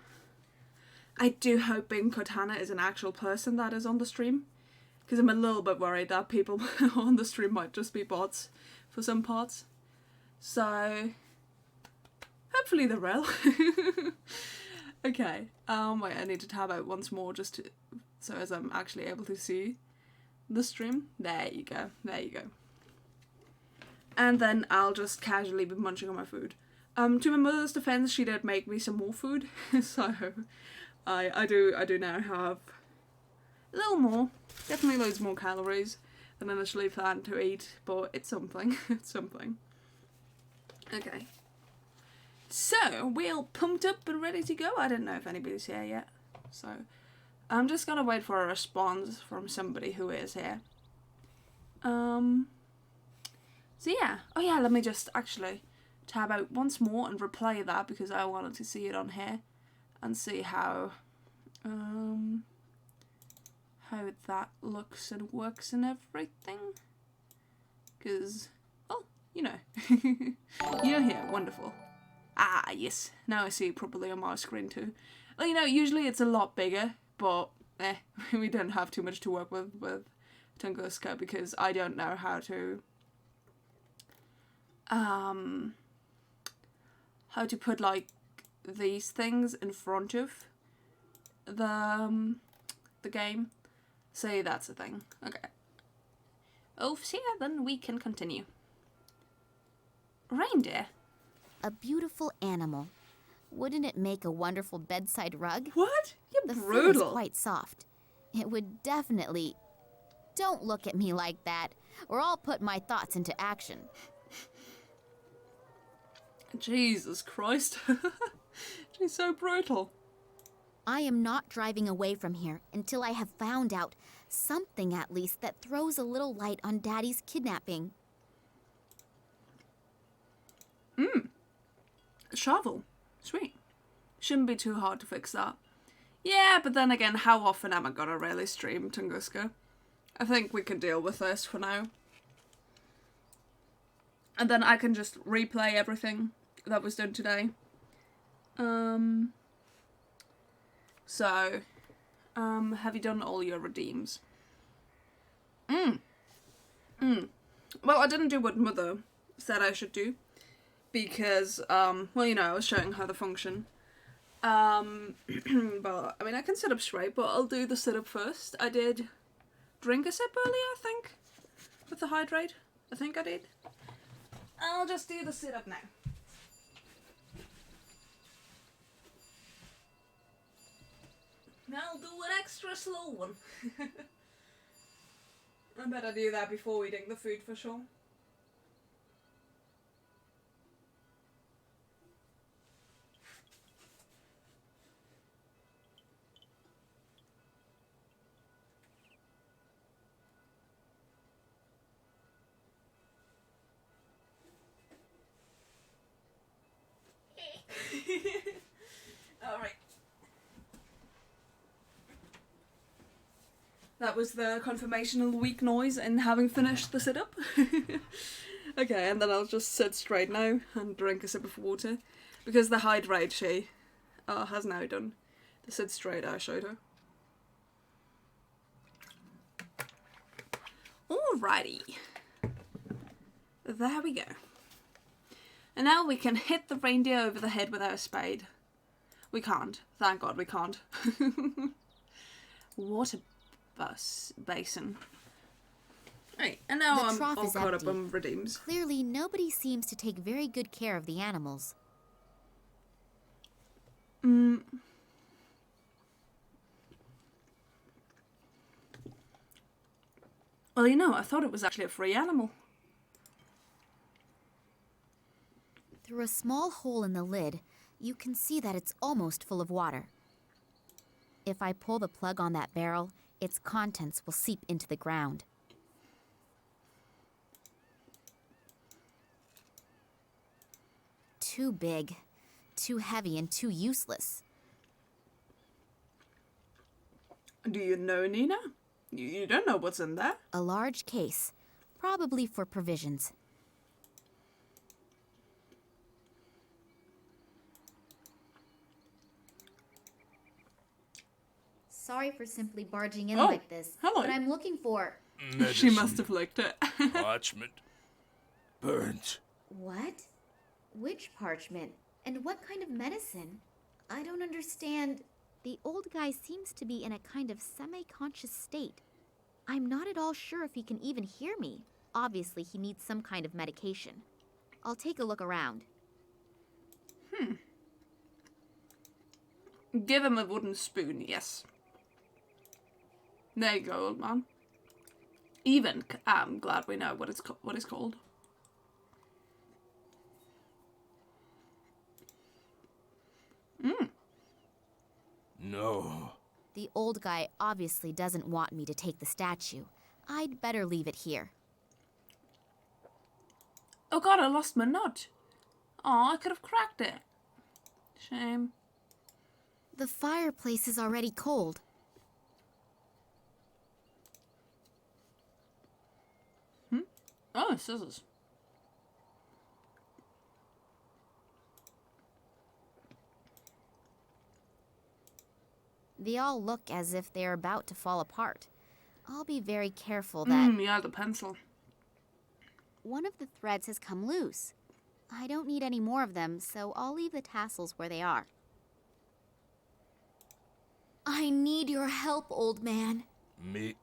I do hope Bing Cortana is an actual person that is on the stream. Because I'm a little bit worried that people on the stream might just be bots for some parts. So, hopefully they're real. Okay, wait, I need to tab out once more just so as I'm actually able to see the stream. There you go, there you go. And then I'll just casually be munching on my food. To my mother's defense, she did make me some more food, so I do now have a little more, definitely loads more calories than initially planned to eat, but it's something, it's something. Okay. So, we're all pumped up and ready to go. I don't know if anybody's here yet. So, I'm just gonna wait for a response from somebody who is here. So yeah. Oh yeah, let me just actually tab out once more and replay that because I wanted to see it on here and see how that looks and works and everything. Because, oh, you know. You're here, wonderful. Ah, yes. Now I see it properly on my screen too. Well, you know, usually it's a lot bigger, but we don't have too much to work with Tunguska because I don't know how to put like these things in front of the game. So that's the thing. Okay. Oh, so yeah, then we can continue. Reindeer? A beautiful animal. Wouldn't it make a wonderful bedside rug? What? You're the brutal. fur is quite soft. It would definitely... Don't look at me like that, or I'll put my thoughts into action. Jesus Christ. She's so brutal. I am not driving away from here until I have found out something at least that throws a little light on Daddy's kidnapping. A shovel. Sweet. Shouldn't be too hard to fix that. Yeah, but then again, how often am I gonna really stream Tunguska? I think we can deal with this for now. And then I can just replay everything that was done today. So, have you done all your redeems? Well, I didn't do what Mother said I should do. Because, well, you know, I was showing her the function. But, I mean, I can sit up straight, but I'll do the sit-up first. I did drink a sip earlier, I think, with the hydrate. I think I did. I'll just do the sit-up now. I'll do an extra slow one. I better do that before eating the food for sure. Alright. That was the confirmational weak noise in having finished the sit-up. Okay, and then I'll just sit straight now and drink a sip of water. Because the hydrate she has now done the sit straight I showed her. Alrighty. There we go. And now we can hit the reindeer over the head with our spade. We can't. Thank God we can't. Water basin. Right, and now The I'm trough all is caught empty. up on redeems. Clearly, nobody seems to take very good care of the animals. Well, you know, I thought it was actually a free animal. Through a small hole in the lid, you can see that it's almost full of water. If I pull the plug on that barrel, its contents will seep into the ground. Too big, too heavy, and too useless. Do you know, Nina? You don't know what's in there. A large case, probably for provisions. Sorry for simply barging in Oh, like this, hello. but I'm looking for... She must have licked it. Parchment. Burnt. What? Which parchment? And what kind of medicine? I don't understand. The old guy seems to be in a kind of semi-conscious state. I'm not at all sure if he can even hear me. Obviously, he needs some kind of medication. I'll take a look around. Give him a wooden spoon, yes. There you go, old man. Even, I'm glad we know what it's called. No. The old guy obviously doesn't want me to take the statue. I'd better leave it here. Oh god, I lost my nut. Oh, I could have cracked it. Shame. The fireplace is already cold. Oh, scissors. They all look as if they're about to fall apart. I'll be very careful that... Yeah, the pencil. One of the threads has come loose. I don't need any more of them, so I'll leave the tassels where they are. I need your help, old man. Me.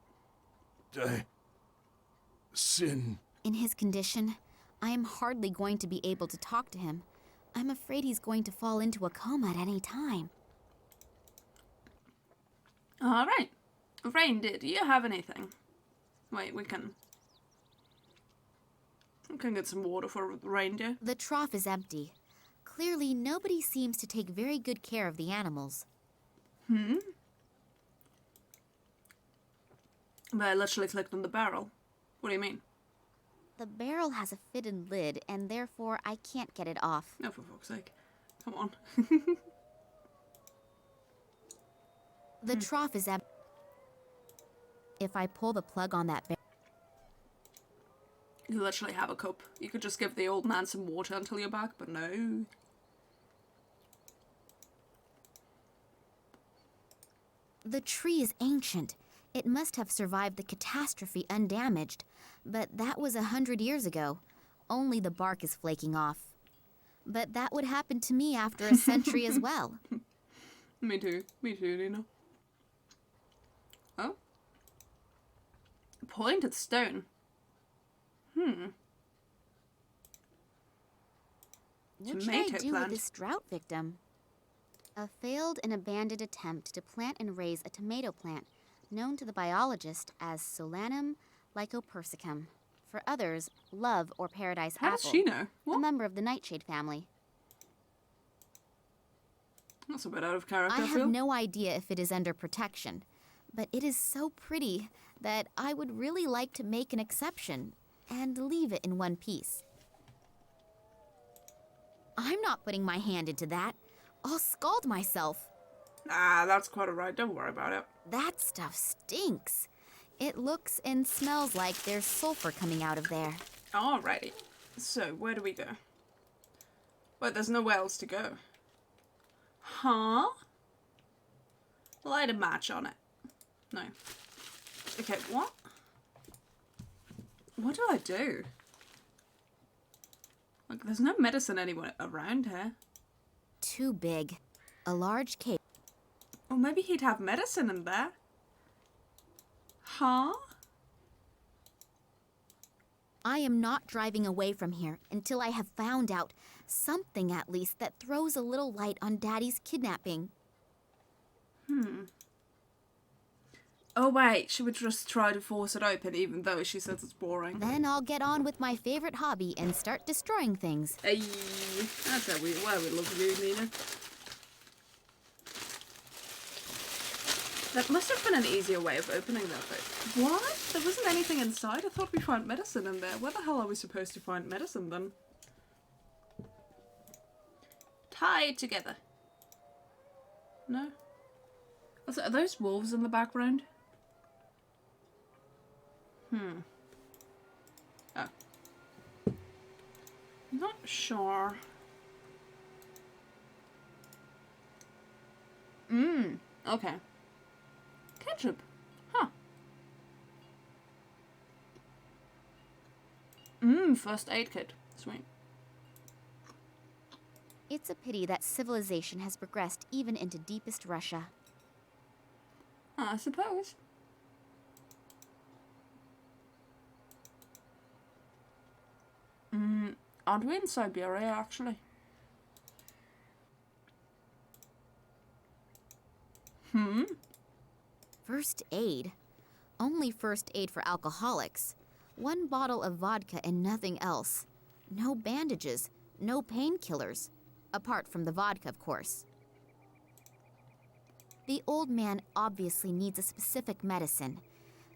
Sin. In his condition, I am hardly going to be able to talk to him. I'm afraid he's going to fall into a coma at any time. Alright. Reindeer, do you have anything? Wait, we can get some water for reindeer. The trough is empty. Clearly, nobody seems to take very good care of the animals. But I literally clicked on the barrel. What do you mean? The barrel has a fitted lid, and therefore I can't get it off. Oh, for fuck's sake. Come on. The trough is empty. If I pull the plug on that barrel... You literally have a cup. You could just give the old man some water until you're back, but no. The tree is ancient. It must have survived the catastrophe undamaged. But that was 100 years ago. Only the bark is flaking off. But that would happen to me after a century as well. Me too, Nina. Oh? Pointed stone. What should I do with this drought victim? A failed and abandoned attempt to plant and raise a tomato plant, known to the biologist as Solanum lycopersicum. For others, love or paradise apple. How does she know? What? A member of the nightshade family. That's a bit out of character, I have no idea if it is under protection, but it is so pretty that I would really like to make an exception and leave it in one piece. I'm not putting my hand into that. I'll scald myself. Ah, that's quite alright. Don't worry about it. That stuff stinks. It looks and smells like there's sulfur coming out of there. Alrighty. So, where do we go? Well, there's nowhere else to go. Huh? Light a match on it. No. Okay, what? What do I do? Like, there's no medicine anywhere around here. Too big. A large cave. Or maybe he'd have medicine in there. Huh? I am not driving away from here until I have found out something at least that throws a little light on Daddy's kidnapping. Oh wait, she would just try to force it open even though she says it's boring. Then I'll get on with my favorite hobby and start destroying things. Hey, that's why we love you, Nina. That must have been an easier way of opening that thing. What? There wasn't anything inside? I thought we found medicine in there. Where the hell are we supposed to find medicine then? Tie it together. No? Are those wolves in the background? Oh. Not sure. Okay. Ketchup. Huh. First aid kit. Sweet. It's a pity that civilization has progressed even into deepest Russia. I suppose. Aren't we in Siberia, actually? First aid? Only first aid for alcoholics. 1 bottle of vodka and nothing else. No bandages, no painkillers. Apart from the vodka, of course. The old man obviously needs a specific medicine.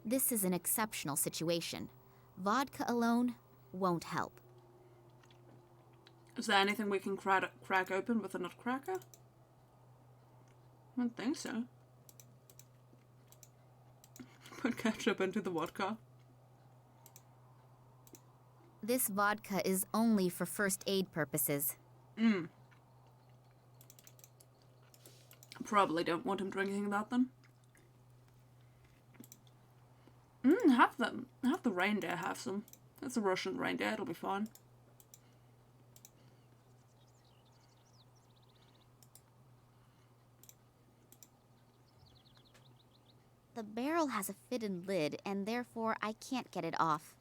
This is an exceptional situation. Vodka alone won't help. Is there anything we can crack open with a nutcracker? I don't think so. Put ketchup into the vodka. This vodka is only for first aid purposes. Probably don't want him drinking that then. Have the reindeer have some. It's a Russian reindeer, it'll be fine. The barrel has a fitted lid, and therefore I can't get it off.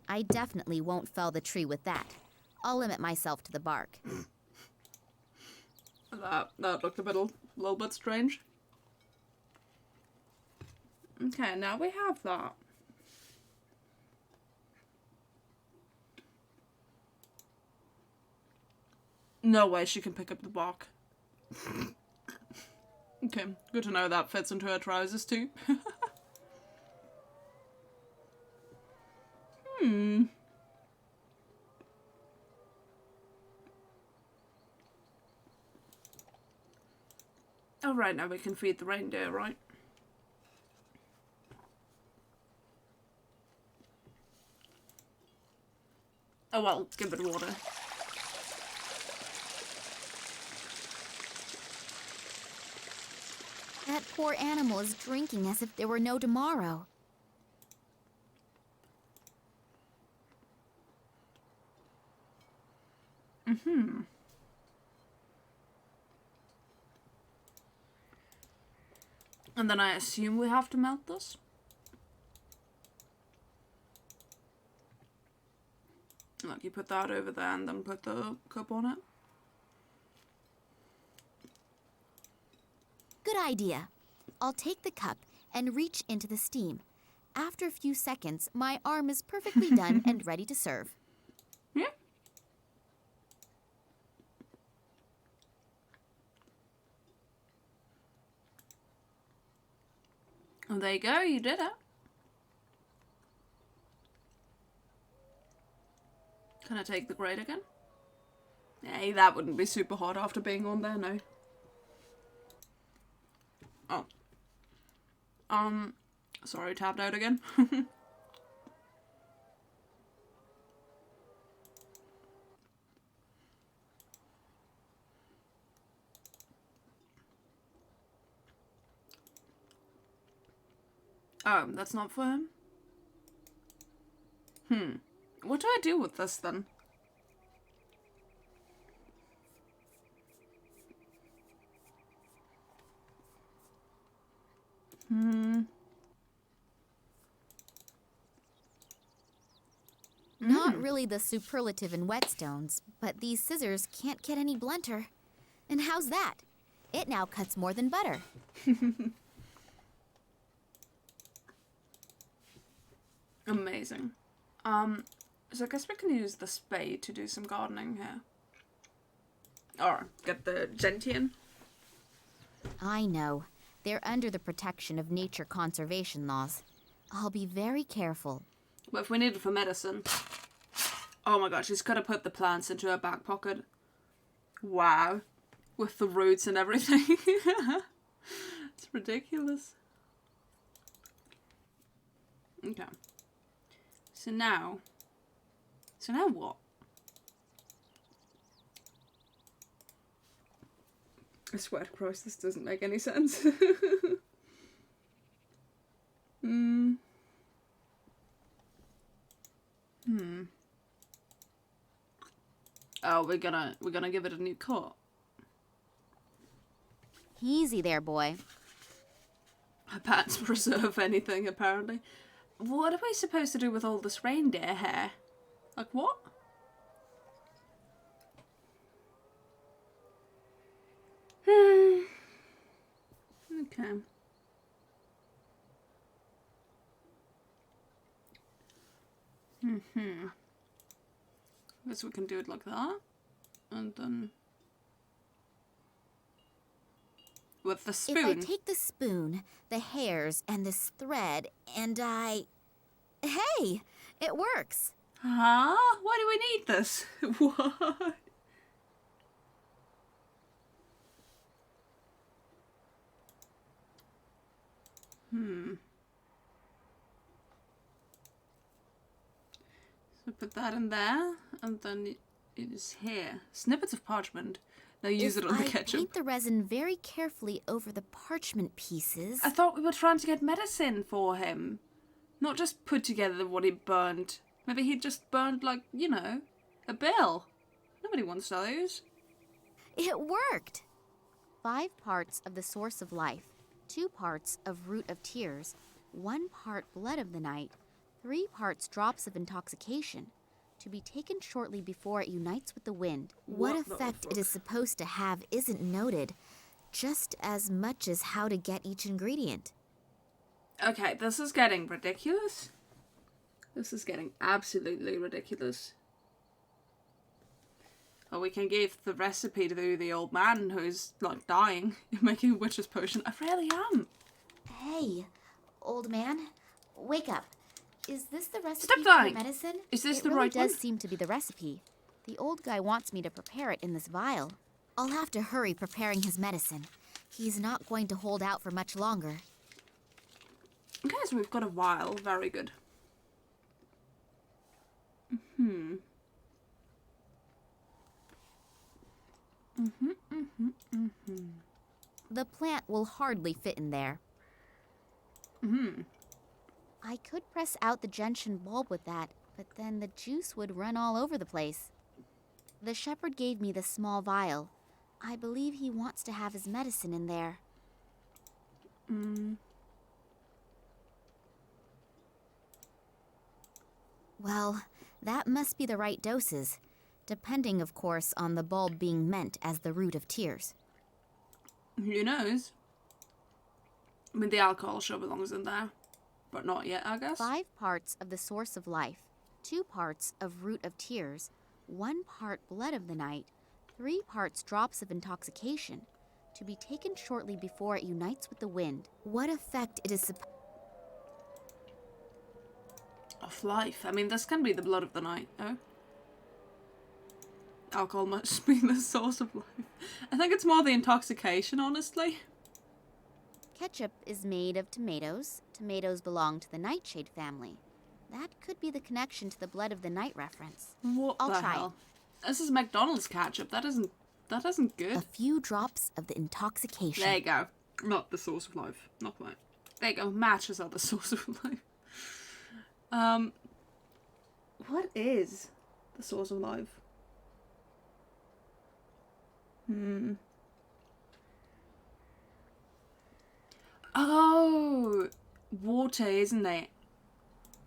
I definitely won't fell the tree with that. I'll limit myself to the bark. That looked a little bit strange. Okay, now we have that. No way she can pick up the bark. Okay, good to know that fits into her trousers too. Oh, right, now we can feed the reindeer, right? Oh well, give it water. That poor animal is drinking as if there were no tomorrow. And then I assume we have to melt this? Like, you put that over there and then put the cup on it? Good idea. I'll take the cup and reach into the steam. After a few seconds, my arm is perfectly done and ready to serve. Yeah. Oh, there you go, you did it. Can I take the grate again? Hey, that wouldn't be super hot after being on there, no. Oh. Sorry, tapped out again. Oh, that's not for him? What do I do with this then? Not really the superlative in whetstones, but these scissors can't get any blunter. And how's that? It now cuts more than butter. Amazing. So I guess we can use the spade to do some gardening here. Or get the gentian. I know. They're under the protection of nature conservation laws. I'll be very careful. But if we need it for medicine... Oh my god, she's gotta put the plants into her back pocket. Wow. With the roots and everything. It's ridiculous. Okay. So now what? I swear to Christ, this doesn't make any sense. Oh, we're gonna give it a new cut. Easy there, boy. Her pants preserve anything, apparently. What are we supposed to do with all this reindeer hair? Like, what? Okay. Guess we can do it like that. And then... with the spoon. If I take the spoon, the hairs, and this thread, and I... Hey! It works! Huh? Why do we need this? What? So put that in there, and then it is here. Snippets of parchment. Now use it on the I ketchup. paint the resin very carefully over the parchment pieces... I thought we were trying to get medicine for him. Not just put together what he burned. Maybe he just burned, like, you know, a bill. Nobody wants those. It worked! 5 parts of the source of life, 2 parts of root of tears, 1 part blood of the night, 3 parts drops of intoxication, to be taken shortly before it unites with the wind. What effect it is supposed to have isn't noted, just as much as how to get each ingredient. Okay, this is getting ridiculous. This is getting absolutely ridiculous. Or we can give the recipe to the old man who's, like, dying, making a witch's potion. I really am. Hey, old man, wake up. Is this the recipe Stop for dying. medicine? Is this it the really right one? does seem to be the recipe. The old guy wants me to prepare it in this vial. I'll have to hurry preparing his medicine. He's not going to hold out for much longer. Okay, so we've got a vial. Very good. The plant will hardly fit in there. I could press out the gentian bulb with that, but then the juice would run all over the place. The shepherd gave me the small vial. I believe he wants to have his medicine in there. Well, that must be the right doses, depending, of course, on the bulb being meant as the root of tears. Who knows? I mean, the alcohol sure belongs in there. But not yet, I guess. 5 parts of the source of life, 2 parts of root of tears, 1 part blood of the night, 3 parts drops of intoxication, to be taken shortly before it unites with the wind. What effect it is supposed... Of life. I mean, this can be the blood of the night, no? Alcohol must be the source of life. I think it's more the intoxication, honestly. Ketchup is made of tomatoes. Tomatoes belong to the nightshade family. That could be the connection to the blood of the night reference. What I'll the try hell? This is McDonald's ketchup. That isn't good. A few drops of the intoxication. There you go. Not the source of life. Not quite. There you go. Matches are the source of life. What is the source of life? Oh, water, isn't it?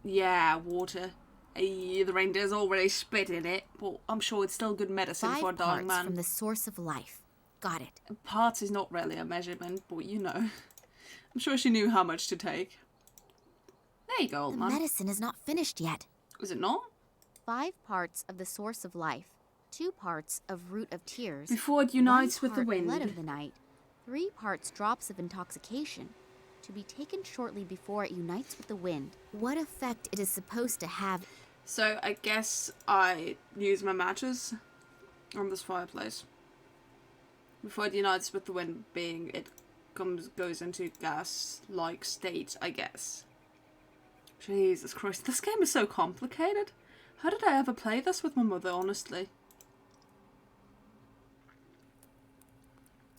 Yeah, water. The reindeer's already spit in it, but I'm sure it's still good medicine 5 for a dying parts man. from the source of life. Got it. Parts is not really a measurement, but you know. I'm sure she knew how much to take. There you go, old The man. medicine is not finished yet. Is it not? 5 parts of the source of life, 2 parts of root of tears, Before it unites 1 with the part wind. blood of the night, 3 parts drops of intoxication, to be taken shortly before it unites with the wind. What effect it is supposed to have... So I guess I use my matches on this fireplace. Before it unites with the wind, being it goes into gas-like state, I guess. Jesus Christ, this game is so complicated. How did I ever play this with my mother, honestly?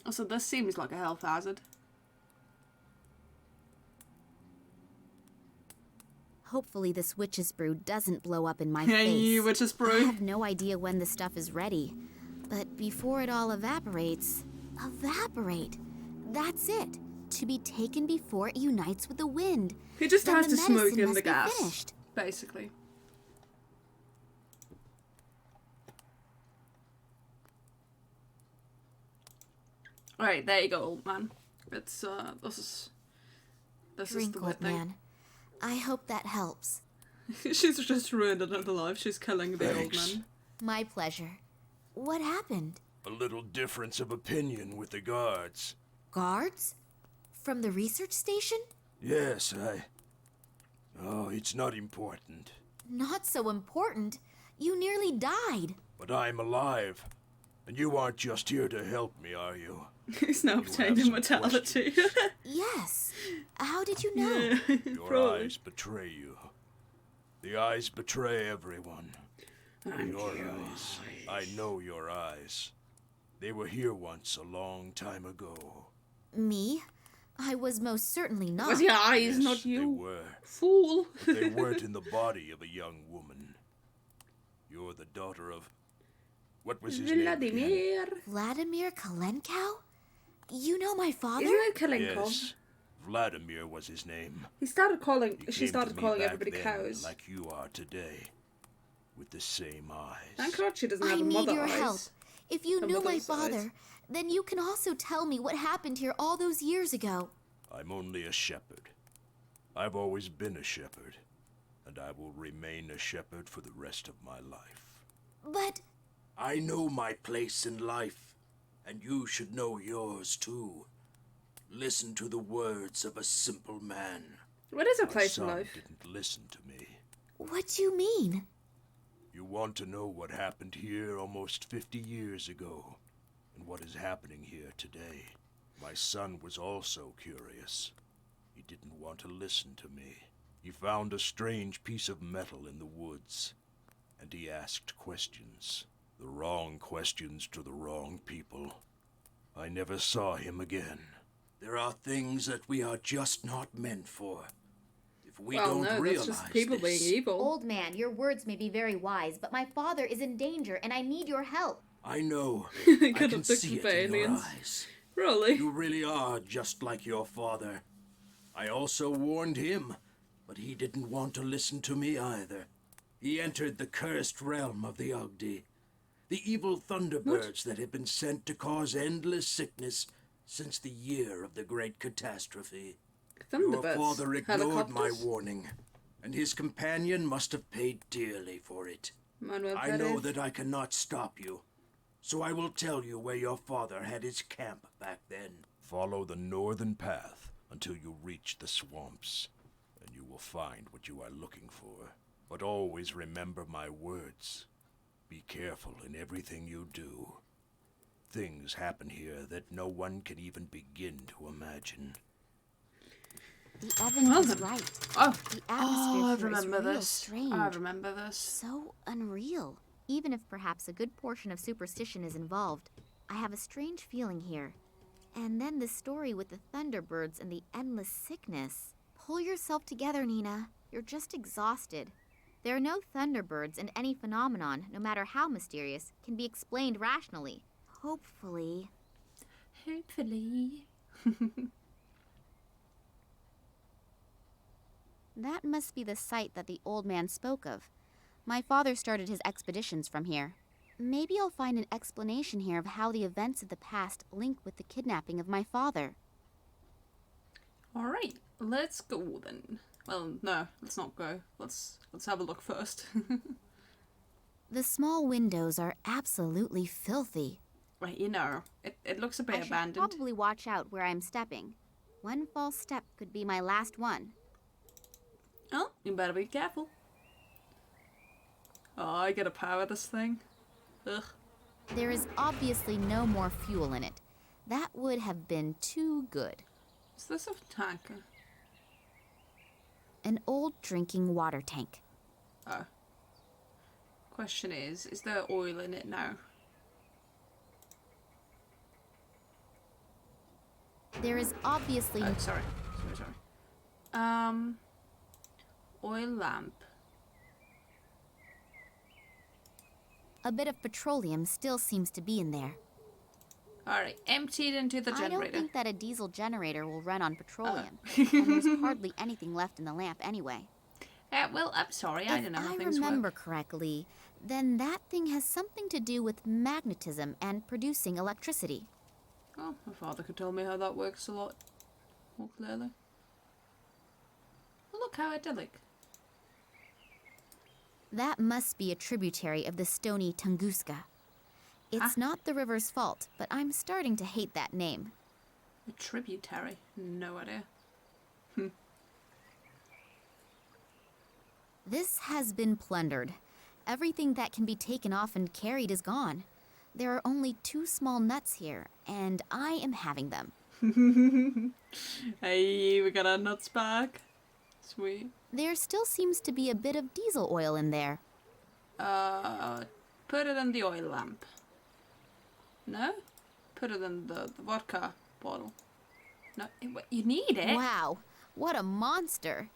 Also, this seems like a health hazard. Hopefully this witch's brew doesn't blow up in my Yeah, face. you witch's brew. I have no idea when the stuff is ready. But before it all evaporates... Evaporate? That's it. To be taken before it unites with the wind. He just Then has the to smoke medicine in must the be gas, finished. basically. Alright, there you go, old man. It's, this is Drink, the old weird thing. man. I hope that helps. She's just ruined another life. She's killing the old Thanks. man. My pleasure. What happened? A little difference of opinion with the guards. Guards? From the research station? Yes, Oh, it's not important. Not so important. You nearly died. But I'm alive. And you aren't just here to help me, are you? He's now obtained immortality. Yes. How did you know? Your eyes betray you. The eyes betray everyone. Your eyes. I know your eyes. They were here once a long time ago. Me? I was most certainly not. It was your eyes, Yes, not you. They were. Fool. But they weren't in the body of a young woman. You're the daughter of... What was his name again? Vladimir Kalenkow? You know my father? Isn't it Kalenkov? Yes. Vladimir was his name. She started calling He came to me back everybody then, cows. like you are today. With the same eyes. Thank God she doesn't I have a need mother your eyes. help. If you Her knew my mother's eyes. father, then you can also tell me what happened here all those years ago. I'm only a shepherd. I've always been a shepherd. And I will remain a shepherd for the rest of my life. But I know my place in life, and you should know yours too. Listen to the words of a simple man. What is her My place in son life? didn't listen to me. what do you mean? You want to know what happened here almost 50 years ago, and what is happening here today. My son was also curious. He didn't want to listen to me. He found a strange piece of metal in the woods, and he asked questions. The wrong questions to the wrong people. I never saw him again. There are things that we are just not meant for. If we Well, don't no, realize that's just people this, being evil. Old man, your words may be very wise, but my father is in danger and I need your help. I know. He I got can abducted see it by in your aliens. eyes. Really? You really are just like your father. I also warned him, but he didn't want to listen to me either. He entered the cursed realm of the Ogdi, the evil thunderbirds that have been sent to cause endless sickness since the year of the great catastrophe. Your Thunderbirds? father ignored my Helicopters? warning, and his companion must have paid dearly for it. Manuel I know Perez. that I cannot stop you, so I will tell you where your father had his camp back then. Follow the northern path until you reach the swamps, and you will find what you are looking for. But always remember my words. Be careful in everything you do. Things happen here that no one can even begin to imagine. The Evan Well was then. right. Oh, The atmosphere I here remember is real this. strange. I remember this. So unreal. Even if perhaps a good portion of superstition is involved, I have a strange feeling here. And then the story with the Thunderbirds and the endless sickness. Pull yourself together, Nina. You're just exhausted. There are no Thunderbirds, and any phenomenon, no matter how mysterious, can be explained rationally. Hopefully. Hopefully. That must be the site that the old man spoke of. My father started his expeditions from here. Maybe I'll find an explanation here of how the events of the past link with the kidnapping of my father. Alright, let's go then. Well, no, let's not go. Let's have a look first. The small windows are absolutely filthy. Right, you know, it looks a bit I should abandoned. probably watch out where I'm stepping. One false step could be my last one. Oh, you better be careful. Oh, I gotta power this thing. Ugh. There is obviously no more fuel in it. That would have been too good. Is this a tanker? An old drinking water tank. Oh. Question is there oil in it now? There is obviously... Oh, sorry. oil lamp. A bit of petroleum still seems to be in there. Alright, empty it into the I generator. don't think that a diesel generator will run on petroleum. And there's hardly anything left in the lamp anyway. Well, I'm sorry, I don't know how If I things remember work. correctly, then that thing has something to do with magnetism and producing electricity. Oh, my father could tell me how that works a lot more clearly. Oh, look how idyllic. That must be a tributary of the stony Tunguska. It's not the river's fault, but I'm starting to hate that name. A tributary? No idea. This has been plundered. Everything that can be taken off and carried is gone. There are only 2 small nuts here, and I am having them. Hey, we got our nuts back. Sweet. There still seems to be a bit of diesel oil in there. Put it in the oil lamp. No? Put it in the vodka bottle. No, you need it. Wow, what a monster.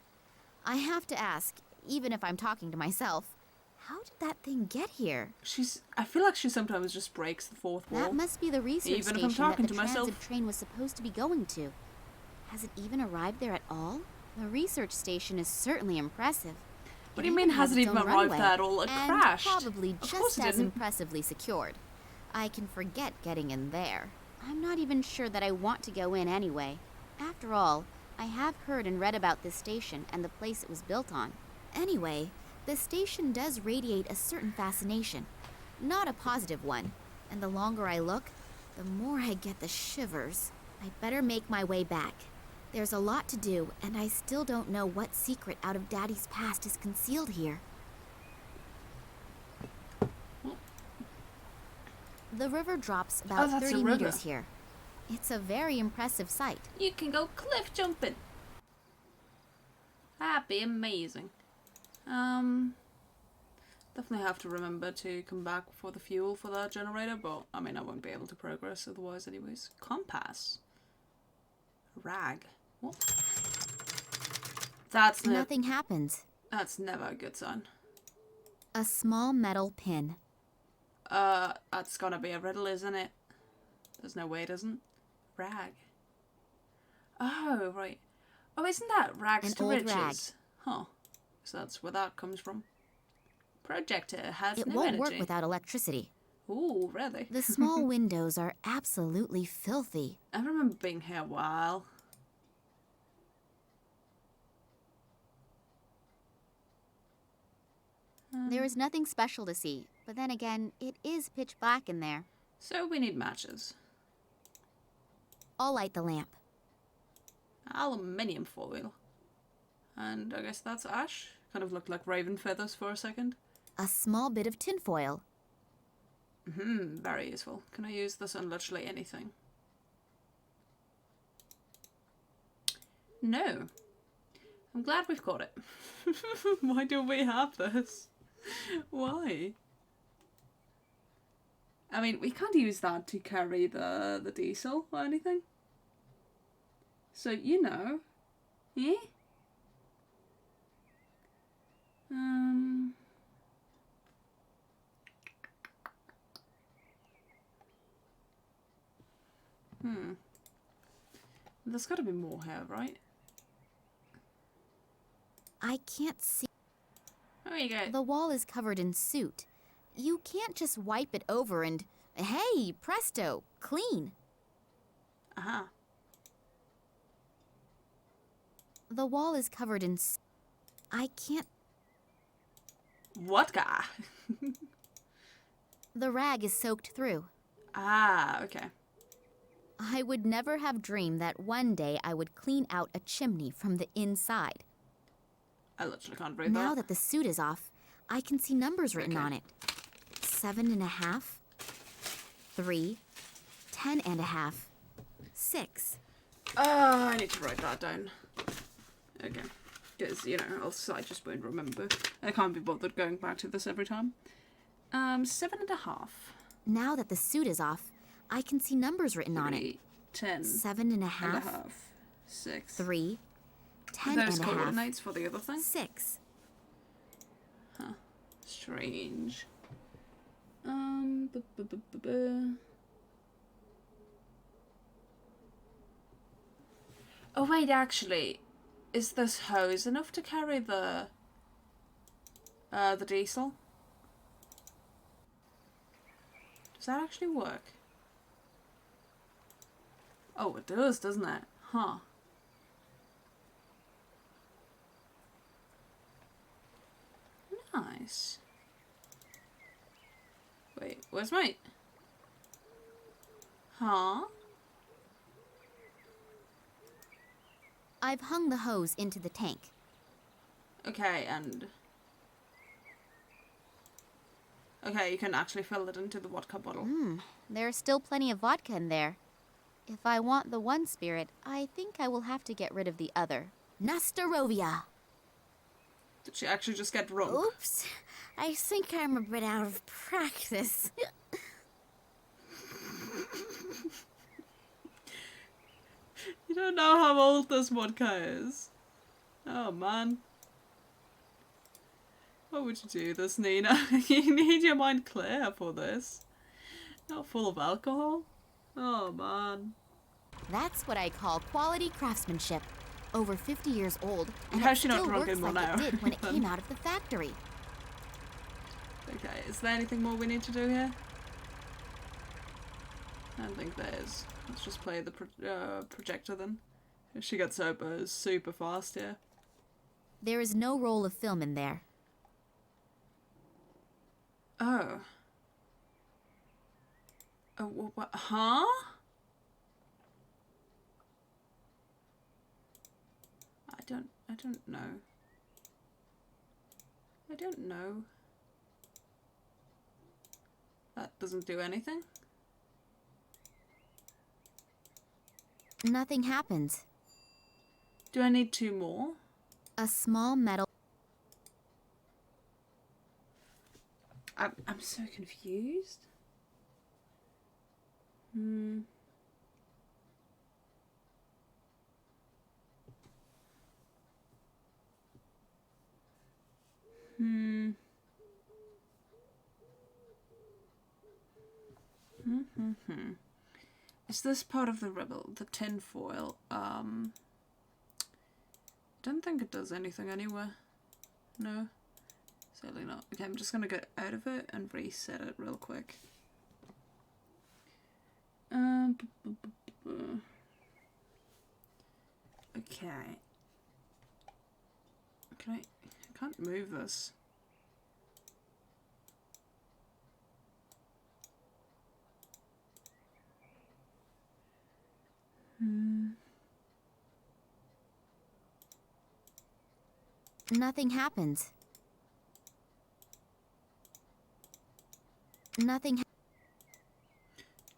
I have to ask, even if I'm talking to myself, how did that thing get here? I feel like she sometimes just breaks the fourth wall. That must be the research Even if I'm station talking that to the myself. transit train was supposed to be going to. Has it even arrived there at all? The research station is certainly impressive. What do you mean hasn't even arrived there at all? It and crashed. Probably Of course just it as didn't. impressively secured. I can forget getting in there. I'm not even sure that I want to go in anyway. After all, I have heard and read about this station and the place it was built on. Anyway, the station does radiate a certain fascination. Not a positive one. And the longer I look, the more I get the shivers. I'd better make my way back. There's a lot to do, and I still don't know what secret out of Daddy's past is concealed here. The river drops about that's a 30 river. meters here. It's a very impressive sight. You can go cliff jumping. That'd be amazing. Definitely have to remember to come back for the fuel for that generator, but I mean I won't be able to progress otherwise anyways. Compass. Rag. What? That's Nothing happens. That's never a good sign. A small metal pin. That's gonna be a riddle, isn't it? There's no way it isn't. Rag. Oh, right. Oh, isn't that rags An to old riches? rag. Huh. So that's where that comes from. Projector has It no won't energy. work without electricity. Ooh, really? The small windows are absolutely filthy. I remember being here a while. There is nothing special to see, but then again, it is pitch black in there. So we need matches. I'll light the lamp. Aluminium foil. And I guess that's ash. Kind of looked like raven feathers for a second. A small bit of tinfoil. Very useful. Can I use this on literally anything? No. I'm glad we've got it. Why don't we have this? Why? I mean, we can't use that to carry the diesel or anything. So, you know. Yeah? There's gotta be more here, right? I can't see. There you go. The wall is covered in soot. You can't just wipe it over and, hey, presto, clean. Uh-huh. The wall is covered in I can't. What guy? The rag is soaked through. Ah, okay. I would never have dreamed that one day I would clean out a chimney from the inside. I literally can't read Now that the suit is off, I can see numbers written on it. 7.5, 3, 10.5, 6. I need to write that down. Okay. Because, you know, else I just won't remember. I can't be bothered going back to this every time. 7.5. Now that the suit is off, I can see numbers written on it. 10. 7.5, 6. 3, 10 Those and a half. coordinates for the other thing? 6. Huh. Strange. Oh wait, actually, is this hose enough to carry the diesel? Does that actually work? Oh, it does, doesn't it? Huh. Nice. Wait, where's my... Huh? I've hung the hose into the tank. Okay, and... Okay, you can actually fill it into the vodka bottle. There's still plenty of vodka in there. If I want the one spirit, I think I will have to get rid of the other. Nastarovia. Did she actually just get drunk? Oops. I think I'm a bit out of practice. You don't know how old this vodka is. Oh, man. Why would you do this, Nina? You need your mind clear for this. Not full of alcohol. Oh, man. That's what I call quality craftsmanship. Over 50 years old, and How's it she not still drunk works anymore like now? it did when it came out of the factory. Okay, is there anything more we need to do here? I don't think there is. Let's just play the projector then. She got super fast here. There is no roll of film in there. Oh. Oh, what? Huh? I don't know. I don't know. That doesn't do anything. Nothing happens. Do I need 2 more? A small metal... I'm so confused. Hmm. Is this part of the rebel? The tin foil? Don't think it does anything anywhere. No. Certainly not. Okay, I'm just gonna get out of it and reset it real quick. Okay. I can't move this. Nothing happens. Nothing.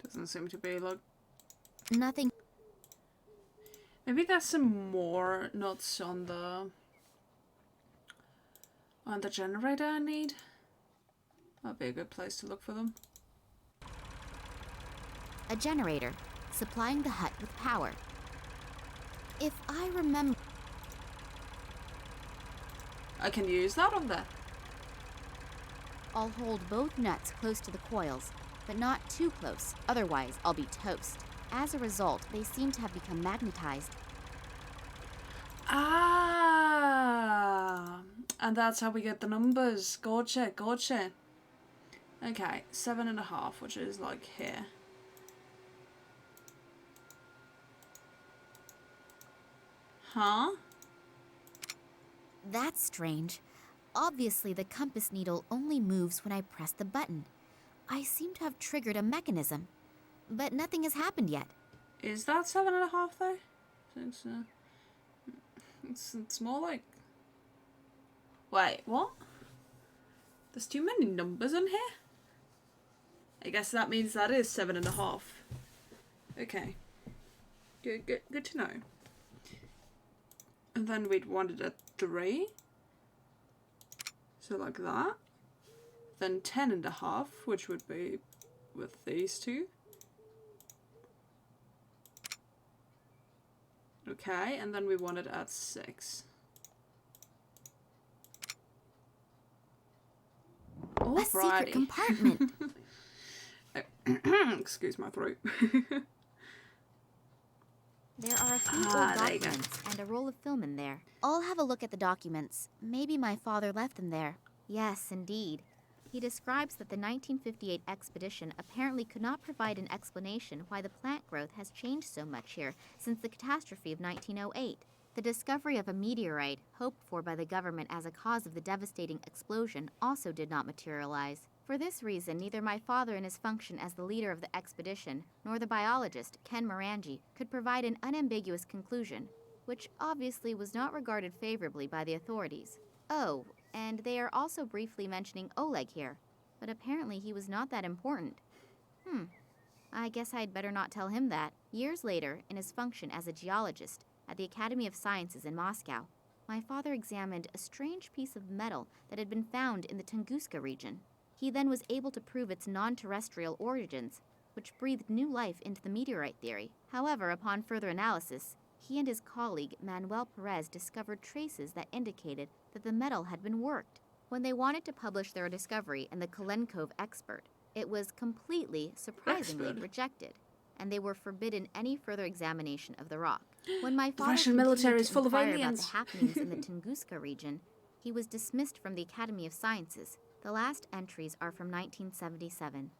Doesn't seem to be like. Nothing. Maybe there's some more nuts on the generator I need. That'd be a good place to look for them. A generator, supplying the hut with power. If I remember... I can use that on there. I'll hold both nuts close to the coils, but not too close, otherwise I'll be toast. As a result, they seem to have become magnetized. Ah, and that's how we get the numbers. Gotcha. Okay, 7.5, which is like here. Huh? That's strange. Obviously, the compass needle only moves when I press the button. I seem to have triggered a mechanism, but nothing has happened yet. Is that 7.5 though? It's more like... Wait, what? There's too many numbers in here? I guess that means that is 7.5. Okay. Good to know. And then we'd want it at 3. So like that. Then 10.5, which would be with these two. Okay, and then we want it at 6. A secret compartment. Excuse my throat. There are a few old there you go. documents and a roll of film in there. I'll have a look at the documents. Maybe my father left them there. Yes, indeed. He describes that the 1958 expedition apparently could not provide an explanation why the plant growth has changed so much here since the catastrophe of 1908. The discovery of a meteorite, hoped for by the government as a cause of the devastating explosion, also did not materialize. For this reason, neither my father in his function as the leader of the expedition, nor the biologist, Ken Morangi, could provide an unambiguous conclusion, which obviously was not regarded favorably by the authorities. Oh, and they are also briefly mentioning Oleg here, but apparently he was not that important. I guess I'd better not tell him that. Years later, in his function as a geologist at the Academy of Sciences in Moscow, my father examined a strange piece of metal that had been found in the Tunguska region. He then was able to prove its non-terrestrial origins, which breathed new life into the meteorite theory. However, upon further analysis, he and his colleague Manuel Perez discovered traces that indicated that the metal had been worked. When they wanted to publish their discovery in the Kalenkov Expert, it was completely, surprisingly rejected, and they were forbidden any further examination of the rock. When my father Russian military is full of inquire aliens. about the happenings in the Tunguska region, he was dismissed from the Academy of Sciences. The last entries are from 1977.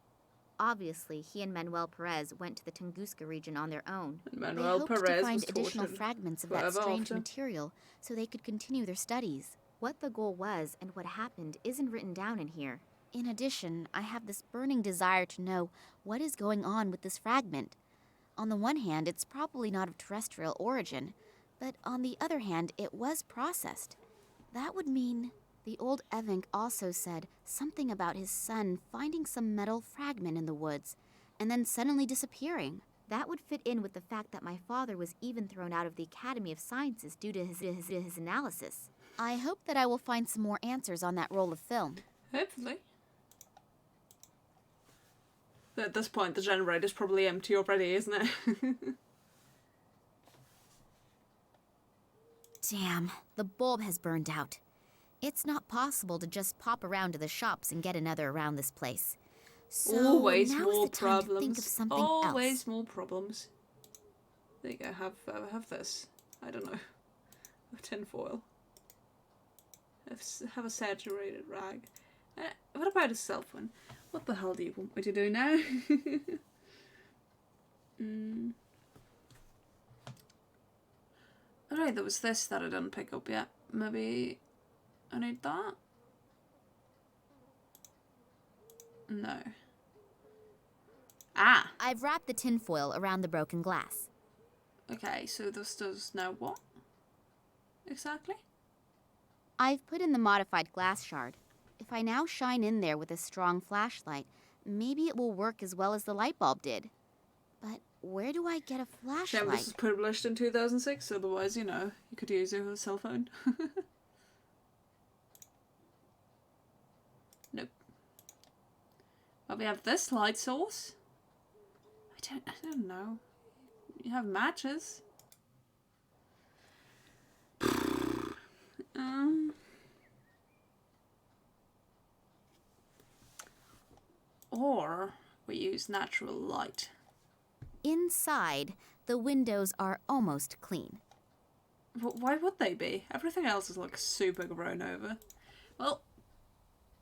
Obviously, he and Manuel Perez went to the Tunguska region on their own. Manuel they hoped Perez to find was additional tortured fragments of that forever strange after. material so they could continue their studies. What the goal was and what happened isn't written down in here. In addition, I have this burning desire to know what is going on with this fragment. On the one hand, it's probably not of terrestrial origin, but on the other hand, it was processed. That would mean... The old Evank also said something about his son finding some metal fragment in the woods and then suddenly disappearing. That would fit in with the fact that my father was even thrown out of the Academy of Sciences due to his analysis. I hope that I will find some more answers on that roll of film. Hopefully. But at this point, the generator's probably empty already, isn't it? Damn, the bulb has burned out. It's not possible to just pop around to the shops and get another around this place. So Always now's more the time problems. to think of something Always else. more problems. There you go. Have this. I don't know. Have tinfoil. Have a saturated rag. What about a cell phone? What the hell do you want me to do now? Alright, there was this that I didn't pick up yet. Maybe I need that? No. Ah! I've wrapped the tinfoil around the broken glass. Okay, so this does now what? Exactly? I've put in the modified glass shard. If I now shine in there with a strong flashlight, maybe it will work as well as the light bulb did. But where do I get a flashlight? Shame this was published in 2006, otherwise, you know, you could use your cell phone. Nope. Well, we have this light source. I don't know. You have matches. Or we use natural light. Inside, the windows are almost clean. Why would they be? Everything else is like super grown over. Well,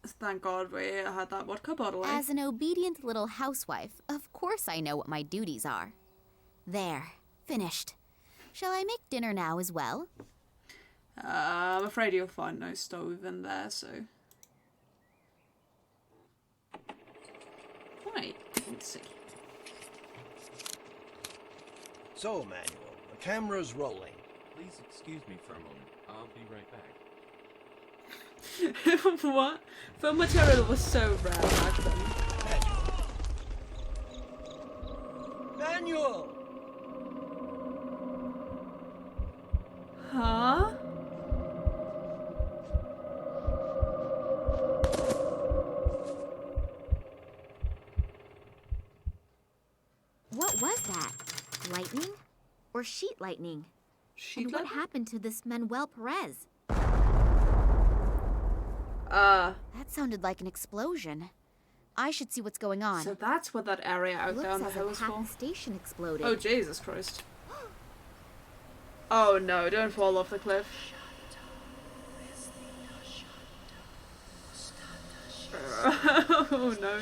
thank God we had that vodka bottle. As an obedient little housewife, of course I know what my duties are. There, finished. Shall I make dinner now as well? I'm afraid you'll find no stove in there, so... Right, let's see. So, Manuel, the camera's rolling. Please excuse me for a moment. I'll be right back. What? Film material was so rare back then. Manuel! Huh? What was that? Lightning? Or sheet lightning? And what happened to this Manuel Perez? That sounded like an explosion. I should see what's going on. So that's what that area out there on the hill is for. Looks as if half the station exploded. Oh, Jesus Christ. Oh no, don't fall off the cliff. Oh no.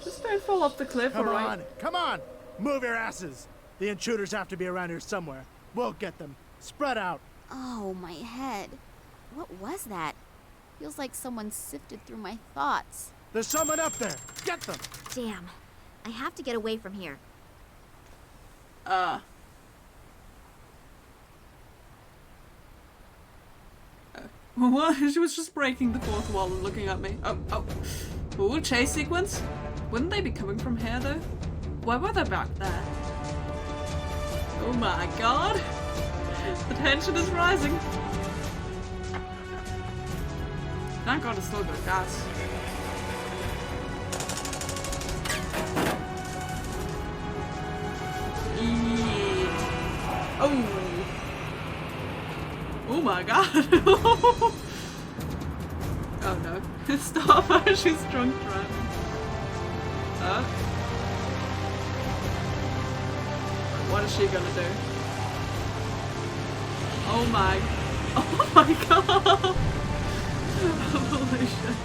Just don't fall off the cliff, Come alright? on, come on! Move your asses! The intruders have to be around here somewhere. We'll get them. Spread out. Oh, my head. What was that? Feels like someone sifted through my thoughts. There's someone up there. Get them. Damn. I have to get away from here. What? She was just breaking the fourth wall and looking at me. Ooh, chase sequence? Wouldn't they be coming from here, though? Why were they back there? Oh my god! The tension is rising. Thank god it's still got gas. Yeah. Oh! Oh my god! Oh no. Stop her, she's drunk driving. What is she gonna do? Oh my... Oh my god! Holy shit.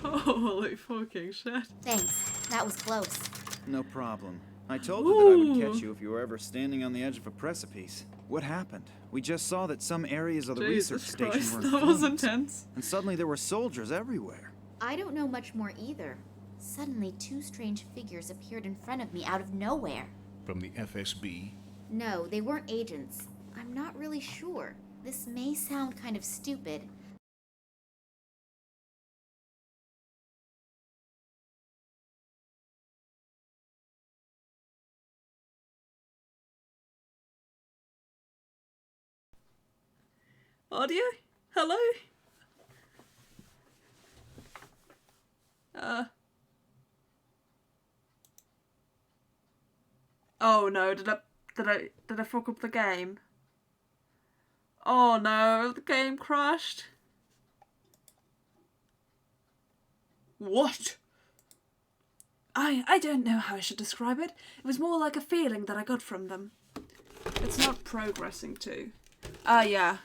Holy fucking shit. Thanks. That was close. No problem. I told you that I would catch you if you were ever standing on the edge of a precipice. What happened? We just saw that some areas of the research station were in that was flames, intense. and suddenly there were soldiers everywhere. I don't know much more either. Suddenly, two strange figures appeared in front of me out of nowhere. From the FSB? No, they weren't agents. I'm not really sure. This may sound kind of stupid. Audio? Hello? Oh no, did I fuck up the game? Oh no, the game crashed. What? I don't know how I should describe it. It was more like a feeling that I got from them. It's not progressing too. Yeah.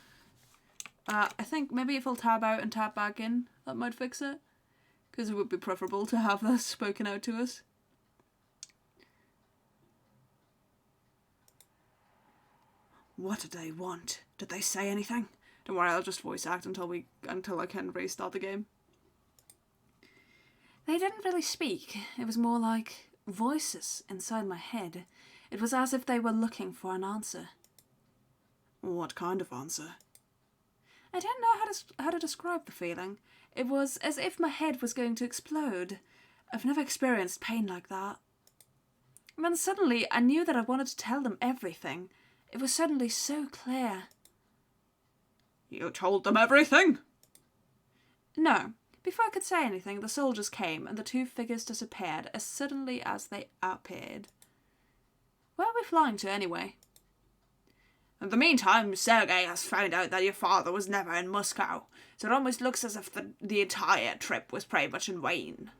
I think maybe if I'll tab out and tab back in, that might fix it. Because it would be preferable to have this spoken out to us. What did they want? Did they say anything? Don't worry, I'll just voice act until I can restart the game. They didn't really speak. It was more like voices inside my head. It was as if they were looking for an answer. What kind of answer? I don't know how to describe the feeling. It was as if my head was going to explode. I've never experienced pain like that. And then suddenly I knew that I wanted to tell them everything. It was suddenly so clear. You told them everything? No. Before I could say anything, the soldiers came and the two figures disappeared as suddenly as they appeared. Where are we flying to anyway? In the meantime, Sergei has found out that your father was never in Moscow, so it almost looks as if the entire trip was pretty much in vain.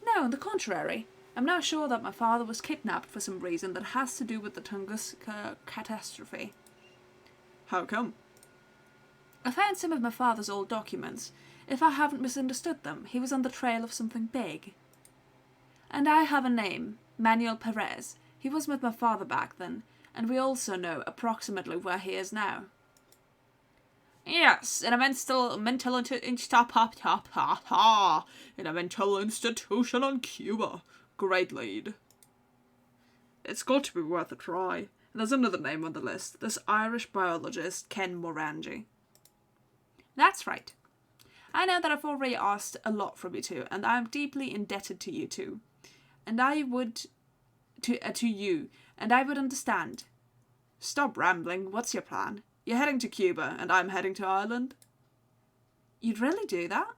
No, on the contrary. I'm now sure that my father was kidnapped for some reason that has to do with the Tunguska catastrophe. How come? I found some of my father's old documents. If I haven't misunderstood them, he was on the trail of something big. And I have a name, Manuel Perez. He was with my father back then, and we also know approximately where he is now. Yes, in a mental institution on Cuba. Great lead. It's got to be worth a try. And there's another name on the list. This Irish biologist, Ken Morangi. That's right. I know that I've already asked a lot from you two, and I'm deeply indebted to you two. And I would... to you, and I would understand. Stop rambling, what's your plan? You're heading to Cuba, and I'm heading to Ireland? You'd really do that?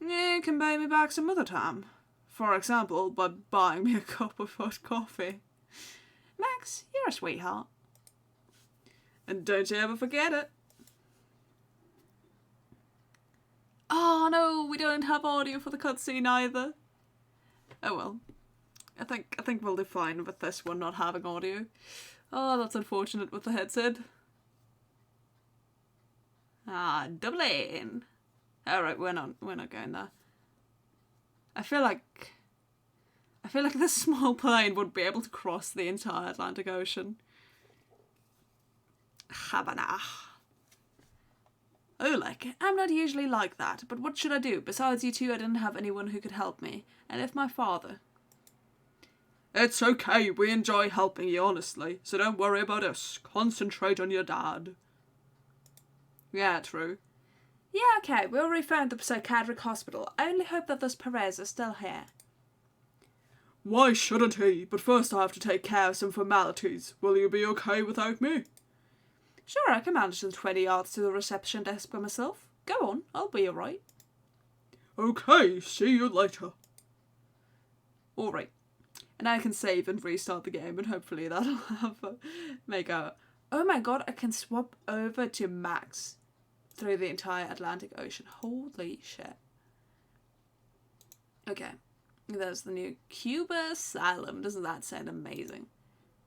Yeah, you can pay me back some other time. For example, by buying me a cup of hot coffee. Max, you're a sweetheart. And don't you ever forget it. Oh no, we don't have audio for the cutscene either. Oh well. I think we'll do fine with this one not having audio. Oh, that's unfortunate with the headset. Ah, Dublin. Alright, we're not going there. I feel like this small plane would be able to cross the entire Atlantic Ocean. Havana. Oh, like, I'm not usually like that, but what should I do? Besides you two, I didn't have anyone who could help me. And if my father... It's okay, we enjoy helping you, honestly, so don't worry about us. Concentrate on your dad. Yeah, true. Yeah, okay, we already found the psychiatric hospital. I only hope that those Perez are still here. Why shouldn't he? But first I have to take care of some formalities. Will you be okay without me? Sure, I can manage the 20 yards to the reception desk by myself. Go on, I'll be alright. Okay, see you later. Alright. And I can save and restart the game, and hopefully that'll make a... Oh my god, I can swap over to Max through the entire Atlantic Ocean. Holy shit. Okay. There's the new Cuba Asylum. Doesn't that sound amazing?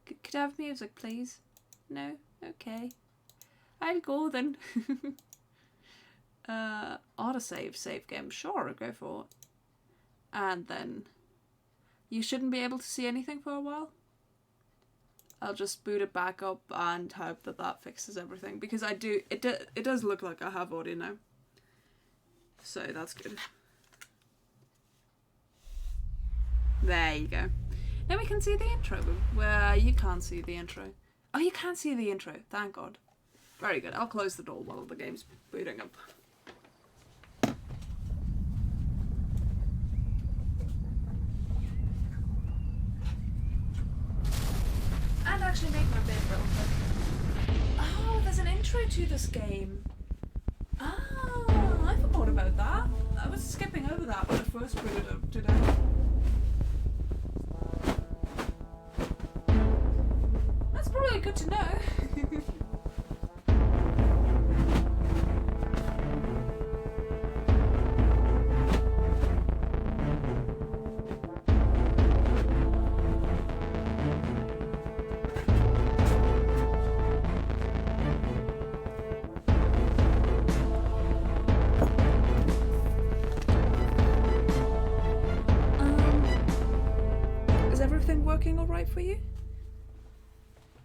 Could I have music, please? No? Okay. I'll go then. Autosave, save game. Sure, I'll go for it. And then... You shouldn't be able to see anything for a while. I'll just boot it back up and hope that that fixes everything. Because it does look like I have audio now. So that's good. There you go. Now we can see the intro. Well, you can't see the intro. Oh, you can't see the intro. Thank God. Very good. I'll close the door while the game's booting up. And actually make my bed real quick. Oh, there's an intro to this game. Ah, I forgot about that. I was skipping over that when I first booted up today. That's probably good to know. Is everything working alright for you?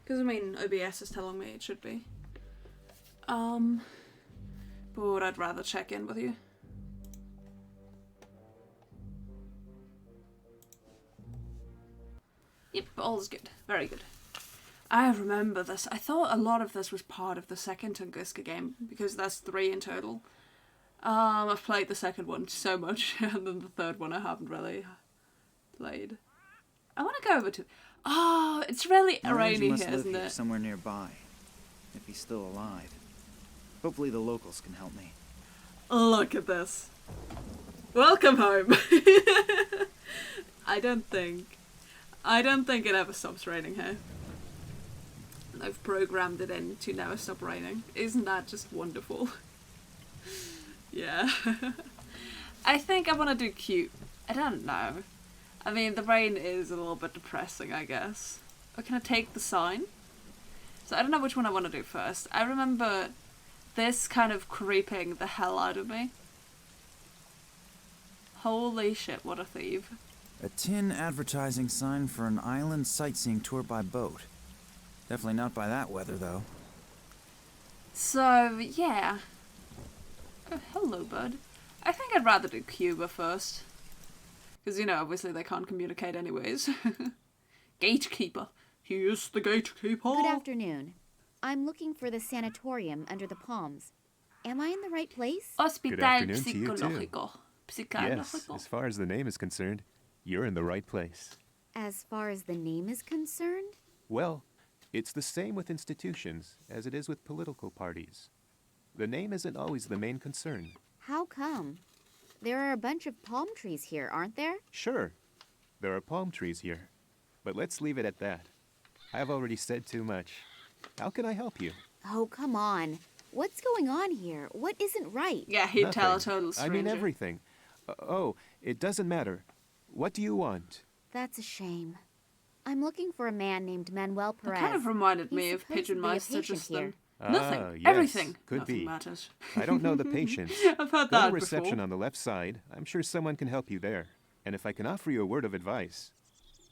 Because, I mean, OBS is telling me it should be. But I'd rather check in with you. Yep, all's good. Very good. I remember this. I thought a lot of this was part of the second Tunguska game, because there's 3 in total. I've played the second one so much, and then the third one I haven't really played. I want to go over to... Oh, it's really rainy here, isn't it? Somewhere nearby, if he's still alive. Hopefully the locals can help me. Look at this. Welcome home. I don't think it ever stops raining here. I've programmed it in to never stop raining. Isn't that just wonderful? Yeah. I think I want to do cute. I don't know. I mean, the rain is a little bit depressing, I guess. Or can I take the sign? So I don't know which one I want to do first. I remember this kind of creeping the hell out of me. Holy shit, what a thief. A tin advertising sign for an island sightseeing tour by boat. Definitely not by that weather, though. So, yeah. Oh, hello, bud. I think I'd rather do Cuba first. Because, you know, obviously they can't communicate anyways. Gatekeeper. He is the gatekeeper. Good afternoon. I'm looking for the sanatorium under the palms. Am I in the right place? Hospital Good afternoon to you, too. Psicológico. Yes, as far as the name is concerned, you're in the right place. As far as the name is concerned? Well, it's the same with institutions as it is with political parties. The name isn't always the main concern. How come? There are a bunch of palm trees here, aren't there? Sure, there are palm trees here. But let's leave it at that. I've already said too much. How can I help you? Oh, come on. What's going on here? What isn't right? Yeah, he'd tell a Nothing. total stranger. I mean everything. Oh, it doesn't matter. What do you want? That's a shame. I'm looking for a man named Manuel It Perez. kind of reminded me He's of supposed to Pigeon be a Mice, patient just here. nothing. Yes, Everything. could Nothing be. matters. I don't know the patient. I've heard Go that to reception before. on the left side. I'm sure someone can help you there. And if I can offer you a word of advice,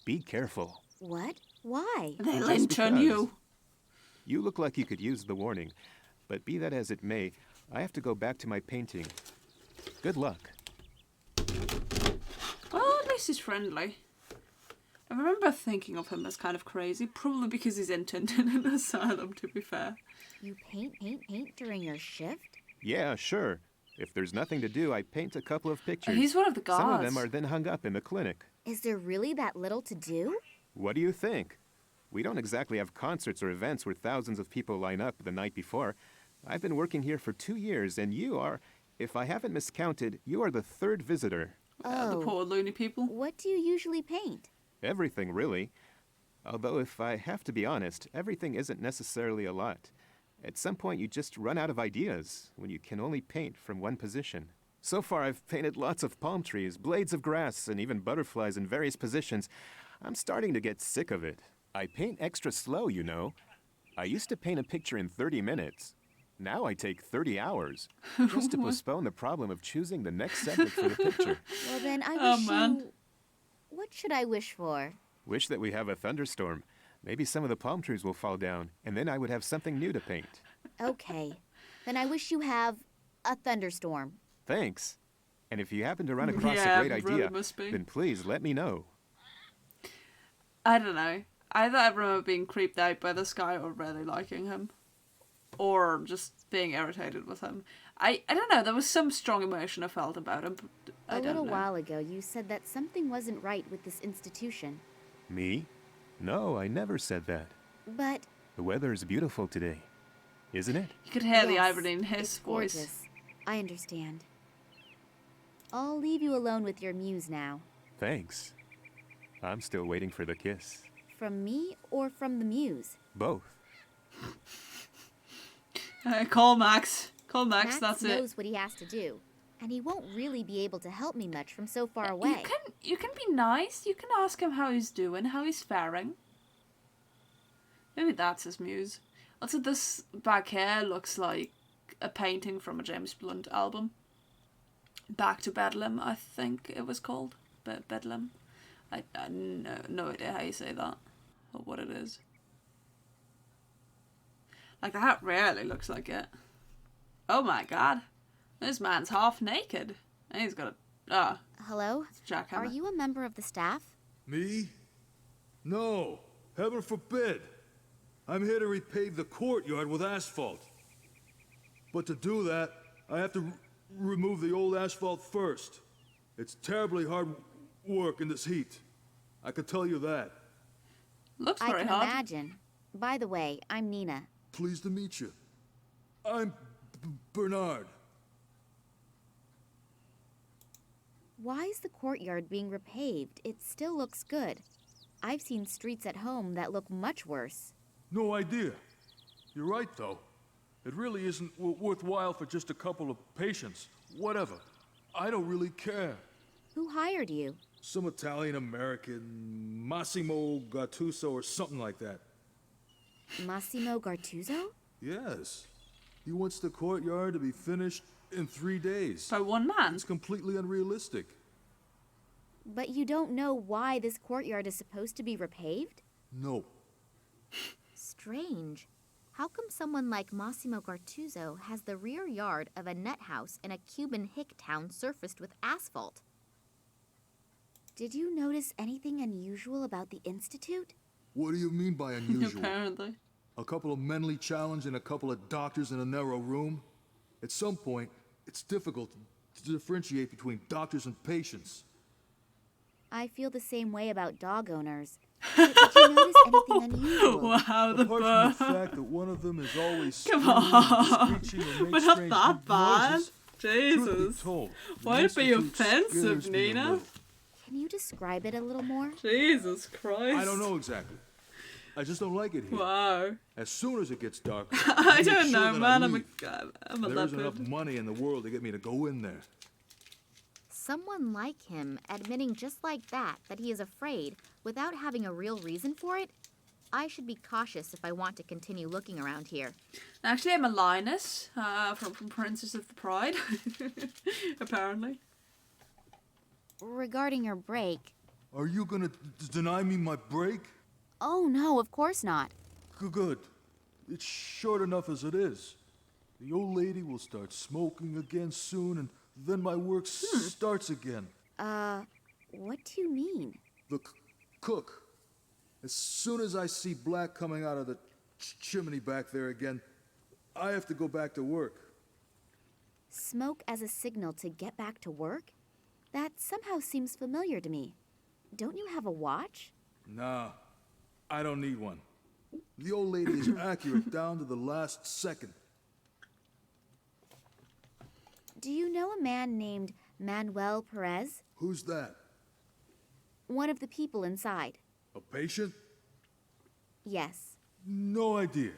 be careful. What? Why? They Just lynch on because. you. You look like you could use the warning. But be that as it may, I have to go back to my painting. Good luck. Well, at least he's friendly. I remember thinking of him as kind of crazy, probably because he's interned in an asylum, to be fair. You paint during your shift? Yeah, sure. If there's nothing to do, I paint a couple of pictures. He's one of the Some of guards. them are then hung up in the clinic. Is there really that little to do? What do you think? We don't exactly have concerts or events where thousands of people line up the night before. I've been working here for 2 years, and you are, if I haven't miscounted, you are the third visitor. The poor loony people. What do you usually paint? Everything, really. Although, if I have to be honest, everything isn't necessarily a lot. At some point, you just run out of ideas when you can only paint from one position. So far, I've painted lots of palm trees, blades of grass, and even butterflies in various positions. I'm starting to get sick of it. I paint extra slow, you know. I used to paint a picture in 30 minutes. Now I take 30 hours, just to postpone the problem of choosing the next subject for the picture. Well, then I Oh, wish man. you... What should I wish for? Wish that we have a thunderstorm. Maybe some of the palm trees will fall down, and then I would have something new to paint. Okay. Then I wish you have a thunderstorm. Thanks. And if you happen to run across Yeah, a great it really idea, must be. then please let me know. I don't know. Either I remember being creeped out by this guy or really liking him. Or just being irritated with him. I don't know, there was some strong emotion I felt about him. But I A don't little know. while ago, you said that something wasn't right with this institution. Me? No, I never said that. But The weather is beautiful today, isn't it? You could hear the yes, irony in his it's voice. gorgeous. I understand. I'll leave you alone with your muse now. Thanks. I'm still waiting for the kiss. From me or from the muse? Both. Call Max. Call Max, that's it. knows what he has to do, and he won't really be able to help me much from so far away. You can be nice. You can ask him how he's doing, how he's faring. Maybe that's his muse. Also, this back here looks like a painting from a James Blunt album. Back to Bedlam, I think it was called. Bedlam. I no idea how you say that or what it is. Like, the hat rarely looks like it. Oh my god. This man's half naked. And he's got a... Hello? Jackhammer. Are you a member of the staff? Me? No. Heaven forbid. I'm here to repave the courtyard with asphalt. But to do that, I have to remove the old asphalt first. It's terribly hard work in this heat. I can tell you that. Looks I very can hard. imagine. By the way, I'm Nina. Pleased to meet you. I'm Bernard. Why is the courtyard being repaved? It still looks good. I've seen streets at home that look much worse. No idea. You're right, though. It really isn't worthwhile for just a couple of patients. Whatever. I don't really care. Who hired you? Some Italian-American, Massimo Gattuso or something like that. Massimo Gartuzzo? Yes. He wants the courtyard to be finished in 3 days. By one man? It's completely unrealistic. But you don't know why this courtyard is supposed to be repaved? No. Strange. How come someone like Massimo Gartuzzo has the rear yard of a net house in a Cuban hick town surfaced with asphalt? Did you notice anything unusual about the Institute? What do you mean by unusual? Apparently. A couple of mentally challenged and a couple of doctors in a narrow room? At some point, it's difficult to differentiate between doctors and patients. I feel the same way about dog owners. But did you notice anything unusual? Wow, the Apart bird. from the fact that one of them is always Come screaming on. and screeching and We're makes not strange that bad. noises, Jesus. Told, Why it be Institute offensive, scares me a Nina? little. Can you describe it a little more? Jesus Christ. I don't know exactly. I just don't like it here. Wow. As soon as it gets dark, I make don't sure know, that man. I I'm leave. a There isn't leopard. enough money in the world to get me to go in there. Someone like him admitting just like that he is afraid without having a real reason for it? I should be cautious if I want to continue looking around here. Actually, I'm a lioness from Princess of the Pride, apparently. Regarding your break... Are you gonna deny me my break? Oh no, of course not. Good. It's short enough as it is. The old lady will start smoking again soon, and then my work starts again. What do you mean? The cook. As soon as I see black coming out of the chimney back there again, I have to go back to work. Smoke as a signal to get back to work? That somehow seems familiar to me. Don't you have a watch? Nah, I don't need one. The old lady is accurate down to the last second. Do you know a man named Manuel Perez? Who's that? One of the people inside. A patient? Yes. No idea.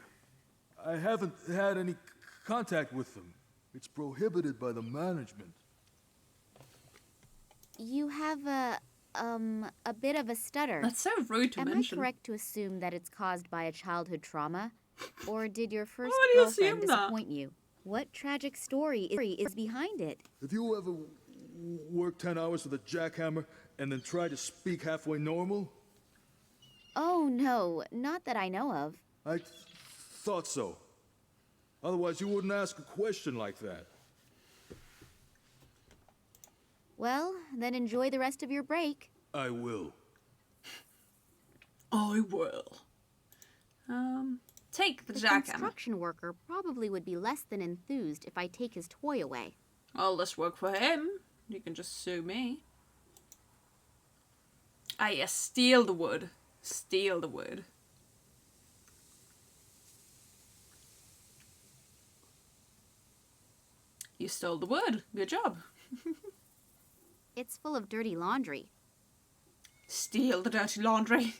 I haven't had any contact with them. It's prohibited by the management. You have a bit of a stutter. That's so rude to mention. Am I correct to assume that it's caused by a childhood trauma? Or did your first Why do you girlfriend assume that? disappoint you? What tragic story is behind it? Have you ever worked 10 hours with a jackhammer and then tried to speak halfway normal? Oh, no, not that I know of. I thought so. Otherwise, you wouldn't ask a question like that. Well, then enjoy the rest of your break. I will. I will. Take the The jackhammer. construction worker probably would be less than enthused if I take his toy away. Well, let's work for him. You can just sue me. Ah, yes, steal the wood. Steal the wood. You stole the wood. Good job. It's full of dirty laundry. Steal the dirty laundry.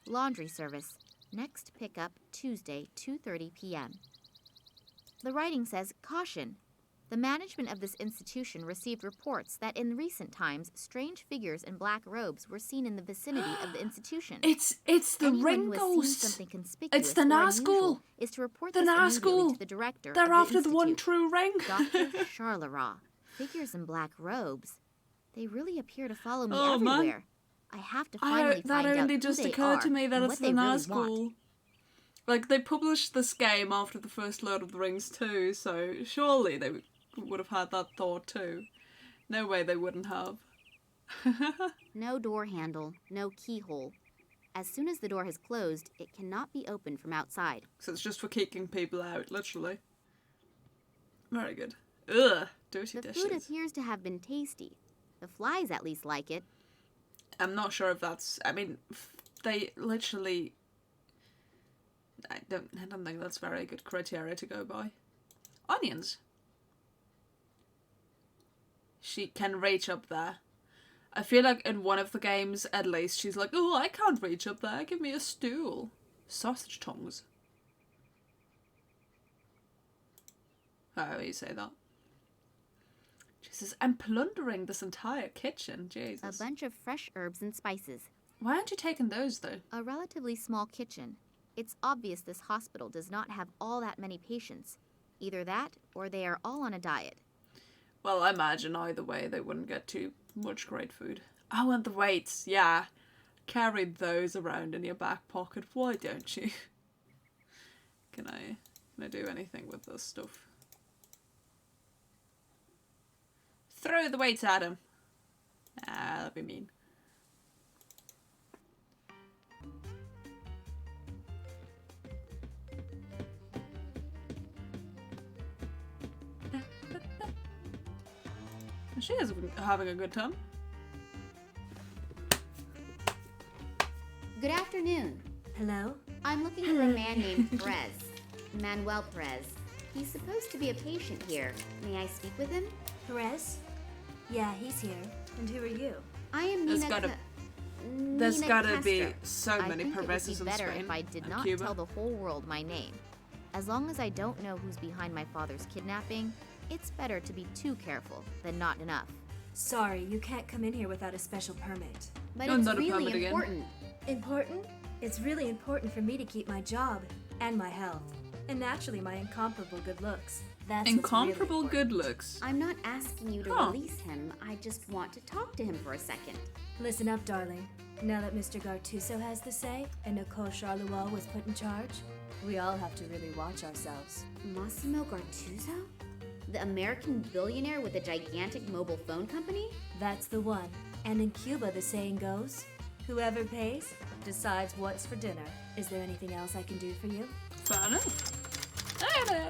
Laundry service. Next pickup Tuesday, 2:30 p.m. The writing says, caution. The management of this institution received reports that in recent times, strange figures in black robes were seen in the vicinity of the institution. It's the Anyone ring who has seen ghost. something conspicuous It's the or Nazgul. unusual is to report The this immediately Nazgul. to the director They're of the after the one institute. true ring. Dr. Charlera. Figures in black robes. They really appear to follow me Oh, man. everywhere. I have to finally That find out only who just they occurred are to me that and it's what the they really want. Nazgul. Like, they published this game after the first Lord of the Rings too, so surely they would have had that thought too. No way they wouldn't have. No door handle, no keyhole. As soon as the door has closed, it cannot be opened from outside. So it's just for kicking people out, literally. Very good. Ugh, dirty The dishes. food appears to have been tasty. The flies at least like it. I'm not sure if that's... I mean, they literally... I don't think that's very good criteria to go by. Onions. She can reach up there. I feel like in one of the games, at least, she's like, oh, I can't reach up there. Give me a stool. Sausage tongs. How do you say that? Jesus, I'm plundering this entire kitchen. Jesus. A bunch of fresh herbs and spices. Why aren't you taking those, though? A relatively small kitchen. It's obvious this hospital does not have all that many patients. Either that, or they are all on a diet. Well, I imagine either way they wouldn't get too much great food. Oh, and the weights, yeah. Carry those around in your back pocket, why don't you? Can I do anything with this stuff? Throw the weights at him. Ah, that'd be mean. She is having a good time. Good afternoon. Hello? I'm looking for a man named Perez. Manuel Perez. He's supposed to be a patient here. May I speak with him? Perez? Yeah, he's here. And who are you? I am There's Nina. There's Nina gotta be Castro. so many I think Perez's it in would be better Spain if I did and not Cuba. tell the whole world my name. As long as I don't know who's behind my father's kidnapping, it's better to be too careful than not enough. Sorry, you can't come in here without a special permit. But it's really important. Important? It's really important for me to keep my job and my health. And naturally, my incomparable good looks. That's Incomparable what's really good looks. I'm not asking you to release him. I just want to talk to him for a second. Listen up, darling. Now that Mr. Gartuso has the say and Nicole Charleroi was put in charge, we all have to really watch ourselves. Massimo Gartuso? The American billionaire with a gigantic mobile phone company? That's the one. And in Cuba, the saying goes, whoever pays decides what's for dinner. Is there anything else I can do for you? Fair enough.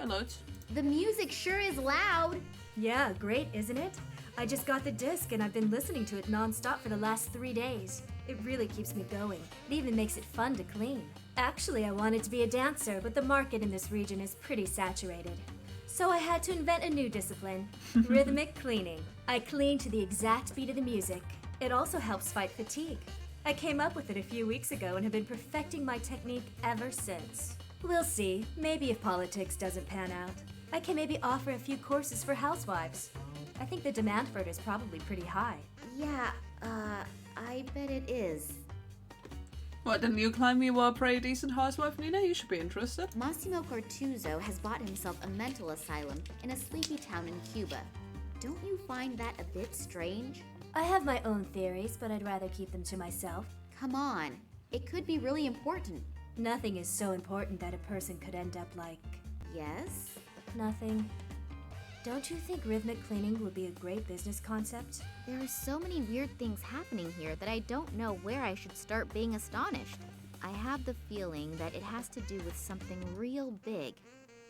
Loads. The music sure is loud. Yeah, great, isn't it? I just got the disc and I've been listening to it non-stop for the last 3 days. It really keeps me going. It even makes it fun to clean. Actually, I wanted to be a dancer, but the market in this region is pretty saturated. So I had to invent a new discipline, rhythmic cleaning. I clean to the exact beat of the music. It also helps fight fatigue. I came up with it a few weeks ago and have been perfecting my technique ever since. We'll see. Maybe if politics doesn't pan out, I can maybe offer a few courses for housewives. I think the demand for it is probably pretty high. Yeah, I bet it is. What, didn't you claim you were a pretty decent housewife, Nina? You should be interested. Massimo Gartuso has bought himself a mental asylum in a sleepy town in Cuba. Don't you find that a bit strange? I have my own theories, but I'd rather keep them to myself. Come on, it could be really important. Nothing is so important that a person could end up like... Yes? Nothing. Don't you think rhythmic cleaning would be a great business concept? There are so many weird things happening here that I don't know where I should start being astonished. I have the feeling that it has to do with something real big.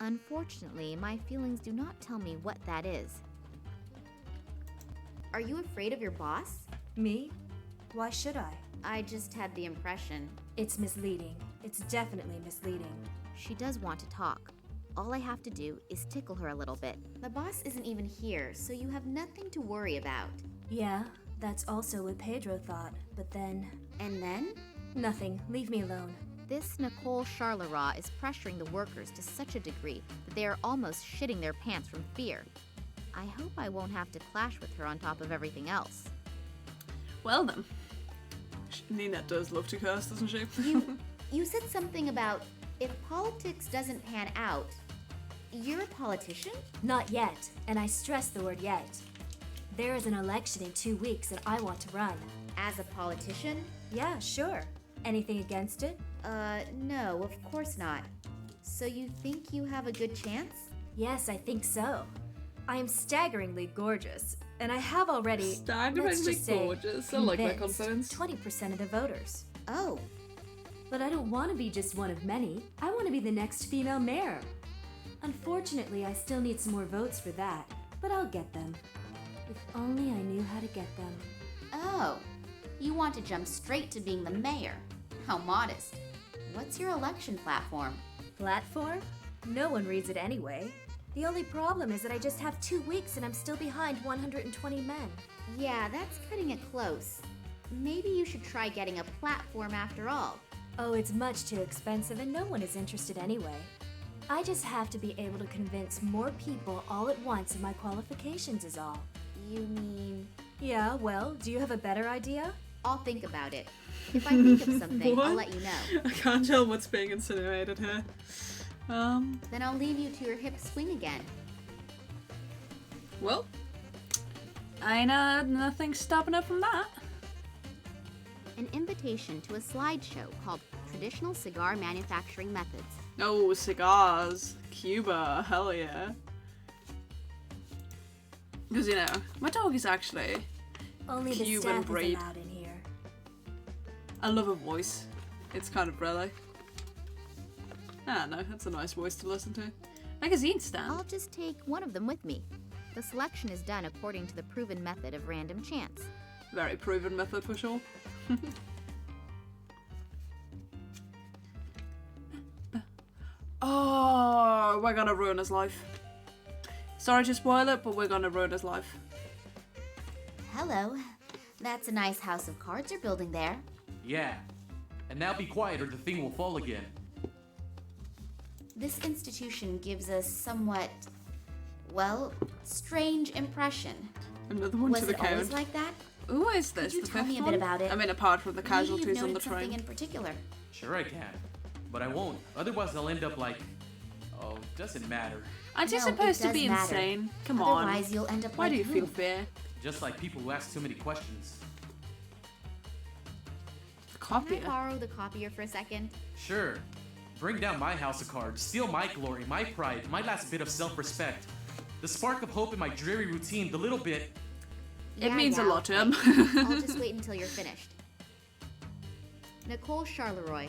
Unfortunately, my feelings do not tell me what that is. Are you afraid of your boss? Me? Why should I? I just had the impression. It's misleading. It's definitely misleading. She does want to talk. All I have to do is tickle her a little bit. The boss isn't even here, so you have nothing to worry about. Yeah, that's also what Pedro thought, but then... And then? Nothing. Leave me alone. This Nicole Charleroi is pressuring the workers to such a degree that they are almost shitting their pants from fear. I hope I won't have to clash with her on top of everything else. Well then. Nina does love to curse, doesn't she? You said something about if politics doesn't pan out. You're a politician? Not yet, and I stress the word yet. There is an election in 2 weeks and I want to run. As a politician? Yeah, sure. Anything against it? No, of course not. So you think you have a good chance? Yes, I think so. I am staggeringly gorgeous, and I have already, staggeringly gorgeous. I like that confidence. 20% of the voters. Oh. But I don't want to be just one of many. I want to be the next female mayor. Unfortunately, I still need some more votes for that, but I'll get them. If only I knew how to get them. Oh, you want to jump straight to being the mayor. How modest. What's your election platform? Platform? No one reads it anyway. The only problem is that I just have 2 weeks and I'm still behind 120 men. Yeah, that's cutting it close. Maybe you should try getting a platform after all. Oh, it's much too expensive and no one is interested anyway. I just have to be able to convince more people all at once of my qualifications is all. You mean... Yeah, well, do you have a better idea? I'll think about it. If I think of something, What? I'll let you know. I can't tell what's being insinuated here. Then I'll leave you to your hip swing again. Well, ain't nothing stopping her from that. An invitation to a slideshow called Traditional Cigar Manufacturing Methods. Oh, cigars. Cuba. Hell yeah. Because, you know, my dog is actually Only the Cuban staff breed. is allowed in here. I love her voice. It's kind of brilliant. Ah, no, that's a nice voice to listen to. Magazine stand. I'll just take one of them with me. The selection is done according to the proven method of random chance. Very proven method for sure. Oh, we're gonna ruin his life. Sorry to spoil it, but we're gonna ruin his life. Hello. That's a nice house of cards you're building there. Yeah. And now be quiet or the thing will fall again. This institution gives a somewhat, well, strange impression. Another one Was to the it always count. like that? Who is this? Could you The tell fifth me a one? bit about it? I mean, apart from the Maybe casualties you've on the noticed something train. in particular. Sure I can. But I won't. Otherwise I'll end up like... Oh, doesn't matter. Aren't you No, supposed it to be does matter. insane? Come on. Otherwise, you'll end up Why like do you who? feel fear? Just like people who ask too many questions. Can I borrow the copier for a second? Sure. Bring down my house of cards. Steal my glory, my pride, my last bit of self-respect. The spark of hope in my dreary routine, the little bit... It means a lot to him. I'll just wait until you're finished. Nicole Charleroi.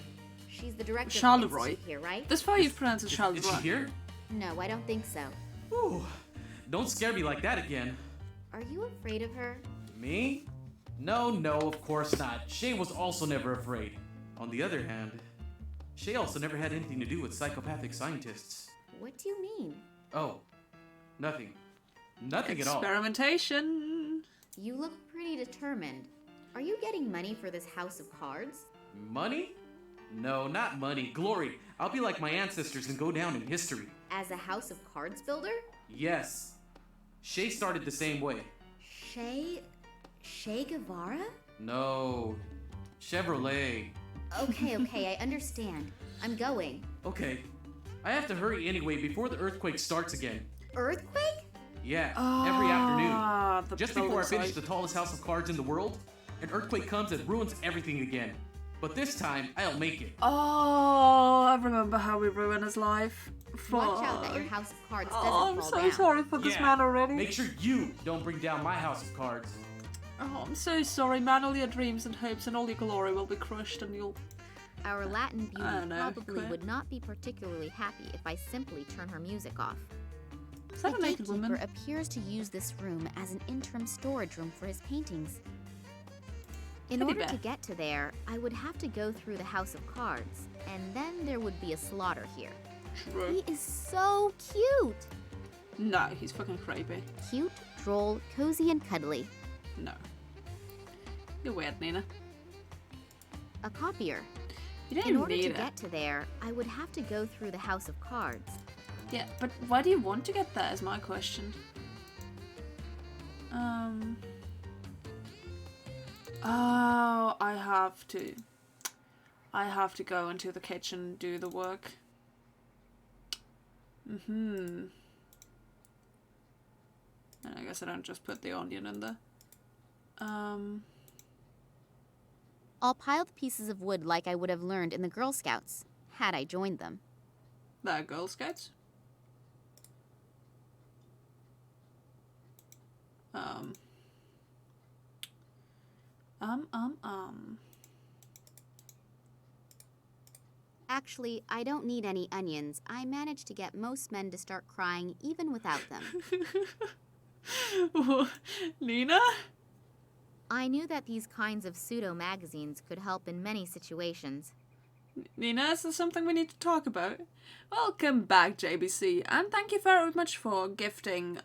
She's the director of the Charleroi? institute here, right? That's why you pronounce it Charleroi. Is she here? No, I don't think so. Ooh, don't scare me like that again. Are you afraid of her? Me? No, of course not. Shay was also never afraid. On the other hand, Shay also never had anything to do with psychopathic scientists. What do you mean? Oh, nothing. Nothing at all. Experimentation. You look pretty determined. Are you getting money for this house of cards? Money? No, not money. Glory. I'll be like my ancestors and go down in history. As a house of cards builder? Yes. Shay started the same way. Che Guevara? No. Chevrolet. Okay, I understand. I'm going. Okay. I have to hurry anyway before the earthquake starts again. Earthquake? Yeah, every afternoon. The Just before I building finish site. the tallest house of cards in the world, an earthquake comes and ruins everything again. But this time, I'll make it. Oh, I remember how we ruined his life. Watch out Fuck. that your house of cards doesn't Oh, I'm fall so down. sorry for this Yeah, man already. Make sure you don't bring down my house of cards. Oh, I'm so sorry, man. All your dreams and hopes and all your glory will be crushed and you'll... Our Latin beauty I don't know, probably quit. would not be particularly happy if I simply turn her music off. Is The that a naked gatekeeper woman? appears to use this room as an interim storage room for his paintings. In Teddy order bear. to get to there, I would have to go through the House of Cards, and then there would be a slaughter here. True. He is so cute! No, he's fucking creepy. Cute, droll, cozy, and cuddly. No. You're weird, Nina. A copier. You don't In even order need to it. get to there, I would have to go through the House of Cards. Yeah, but why do you want to get there is my question. Oh, I have to go into the kitchen and do the work. And I guess I don't just put the onion in there. I'll pile the pieces of wood like I would have learned in the Girl Scouts, had I joined them. They're Girl Scouts? Actually, I don't need any onions. I managed to get most men to start crying even without them. Nina? I knew that these kinds of pseudo-magazines could help in many situations. Nina, is there something we need to talk about? Welcome back, JBC, and thank you very much for gifting,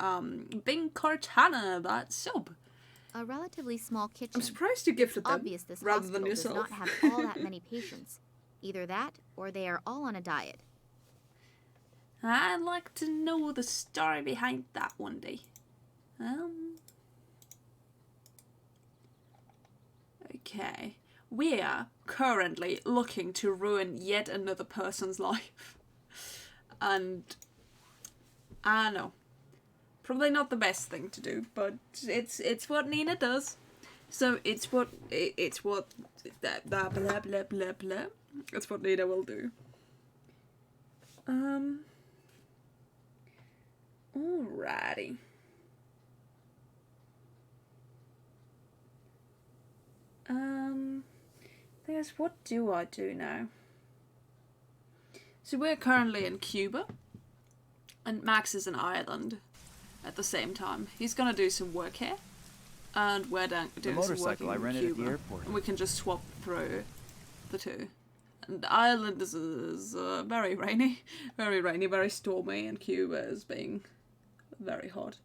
Bing Cortana that sub. A relatively small kitchen. I'm surprised you gifted It's them, obvious this rather than hospital yourself. does not have all that many patients. Either that, or they are all on a diet. I'd like to know the story behind that one day. Okay. We are currently looking to ruin yet another person's life. And I know. Probably not the best thing to do, but it's what Nina does. So it's what blah blah blah blah blah blah. It's what Nina will do. Alrighty. I guess what do I do now? So we're currently in Cuba, and Max is in Ireland at the same time. He's gonna do some work here, and we're doing some work motorcycle I in rented at the Cuba. airport. And we can just swap through the two. And Ireland is very rainy, very stormy, and Cuba is being very hot.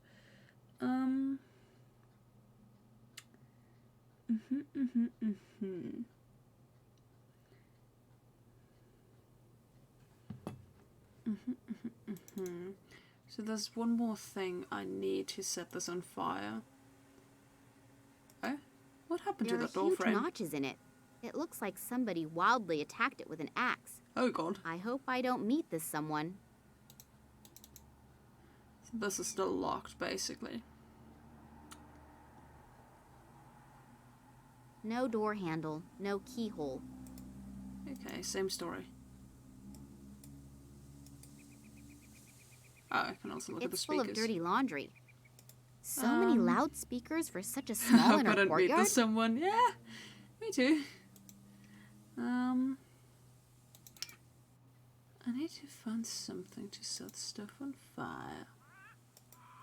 So there's one more thing I need to set this on fire. Oh, what happened There to are the door huge frame? notches in it. It looks like somebody wildly attacked it with an axe. Oh god. I hope I don't meet this someone. So this is still locked, basically. No door handle, no keyhole. Okay, same story. Oh, I can also look at the It's full speakers. of dirty laundry. So many loudspeakers for such a small I inner couldn't read courtyard. to someone. Yeah, me too. I need to find something to set stuff on fire.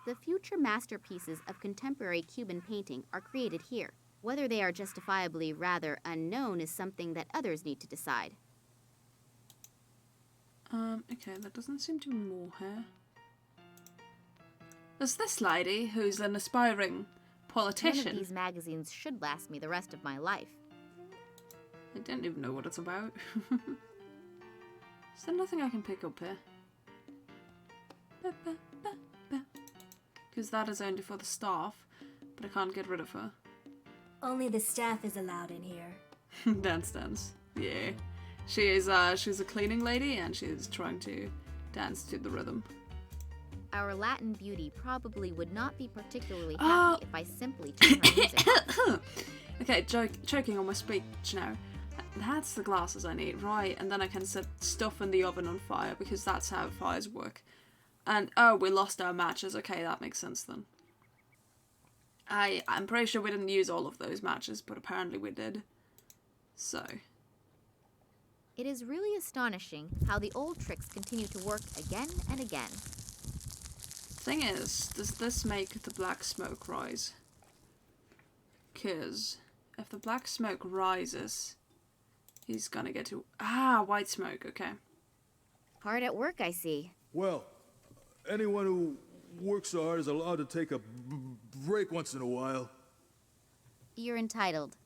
The future masterpieces of contemporary Cuban painting are created here. Whether they are justifiably rather unknown is something that others need to decide. Okay, that doesn't seem to be more here. There's this lady who's an aspiring One politician. of these magazines should last me the rest of my life. I don't even know what it's about. Is there nothing I can pick up here? Because that is only for the staff, but I can't get rid of her. Only the staff is allowed in here. Dance. Yeah. She's a cleaning lady and she's trying to dance to the rhythm. Our Latin beauty probably would not be particularly Oh. happy if I simply turned her music off. Okay, choking on my speech now. That's the glasses I need, right? And then I can set stuff in the oven on fire because that's how fires work. And oh, we lost our matches. Okay, that makes sense then. I'm pretty sure we didn't use all of those matches, but apparently we did. So. It is really astonishing how the old tricks continue to work again and again. Thing is, does this make the black smoke rise? Because if the black smoke rises, he's gonna get to... Ah, white smoke, okay. Hard at work, I see. Well, anyone who works so hard is allowed to take a break once in a while. You're entitled.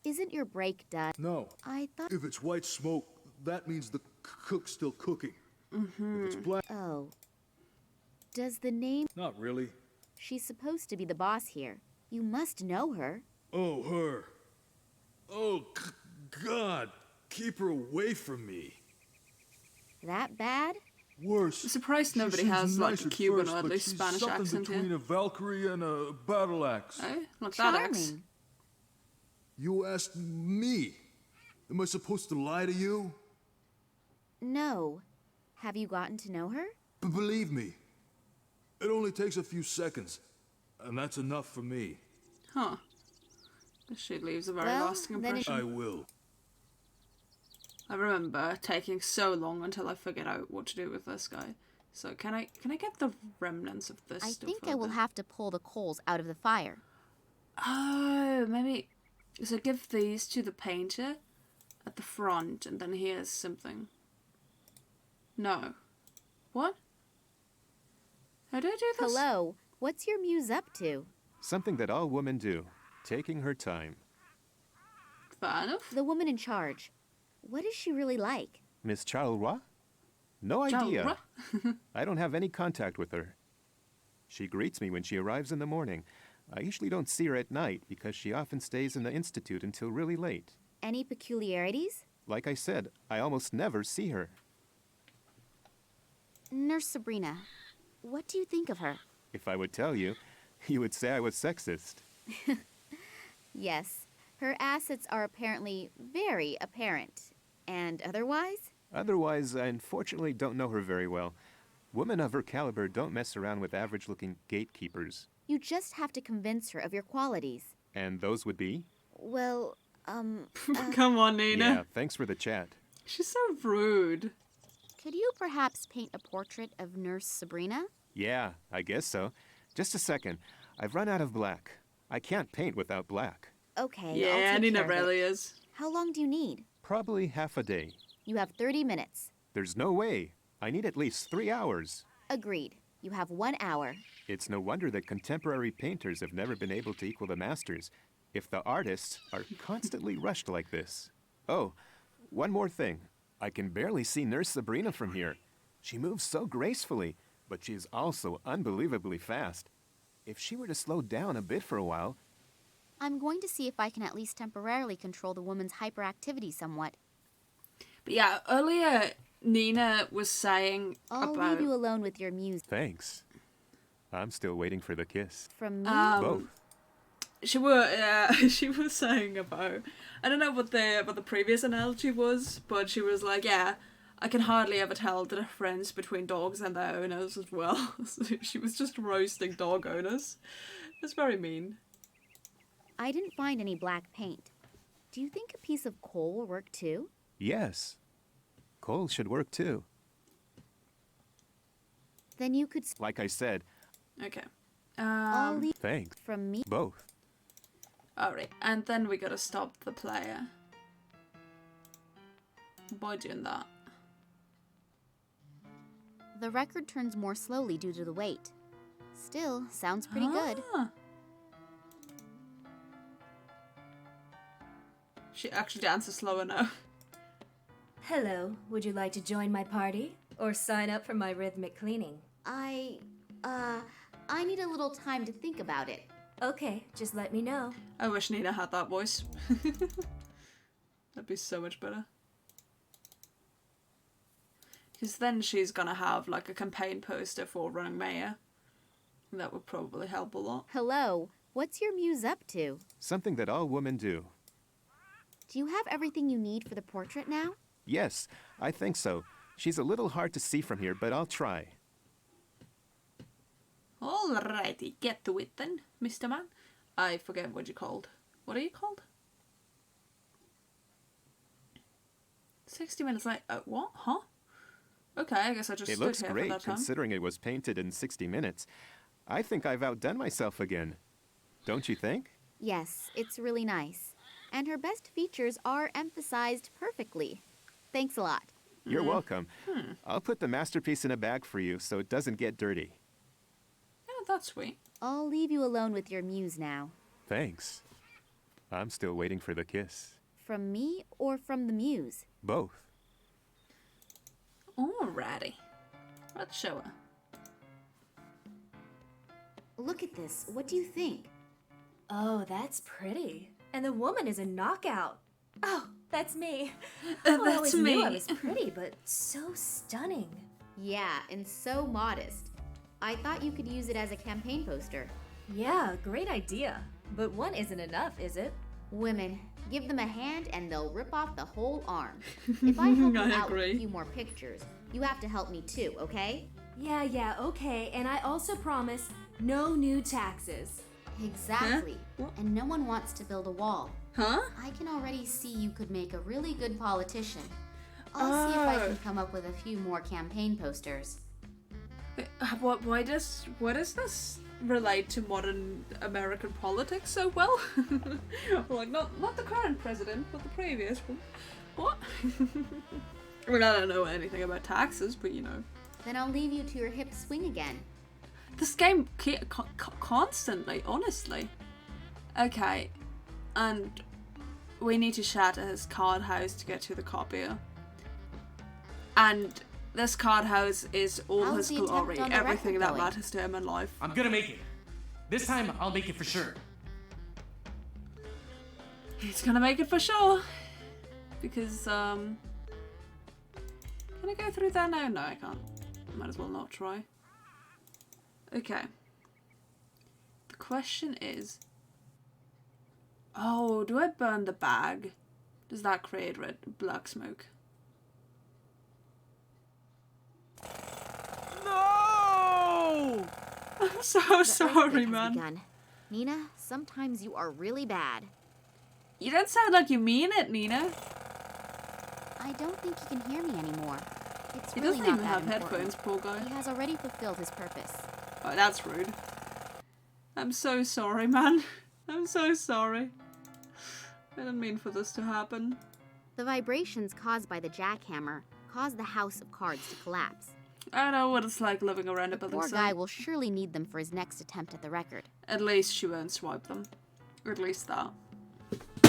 Isn't your break done? No. I thought... If it's white smoke, that means the cook's still cooking. If it's black... Oh. Does the name... Not really. She's supposed to be the boss here. You must know her. Oh, her. Oh, God. Keep her away from me. That bad? Worse. I'm surprised nobody She has seems like nice a at Cuban first, or at but least she's Spanish something accent between here. a Valkyrie and a battle axe. Oh, like that axe. Charming. You asked me. Am I supposed to lie to you? No. Have you gotten to know her? Believe me, it only takes a few seconds, and that's enough for me. Huh. This shit leaves a very Well, lasting then it- impression. I will. I remember taking so long until I figured out what to do with this guy. So can I get the remnants of this I stuff? think I out will there? have to pull the coals out of the fire. Oh, maybe. So give these to the painter at the front, and then here's something. No. What? How do I do this? Hello. What's your muse up to? Something that all women do, taking her time. Fair enough. The woman in charge. What is she really like? Miss Charleroi? No idea. Charleroi? I don't have any contact with her. She greets me when she arrives in the morning. I usually don't see her at night because she often stays in the institute until really late. Any peculiarities? Like I said, I almost never see her. Nurse Sabrina, what do you think of her? If I would tell you, you would say I was sexist. Yes, her assets are apparently very apparent. And otherwise? Otherwise, I unfortunately don't know her very well. Women of her caliber don't mess around with average-looking gatekeepers. You just have to convince her of your qualities. And those would be? Well, Come on, Nina. Yeah, thanks for the chat. She's so rude. Could you perhaps paint a portrait of Nurse Sabrina? Yeah, I guess so. Just a second. I've run out of black. I can't paint without black. Okay, I'll Yeah, take Nina care of it. really is. How long do you need? Probably half a day. You have 30 minutes. There's no way. I need at least 3 hours. Agreed. You have 1 hour. It's no wonder that contemporary painters have never been able to equal the masters, if the artists are constantly rushed like this. Oh, one more thing. I can barely see Nurse Sabrina from here. She moves so gracefully, but she is also unbelievably fast. If she were to slow down a bit for a while... I'm going to see if I can at least temporarily control the woman's hyperactivity somewhat. But yeah, earlier Nina was saying I'll about... leave you alone with your music. Thanks. I'm still waiting for the kiss. From me? Both. She was saying about, I don't know what the previous analogy was, but she was like, yeah, I can hardly ever tell the difference between dogs and their owners as well. So she was just roasting dog owners. It's very mean. I didn't find any black paint. Do you think a piece of coal will work too? Yes. Coal should work too. Then you could... Like I said. Okay. I'll leave Thanks. from me. Both. Alright, and then we gotta stop the player by doing that. The record turns more slowly due to the weight. Still, sounds pretty good. She actually dances slower now. Hello, would you like to join my party? Or sign up for my rhythmic cleaning? I need a little time to think about it. Okay, just let me know. I wish Nina had that voice. That'd be so much better. Because then she's gonna have like a campaign poster for running mayor. That would probably help a lot. Hello, what's your muse up to? Something that all women do. Do you have everything you need for the portrait now? Yes, I think so. She's a little hard to see from here, but I'll try. Alrighty, get to it then, Mr. Man. I forget what you're called. What are you called? 60 minutes late. What? Huh? Okay, I guess I just It stood looks here great, for that time. considering it was painted in 60 minutes. I think I've outdone myself again. Don't you think? Yes, it's really nice. And her best features are emphasized perfectly. Thanks a lot. You're welcome. I'll put the masterpiece in a bag for you so it doesn't get dirty. Oh, that's sweet. I'll leave you alone with your muse now. Thanks. I'm still waiting for the kiss. From me or from the muse? Both. Alrighty. Let's show her. Look at this. What do you think? Oh, that's pretty. And the woman is a knockout. Oh, that's me. That's I always me. knew I was pretty, but so stunning. Yeah, and so modest. I thought you could use it as a campaign poster. Yeah, great idea. But one isn't enough, is it? Women, give them a hand and they'll rip off the whole arm. If I help you I out with agree. a few more pictures, you have to help me too, okay? Yeah, okay. And I also promise no new taxes. Exactly. And no one wants to build a wall. Huh? I can already see you could make a really good politician. I'll see if I can come up with a few more campaign posters. Why does this relate to modern American politics so well? Like not the current president, but the previous one. What? I mean, I don't know anything about taxes, but you know. Then I'll leave you to your hip swing again. This game constantly, honestly. Okay, and we need to shatter his card house to get to the copier. And this card house is all How's his the attempt glory, on the everything record that going? matters to him in life. I'm gonna make it. This time, I'll make it for sure. He's gonna make it for sure. Because, can I go through there now? No, I can't. Might as well not try. Okay. The question is... Oh, do I burn the bag? Does that create black smoke? No! I'm so The sorry, earthquake has man. begun. Nina, sometimes you are really bad. You don't sound like you mean it, Nina. I don't think he can hear me anymore. It's He really doesn't not even that have important. headphones, poor guy. He has already fulfilled his purpose. Oh, that's rude. I'm so sorry, man. I'm so sorry. I didn't mean for this to happen. The vibrations caused by the jackhammer caused the house of cards to collapse. I know what it's like living around a building Poor site. guy will surely need them for his next attempt at the record. At least she won't swipe them. Or at least that.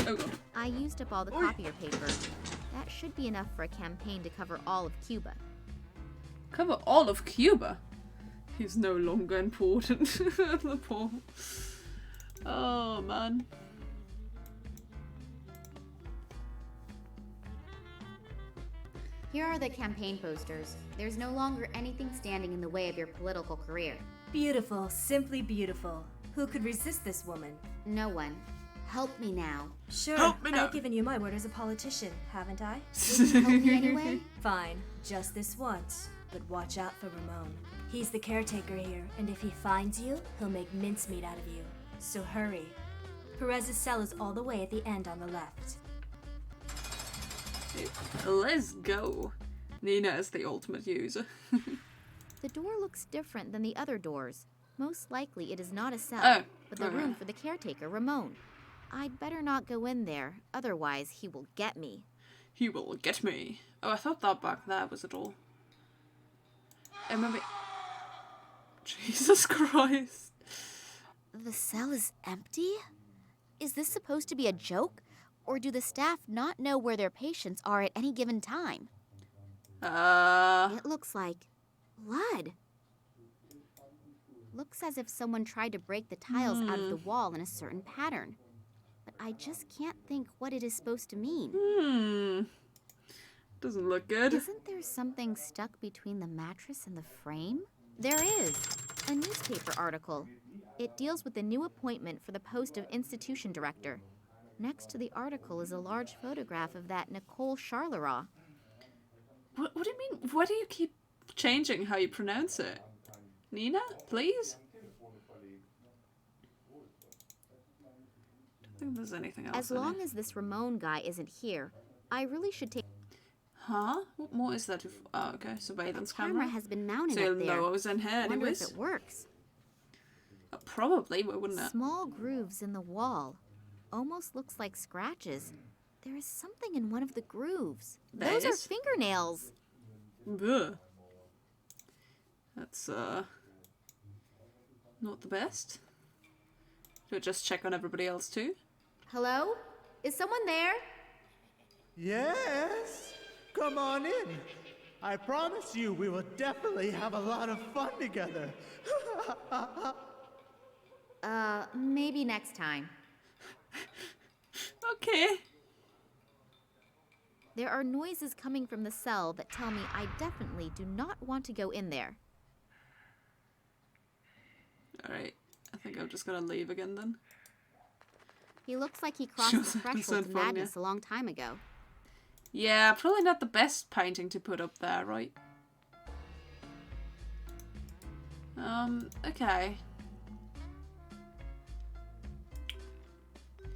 Oh god. I used up all the copier paper. That should be enough for a campaign to cover all of Cuba. Cover all of Cuba? He's no longer important. The poor. Oh man. Here are the campaign posters. There's no longer anything standing in the way of your political career. Beautiful, simply beautiful. Who could resist this woman? No one. Help me now. Sure, Help me now. I've given you my word as a politician, haven't I? Help me anyway? Fine, just this once. But watch out for Ramon. He's the caretaker here, and if he finds you, he'll make mincemeat out of you. So hurry. Perez's cell is all the way at the end on the left. Let's go. Nina is the ultimate user. The door looks different than the other doors. Most likely it is not a cell, Oh, but the room for the caretaker, Ramon. I'd better not go in there, otherwise he will get me. He will get me. Oh, I thought that back there was a door. I remember. Jesus Christ. The cell is empty? Is this supposed to be a joke? Or do the staff not know where their patients are at any given time? It looks like blood. Looks as if someone tried to break the tiles out of the wall in a certain pattern. But I just can't think what it is supposed to mean. Doesn't look good. Isn't there something stuck between the mattress and the frame? There is. A newspaper article. It deals with the new appointment for the post of institution director. Next to the article is a large photograph of that Nicole Charleroi. What do you mean? Why do you keep changing how you pronounce it? Nina, please? Don't think there's anything else. As long as this Ramon guy isn't here, I really should take... Huh? What more is that? Oh, okay. Surveillance camera has been mounted so up you'll there. know what was in here Wonder anyways. if it works. Probably, but wouldn't it? Small grooves in the wall. Almost looks like scratches. There is something in one of the grooves. Those are fingernails. Ugh. That's, not the best. Should I just check on everybody else too? Hello? Is someone there? Yes? Come on in. I promise you we will definitely have a lot of fun together. Maybe next time. Okay. There are noises coming from the cell that tell me I definitely do not want to go in there. Alright. I think I'm just gonna leave again then. He looks like he crossed the threshold to madness a long time ago. Yeah, probably not the best painting to put up there, right? Okay.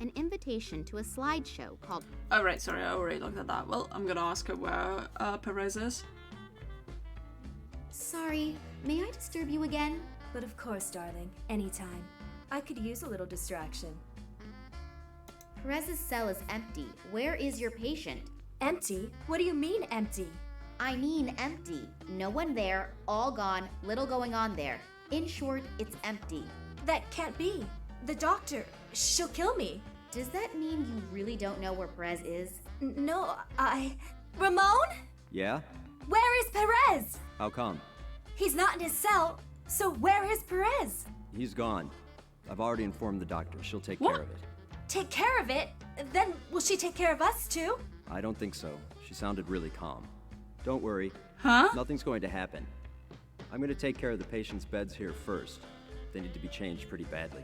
An invitation to a slideshow called... Oh, right, sorry, I already looked at that. Well, I'm gonna ask her where Perez is. Sorry, may I disturb you again? But of course, darling, anytime. I could use a little distraction. Perez's cell is empty. Where is your patient? Empty? What do you mean empty? I mean empty. No one there, all gone, little going on there. In short, it's empty. That can't be. The doctor, she'll kill me. Does that mean you really don't know where Perez is? No, Ramon? Yeah? Where is Perez? How come? He's not in his cell, so where is Perez? He's gone. I've already informed the doctor. She'll take care of it. Take care of it? Then will she take care of us too? I don't think so. She sounded really calm. Don't worry. Huh? Nothing's going to happen. I'm going to take care of the patient's beds here first. They need to be changed pretty badly.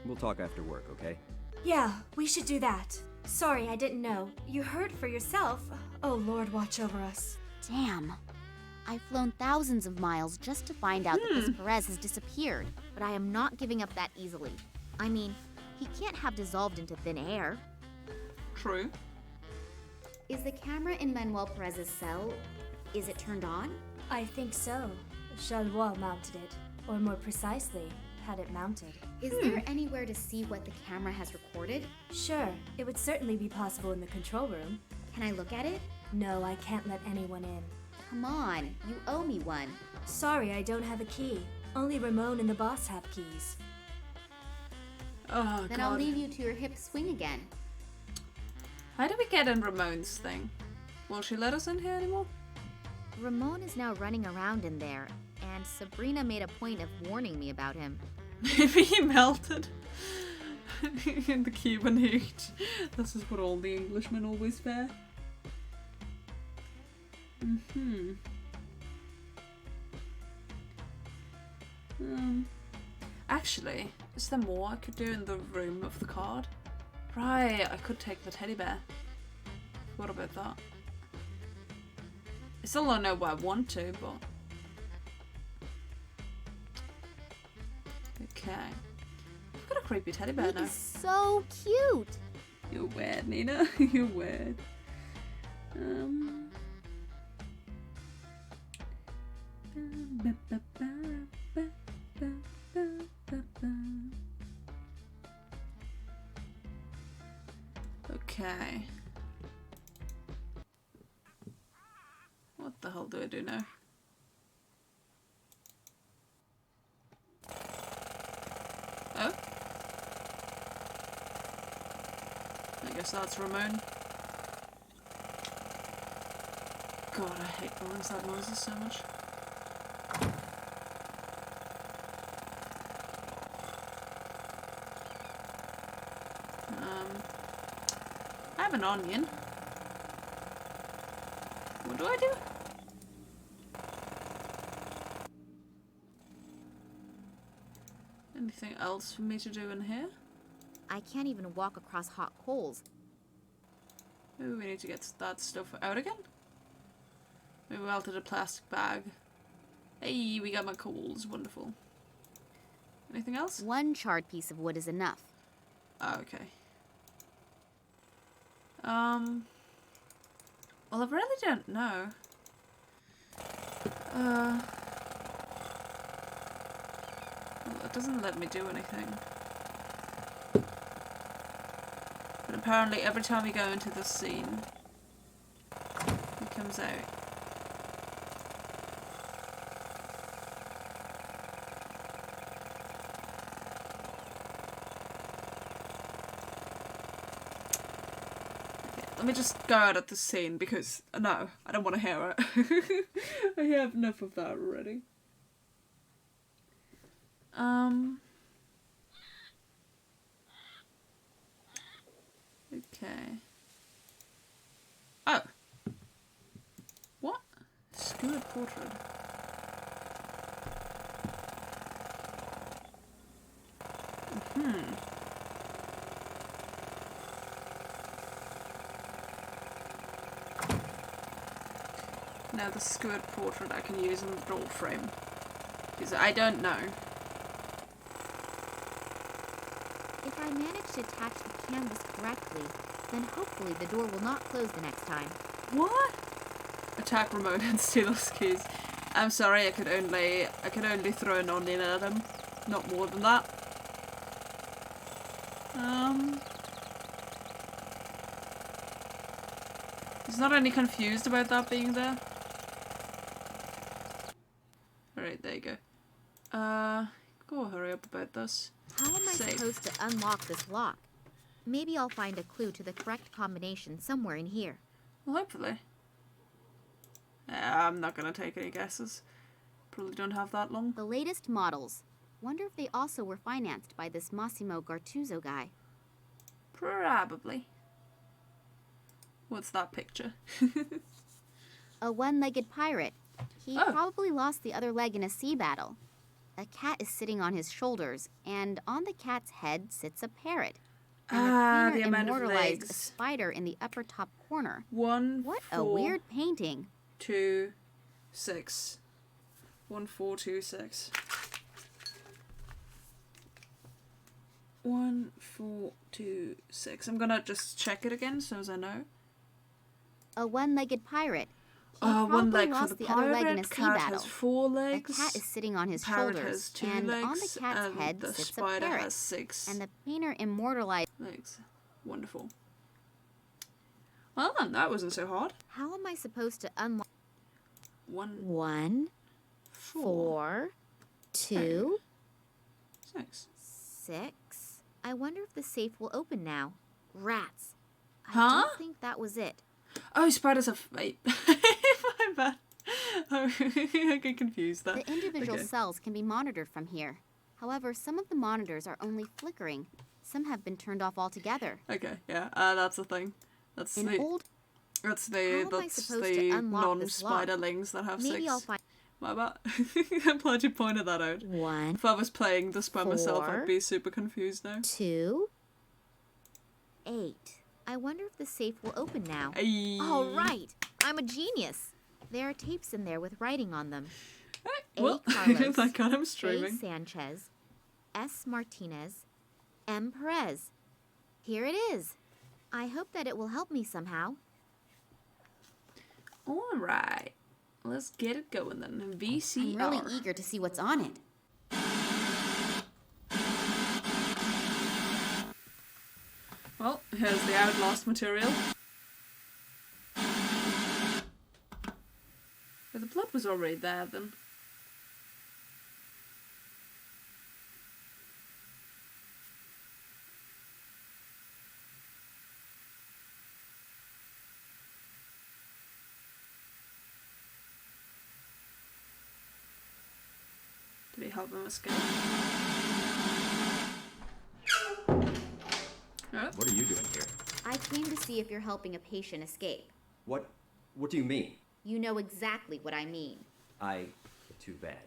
We'll talk after work, okay? Yeah, we should do that. Sorry, I didn't know. You heard for yourself. Oh, Lord, watch over us. Damn. I've flown thousands of miles just to find out that this Perez has disappeared, but I am not giving up that easily. I mean, he can't have dissolved into thin air. True. Is the camera in Manuel Perez's cell, is it turned on? I think so. Charleroi mounted it. Or more precisely, had it mounted. Is there anywhere to see what the camera has recorded? Sure, it would certainly be possible in the control room. Can I look at it? No, I can't let anyone in. Come on, you owe me one. Sorry, I don't have a key. Only Ramon and the boss have keys. Oh, Then God. I'll leave you to your hip swing again. How do we get in Ramon's thing? Will she let us in here anymore? Ramon is now running around in there, and Sabrina made a point of warning me about him. Maybe he melted in the Cuban heat. This is what all the Englishmen always fear. Actually, is there more I could do in the room of the card? Right, I could take the teddy bear. What about that? I still don't know why I want to, but... Okay. I've got a creepy teddy bear now. He's so cute! You're weird, Nina. You're weird. Okay. What the hell do I do now? Oh? I guess that's Ramon. God, I hate going inside noises so much. I have an onion. What do I do? Anything else for me to do in here? I can't even walk across hot coals. Maybe we need to get that stuff out again? Maybe we'll alter the plastic bag. Hey, we got my coals. Wonderful. Anything else? One charred piece of wood is enough. Oh, okay. Well, I really don't know. Well, it doesn't let me do anything. But apparently every time we go into this scene, he comes out. Let me just go out of the scene because, no, I don't want to hear it. I have enough of that already. Okay. Oh. What? Skewered portrait. Now the skewered portrait I can use in the door frame. Because I don't know. If I manage to attach the canvas correctly, then hopefully the door will not close the next time. What? Attack Ramon and steal his keys. I'm sorry, I could only throw an onion at him. Not more than that. He's not any confused about that being there. Alright, there you go. Go hurry up about this. How am I supposed to unlock this lock? Maybe I'll find a clue to the correct combination somewhere in here. Well, hopefully. I'm not gonna take any guesses. Probably don't have that long. The latest models. Wonder if they also were financed by this Massimo Gartuzzo guy. Probably. What's that picture? A one-legged pirate. He probably lost the other leg in a sea battle. A cat is sitting on his shoulders, and on the cat's head sits a parrot. And the amount of immortalized legs. a spider in the upper top corner. 1, What 4, a weird painting. 2, 6. 1, 4, 2, 6. 1, 4, 2, 6. I'm gonna just check it again so as I know. A one-legged pirate. One probably leg for lost the the other leg in a pirate, sea cat battle. has 4 The legs. cat is sitting on his Parrot shoulders, has 2 and legs, on the cat's and head the sits a spider parrot. has 6 And the painter immortalized legs. Wonderful. Well then, that wasn't so hard. How am I supposed to unlock 1, 4, 2, 6. 6? I wonder if the safe will open now. Rats. I Huh? don't think that was it. Oh, spiders have 8. My bad. I get confused there. The individual Okay. cells can be monitored from here. However, some of the monitors are only flickering. Some have been turned off altogether. Okay, yeah, that's the thing. That's An the old. that's How am I the supposed to unlock this lock? non-spiderlings that have Maybe 6. I'll find. My bad. I'm glad you pointed that out. 1. If I was playing this by myself, 4, I'd be super confused now. 2, 8. I wonder if the safe will open now. Ay. All right. I'm a genius. There are tapes in there with writing on them. Well, A. Carlos, thank God I'm A. streaming. Sanchez, S. Martinez, M. Perez. Here it is. I hope that it will help me somehow. Alright. Let's get it going then. VCR. I'm really eager to see what's on it. Well, here's the Outlast material. But the blood was already there then. Did he help him escape? What are you doing here? I came to see if you're helping a patient escape. What do you mean? You know exactly what I mean. Too bad.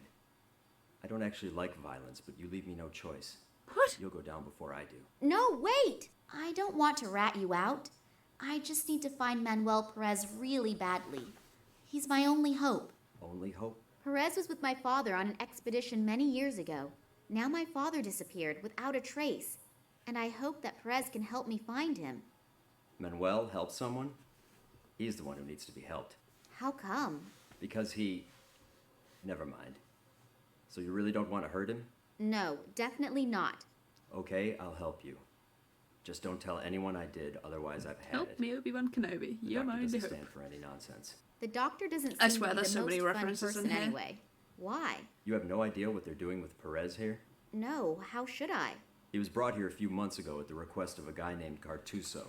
I don't actually like violence, but you leave me no choice. What? You'll go down before I do. No, wait! I don't want to rat you out. I just need to find Manuel Perez really badly. He's my only hope. Only hope? Perez was with my father on an expedition many years ago. Now my father disappeared without a trace, and I hope that Perez can help me find him. Manuel help someone? He's the one who needs to be helped. How come? Because he... Never mind. So you really don't want to hurt him? No, definitely not. Okay, I'll help you. Just don't tell anyone I did, otherwise I've had Help it. me, Obi-Wan Kenobi. The You're doctor my doesn't only hope. stand for any nonsense. The doctor doesn't I seem swear to be there's the so many most fun references in person here. anyway. Why? You have no idea what they're doing with Perez here? No, how should I? He was brought here a few months ago at the request of a guy named Cartuso.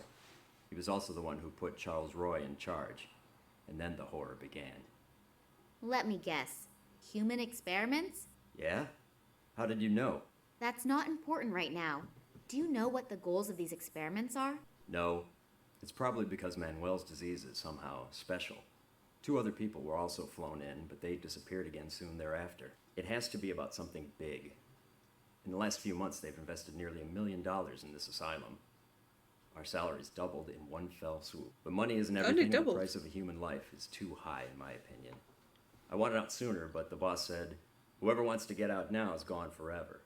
He was also the one who put Charles Roy in charge. And then the horror began. Let me guess. Human experiments? Yeah? How did you know? That's not important right now. Do you know what the goals of these experiments are? No. It's probably because Manuel's disease is somehow special. 2 other people were also flown in, but they disappeared again soon thereafter. It has to be about something big. In the last few months, they've invested nearly $1 million in this asylum. Our salaries doubled in one fell swoop. But money isn't everything. The doubled. price of a human life is too high, in my opinion. I wanted out sooner, but the boss said, whoever wants to get out now is gone forever.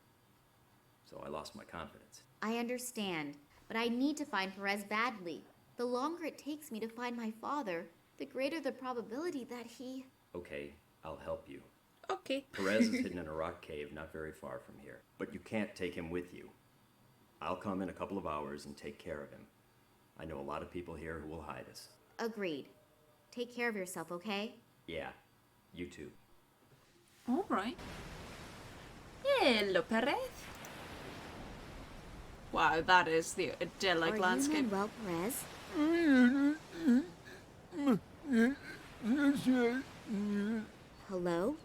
So I lost my confidence. I understand, but I need to find Perez badly. The longer it takes me to find my father, the greater the probability that he... Okay, I'll help you. Okay. Perez is hidden in a rock cave not very far from here. But you can't take him with you. I'll come in a couple of hours and take care of him. I know a lot of people here who will hide us. Agreed. Take care of yourself, okay? Yeah, you too. Alright. Hello, Perez. Wow, that is the idyllic Are landscape. you Manuel Perez? Hello?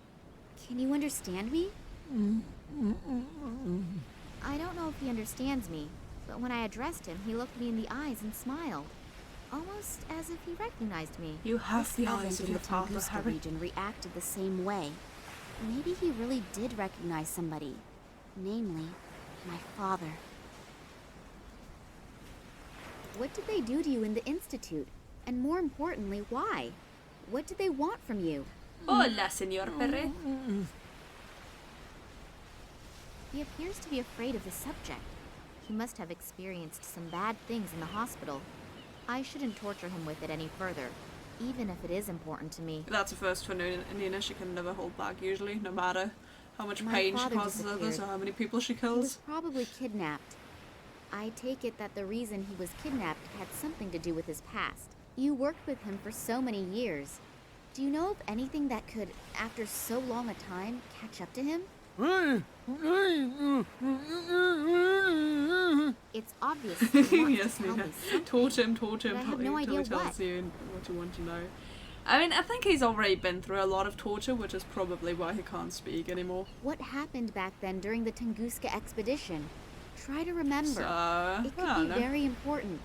Can you understand me? I don't know if he understands me, but when I addressed him, he looked me in the eyes and smiled. Almost as if he recognized me. You have This the event eyes of in your the father, Tunguska Harry. region reacted the same way. Maybe he really did recognize somebody. Namely, my father. What did they do to you in the Institute? And more importantly, why? What did they want from you? Hola, Señor Perez. He appears to be afraid of the subject. He must have experienced some bad things in the hospital. I shouldn't torture him with it any further. even if it is important to me. That's a first for Nina. She can never hold back, usually, no matter how much My pain she father causes others disappeared. or how many people she He was kills. probably kidnapped. I take it that the reason he was kidnapped had something to do with his past. You worked with him for so many years. Do you know of anything that could, after so long a time, catch up to him? It's obvious you want Yes, to tell Nina. me something, Torture him but I have until no idea he tells what. you what you want to know. I mean, I think he's already been through a lot of torture, which is probably why he can't speak anymore. What happened back then during the Tunguska expedition? Try to remember. So, It could I don't be know. very important.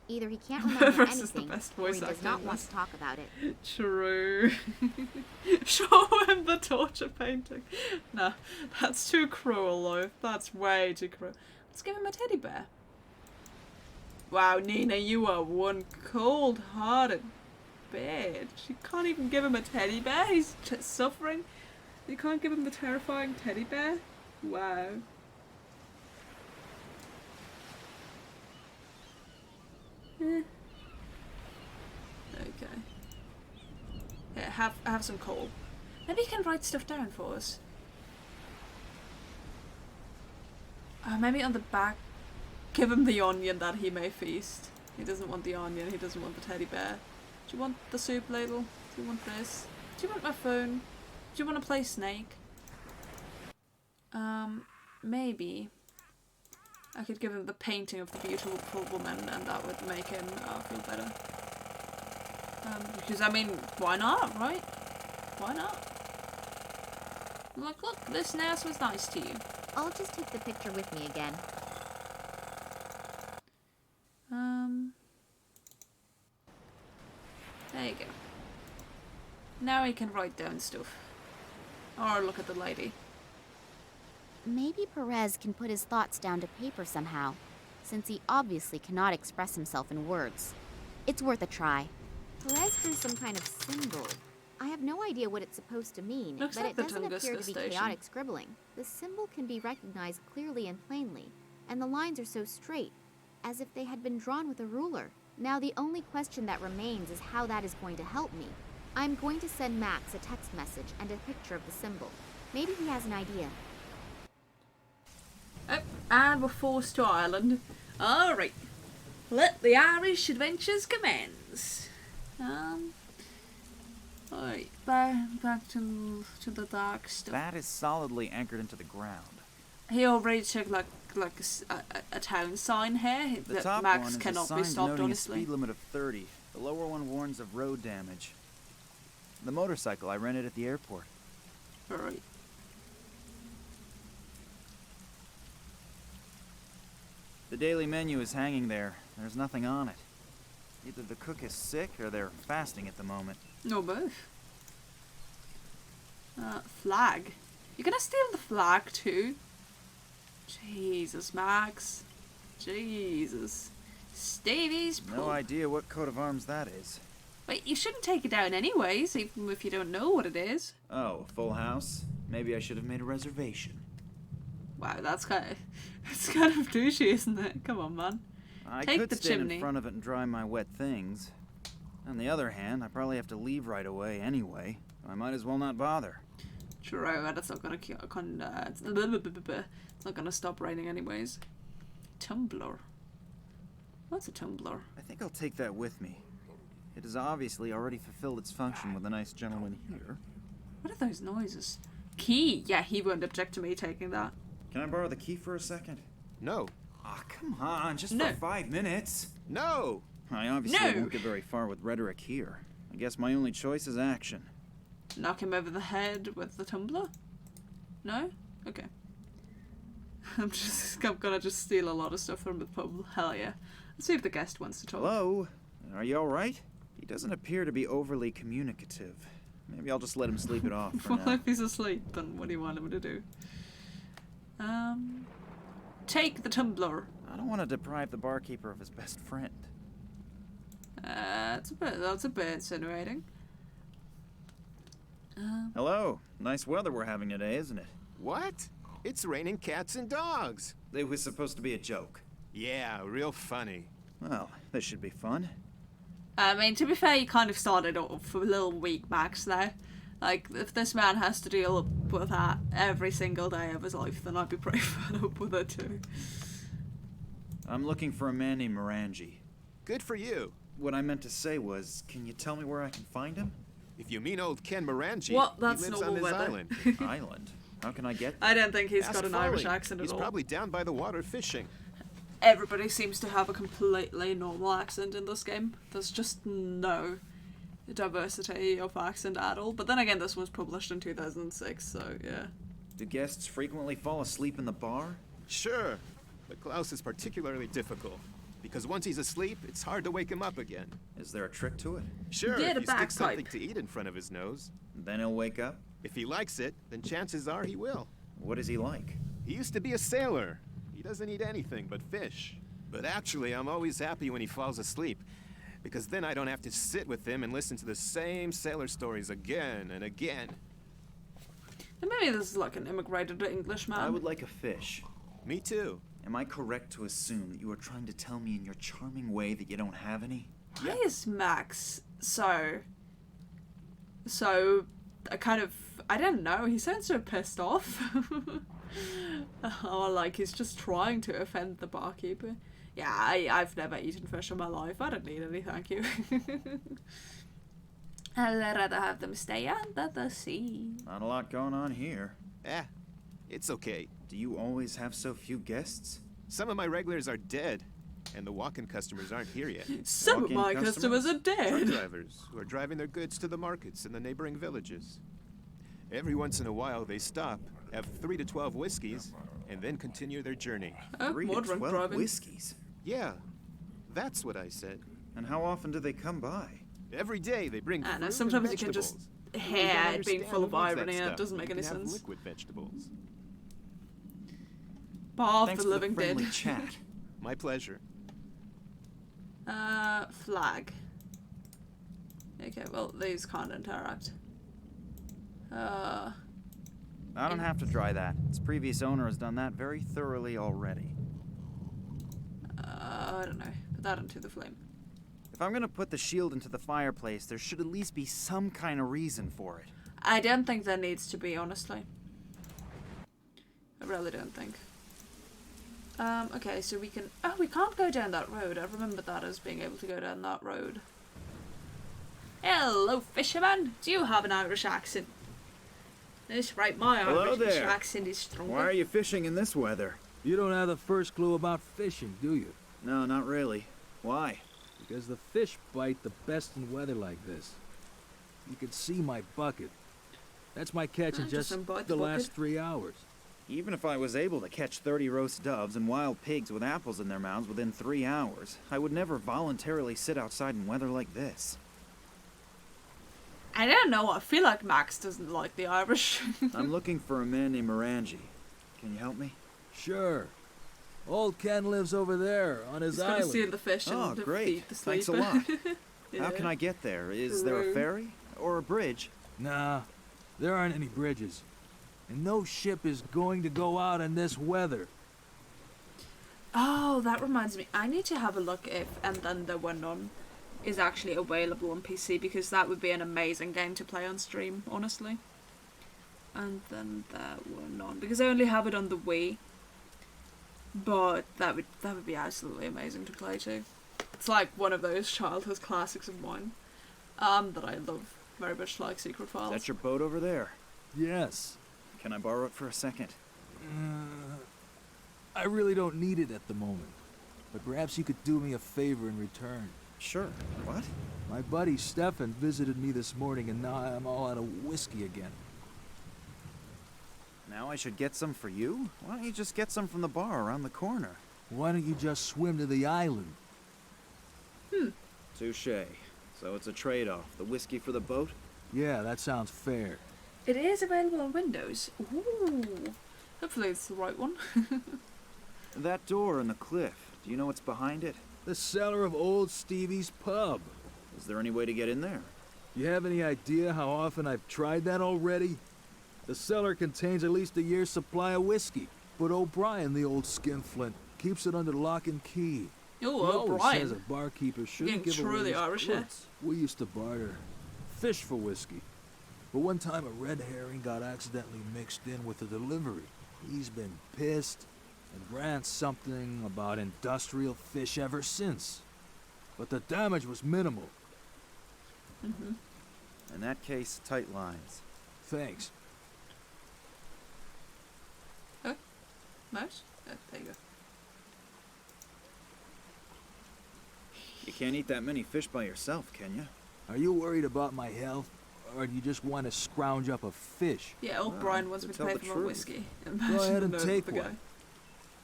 Either he can't remember This is the anything, best or voice he does acting not in want this. to talk about it. True. Show him the torture painting. No, that's too cruel, though. That's way too cruel. Let's give him a teddy bear. Wow, Nina, you are one cold-hearted bitch. You can't even give him a teddy bear. He's suffering. You can't give him the terrifying teddy bear? Wow. Eh. Okay. Yeah, have some coal. Maybe you can write stuff down for us. Maybe on the back, give him the onion that he may feast. He doesn't want the onion, he doesn't want the teddy bear. Do you want the soup ladle? Do you want this? Do you want my phone? Do you want to play Snake? Maybe I could give him the painting of the beautiful woman and that would make him feel better. Because, I mean, why not, right? Why not? Look, this nurse was nice to you. I'll just take the picture with me again. There you go. Now he can write down stuff. Or look at the lady. Maybe Perez can put his thoughts down to paper somehow, since he obviously cannot express himself in words. It's worth a try. Perez drew some kind of symbol. I have no idea what it's supposed to mean, Looks but like it the doesn't appear Tunguska to be station. chaotic scribbling. The symbol can be recognized clearly and plainly, and the lines are so straight, as if they had been drawn with a ruler. Now the only question that remains is how that is going to help me. I'm going to send Max a text message and a picture of the symbol. Maybe he has an idea. Oh, and we're forced to Ireland. Alright. Let the Irish adventures commence. Alright, back to the dark stuff. That is solidly anchored into the ground. He already took like a town sign here The that top Max one is cannot a be sign stopped, denoting honestly. a speed limit of 30. The lower one warns of road damage. The motorcycle I rented at the airport. Alright. The daily menu is hanging there. There's nothing on it. Either the cook is sick or they're fasting at the moment. No, both. Flag. You're gonna steal the flag too? Jesus, Max. Jesus. Stevie's No pull. idea what coat of arms that is. Wait, you shouldn't take it down anyways, even if you don't know what it is. Oh, a full house? Maybe I should have made a reservation. Wow, that's kind of douchey, isn't it? Come on, man. I Take could the stand chimney. in front of it and dry my wet things. On the other hand, I probably have to leave right away anyway. I might as well not bother. True, that's not gonna it's not gonna stop raining anyways. Tumbler. What's a tumbler? I think I'll take that with me. It has obviously already fulfilled its function with a nice gentleman here. What are those noises? Key. Yeah, he won't object to me taking that. Can I borrow the key for a second? No. Ah, come on, just No. for 5 minutes. No! I obviously No. won't get very far with rhetoric here. I guess my only choice is action. Knock him over the head with the tumbler? No? Okay. I'm gonna just steal a lot of stuff from the pub. Hell yeah. Let's see if the guest wants to talk. Hello? Are you alright? He doesn't appear to be overly communicative. Maybe I'll just let him sleep it off for Well, now. if he's asleep, then what do you want him to do? Take the tumbler. I don't want to deprive the barkeeper of his best friend. That's a bit insinuating. Hello. Nice weather we're having today, isn't it? What? It's raining cats and dogs. It was supposed to be a joke. Yeah, real funny. Well, this should be fun. I mean, to be fair, you kind of started off a little weak, Max, there. Like, if this man has to deal with that every single day of his life, then I'd be pretty fed up with it too. I'm looking for a man named Morangi. Good for you. What I meant to say was, can you tell me where I can find him? If you mean old Ken Morangi, What? That's he lives normal on this weather. island. Island? How can I get there? I don't think he's Ask got an Farley. Irish accent at He's all. probably down by the water fishing. Everybody seems to have a completely normal accent in this game. There's just no diversity of accent at all. But then again, this was published in 2006, so yeah. Do guests frequently fall asleep in the bar? Sure, but Klaus is particularly difficult. Because once he's asleep, it's hard to wake him up again. Is there a trick to it? Sure, Yeah, if the you stick bagpipe. something to eat in front of his nose. Then he'll wake up? If he likes it, then chances are he will. What is he like? He used to be a sailor. He doesn't eat anything but fish. But actually, I'm always happy when he falls asleep. Because then I don't have to sit with him and listen to the same sailor stories again and again. And maybe this is like an immigrated Englishman. I would like a fish. Me too. Am I correct to assume that you are trying to tell me in your charming way that you don't have any? Why is Max so I don't know, he sounds so pissed off. Or like he's just trying to offend the barkeeper. Yeah, I've never eaten fish in my life. I don't need any, thank you. I'd rather have them stay under the sea. Not a lot going on here. It's okay. Do you always have so few guests? Some of my regulars are dead, and the walk-in customers aren't here yet. Some of my customers are Truck dead. drivers who are driving their goods to the markets in the neighboring villages. Every once in a while, they stop, have 3 to 12 whiskeys, and then continue their journey. 3 to 12 whiskeys? Yeah, that's what I said. And how often do they come by? Every day they bring I fruit know, and sometimes you can vegetables. just You don't hear it being understand full of who wants that irony and it stuff. doesn't make You any can have sense. liquid vegetables. Bath Thanks the for living the friendly dead. chat. My pleasure. Flag. Okay, well, these can't interact. I don't have to dry that. Its previous owner has done that very thoroughly already. I don't know. Put that into the flame. If I'm gonna put the shield into the fireplace, there should at least be some kind of reason for it. I don't think there needs to be, honestly. I really don't think. Okay, so we can... Oh, we can't go down that road. I remember that as being able to go down that road. Hello, fisherman. Do you have an Irish accent? That's right, my Hello Irish there. accent is stronger. Why are you fishing in this weather? You don't have the first clue about fishing, do you? No, not really. Why? Because the fish bite the best in weather like this. You can see my bucket. That's my catch in just the last 3 hours. Even if I was able to catch 30 roast doves and wild pigs with apples in their mouths within 3 hours, I would never voluntarily sit outside in weather like this. I don't know. I feel like Max doesn't like the Irish. I'm looking for a man named Morangi. Can you help me? Sure. Old Ken lives over there on his He's gonna island. steal the fish and Oh, defeat great. the sleeper. Thanks a lot. Yeah. How can I get there? Is there a Rude. ferry? Or a bridge? Nah, there aren't any bridges. And no ship is going to go out in this weather. Oh, that reminds me. I need to have a look if And Then There Were None is actually available on PC, because that would be an amazing game to play on stream, honestly. And Then There Were None, because I only have it on the Wii. But that would be absolutely amazing to play too. It's like one of those childhood classics of mine that I love very much, like Secret Files. Is that your boat over there? Yes. Can I borrow it for a second? I really don't need it at the moment. But perhaps you could do me a favor in return. Sure. What? My buddy Stefan visited me this morning and now I'm all out of whiskey again. Now I should get some for you? Why don't you just get some from the bar around the corner? Why don't you just swim to the island? Touché. So it's a trade-off. The whiskey for the boat? Yeah, that sounds fair. It is available on Windows. Ooh. Hopefully it's the right one. That door in the cliff, do you know what's behind it? The cellar of old Stevie's pub. Is there any way to get in there? You have any idea how often I've tried that already? The cellar contains at least a year's supply of whiskey, but O'Brien, the old skinflint, keeps it under lock and key. Oh, He always Brian. says a barkeeper shouldn't Getting give away truly his Irish here. goods. We used to barter fish for whiskey. But one time a red herring got accidentally mixed in with the delivery. He's been pissed and rants something about industrial fish ever since. But the damage was minimal. Mm-hmm. In that case, tight lines. Thanks. Oh, nice. There you go. You can't eat that many fish by yourself, can you? Are you worried about my health? Or do you just want to scrounge up a fish? Yeah, old Brian wants me to pay for my whiskey. Go ahead and the take the guy. one.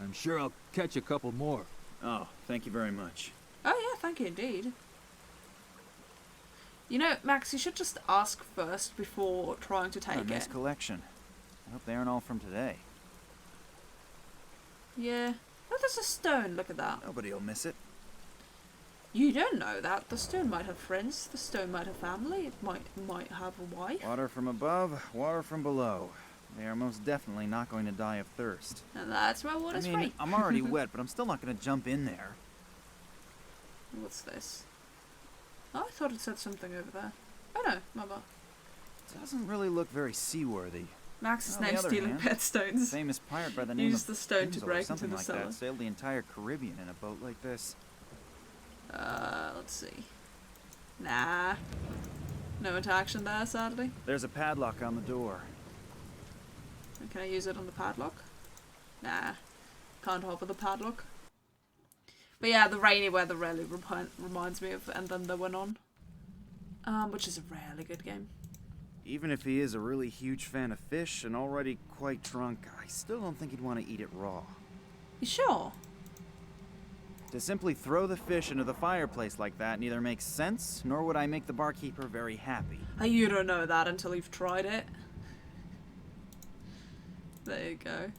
I'm sure I'll catch a couple more. Oh, thank you very much. Oh yeah, thank you indeed. You know, Max, you should just ask first before trying to take Nice it. collection. I hope they aren't all from today. Yeah. Oh, there's a stone. Look at that. Nobody'll miss it. You don't know that. The stone might have friends. The stone might have family. It might have a wife. Water from above, water from below. They are most definitely not going to die of thirst. And that's why water's free. I'm already wet, but I'm still not going to jump in there. What's this? Oh, I thought it said something over there. Oh no, mama. Doesn't really look very seaworthy. Max is On the now other stealing hand, pet stones. a famous pirate by the name Use of the stone to Tunguska or break into something the like cellar. that sailed the entire Caribbean in a boat like this. Let's see. Nah. No interaction there, sadly. There's a padlock on the door. Can I use it on the padlock? Nah. Can't hop with the padlock. But yeah, the rainy weather really reminds me of And Then There Went On. Which is a really good game. Even if he is a really huge fan of fish and already quite drunk, I still don't think he'd want to eat it raw. You sure? To simply throw the fish into the fireplace like that neither makes sense, nor would I make the barkeeper very happy. You don't know that until you've tried it. There you go.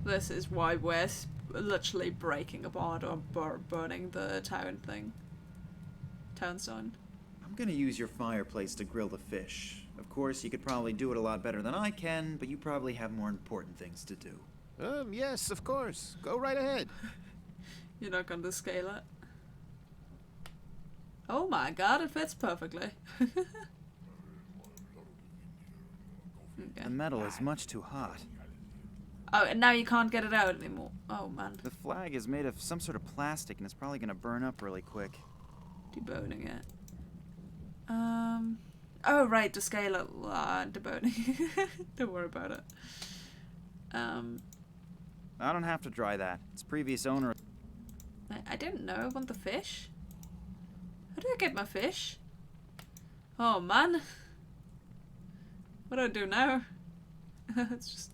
This is why we're literally breaking apart or burning the town thing. Town sign. I'm gonna use your fireplace to grill the fish. Of course, you could probably do it a lot better than I can, but you probably have more important things to do. Yes, of course. Go right ahead. You're not going to scale it. Oh my god, it fits perfectly. Okay. The metal is much too hot. Oh, and now you can't get it out anymore. Oh man. The flag is made of some sort of plastic and it's probably gonna burn up really quick. Deboning it. Oh right, to scale it. Deboning. Don't worry about it. I don't have to dry that. Its previous owner... I didn't know. I want the fish. How do I get my fish? Oh man. What do I do now? It's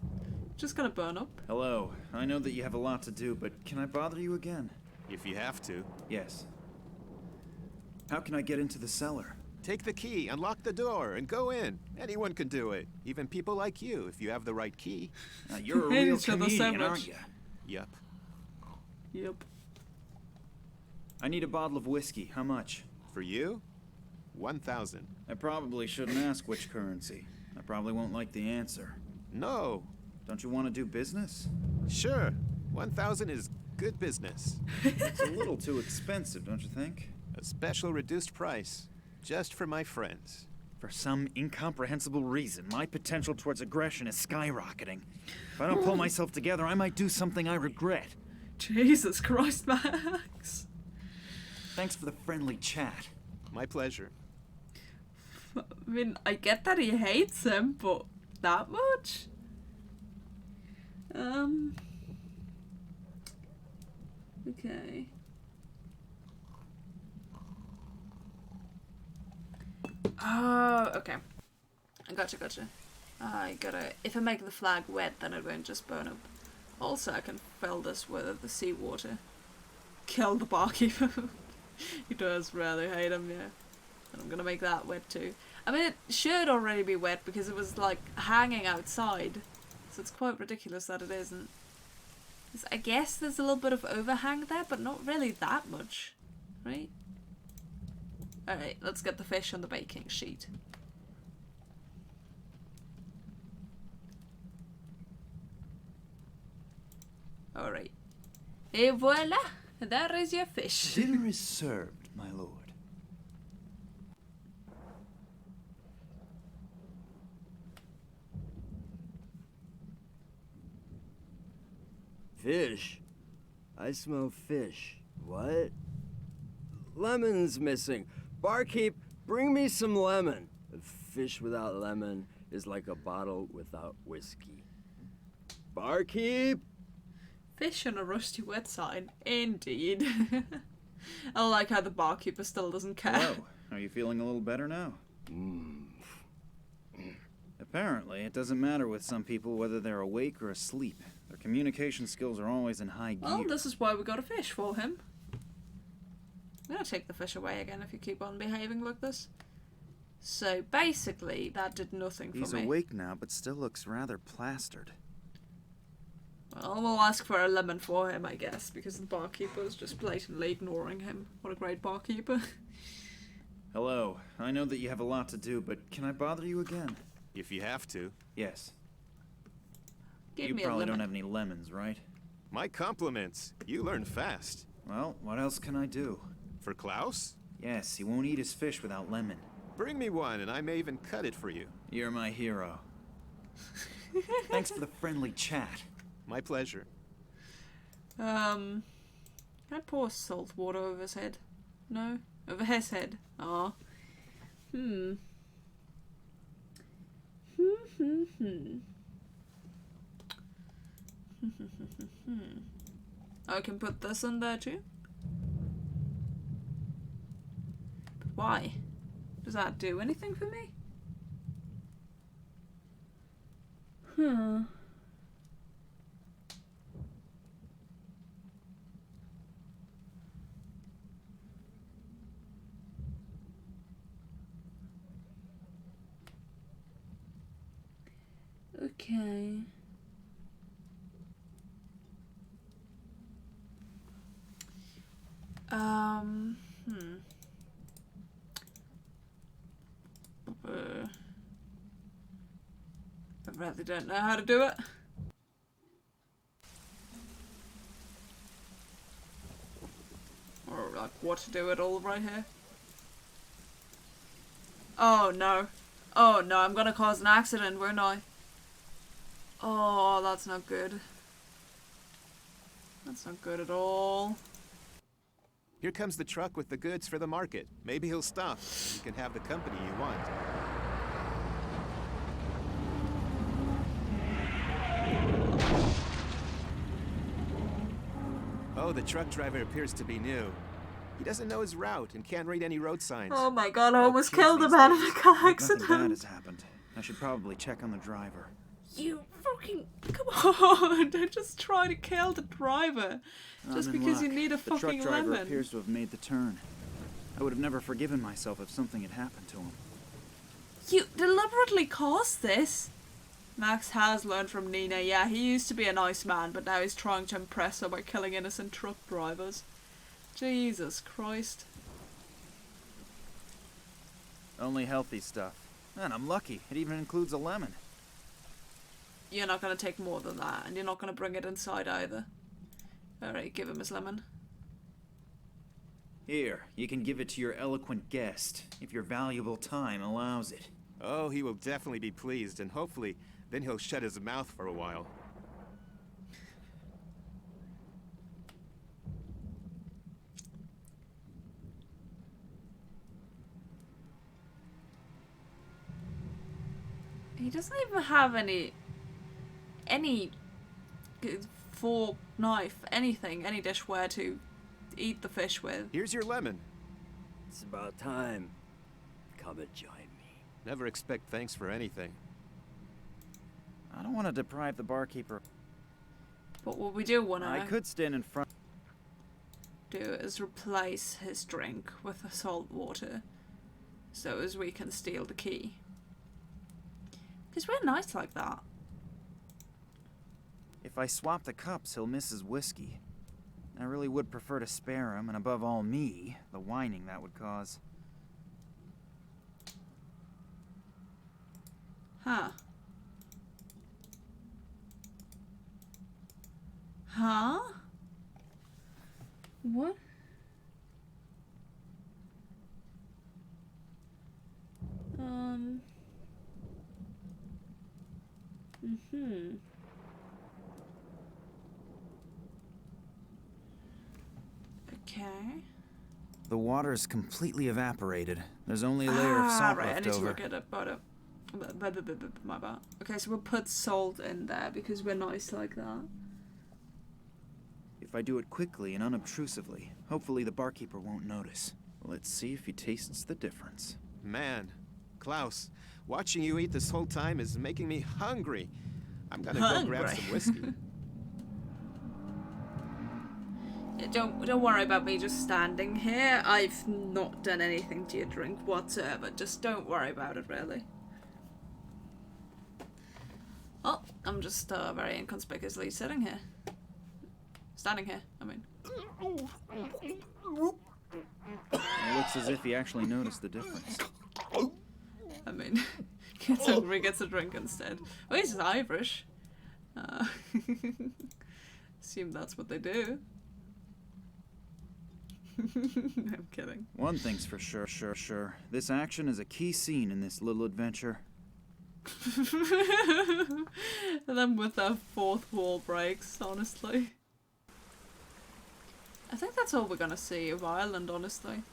just gonna burn up. Hello. I know that you have a lot to do, but can I bother you again? If you have to. Yes. How can I get into the cellar? Take the key, unlock the door, and go in. Anyone can do it. Even people like you, if you have the right key. You're a real comedian, aren't you? Yep. Yep. I need a bottle of whiskey. How much? For you? 1,000. I probably shouldn't ask which currency. I probably won't like the answer. No. Don't you want to do business? Sure. 1,000 is good business. It's a little too expensive, don't you think? A special reduced price. Just for my friends. For some incomprehensible reason, my potential towards aggression is skyrocketing. If I don't pull myself together, I might do something I regret. Jesus Christ, Max. Thanks for the friendly chat. My pleasure. I mean, I get that he hates him, but that much? Okay. Oh, okay. Gotcha. If I make the flag wet, then it won't just burn up. Also, I can fill this with the seawater. Kill the barkeeper. He does really hate him, yeah. And I'm gonna make that wet too. I mean, it should already be wet because it was like hanging outside. So it's quite ridiculous that it isn't. I guess there's a little bit of overhang there, but not really that much, right? Alright, let's get the fish on the baking sheet. Alright, Et voila! There is your fish. Dinner is served, my lord. Fish? I smell fish. What? Lemon's missing. Barkeep, bring me some lemon. A fish without lemon is like a bottle without whiskey. Barkeep? Fish on a rusty wet sign. Indeed. I like how the barkeeper still doesn't care. Hello. Are you feeling a little better now? Apparently, it doesn't matter with some people whether they're awake or asleep. Their communication skills are always in high gear. Well, this is why we got a fish for him. I'm gonna take the fish away again if you keep on behaving like this. So basically, that did nothing for me. He's awake now, but still looks rather plastered. Well, we'll ask for a lemon for him, I guess, because the barkeeper is just blatantly ignoring him. What a great barkeeper. Hello. I know that you have a lot to do, but can I bother you again? If you have to. Yes. Give you me a probably lemon. don't have any lemons, right? My compliments. You learn fast. Well, what else can I do? For Klaus? Yes, he won't eat his fish without lemon. Bring me one, and I may even cut it for you. You're my hero. Thanks for the friendly chat. My pleasure. Can I pour salt water over his head? No? Over his head? Aw. I can put this in there too. But why? Does that do anything for me? Okay. I really don't know how to do it. Or like what to do at all right here. Oh no. Oh no, I'm gonna cause an accident, won't I? Oh, that's not good. That's not good at all. Here comes the truck with the goods for the market. Maybe he'll stop. You can have the company you want. Oh, the truck driver appears to be new. He doesn't know his route and can't read any road signs. Oh my god, I almost killed a man in a car accident. Nothing bad has happened. I should probably check on the driver. You fucking... Come on, don't just try to kill the driver. Just I'm in because you luck. need a The truck fucking driver lemon. appears to have made the turn. I would have never forgiven myself if something had happened to him. You deliberately caused this? Max has learned from Nina. Yeah, he used to be a nice man, but now he's trying to impress her by killing innocent truck drivers. Jesus Christ. Only healthy stuff. And I'm lucky. It even includes a lemon. You're not going to take more than that, and you're not going to bring it inside either. Alright, give him his lemon. Here, you can give it to your eloquent guest, if your valuable time allows it. Oh, he will definitely be pleased, and hopefully, then he'll shut his mouth for a while. He doesn't even have any fork, knife, anything, any dishware to eat the fish with. Here's your lemon. It's about time. Come and join me. Never expect thanks for anything. I don't want to deprive the barkeeper. But what we do want I to could stand in front. do is replace his drink with the salt water, so as we can steal the key. Because we're nice like that. If I swap the cups, he'll miss his whiskey. I really would prefer to spare him, and above all me, the whining that would cause. Huh. Huh? What? Okay. The water is completely evaporated. There's only a layer of salt right, I left need to over. look at it, but my bad. Okay, so we'll put salt in there because we're nice like that. If I do it quickly and unobtrusively, hopefully the barkeeper won't notice. Let's see if he tastes the difference. Man, Klaus, watching you eat this whole time is making me hungry. I'm gonna go grab some whiskey. Yeah, don't worry about me just standing here. I've not done anything to your drink whatsoever. Just don't worry about it, really. Oh, I'm just very inconspicuously sitting here. Standing here, I mean. It looks as if he actually noticed the difference. I mean, gets hungry, gets a drink instead. Oh, he's Irish. Assume that's what they do. I'm kidding. One thing's for sure. This action is a key scene in this little adventure. And then with their fourth wall breaks, honestly. I think that's all we're gonna see of Ireland, honestly.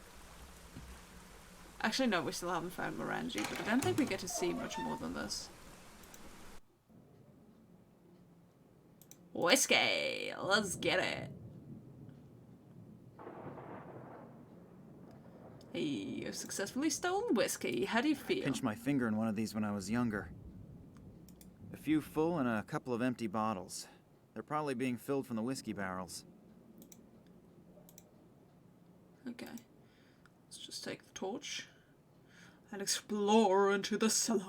Actually, no, we still haven't found Morangi, but I don't think we get to see much more than this. Whiskey! Let's get it! Hey, you've successfully stolen whiskey. How do you feel? Pinched my finger in one of these when I was younger. A few full and a couple of empty bottles. They're probably being filled from the whiskey barrels. Okay. Let's just take the torch and explore into the cellar.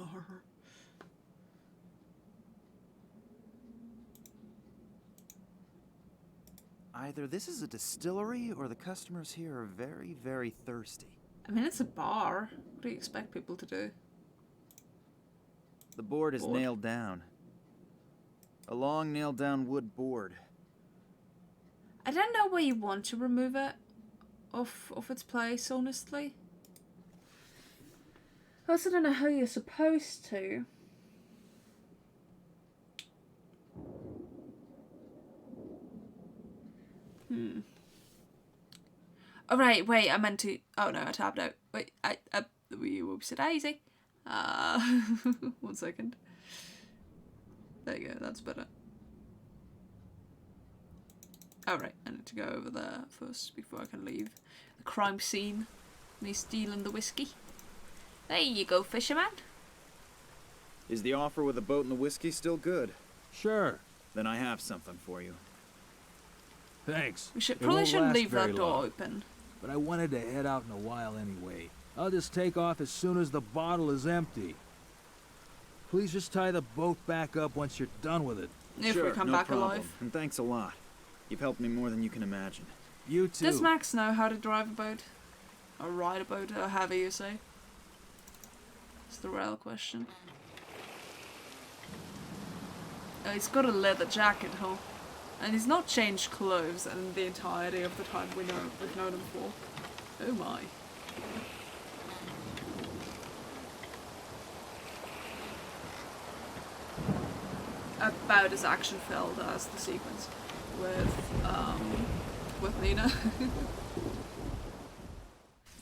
Either this is a distillery or the customers here are very, very thirsty. I mean, it's a bar. What do you expect people to do? The board is nailed down. A long nailed down wood board. I don't know where you want to remove it off its place, honestly. I also don't know how you're supposed to. Oh, right, wait, I meant to... Oh, no, I tabbed out. Wait, whoopsie daisy. 1 second. There you go, that's better. Oh, right, I need to go over there first before I can leave the crime scene. Me stealing the whiskey. There you go, fisherman. Is the offer with the boat and the whiskey still good? Sure. Then I have something for you. Thanks. We probably shouldn't leave that door open. But I wanted to head out in a while anyway. I'll just take off as soon as the bottle is empty. Please just tie the boat back up once you're done with it. If we come back problem. alive. And thanks a lot. You've helped me more than you can imagine. You too. Does Max know how to drive a boat? Or ride a boat, or however you say? It's the real question. He's got a leather jacket, huh? And he's not changed clothes in the entirety of the time we've known him for. Oh my. About as action-filled as the sequence with Nina.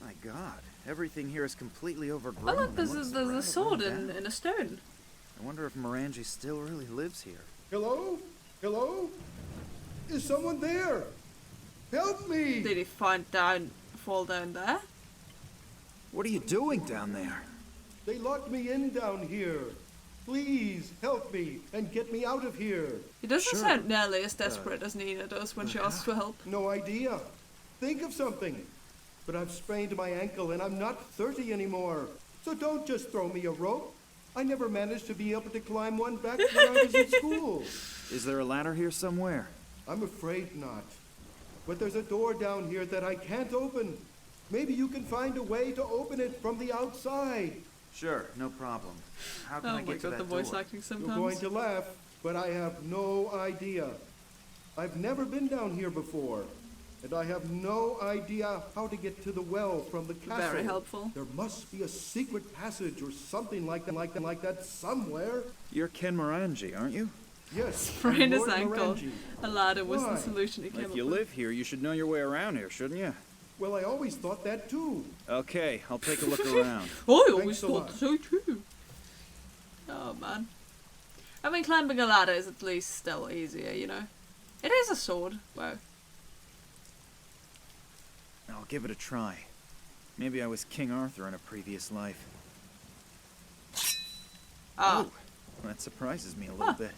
My God, everything here is completely overgrown. Oh look, there's a sword in a stone. I wonder if Morangi still really lives here. Hello? Hello? Is someone there? Help me! Did he fall down there? What are you doing down there? They locked me in down here. Please help me and get me out of here. He doesn't sound nearly as desperate as Nina does when she asks for help. No idea. Think of something. But I've sprained my ankle and I'm not 30 anymore. So don't just throw me a rope. I never managed to be able to climb one back when I was in school. Is there a ladder here somewhere? I'm afraid not. But there's a door down here that I can't open. Maybe you can find a way to open it from the outside. Sure, no problem. How can I get to that the voice door? acting sometimes. You're going to laugh, but I have no idea. I've never been down here before. and I have no idea how to get to the well from the castle. Very helpful. There must be a secret passage or something like that somewhere. You're Ken Morangi, aren't you? Yes. Sprained his Lord ankle. Morangi. A ladder was the Why? solution he came If up you with. live here, you should know your way around here, shouldn't you? Well, I always thought that too. Okay, I'll take a look around. I always Thanks so thought much. so too. Oh man. I mean, climbing a ladder is at least still easier, you know. It is a sword. Wow. I'll give it a try. Maybe I was King Arthur in a previous life. Ah. Oh, that surprises me a little bit.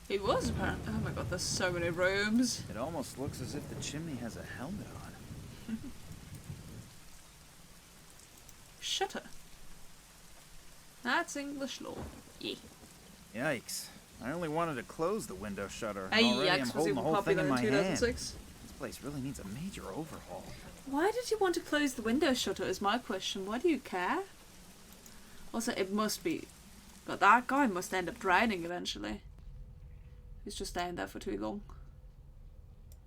He was apparently. Oh my god, there's so many rooms. It almost looks as if the chimney has a helmet on. Shutter. That's English law. Yeah. Yikes. I only wanted to close the window shutter. Hey, Already I'm yikes was holding the even whole thing popular in in my hand. 2006. This place really needs a major overhaul. Why did you want to close the window shutter is my question. Why do you care? Also, it must be... God, that guy must end up drowning eventually. He's just staying there for too long.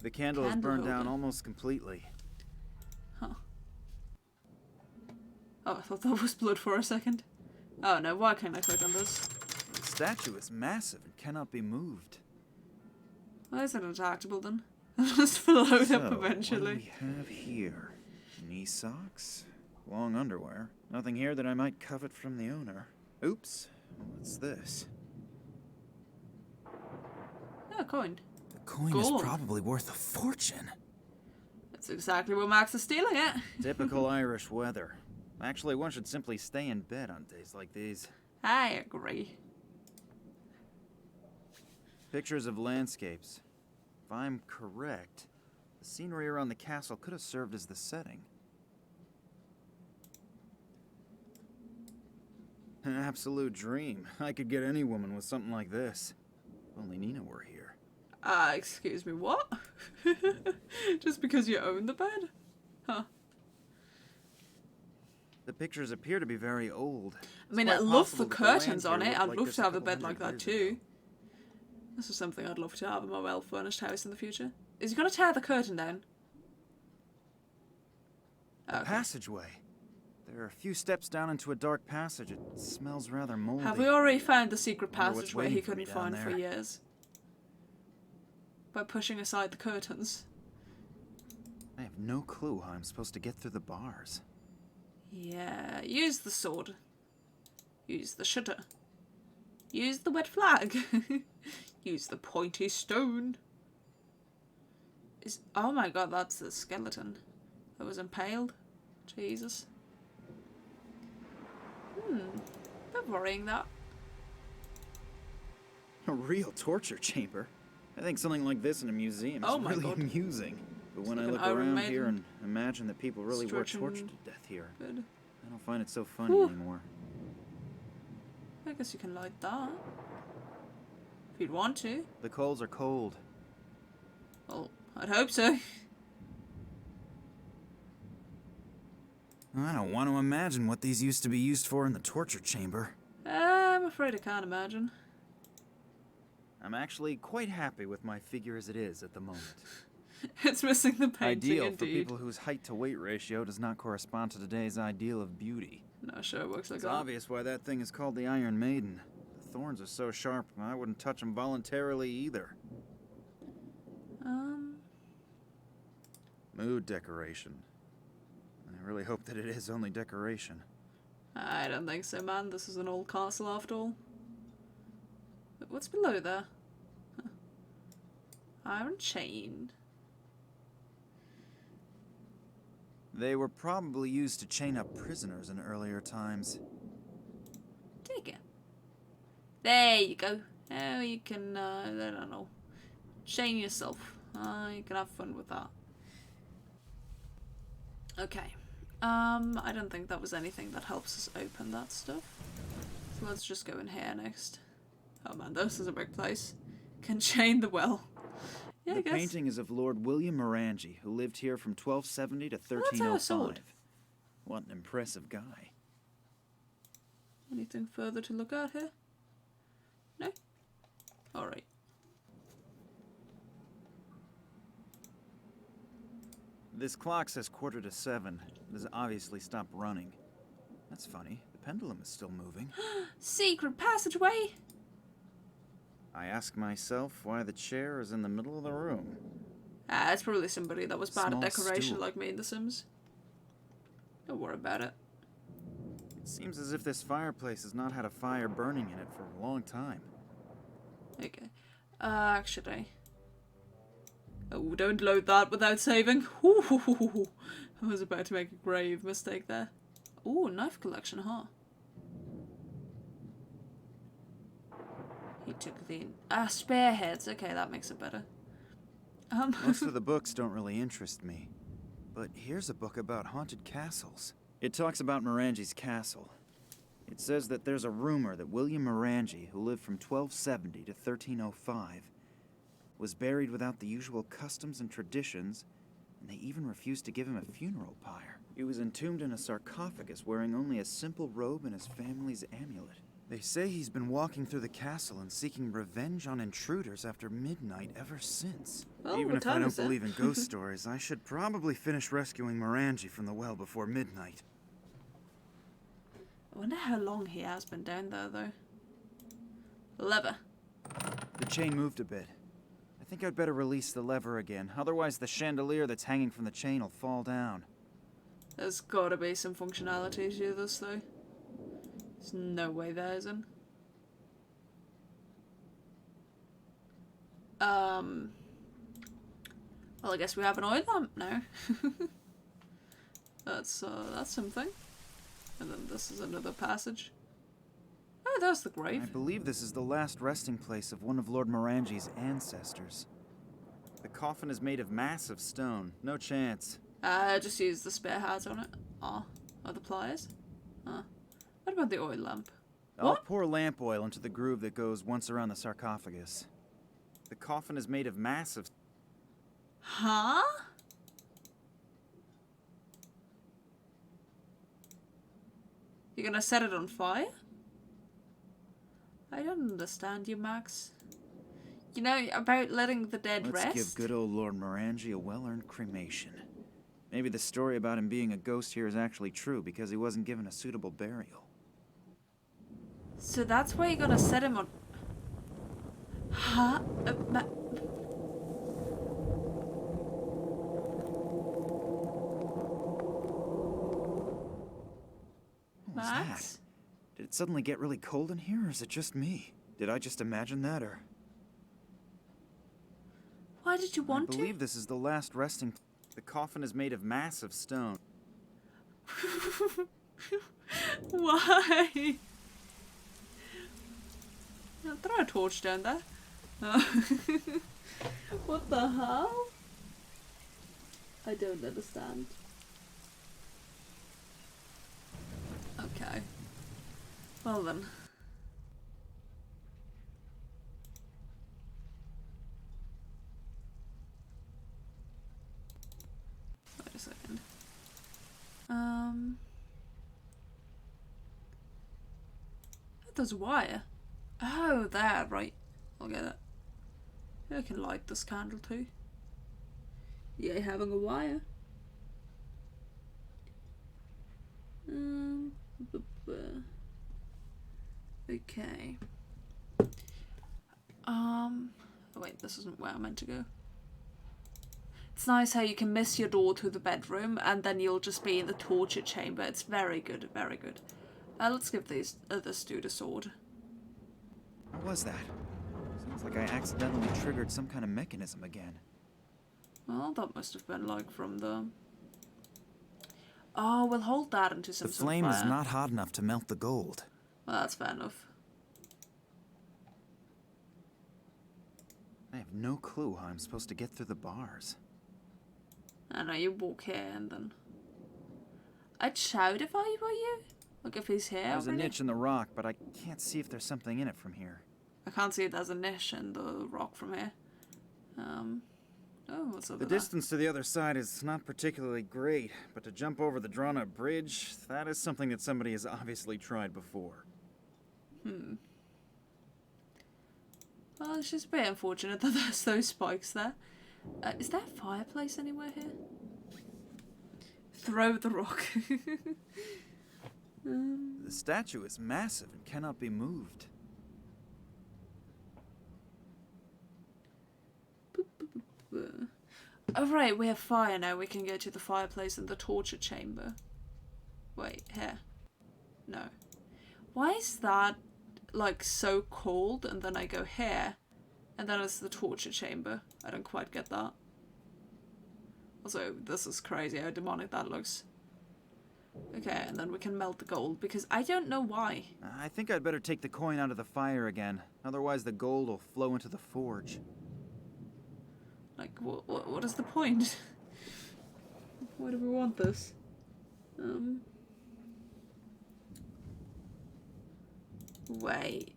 The candle is Candle burned down holder. almost completely. Huh. Oh, I thought that was blood for a second. Oh no, why can't I click on this? The statue is massive and cannot be moved. Why is it unattackable then? It'll just float So, up eventually. what do we have here? Knee socks? Long underwear? Nothing here that I might covet from the owner. Oops. What's this? Oh, coin. The coin Gold. is probably worth a fortune. That's exactly what Max is stealing it. Typical Irish weather. Actually, one should simply stay in bed on days like these. I agree. Pictures of landscapes. If I'm correct, the scenery around the castle could have served as the setting. An absolute dream. I could get any woman with something like this. If only Nina were here. Excuse me, what? Just because you own the bed? Huh. The pictures appear to be very old. I mean, It's I quite love the possible that the land curtains here on it. looked I'd like love this to have a couple bed like hundred that years too. ago. This is something I'd love to have in my well-furnished house in the future. Is he gonna tear the curtain down? A passageway. There are a few steps down into a dark passage. It smells rather moldy. Have we already found the secret Wonder what's passageway he waiting for me couldn't down find for there. years? By pushing aside the curtains. I have no clue how I'm supposed to get through the bars. Yeah, use the sword. Use the shutter. Use the wet flag. Use the pointy stone. Oh my god, that's a skeleton that was impaled. Jesus. Bit worrying that. A real torture chamber. I think something like this in a museum is Oh my really God. amusing. But when It's I like look an Iron around here Maiden and imagine that people really were stretching tortured to death here, bed. I don't find it so funny Whew. anymore. I guess you can light that. If you'd want to. The coals are cold. Well, I'd hope so. I don't want to imagine what these used to be used for in the torture chamber. I'm afraid I can't imagine. I'm actually quite happy with my figure as it is at the moment. It's missing the painting, Ideal indeed. for people whose height to weight ratio does not correspond to today's ideal of beauty. No, sure, it works like It's that. obvious why that thing is called the Iron Maiden. The thorns are so sharp, I wouldn't touch them voluntarily either. Mood decoration. I really hope that it is only decoration. I don't think so, man. This is an old castle after all. But what's below there? Huh. Iron chain. They were probably used to chain up prisoners in earlier times. Take it. There you go. Now you can, I don't know, chain yourself. You can have fun with that. Okay. I don't think that was anything that helps us open that stuff. So let's just go in here next. Oh man, this is a big place. Can chain the well. Yeah, I The guess. painting is of Lord William Morangi, who lived here from 1270 to Well, that's our 1305. sword. What an impressive guy. Anything further to look at here? No? Alright. This clock says 7:15. It has obviously stopped running. That's funny. The pendulum is still moving. Secret passageway! I ask myself why the chair is in the middle of the room. Ah, it's probably somebody that was bad at Small decoration stool. like me in The Sims. Don't worry about it. It seems as if this fireplace has not had a fire burning in it for a long time. Okay. Actually. Oh, don't load that without saving. Ooh, I was about to make a grave mistake there. Ooh, knife collection, huh? He took the... spearheads. Okay, that makes it better. Most of the books don't really interest me. But here's a book about haunted castles. It talks about Morangi's castle. It says that there's a rumor that William Morangi, who lived from 1270 to 1305, was buried without the usual customs and traditions, and they even refused to give him a funeral pyre. He was entombed in a sarcophagus wearing only a simple robe and his family's amulet. They say he's been walking through the castle and seeking revenge on intruders after midnight ever since. Oh, Even what if I time don't is it? believe in ghost stories, I should probably finish rescuing Morangi from the well before midnight. I wonder how long he has been down there, though. Lever. The chain moved a bit. I think I'd better release the lever again, otherwise the chandelier that's hanging from the chain will fall down. There's gotta be some functionality to this, though. There's no way there isn't. Well, I guess we have an oil lamp now. That's something. And then this is another passage. Oh, there's the grave. I believe this is the last resting place of one of Lord Morangi's ancestors. The coffin is made of massive stone. No chance. Just use the spare hat on it. Oh, or the pliers. What about the oil lamp? I'll pour lamp oil into the groove that goes once around the sarcophagus. The coffin is made of massive... Huh? You're gonna set it on fire? I don't understand you, Max. You know, about letting the dead Let's rest? give good old Lord Morangi a well-earned cremation. Maybe the story about him being a ghost here is actually true because he wasn't given a suitable burial. So that's why you're gonna set him on... Huh? What was that? Did it suddenly get really cold in here, or is it just me? Did I just imagine that, or... Why did you want I believe this is the last resting... The coffin is made of massive stone. Why? Yeah, throw a torch down there. What the hell? I don't understand. Okay. Well then. Wait a second. There's a wire. Oh, there, right. I'll get it. I can light this candle too. Yeah, having a wire. Okay. Oh wait, this isn't where I meant to go. It's nice how you can miss your door to the bedroom and then you'll just be in the torture chamber. It's very good, very good. Let's give this dude a sword. What was that? Sounds like I accidentally triggered some kind of mechanism again. Well, that must have been like from the... Oh, we'll hold that into some The sort of flame is fire. not hot enough to melt the gold. Well, that's fair enough. I have no clue how I'm supposed to get through the bars. I know, you walk here and then... I'd shout if I were you. Like if he's here There's a already. niche in the rock, but I can't see if there's something in it from here. I can't see if there's a niche in the rock from here. Oh, what's over The there? distance to the other side is not particularly great, but to jump over the drawn-up bridge, that is something that somebody has obviously tried before. Well, it's just a bit unfortunate that there's those spikes there. Is there a fireplace anywhere here? throw the rock. The statue is massive and cannot be moved. Oh right, we have fire now. We can go to the fireplace in the torture chamber. Wait, here. No. Why is that, like, so cold, and then I go here, and then it's the torture chamber? I don't quite get that. Also, this is crazy how demonic that looks. Okay, and then we can melt the gold, because I don't know why. I think I'd better take the coin out of the fire again. Otherwise the gold will flow into the forge. Like, what is the point? Why do we want this? Wait.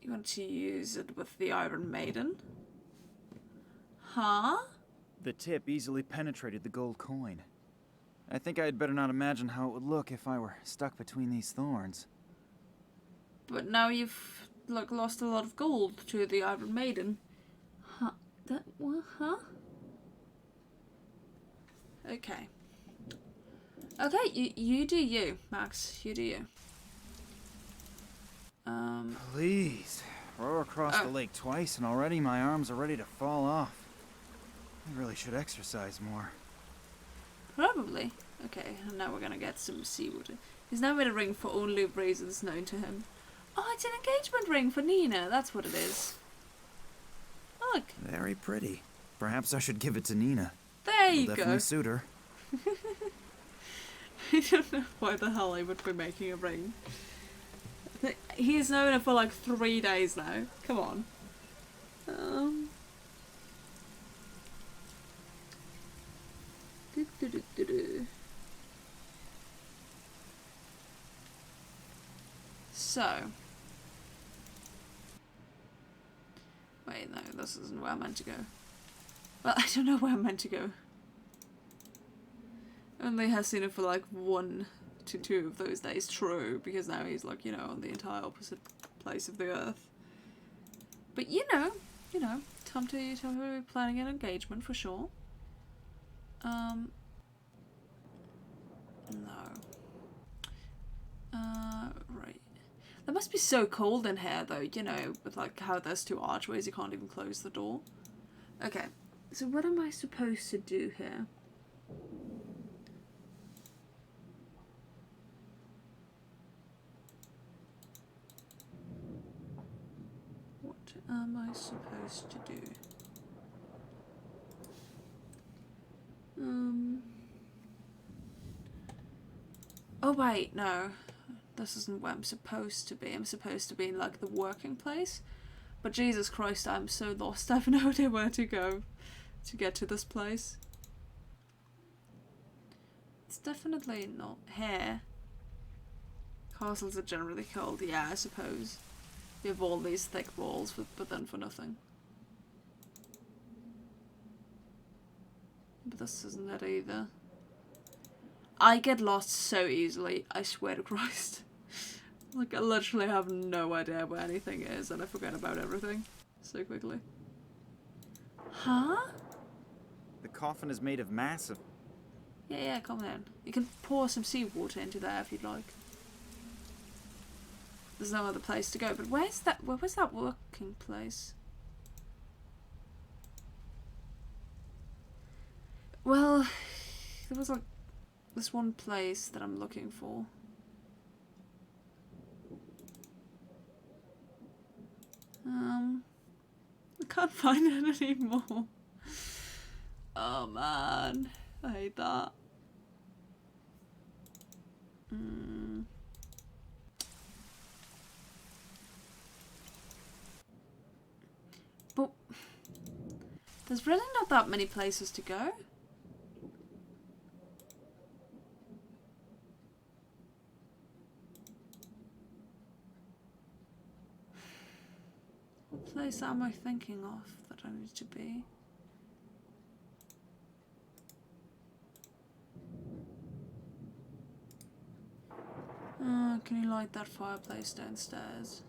You want to use it with the Iron Maiden? Huh? The tip easily penetrated the gold coin. I think I'd better not imagine how it would look if I were stuck between these thorns. But now you've, like, lost a lot of gold to the Iron Maiden. Huh? Huh? Okay. Okay, you do you, Max. You do you. Please. Row across the lake twice and already my arms are ready to fall off. I really should exercise more. Probably. Okay, and now we're gonna get some seawater. He's now made a ring for only reasons known to him. Oh, it's an engagement ring for Nina. That's what it is. Look. Very pretty. Perhaps I should give it to Nina. There you It'll go. definitely suit her. I don't know why the hell I would be making a ring. He's known her for like 3 days now. Come on. So. Wait, no, this isn't where I'm meant to go. Well, I don't know where I'm meant to go. Only has seen it for like 1 to 2 of those days, true, because now he's like, you know, on the entire opposite place of the earth. But you know, time to be planning an engagement for sure. No. Right. That must be so cold in here though, you know, with like how there's 2 archways, you can't even close the door. Okay, so what am I supposed to do here? What am I supposed to do? Oh wait, no. This isn't where I'm supposed to be. I'm supposed to be in like the working place. But Jesus Christ, I'm so lost. I have no idea where to go to get to this place. It's definitely not here. Castles are generally cold, yeah, I suppose. You have all these thick walls, but then for nothing. But this isn't it either. I get lost so easily, I swear to Christ. Like, I literally have no idea where anything is, and I forget about everything so quickly. Huh? The coffin is made of massive... Yeah, calm down. You can pour some seawater into there if you'd like. There's no other place to go, but where was that working place? Well, there was like this one place that I'm looking for. I can't find it anymore. Oh man, I hate that. But there's really not that many places to go. What place am I thinking of that I need to be? Can you light that fireplace downstairs?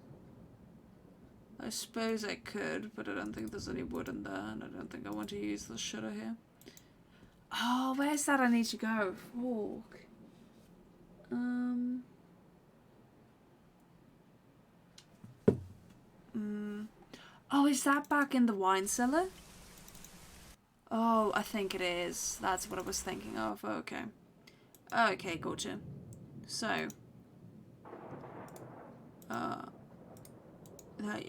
I suppose I could, but I don't think there's any wood in there, and I don't think I want to use the shutter here. Oh, where's that I need to go? Fuck. Oh, is that back in the wine cellar? Oh, I think it is. That's what I was thinking of. Okay. Okay, gotcha. So.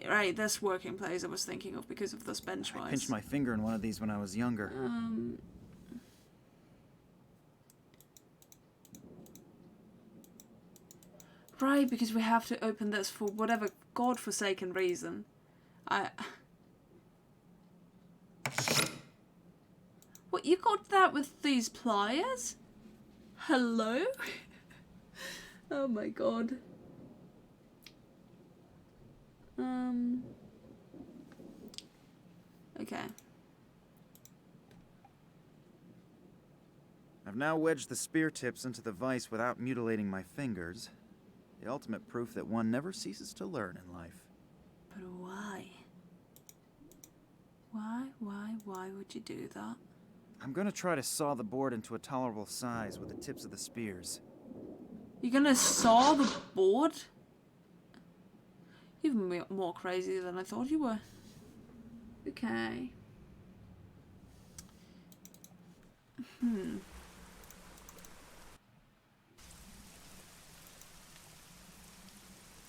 Right, this working place I was thinking of because of this bench I wise. pinched my finger in one of these when I was younger. Right, because we have to open this for whatever godforsaken reason. What, you got that with these pliers? Hello? Oh my god. Okay. I've now wedged the spear tips into the vise without mutilating my fingers. The ultimate proof that one never ceases to learn in life. But why? Why would you do that? I'm gonna try to saw the board into a tolerable size with the tips of the spears. You're gonna saw the board? You're even more crazy than I thought you were. Okay.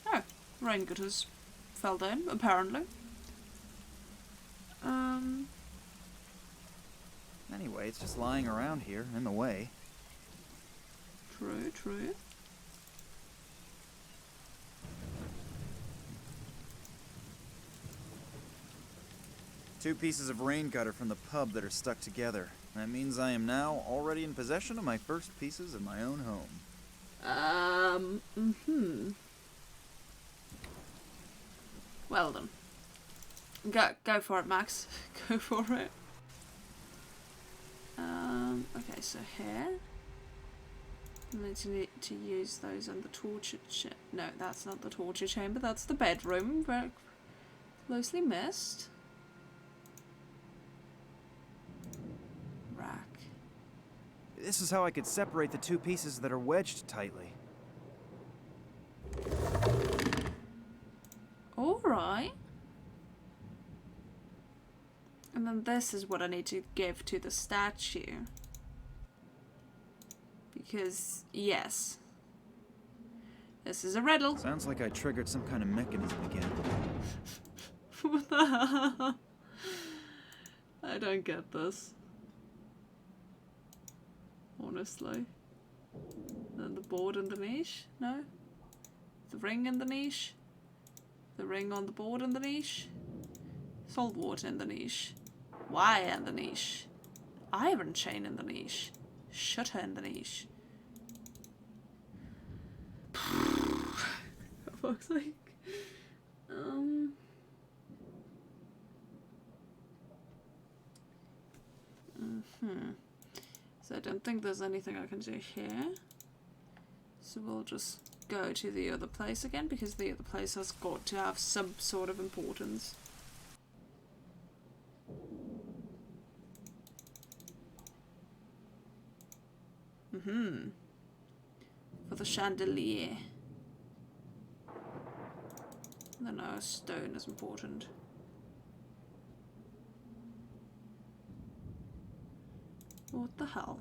Oh, rain gutters fell down, apparently. Anyway, it's just lying around here, in the way. True. 2 pieces of rain gutter from the pub that are stuck together. That means I am now already in possession of my first pieces of my own home. Well done. Go for it, Max. Go for it. Okay, so here. I'm going to need to use those on the torture no, that's not the torture chamber, that's the bedroom. Very closely missed. Rack. This is how I could separate the 2 pieces that are wedged tightly. Alright. And then this is what I need to give to the statue. Because, yes. This is a riddle. Sounds like I triggered some kind of mechanism again. What the hell? I don't get this. Honestly. Then the board in the niche? No? The ring in the niche? The ring on the board in the niche? Salt water in the niche? Wire in the niche? Iron chain in the niche? Shutter in the niche? For fuck's sake. So I don't think there's anything I can do here. So we'll just go to the other place again, because the other place has got to have some sort of importance. For the chandelier. Then our stone is important. What the hell?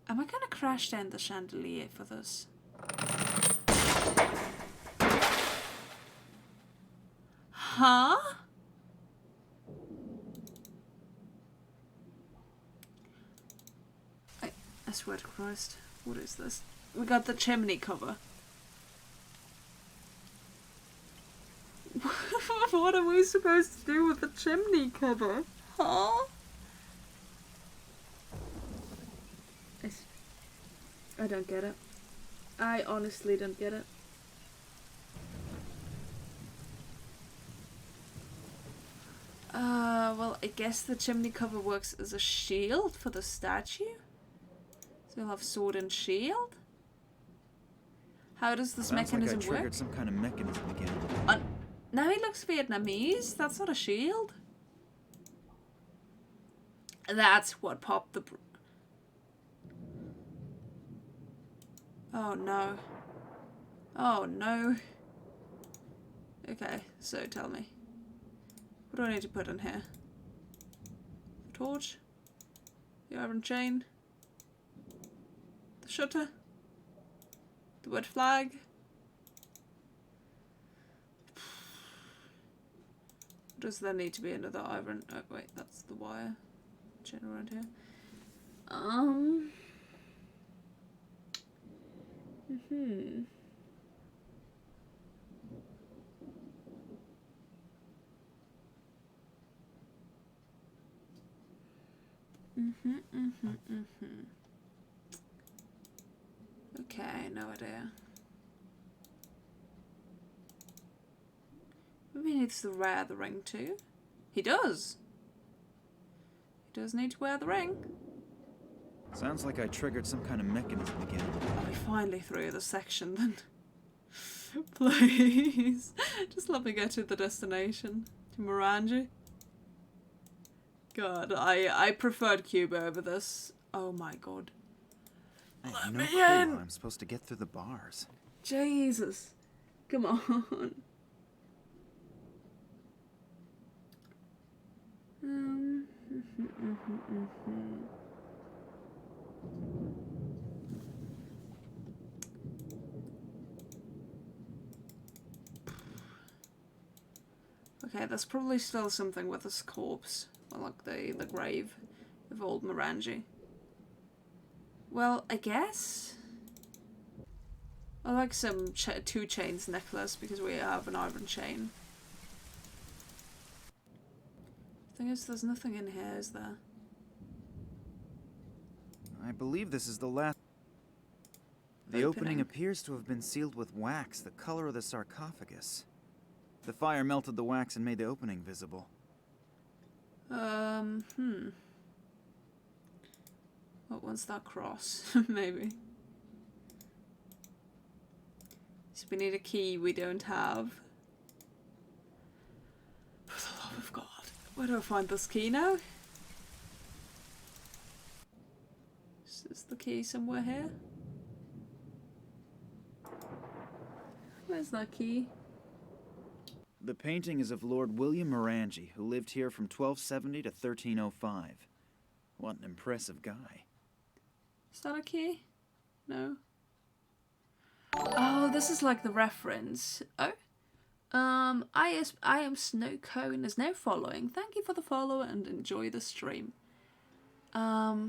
Am I gonna crash down the chandelier for this? Huh? I swear to Christ, what is this? We got the chimney cover. What are we supposed to do with the chimney cover? Huh? I don't get it. I honestly don't get it. Well, I guess the chimney cover works as a shield for the statue? So you'll have sword and shield? How does this mechanism like I triggered work? some kind of mechanism again. Now he looks Vietnamese. That's not a shield. That's what popped the... Oh no. Oh no. Okay, so tell me. What do I need to put in here? The torch? The iron chain? The shutter? The wood flag? Does there need to be another iron? Oh wait, that's the wire chain around here. Okay, no idea. Maybe he needs to wear the ring too. He does. He does need to wear the ring. Sounds like I triggered some kind of mechanism again. Are we finally through the section then? Please. Just let me get to the destination. To Morangi. God, I preferred Cuba over this. Oh my god. I have no clue how I'm supposed to get through the bars. Jesus. Come on. Okay, there's probably still something with this corpse. Or like the grave of old Morangi. Well, I guess... I like some 2 chains necklace because we have an iron chain. Thing is, there's nothing in here, is there? I believe this is the last... The opening appears to have been sealed with wax, the color of the sarcophagus. The fire melted the wax and made the opening visible. What one's that cross? Maybe. So we need a key we don't have. For the love of God. Where do I find this key now? Is the key somewhere here? Where's that key? The painting is of Lord William Morangi, who lived here from 1270 to 1305. What an impressive guy. Is that a key? No. Oh, this is like the reference. Oh. I am Snow Cone is now following. Thank you for the follow and enjoy the stream. I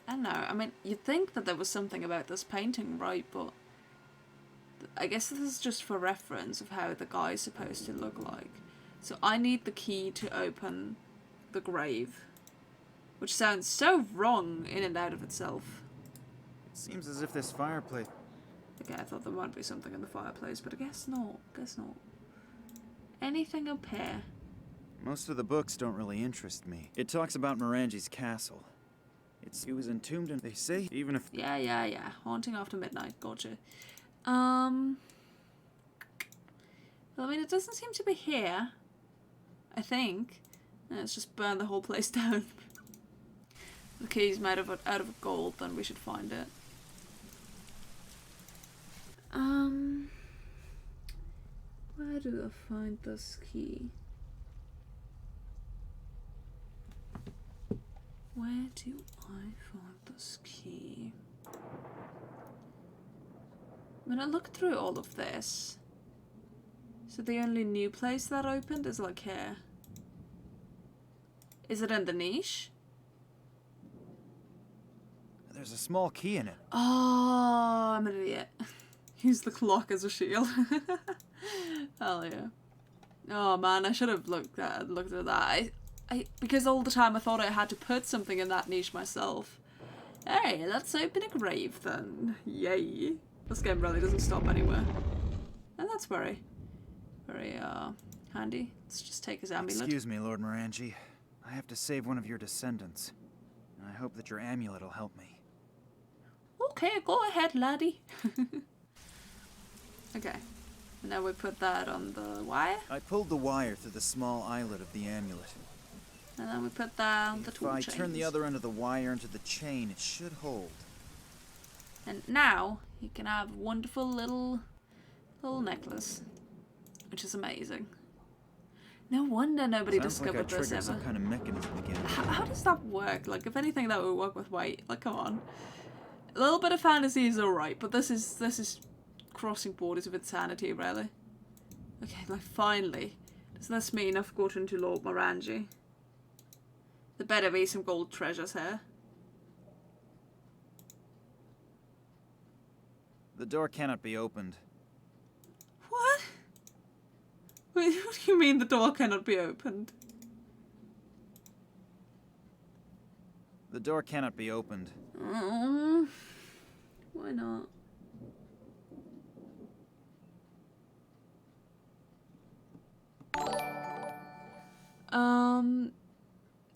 don't know. I mean, you'd think that there was something about this painting, right? But I guess this is just for reference of how the guy's supposed to look like. So I need the key to open the grave. Which sounds so wrong in and out of itself. It seems as if this fireplace... Okay, I thought there might be something in the fireplace, but I guess not. Guess not. Anything up here? Most of the books don't really interest me. It talks about Morangi's castle. He was entombed and they say even if... Yeah. Haunting after midnight. Gotcha. Well, I mean, it doesn't seem to be here. I think. Let's just burn the whole place down. The key's made out of gold, then we should find it. Where do I find this key? Where do I find this key? When I look through all of this, so the only new place that opened is like here. Is it in the niche? There's a small key in it. Oh, I'm an idiot. Use the clock as a shield. Hell yeah. Oh man, I should have looked at that. I because all the time I thought I had to put something in that niche myself. Hey, let's open a grave then. Yay. This game really doesn't stop anywhere. And that's very handy. Let's just take his amulet. Excuse me, Lord Morangi. I have to save one of your descendants. And I hope that your amulet will help me. Okay, go ahead, laddie. Okay. And now we put that on the wire. I pulled the wire through the small eyelet of the amulet. And then we put down the If tool I chains. turn the other end of the wire into the chain, it should hold. And now he can have a wonderful little necklace, which is amazing. No wonder nobody Sounds like I discovered this triggered ever. some kind of mechanism again. How does that work? Like, if anything, that would work with weight. Like, come on. A little bit of fantasy is alright, but this is crossing borders of insanity, really. Okay, like, finally. Does this mean I've gotten to Lord Morangi? There better be some gold treasures here. The door cannot be opened. What? Wait, what do you mean the door cannot be opened? The door cannot be opened. Why not?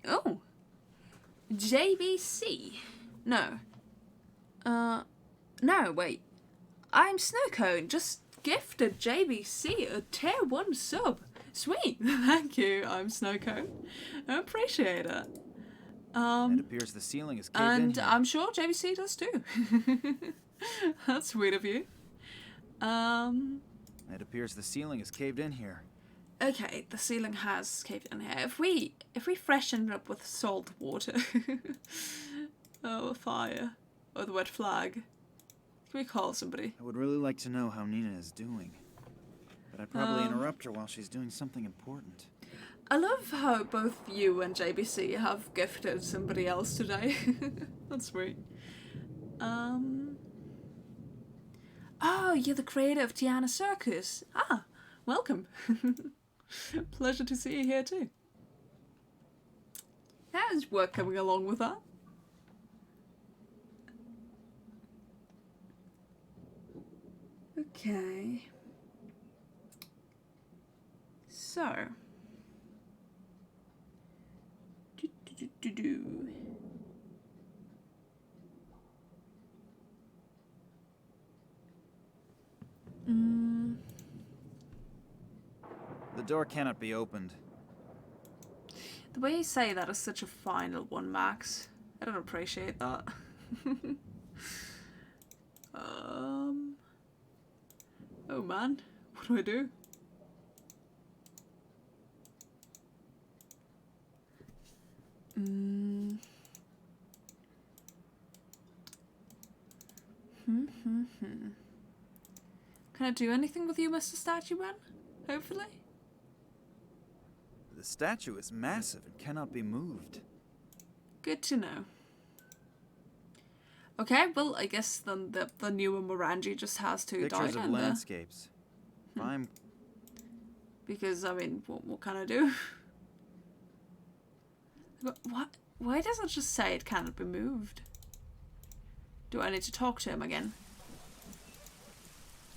Oh. JVC. No. No, wait. I'm Snowcone. Just gifted JVC a tier 1 sub. Sweet. Thank you. I'm Snowcone. I appreciate it. It appears the ceiling is caved in And here. I'm sure JVC does too. That's sweet of you. It appears the ceiling is caved in here. Okay, the ceiling has caved in here. If we freshen it up with salt water, oh, a fire, or the wet flag, can we call somebody? I would really like to know how Nina is doing. But I'd probably interrupt her while she's doing something important. I love how both you and JBC have gifted somebody else today. That's sweet. Oh, you're the creator of Tiana Circus. Ah, welcome. Pleasure to see you here too. How's work coming along with that? Okay. So. Do. The door cannot be opened. The way you say that is such a final one, Max. I don't appreciate that. Oh man, what do I do? Can I do anything with you, Mr. Statue Man? Hopefully? The statue is massive and cannot be moved. Good to know. Okay, well, I guess then the newer Morangi just has to die Pictures of down there. landscapes. I'm... Because, I mean, what can I do? What? Why does it just say it cannot be moved? Do I need to talk to him again?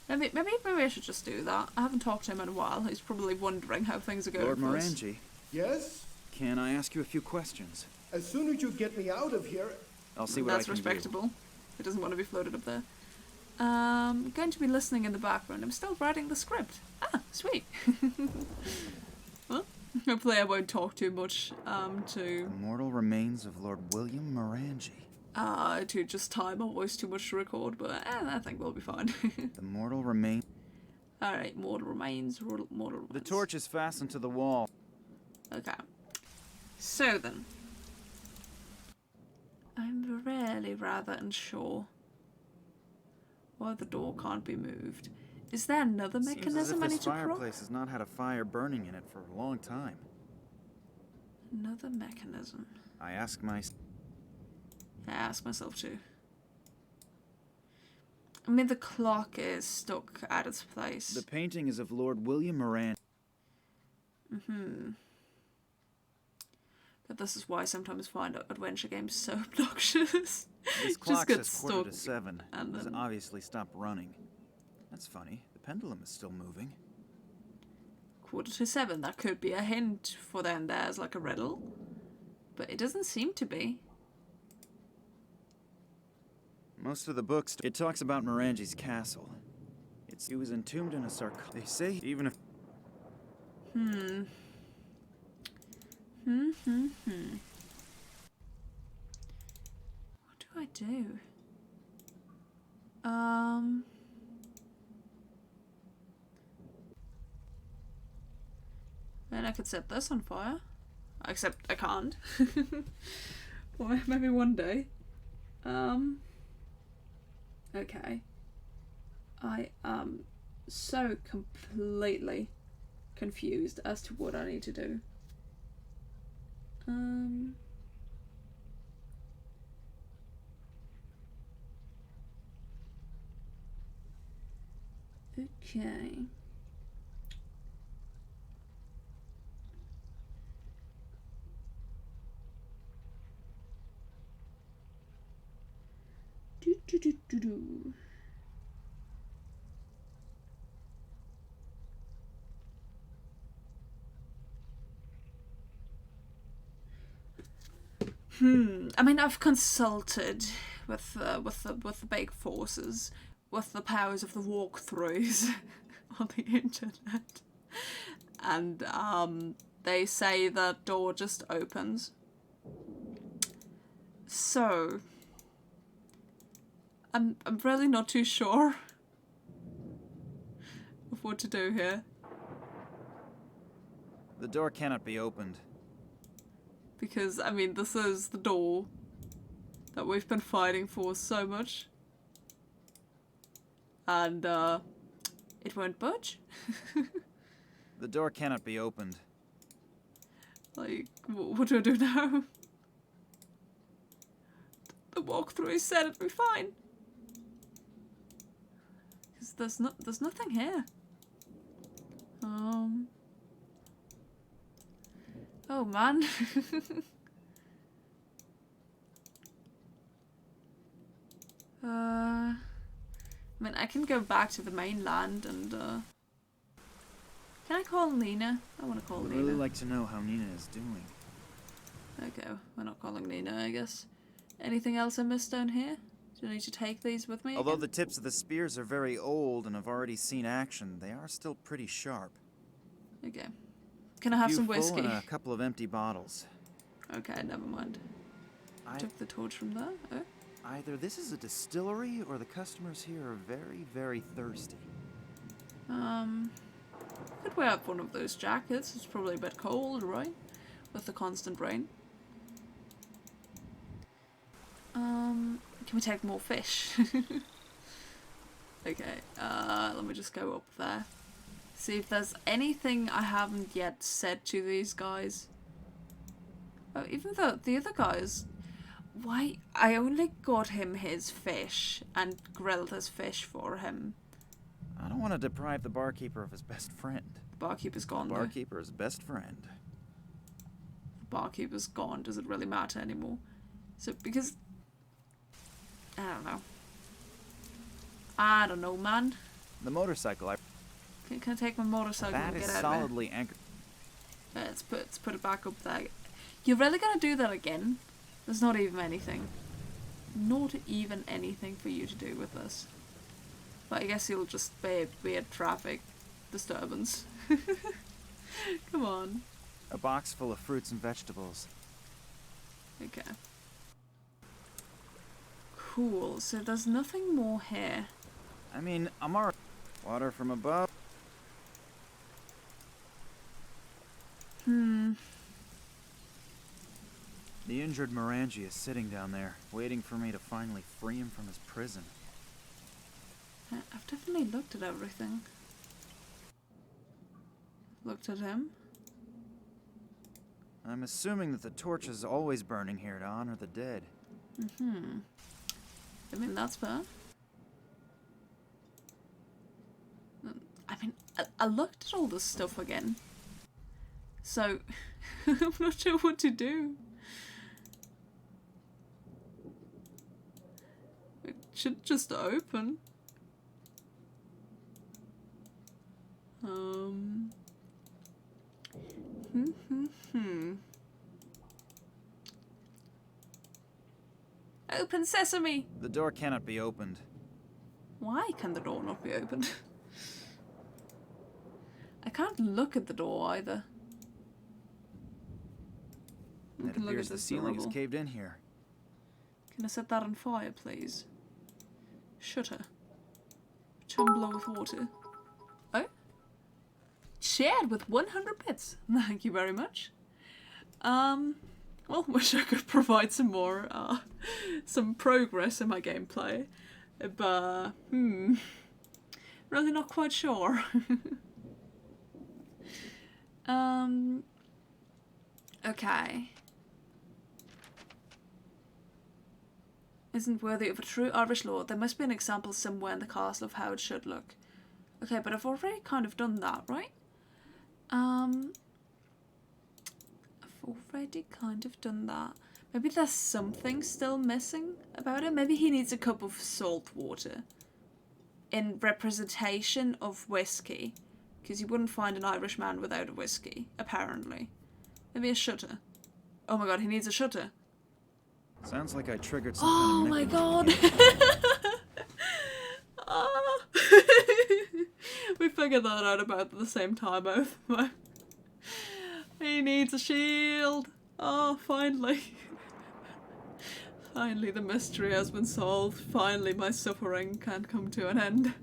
Maybe I should just do that. I haven't talked to him in a while. He's probably wondering how things are going Lord for us. Morangi, Yes? can I ask you a few questions? As soon as you get me out of here... I'll see what That's I can respectable. He doesn't want to be floated up there. I'm going to be listening in the background. I'm still writing the script. Ah, sweet. Well, hopefully I won't talk too much to... The mortal remains of Lord William Morangi. To just time my voice too much to record, but I think we'll be fine. The mortal remains... Alright, mortal remains, mortal remains. The torch is fastened to the wall. Okay. So then. I'm really rather unsure why the door can't be moved. Is there another mechanism I need Seems as if this to cross? fireplace has not had a fire burning in it for a long time. Another mechanism. I ask myself too. I mean, the clock is stuck at its place. The painting is of Lord William Morangi. But this is why I sometimes find adventure games so obnoxious. This Just clock get says quarter to stuck 7. and It has then- obviously stopped running. That's funny. The pendulum is still moving. 7:15. That could be a hint for them there's like a riddle. But it doesn't seem to be. Most of the books, it talks about Morangi's castle. He was entombed in a sarcophagus. They say even if... What do I do? And I could set this on fire. Except I can't. Well, maybe one day. Okay. I am so completely confused as to what I need to do. Okay. Do. I mean, I've consulted with the big forces, with the powers of the walkthroughs on the internet, and they say that door just opens. So I'm really not too sure of what to do here. The door cannot be opened. Because, I mean, this is the door that we've been fighting for so much. And, it won't budge. The door cannot be opened. Like, what do I do now? The walkthrough said it'd be fine. Because there's nothing here. Oh man. I mean, I can go back to the mainland and, can I call Nina? I want to call I'd Nina. really like to know how Nina is doing. Okay, we're not calling Nina, I guess. Anything else I missed down here? Do I need to take these with me Although again? the tips of the spears are very old and have already seen action, they are still pretty sharp. Okay. Can I have some full whiskey? and a couple of empty bottles. Okay, never mind. Took the torch from there. Oh. Either this is a distillery or the customers here are very, very thirsty. Could wear up one of those jackets. It's probably a bit cold, right? With the constant rain. Can we take more fish? Okay, let me just go up there. See if there's anything I haven't yet said to these guys. Oh, even though the other guys... Why? I only got him his fish and grilled his fish for him. I don't want to deprive the barkeeper of his best friend. The barkeeper's gone, The though. barkeeper's best friend. The barkeeper's gone. Does it really matter anymore? So, because... I don't know, man. The motorcycle, Can I take my motorcycle that and is get out of here? solidly anchored. Let's put it back up there. You're really gonna do that again? There's not even anything. Not even anything for you to do with this. But I guess you'll just be a traffic disturbance. Come on. A box full of fruits and vegetables. Okay. Cool, so there's nothing more here. I mean, I'm already... Water from above. The injured Morangi is sitting down there, waiting for me to finally free him from his prison. I've definitely looked at everything. Looked at him. I'm assuming that the torch is always burning here to honor the dead. I mean, that's fair. I mean, I looked at all this stuff again. So, I'm not sure what to do. It should just open. Open sesame! The door cannot be opened. Why can the door not be opened? I can't look at the door either. can look at Appears the this ceiling is rubble. caved in here. Can I set that on fire, please? Shutter. Tumbler with water. Oh? Shared with 100 bits. Thank you very much. Well, wish I could provide some more, some progress in my gameplay. But, really not quite sure. Okay. Isn't worthy of a true Irish lord. There must be an example somewhere in the castle of how it should look. Okay, but I've already kind of done that, right? I've already kind of done that. Maybe there's something still missing about it. Maybe he needs a cup of salt water in representation of whiskey, because you wouldn't find an Irish man without a whiskey, apparently. Maybe a shutter. Oh my god, he needs a shutter. Sounds like I triggered some Oh kind of my mechanism god. Ah. We figured that out about the same time, both. He needs a shield. Oh, finally. Finally the mystery has been solved. Finally my suffering can come to an end.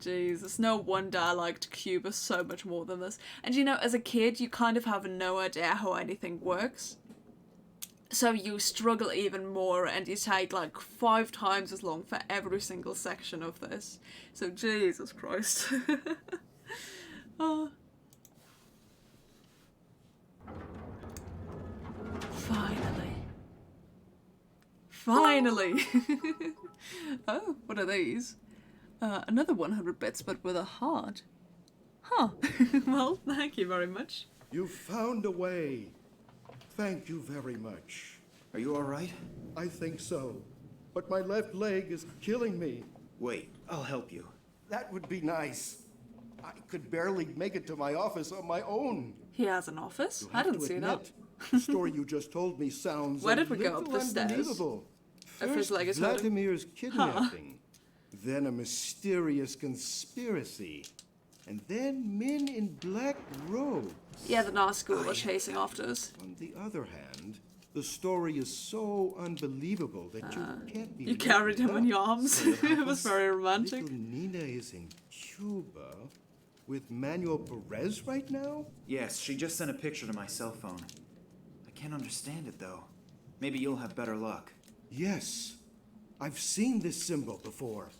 Jesus, no wonder I liked Cuba so much more than this. And you know, as a kid, you kind of have no idea how anything works. So you struggle even more and you take like 5 times as long for every single section of this. So Jesus Christ. Oh. Finally. Finally! Oh, what are these? Another 100 bits, but with a heart. Huh. Well, thank you very much. You found a way. Thank you very much. Are you all right? I think so. But my left leg is killing me. Wait, I'll help you. That would be nice. I could barely make it to my office on my own. He has an office? You'll I have didn't to see admit, that. The story you just told me sounds Where a did we go? Up little the stairs? unbelievable. If his First, leg is hurting. Vladimir's kidnapping, then a mysterious conspiracy, and then men in black robes. Yeah, the Nazgul were chasing after us. On the other hand, the story is so unbelievable that you can't be. You carried him in your arms. It was very romantic. Little Nina is in Cuba with Manuel Perez right now? Yes, she just sent a picture to my cell phone. I can't understand it, though. Maybe you'll have better luck. Yes. I've seen this symbol before,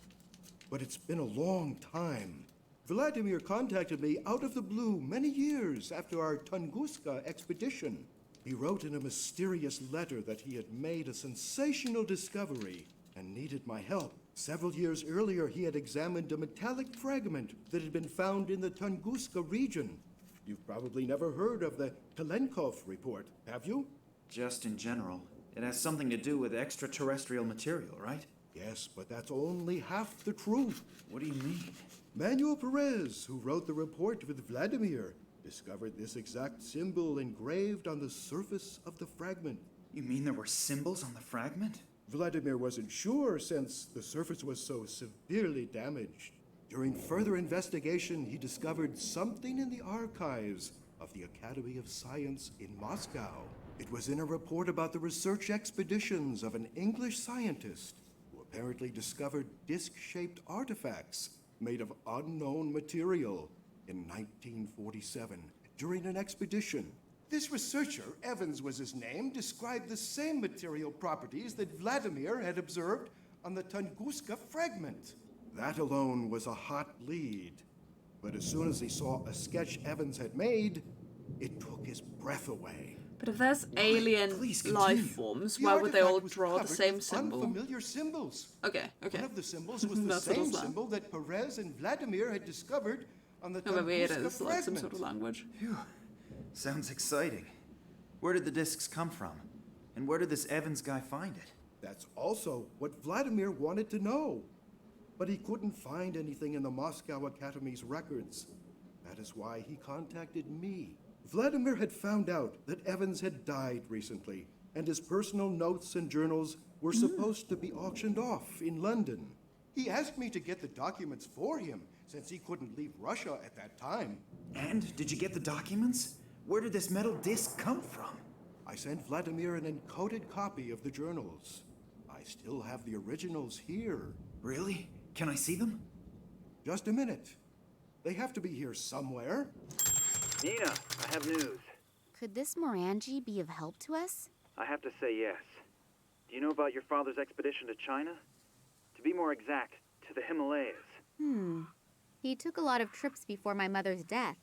but it's been a long time. Vladimir contacted me out of the blue many years after our Tunguska expedition. He wrote in a mysterious letter that he had made a sensational discovery and needed my help. Several years earlier, he had examined a metallic fragment that had been found in the Tunguska region. You've probably never heard of the Kalenkov report, have you? Just in general. It has something to do with extraterrestrial material, right? Yes, but that's only half the truth. What do you mean? Manuel Perez, who wrote the report with Vladimir, discovered this exact symbol engraved on the surface of the fragment. You mean there were symbols on the fragment? Vladimir wasn't sure since the surface was so severely damaged. During further investigation, he discovered something in the archives of the Academy of Science in Moscow. It was in a report about the research expeditions of an English scientist who apparently discovered disc-shaped artifacts made of unknown material in 1947 during an expedition. This researcher, Evans was his name, described the same material properties that Vladimir had observed on the Tunguska fragment. That alone was a hot lead. But as soon as he saw a sketch Evans had made, it took his breath away. But if there's alien life forms, why would they all draw the same symbol? Unfamiliar symbols. Okay. One of the symbols was the same symbol that Perez and Vladimir had discovered on the maybe it Tunguska is like some fragment. sort of language. Phew. Sounds exciting. Where did the discs come from? And where did this Evans guy find it? That's also what Vladimir wanted to know. But he couldn't find anything in the Moscow Academy's records. That is why he contacted me. Vladimir had found out that Evans had died recently, and his personal notes and journals were supposed to be auctioned off in London. He asked me to get the documents for him, since he couldn't leave Russia at that time. And did you get the documents? Where did this metal disc come from? I sent Vladimir an encoded copy of the journals. I still have the originals here. Really? Can I see them? Just a minute. They have to be here somewhere. Nina, I have news. Could this Morangi be of help to us? I have to say yes. Do you know about your father's expedition to China? To be more exact, to the Himalayas. He took a lot of trips before my mother's death.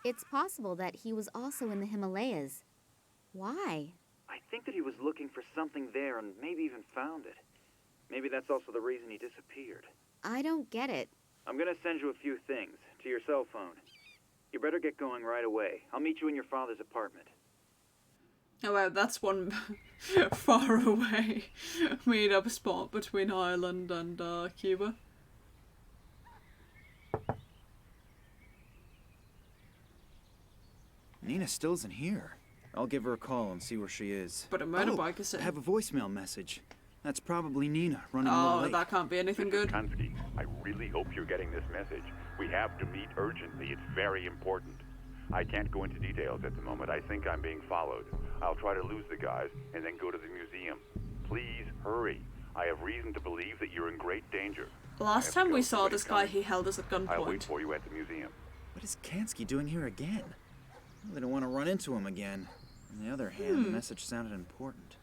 It's possible that he was also in the Himalayas. Why? I think that he was looking for something there and maybe even found it. Maybe that's also the reason he disappeared. I don't get it. I'm gonna send you a few things to your cell phone. You better get going right away. I'll meet you in your father's apartment. Oh wow, that's one far away meet-up spot between Ireland and Cuba. Nina still isn't here. I'll give her a call and see where she is. But a motorbike is I it? have a voicemail message. That's probably Nina running a little Oh, late. that can't be anything good. Tunguska, I really hope you're getting this message. We have to meet urgently. It's very important. I can't go into details at the moment. I think I'm being followed. I'll try to lose the guys and then go to the museum. Please hurry. I have reason to believe that you're in great danger. Last time we saw this guy, he held us at I'll wait gunpoint. for you at the museum. What is Kansky doing here again? Well, they don't want to run into him again. On the other hand, the message sounded important.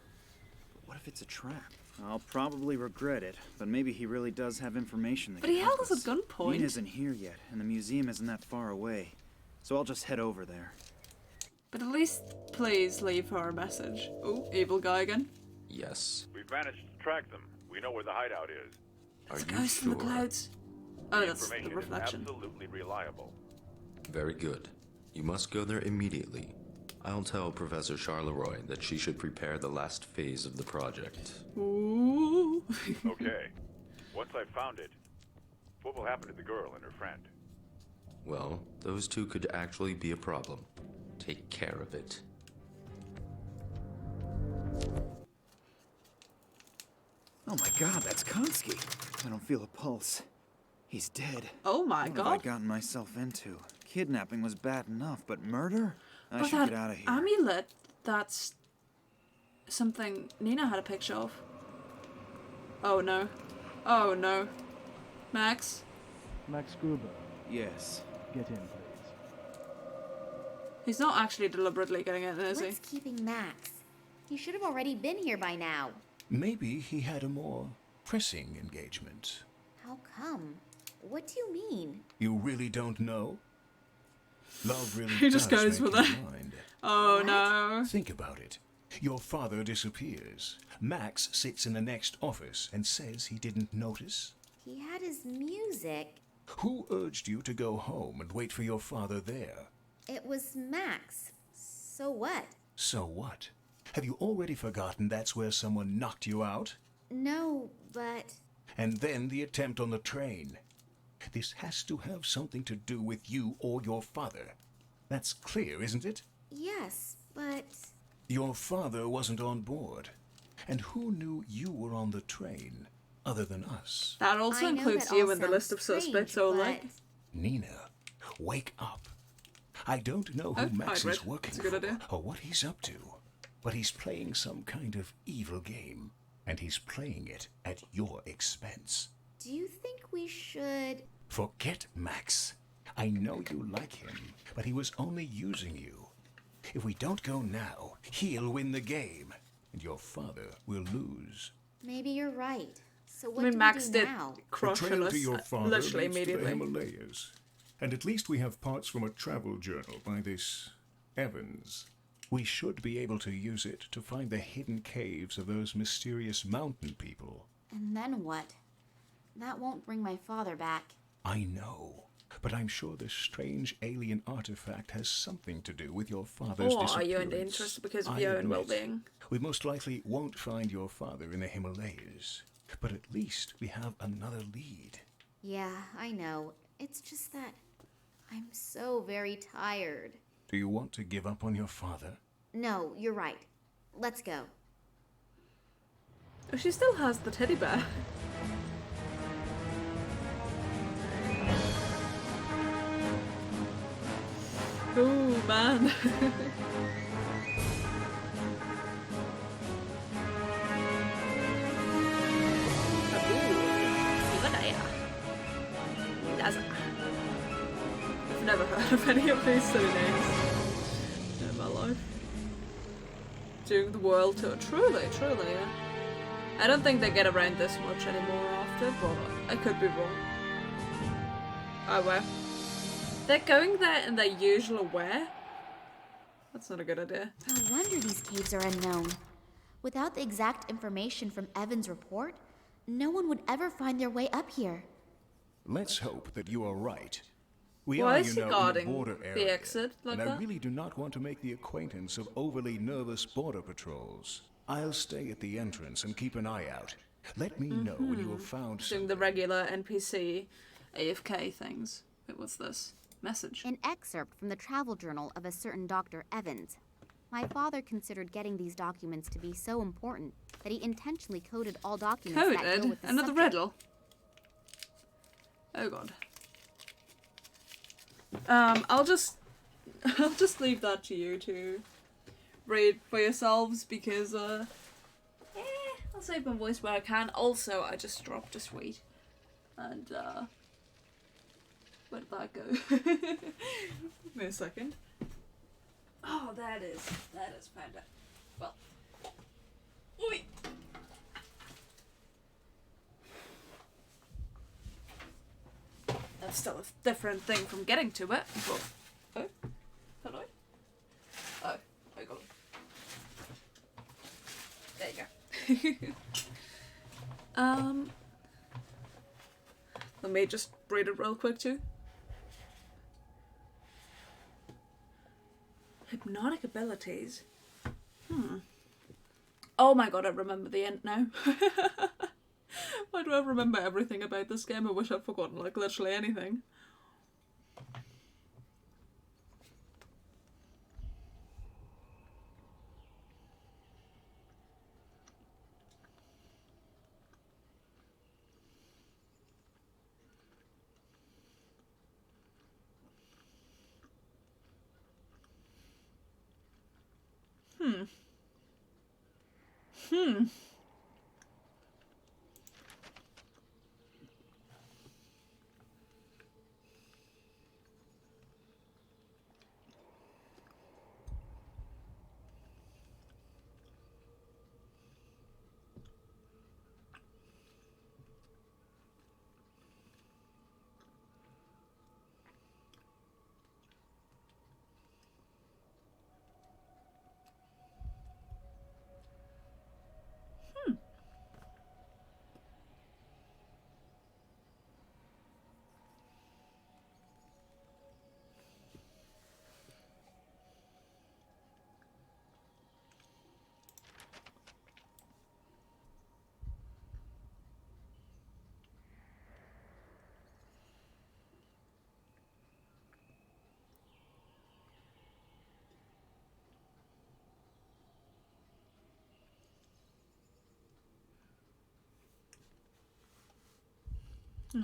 But what if it's a trap? I'll probably regret it, but maybe he really does have information that But can he help held us at gunpoint. Nina isn't here yet, and the museum isn't that far away. So I'll just head over there. But at least, please leave her a message. Oh, evil guy again. Yes. We've managed to track them. We know where the hideout is. It's a ghost in the clouds. Oh, that's the Information reflection. is absolutely reliable. Very good. You must go there immediately. I'll tell Professor Charleroi that she should prepare the last phase of the project. Ooh. Okay. Once I've found it, what will happen to the girl and her friend? Well, those two could actually be a problem. Take care of it. Oh my god, that's Kansky. I don't feel a pulse. He's dead. Oh my What god. have I gotten myself into? Kidnapping was bad enough, but murder? I But should that get out of here. amulet, that's something Nina had a picture of. Oh no. Oh no. Max? Max Gruber, Yes. get in, please. He's not actually deliberately getting in, is he? What's keeping Max? He should have already been here by now. Maybe he had a more pressing engagement. How come? What do you mean? You really don't know? Love really He just does goes make with you it. blind. Oh no. Think about it. Your father disappears. Max sits in the next office and says he didn't notice. He had his music. Who urged you to go home and wait for your father there? It was Max. So what? So what? Have you already forgotten that's where someone knocked you out? No, but... And then the attempt on the train. This has to have something to do with you or your father. That's clear, isn't it? Yes, but... Your father wasn't on board. And who knew you were on the train, other than us? That also I know includes that you all in the list of sounds suspects, strange, Oleg. but- Nina, wake up. I don't know who Oh, Max hybrid. is working That's a good for idea. or what he's up to, but he's playing some kind of evil game, and he's playing it at your expense. Do you think we should... Forget Max. I know you like him, but he was only using you. If we don't go now, he'll win the game, and your father will lose. Maybe you're right. So I what mean, do Max we do did now? crush the on trail us to your father literally leads to the immediately. Himalayas. And at least we have parts from a travel journal by this Evans. We should be able to use it to find the hidden caves of those mysterious mountain people. And then what? That won't bring my father back. I know, but I'm sure this strange alien artifact has something to do with your father's Or are disappearance. you in interest because of I your own admit, well-being? We most likely won't find your father in the Himalayas, but at least we have another lead. Yeah, I know. It's just that I'm so very tired. Do you want to give up on your father? No, you're right. Let's go. Oh, she still has the teddy bear. Ooh, man. never heard of any of these silly names in my life. Doing the world tour. Truly, yeah. I don't think they get around this much anymore after, but I could be wrong. Oh well. They're going there in their usual wear? That's not a good idea. No wonder these caves are unknown. Without the exact information from Evan's report, no one would ever find their way up here. Let's hope that you are right. We Why are, is he in a guarding border the area, exit like and I that? really do not want to make the acquaintance of overly nervous border patrols. I'll stay at the entrance and keep an eye out. Let me know when you have found Doing the regular NPC AFK things. Wait, what's this? Message. An excerpt from the travel journal of a certain Dr. Evans. My father considered getting these documents to be so important that he intentionally coded all documents that go Coded? with the Another subject. riddle? Oh god. I'll just leave that to you to read for yourselves because I'll save my voice where I can. Also, I just dropped a sweet. And where did that go? Give me a second. Oh, that is found it. Well. Oi. That's still a different thing from getting to it, but... Oh? Hello? Oh, I got it. There you go. Let me just read it real quick too. Hypnotic abilities. Oh my god, I remember the end now. Why do I remember everything about this game? I wish I'd forgotten, like, literally anything.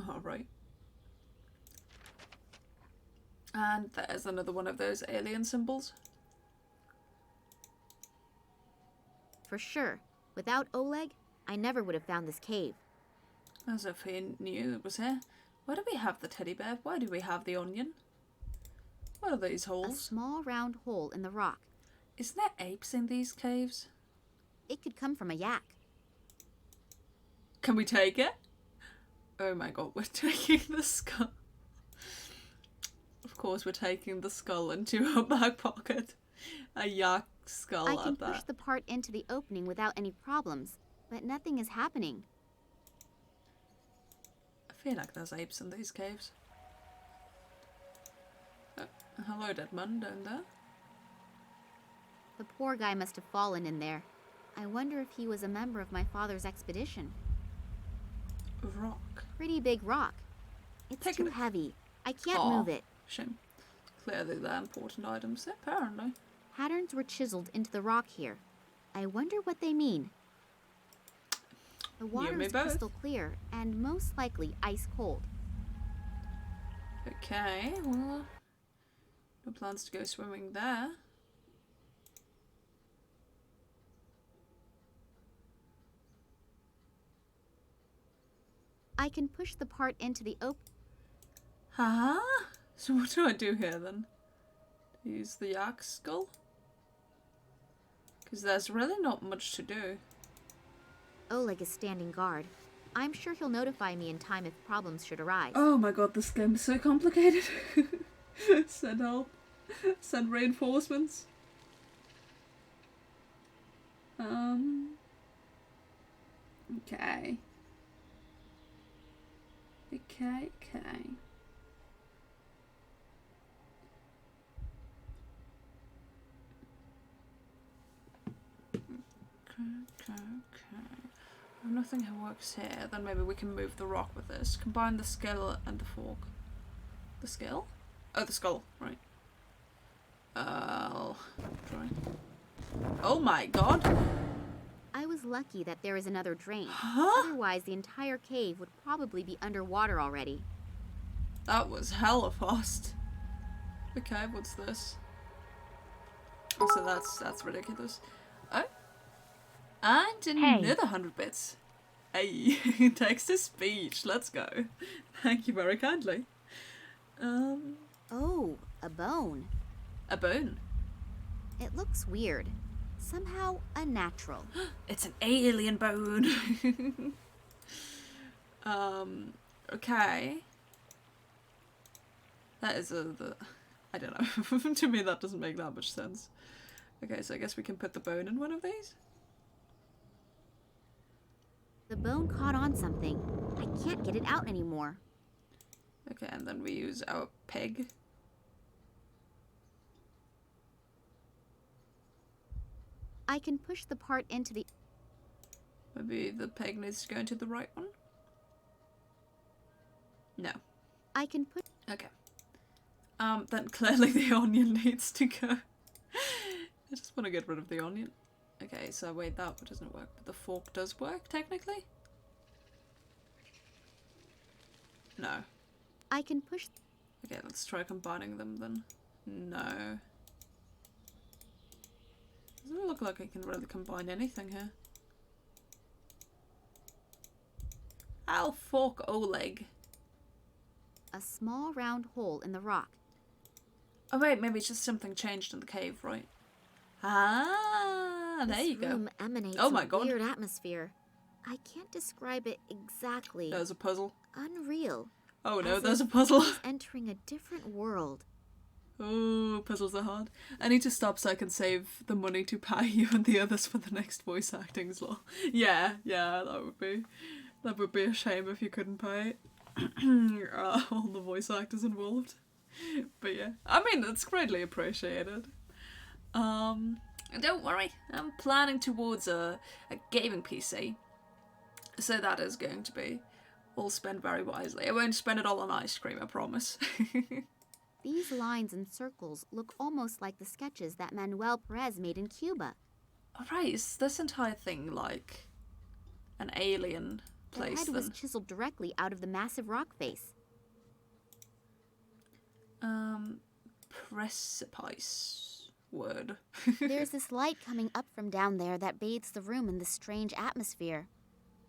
Alright. And there's another one of those alien symbols. For sure. Without Oleg, I never would have found this cave. As if he knew it was here. Why do we have the teddy bear? Why do we have the onion? What are these A holes? small round hole in the rock. Isn't there apes in these caves? It could come from a yak. Can we take it? Oh my god, we're taking the skull. Of course we're taking the skull into our back pocket. A yak skull I can at push that. the part into the opening without any problems, but nothing is happening. I feel like there's apes in these caves. Oh, hello, dead man down there. The poor guy must have fallen in there. I wonder if he was a member of my father's expedition. Rock. Pretty big rock. It's too heavy. I can't Aw, move it. Shame. Clearly they're important items, apparently. Patterns were chiseled into the rock here. I wonder what they mean. The water me is both. crystal clear and most likely ice cold. Okay, well, no plans to go swimming there. I can push the part into the Huh? So what do I do here then? Use the yak skull? Because there's really not much to do. Oleg is standing guard. I'm sure he'll notify me in time if problems should arise. Oh my god, this game is so complicated. Send help. Send reinforcements. Okay. Okay. Nothing works here. Then maybe we can move the rock with this. Combine the skill and the fork. The skill? Oh, the skull. Right. I'll try. Oh my god! I was lucky that there is another drain. Huh? Otherwise, the entire cave would probably be underwater already. That was hella fast. Okay, what's this? Oh, so that's ridiculous. Oh. And another 100 bits. Hey, text to speech. Let's go. Thank you very kindly. Oh, a bone. A bone? It looks weird. Somehow unnatural. It's an alien bone. Okay. That is I don't know. To me that doesn't make that much sense. Okay, so I guess we can put the bone in one of these? The bone caught on something. I can't get it out anymore. Okay, and then we use our peg. I can push the part into the... Maybe the peg needs to go into the right one? No. I can put... Okay. Then clearly the onion needs to go. I just want to get rid of the onion. Okay, so wait, that doesn't work, but the fork does work, technically? No. I can push... Okay, let's try combining them then. No. Doesn't look like I can really combine anything here. I'll fork Oleg. A small round hole in the rock. Oh wait, maybe it's just something changed in the cave, right? Ah, there you go. This room emanates oh my a god. weird atmosphere. I can't describe it exactly. There's a puzzle. Unreal. Oh no, As there's a if puzzle. he's entering a different world. Oh, puzzles are hard. I need to stop so I can save the money to pay you and the others for the next voice acting slot. Yeah, that would be a shame if you couldn't pay all the voice actors involved. But yeah, I mean, it's greatly appreciated. Don't worry, I'm planning towards a gaming PC, so that is going to be all spent very wisely. I won't spend it all on ice cream, I promise. These lines and circles look almost like the sketches that Manuel Perez made in Cuba. Alright, is this entire thing like an alien place The head then? was chiseled directly out of the massive rock face. Precipice word. There's this light coming up from down there that bathes the room in this strange atmosphere.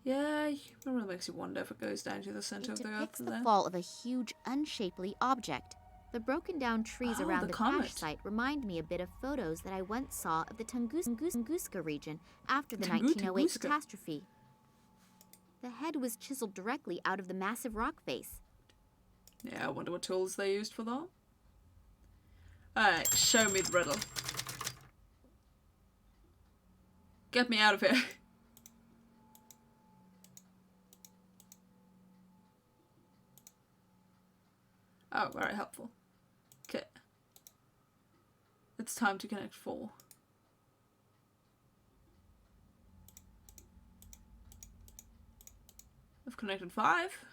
Yeah, it really makes you wonder if it goes down to the center of the earth Depicts the there. fall of a huge, unshapely object. The broken down trees around the the comet. crash site remind me a bit of photos that I once saw of the Tunguska region after the 1908 Tunguska. catastrophe. The head was chiseled directly out of the massive rock face. Yeah, I wonder what tools they used for that. Alright, show me the riddle. Get me out of here. Oh, very helpful. Okay. It's time to connect 4. I've connected 5.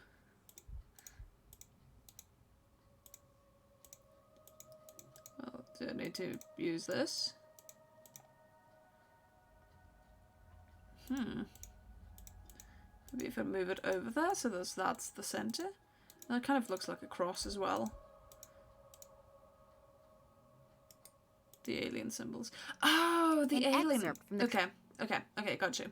Well, do I need to use this? Maybe if I move it over there, so that's the center. That kind of looks like a cross as well. The alien symbols. Oh, the An alien. excerpt from the Okay, got you.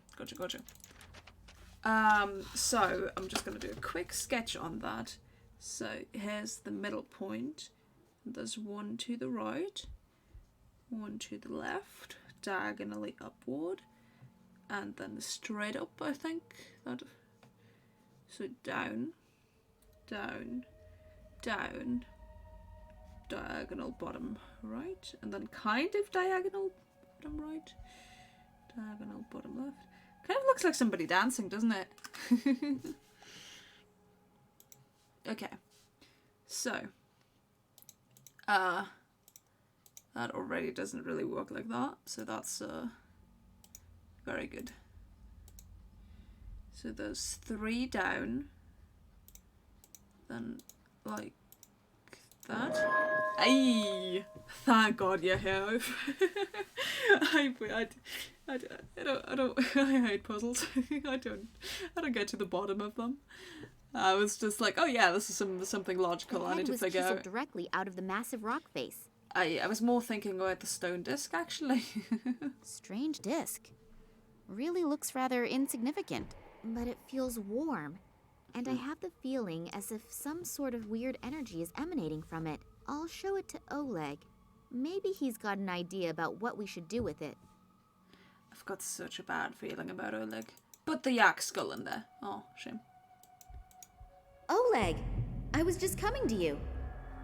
So I'm just gonna do a quick sketch on that. So here's the middle point. There's one to the right, one to the left, diagonally upward, and then straight up, I think. So down, down, down, diagonal bottom right, and then kind of diagonal bottom right, diagonal bottom left. Kind of looks like somebody dancing, doesn't it? Okay, so that already doesn't really work like that, so that's very good. So there's 3 down, then like that. Ay! Thank God you're here. I hate puzzles. I don't get to the bottom of them. I was just like, oh yeah, this is something logical. I need to figure out. The head was chiseled directly out of the massive rock face. I was more thinking about the stone disc, actually. Strange disc. Really looks rather insignificant, but it feels warm. And I have the feeling as if some sort of weird energy is emanating from it. I'll show it to Oleg. Maybe he's got an idea about what we should do with it. I've got such a bad feeling about Oleg. Put the yak skull in there. Oh, shame. Oleg! I was just coming to you.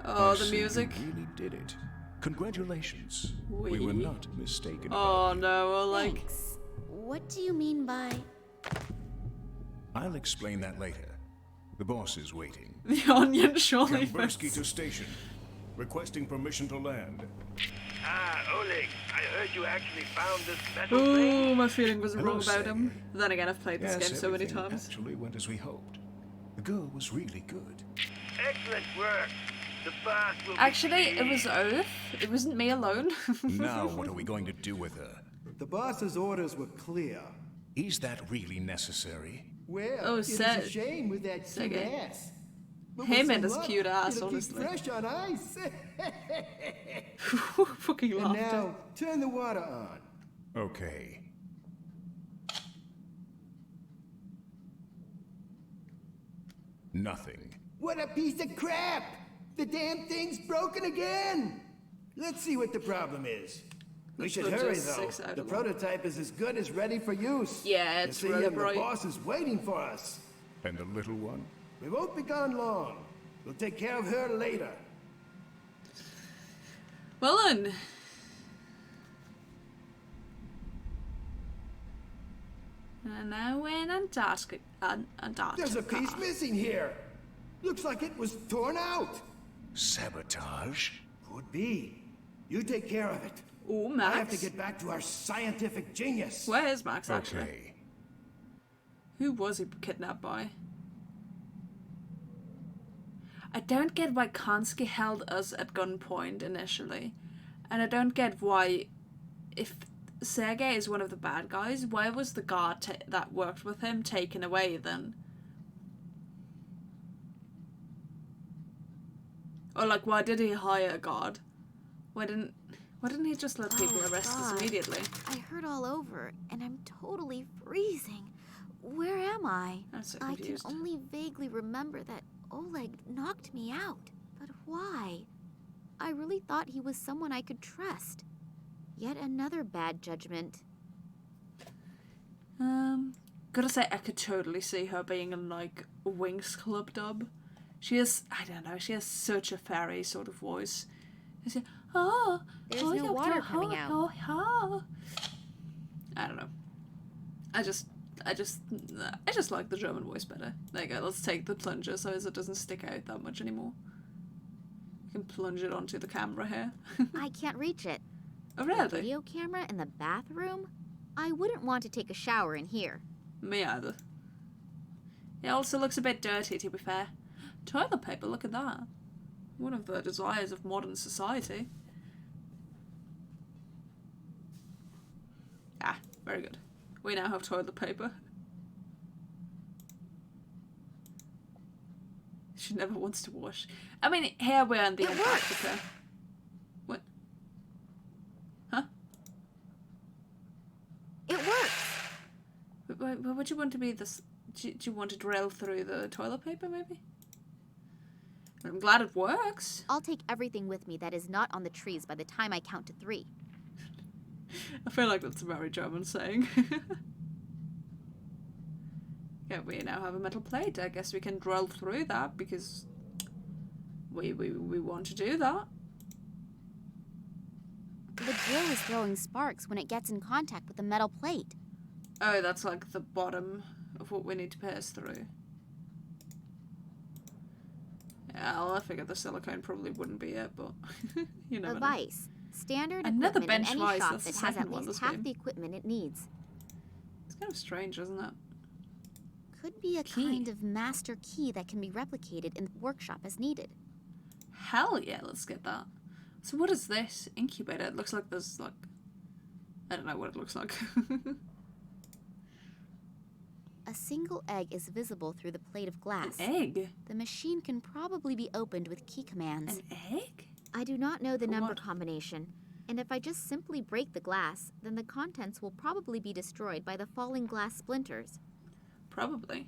Oh, I the see music. You really did it. Congratulations. Oui. We were not mistaken. Oh no, Oleg. Thanks. What do you mean by... I'll explain that later. The boss is waiting. The onion surely. Kambersky to station. Requesting permission to land. Ah, Oleg, I heard you actually found this metal Ooh, thing. my feeling was Hello, wrong about Sega. him. Then again, I've played this Yes, game so many everything times. actually went as we hoped. The girl was really good. Excellent work. The boss will be Actually, it was Oath. It wasn't me alone. Now what are we going to do with her? The boss's orders were clear. Is that really necessary? Well, Oh, it is Seg. a shame with that cute Sega. ass. But Him with and some his luck, cute ass, it'll honestly. Keep fresh on ice. Fucking And laughter. now, turn the water on. Okay. Nothing. What a piece of crap! The damn thing's broken again! Let's see what the problem is. We should Put hurry, just though. 6 out The of prototype is as good as ready for use. Yeah, it's You see, really and bright. the boss is waiting for us. And the little one? We won't be gone long. We'll take care of her later. Well then. And now we're in Antarctica. There's a piece missing here. Looks like it was torn out. Sabotage? Could be. You take care of it. Oh, I have to Max. get back to our scientific genius. Where is Max, actually? Okay. Who was he kidnapped by? I don't get why Kansky held us at gunpoint initially. And I don't get why, if Sergei is one of the bad guys, why was the guard that worked with him taken away then? Or like, why did he hire a guard? Why didn't he just let people arrest us God. immediately? I hurt all over, and I'm totally freezing. Where am I? I'm so I can confused. only vaguely remember that Oleg knocked me out. But why? I really thought he was someone I could trust. Yet another bad judgment. Gotta say, I could totally see her being in like a Winx Club dub. She has, I don't know, she has such a fairy sort of voice. It's like, oh, There's oh, no yeah, water yeah, coming out. oh, oh. I don't know. I just like the German voice better. There you go, let's take the plunger so as it doesn't stick out that much anymore. You can plunge it onto the camera here. I can't reach it. Oh, The really? video camera in the bathroom? I wouldn't want to take a shower in here. Me either. It also looks a bit dirty, to be fair. Toilet paper, look at that. One of the desires of modern society. Ah, very good. We now have toilet paper. She never wants to wash. I mean, here we're in the Antarctica. What? Huh? It works! But would you want to be this? Do you want to drill through the toilet paper, maybe? I'm glad it works. I'll take everything with me that is not on the trees by the time I count to 3. I feel like that's a very German saying. Yeah, we now have a metal plate. I guess we can drill through that because we want to do that. The drill is throwing sparks when it gets in contact with the metal plate. Oh, that's like the bottom of what we need to pass through. Yeah, well, I figured the silicone probably wouldn't be it, but you never A know. vice. Standard Another equipment in bench any vice, shop that's the that has second at one least this half game. the equipment it needs. It's kind of strange, isn't it? Could be a kind of master key that can be replicated in the workshop as needed. Hell yeah, let's get that. So what is this? Incubator. It looks like there's like... I don't know what it looks like. A single egg is visible through the plate of glass. An egg? The machine can probably be opened with key commands. An egg? I do not know the For number what? combination, and if I just simply break the glass, then the contents will probably be destroyed by the falling glass splinters. Probably.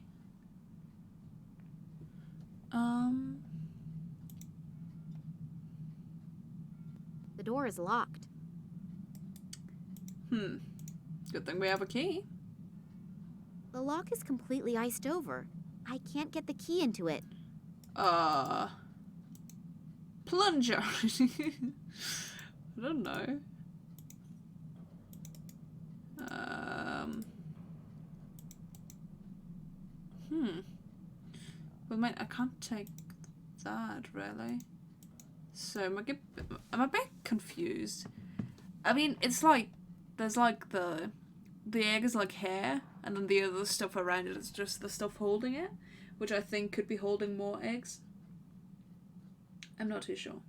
The door is locked. Good thing we have a key. The lock is completely iced over. I can't get the key into it. Plunger. I don't know. Well, mate, I can't take that, really. So, I'm a bit confused. I mean, it's like, there's like the egg is like hair, and then the other stuff around it is just the stuff holding it, which I think could be holding more eggs. I'm not too sure.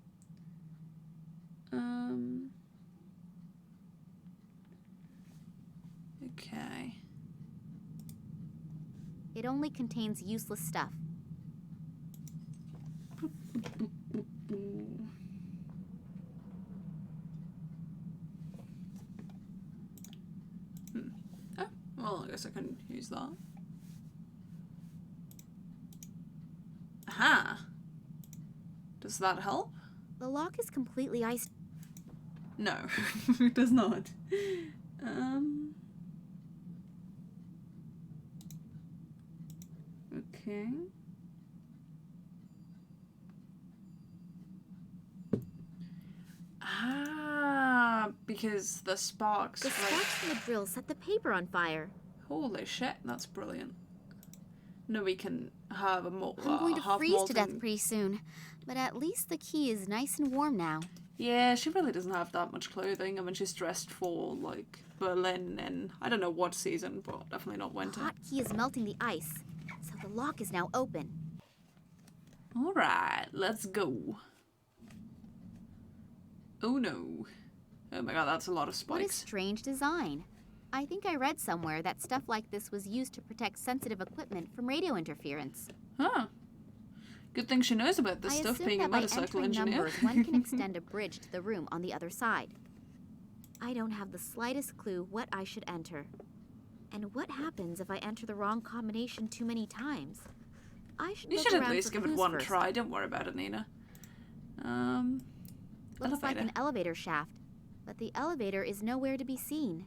Okay. It only contains useless stuff. Oh, well, I guess I can use that. Aha! Does that help? The lock is completely iced. No, it does not. Okay. Because the sparks. The sparks from the drill set the paper on fire. Holy shit, that's brilliant. No, we can have a more. I'm going to freeze to death pretty soon, but at least the key is nice and warm now. Yeah, she really doesn't have that much clothing. I mean, she's dressed for, like, Berlin and I don't know what season, but definitely not winter. The hot key is melting the ice, so the lock is now open. Alright, let's go. Oh no. Oh my god, that's a lot of spikes. What a strange design. I think I read somewhere that stuff like this was used to protect sensitive equipment from radio interference. Huh. Good thing she knows about this stuff, being a motorcycle engineer. Numbers, one can extend a bridge to the room on the other side. I don't have the slightest clue what I should enter. And what happens if I enter the wrong combination too many times? I should You look should at around least for give it clues one first. try. Don't worry about it, Nina. Looks like Elevator. an elevator shaft, but the elevator is nowhere to be seen.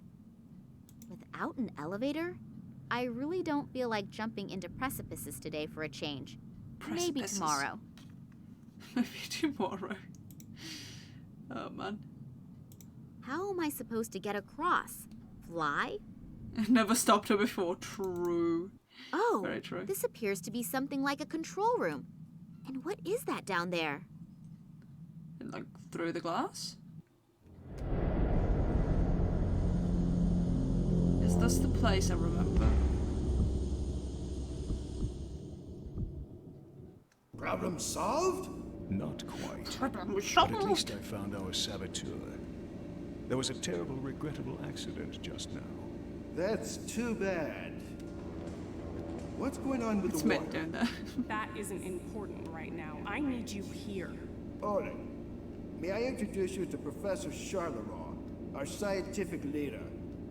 Without an elevator, I really don't feel like jumping into precipices today for a change. Maybe Precipices. tomorrow. Maybe tomorrow. Oh man. How am I supposed to get across? Fly? Never stopped her before. True. Oh, Very true. this appears to be something like a control room. And what is that down there? Like through the glass? Is this the place I remember? Problem solved? Not quite. Problem But solved. at least I found our saboteur. There was a terrible, regrettable accident just now. That's too bad. What's going on with the water? doing that. That isn't important right now. I need you here. All right. May I introduce you to Professor Charleroi, our scientific leader?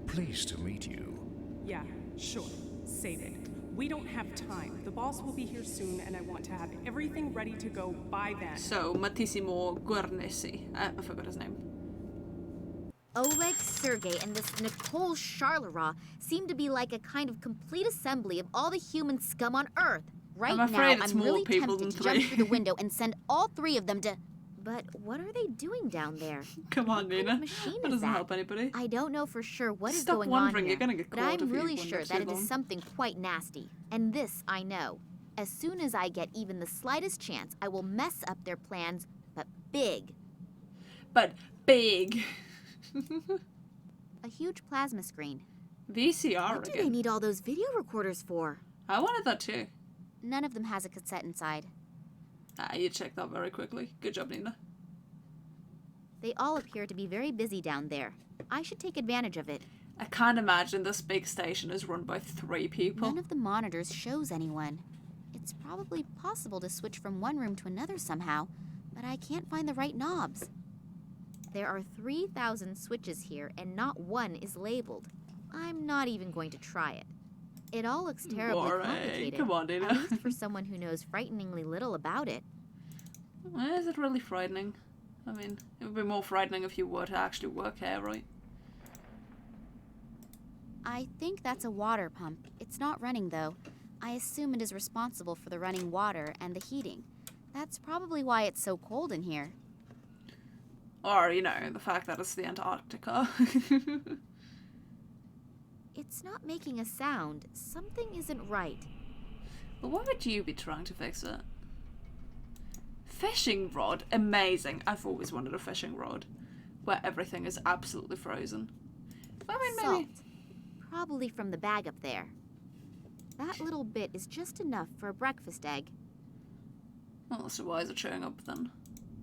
Pleased to meet you. Yeah, sure. Save it. We don't have time. The boss will be here soon, and I want to have everything ready to go by then. So, Matissimo Guarnesi. I forgot his name. Oleg, Sergey, and this Nicole Charleroi seem to be like a kind of complete assembly of all the human scum on Earth. Right I'm afraid now, it's I'm more really people tempted than to jump three. through the window and send all 3 of them to... But what are they doing down there? Come on, Nina. Machine That is doesn't that? help anybody. I don't know for sure what is Stop going on wondering, here, you're gonna get but caught I'm if you really wonder sure too that it long. is something quite nasty. And this I know. As soon as I get even the slightest chance, I will mess up their plans, but big. But big. A huge plasma screen. VCR What do again. they need all those video recorders for? I wanted that too. None of them has a cassette inside. Ah, you checked that very quickly. Good job, Nina. They all appear to be very busy down there. I should take advantage of it. I can't imagine this big station is run by 3 people. None of the monitors shows anyone. It's probably possible to switch from one room to another somehow, but I can't find the right knobs. There are 3,000 switches here, and not one is labeled. I'm not even going to try it. It all looks terribly Boring. complicated. Come on, Dana. At least for someone who knows frighteningly little about it. Is it really frightening? I mean, it would be more frightening if you were to actually work here, right? I think that's a water pump. It's not running, though. I assume it is responsible for the running water and the heating. That's probably why it's so cold in here. Or, you know, the fact that it's the Antarctica. It's not making a sound. Something isn't right. But why would you be trying to fix it? Fishing rod? Amazing. I've always wanted a fishing rod where everything is absolutely frozen. I mean, maybe... Salt. Probably from the bag up there. That little bit is just enough for a breakfast egg. Well, so why is it showing up then?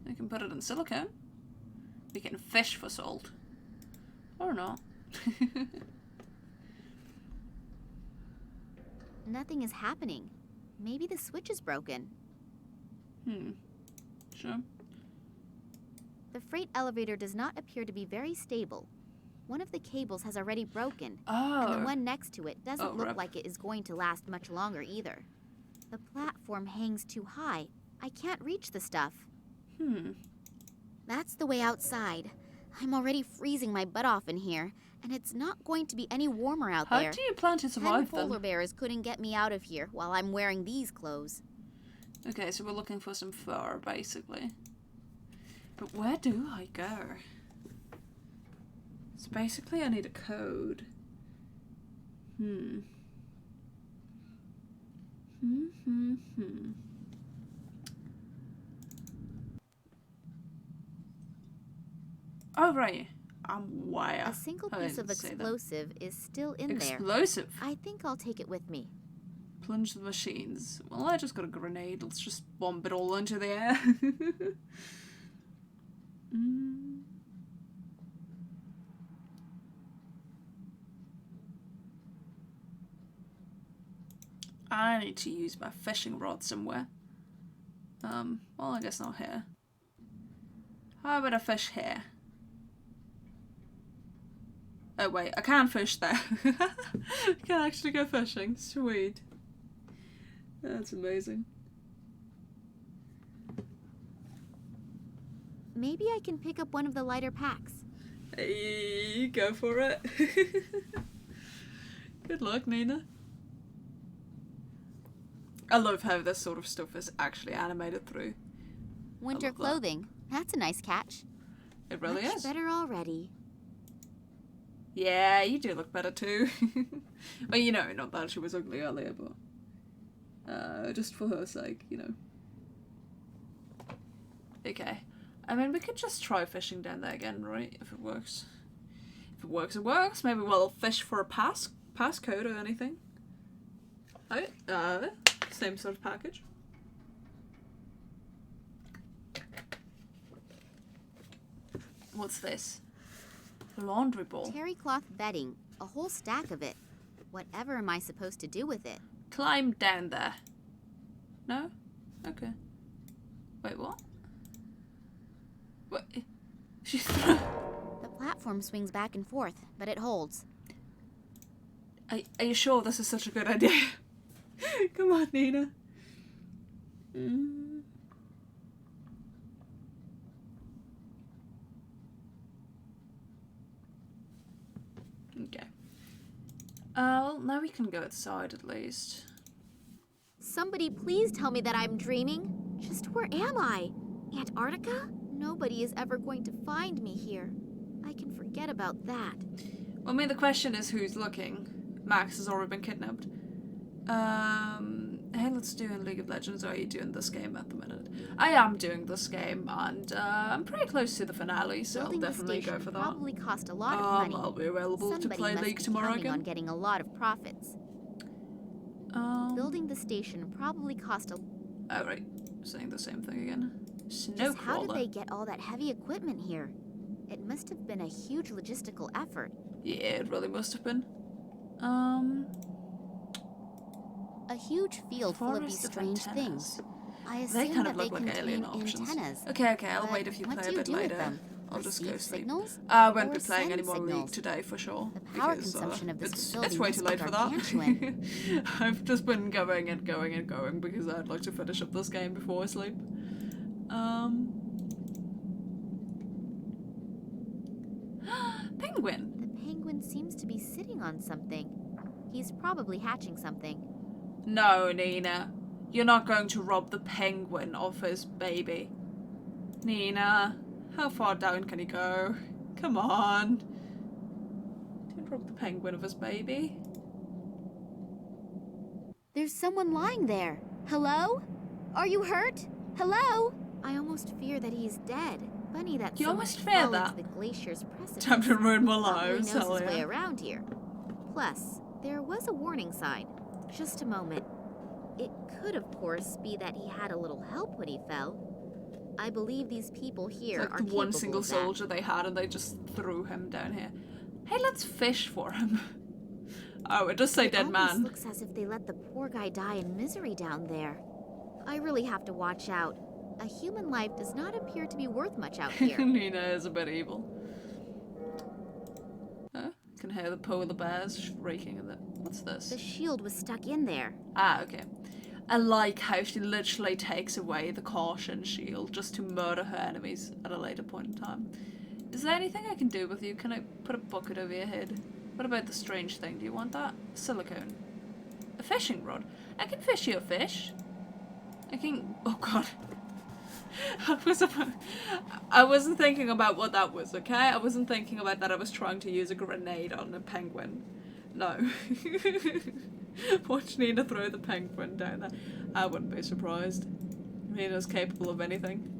We can put it in silicone. We can fish for salt. Or not. Nothing is happening. Maybe the switch is broken. Sure. The freight elevator does not appear to be very stable. One of the cables has already broken, Oh. and the one next to it doesn't Oh, look rip. like it is going to last much longer either. The platform hangs too high. I can't reach the stuff. That's the way outside. I'm already freezing my butt off in here, and it's not going to be any warmer out How there. do you plan to 10 survive polar then? bears couldn't get me out of here while I'm wearing these clothes. Okay, so we're looking for some fur, basically. But where do I go? So basically I need a code. Oh, right. I'm wire. A single I piece of didn't say that. explosive is still in there. Explosive? I think I'll take it with me. Plunge the machines. Well, I just got a grenade. Let's just bomb it all into the air. I need to use my fishing rod somewhere. Well, I guess not here. How about a fish here? Oh wait, I can fish there. I can actually go fishing. Sweet. That's amazing. Maybe I can pick up one of the lighter packs. Hey, go for it. Good luck, Nina. I love how this sort of stuff is actually animated through. Winter love that. clothing. That's a nice catch. It really Much is. better already. Yeah, you do look better too. Well, you know, not that she was ugly earlier, but just for her sake, you know. Okay. I mean, we could just try fishing down there again, right? If it works. If it works, it works. Maybe we'll fish for a passcode or anything. Oh, same sort of package. What's this? Laundry ball. Terry cloth bedding. A whole stack of it. Whatever am I supposed to do with it? Climb down there. No? Okay. Wait, what? What? She's The platform swings back and forth, but it holds. Are you sure this is such a good idea? Come on, Nina. Mm. Okay. Well, now we can go outside at least. Somebody please tell me that I'm dreaming. Just where am I? Antarctica? Nobody is ever going to find me here. I can forget about that. Well, I mean, the question is who's looking. Max has already been kidnapped. Hey, let's do in League of Legends. Or are you doing this game at the minute? I am doing this game, and I'm pretty close to the finale, so Building I'll definitely go for that. Probably cost a lot of money. I'll be available Somebody to play must League be tomorrow counting again. on getting a lot of profits. Building the station probably cost a. Oh right, saying the same thing again. Just how did Snowcrawler. they get all that heavy equipment here? It must have been a huge logistical effort. Yeah, it really must have been. A huge field full of these Forest of strange antennas. things. I They assume kind that of look they like alien contain options. antennas. Okay, I'll But wait if you what play do a you bit do with later. them? I'll just go Receive sleep. signals? I won't Or be playing send any more League signals? today for sure. The power because, consumption of this it's facility way must too be late for that. gargantuan. I've just been going and going and going because I'd like to finish up this game before I sleep. Penguin. The penguin seems to be sitting on something. He's probably hatching something. No, Nina. You're not going to rob the penguin of his baby. Nina, how far down can he go? Come on. Don't rob the penguin of his baby. There's someone lying there. Hello? Are you hurt? Hello? I almost fear that he's dead. Funny that You someone almost who fear fell that? into the glacier's precipice. Time to ruin my Probably lives, knows hell his way yeah. around here. Plus, there was a warning sign. Just a moment. It could, of course, be that he had a little help when he fell. I believe these people here It's are like the one capable single of that. soldier they had and they just threw him down here. Hey, let's fish for him. Oh, it does say It dead almost man. looks as if they let the poor guy die in misery down there. I really have to watch out. A human life does not appear to be worth much out here. Nina is a bit evil. Can hear the polar bears shrieking in the... What's this? The shield was stuck in there. Ah, okay. I like how she literally takes away the caution shield just to murder her enemies at a later point in time. Is there anything I can do with you? Can I put a bucket over your head? What about the strange thing? Do you want that? Silicone. A fishing rod. I can fish you a fish. I can... Oh god. I wasn't thinking about what that was, okay? I wasn't thinking about that I was trying to use a grenade on a penguin. No. Watch Nina throw the penguin down there. I wouldn't be surprised. Nina's capable of anything.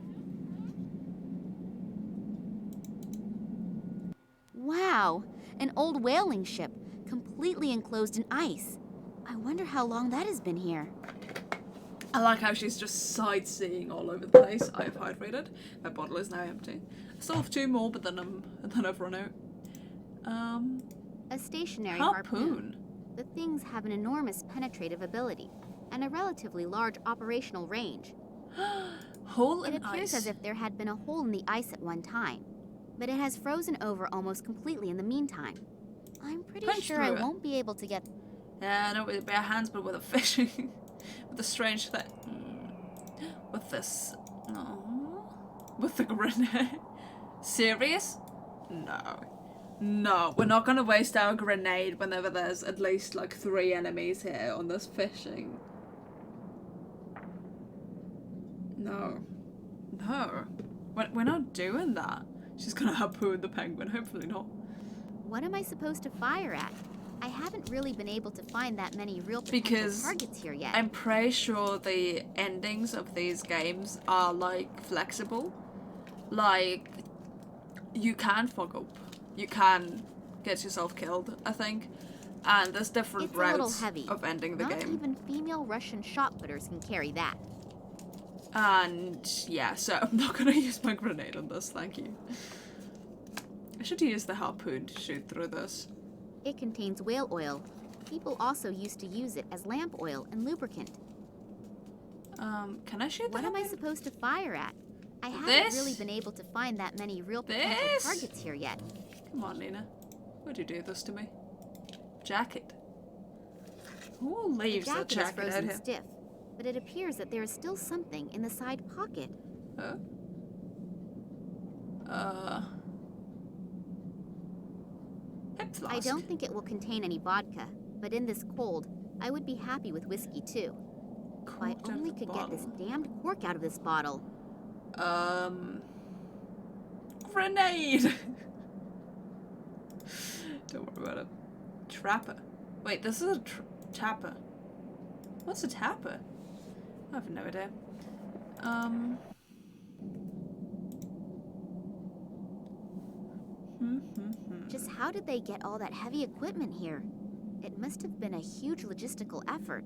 Wow, an old whaling ship, completely enclosed in ice. I wonder how long that has been here. I like how she's just sightseeing all over the place. I have hydrated. My bottle is now empty. I still have 2 more, but then I've run out. A stationary Harpoon. The things have an enormous penetrative ability and a relatively large operational range. Hole in It appears ice. as if there had been a hole in the ice at one time, but it has frozen over almost completely in the meantime. I'm pretty Punch sure I through it. won't be able to get. Yeah, not with bare hands, but with a fishing. With a strange thing. With this. No. With the grenade. Serious? No. No, we're not gonna waste our grenade whenever there's at least like 3 enemies here on this fishing. No. No. We're not doing that. She's gonna harpoon the penguin, hopefully not. What am I supposed to fire at? I haven't really been able to find that many real potential Because targets here yet. I'm pretty sure the endings of these games are like flexible. Like, you can fuck up. You can get yourself killed, I think. And there's different It's a little routes heavy. of ending the Not game. even female Russian shot putters can carry that. And yeah, so I'm not gonna use my grenade on this, thank you. I should use the harpoon to shoot through this. It contains whale oil. People also used to use it as lamp oil and lubricant. Can I shoot the What am I harpoon? supposed to fire at? I haven't This? really been able to find that many real potential This? targets here yet. Come on, Nina. Would you do this to me? Jacket. Who The leaves a jacket is jacket out frozen here? stiff, but it appears that there is still something in the side pocket. Huh? Hip flask. I don't think it will contain any vodka, but in this cold, I would be happy with whiskey too. If I only could get this damned cork out of this bottle. Grenade! Don't worry about it. Trapper. Wait, this is a tapper. What's a tapper? I have no idea. Just how did they get all that heavy equipment here? It must have been a huge logistical effort.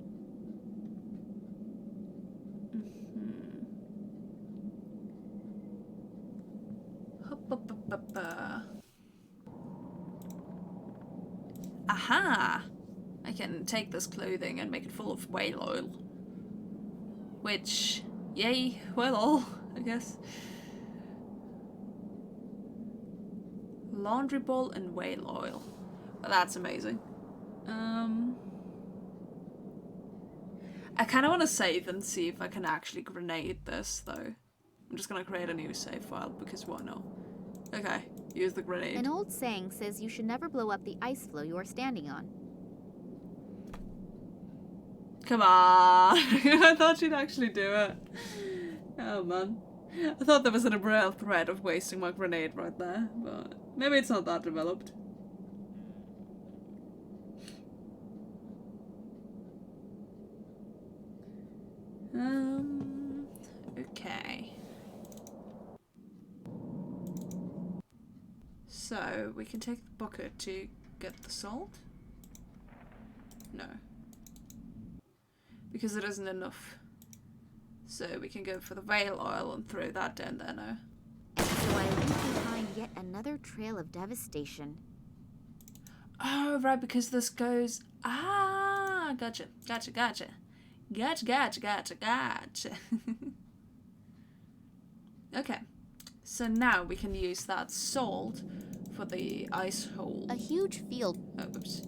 Aha! I can take this clothing and make it full of whale oil. Which, yay, whale oil, I guess. Laundry ball and whale oil. Well, that's amazing. I kind of want to save and see if I can actually grenade this, though. I'm just going to create a new save file, because why not? Okay, use the grenade. An old saying says you should never blow up the ice floe you are standing on. Come on! I thought she'd actually do it. Oh, man. I thought there was a real threat of wasting my grenade right there, but maybe it's not that developed. Okay. So, we can take the bucket to get the salt? No. Because it isn't enough. So we can go for the whale oil and throw that down there now. So I leave behind yet another trail of devastation. Oh, right, because this goes... Ah, gotcha. Gotcha. Okay. So now we can use that salt for the ice hole. A huge field. Oh, oops.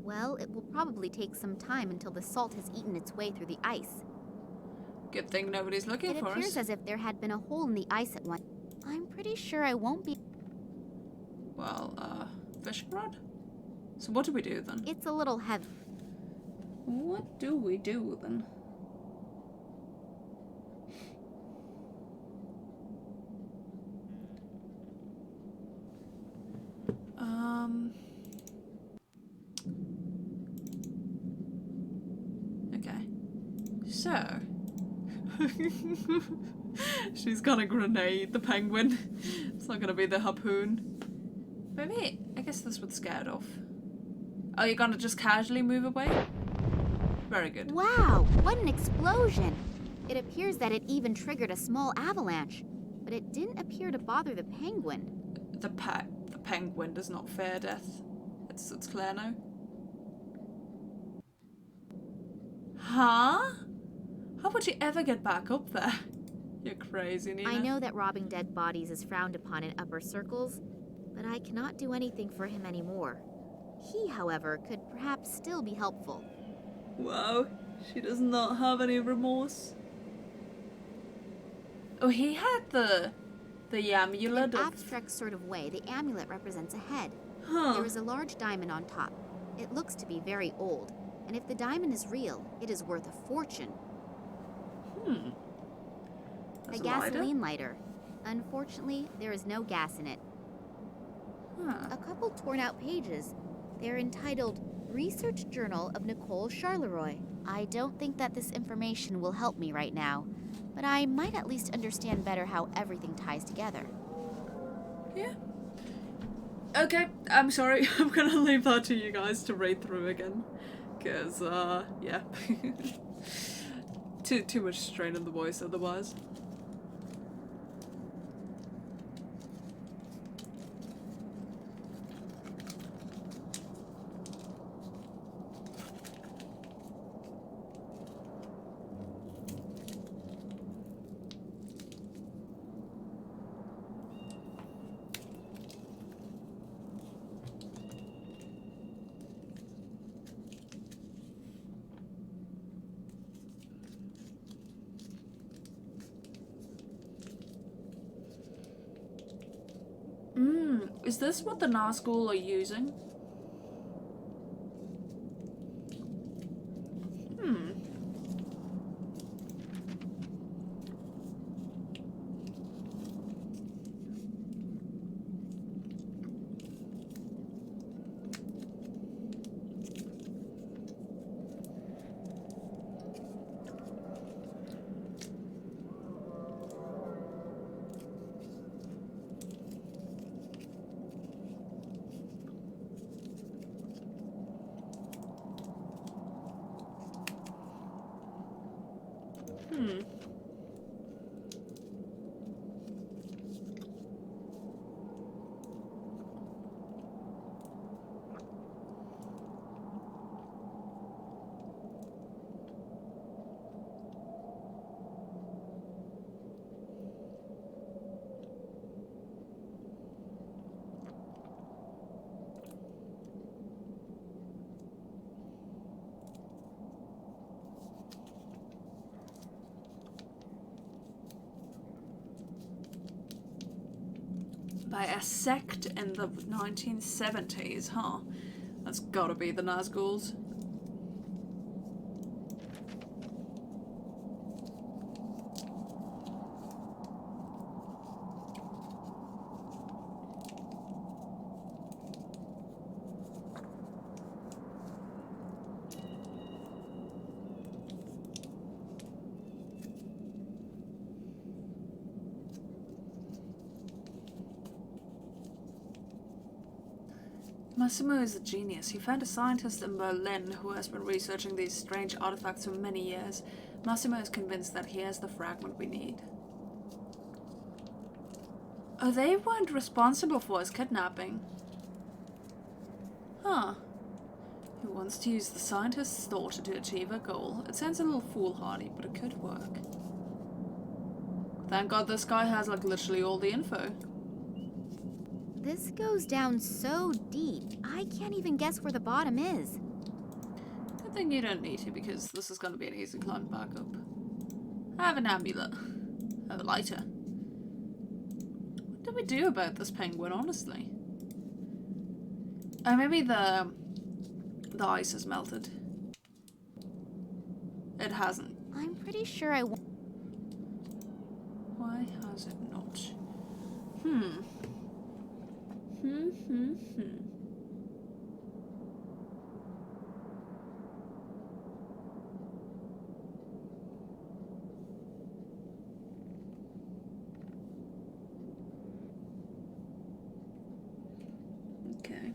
Well, it will probably take some time until the salt has eaten its way through the ice. Good thing nobody's looking for us. It appears as if there had been a hole in the ice at one. I'm pretty sure I won't be... Well, fishing rod? So what do we do then? It's a little heavy. What do we do then? Okay. So... She's gonna grenade the penguin. It's not gonna be the harpoon. Maybe, I guess this would scare it off. Oh, you're gonna just casually move away? Very good. Wow, what an explosion! It appears that it even triggered a small avalanche, but it didn't appear to bother the penguin. The penguin does not fear death. It's clear now. Huh? How would you ever get back up there? You're crazy, Nina. I know that robbing dead bodies is frowned upon in upper circles, but I cannot do anything for him anymore. He, however, could perhaps still be helpful. Wow, she does not have any remorse. Oh, he had the amulet. In an abstract sort of way, the amulet represents a head. Huh. There is a large diamond on top. It looks to be very old, and if the diamond is real, it is worth a fortune. That's a gasoline lighter. Unfortunately, there is no gas in it. A couple torn out pages. They're entitled Research Journal of Nicole Charleroi. I don't think that this information will help me right now, but I might at least understand better how everything ties together. Yeah. Okay, I'm sorry. I'm gonna leave that to you guys to read through again. Because, yeah. Too much strain in the voice otherwise. Is this what the Nazgul are using? By a sect in the 1970s, huh? That's gotta be the Nazguls. Massimo is a genius. He found a scientist in Berlin who has been researching these strange artifacts for many years. Massimo is convinced that he has the fragment we need. Oh, they weren't responsible for his kidnapping. Huh. Who wants to use the scientist's daughter to achieve a goal? It sounds a little foolhardy, but it could work. Thank God this guy has like literally all the info. This goes down so deep, I can't even guess where the bottom is. I think you don't need to because this is going to be an easy climb back up. I have an amulet. I have a lighter. What do we do about this penguin, honestly? Oh, maybe the ice has melted. It hasn't. I'm pretty sure I won't. Why has it not? Okay.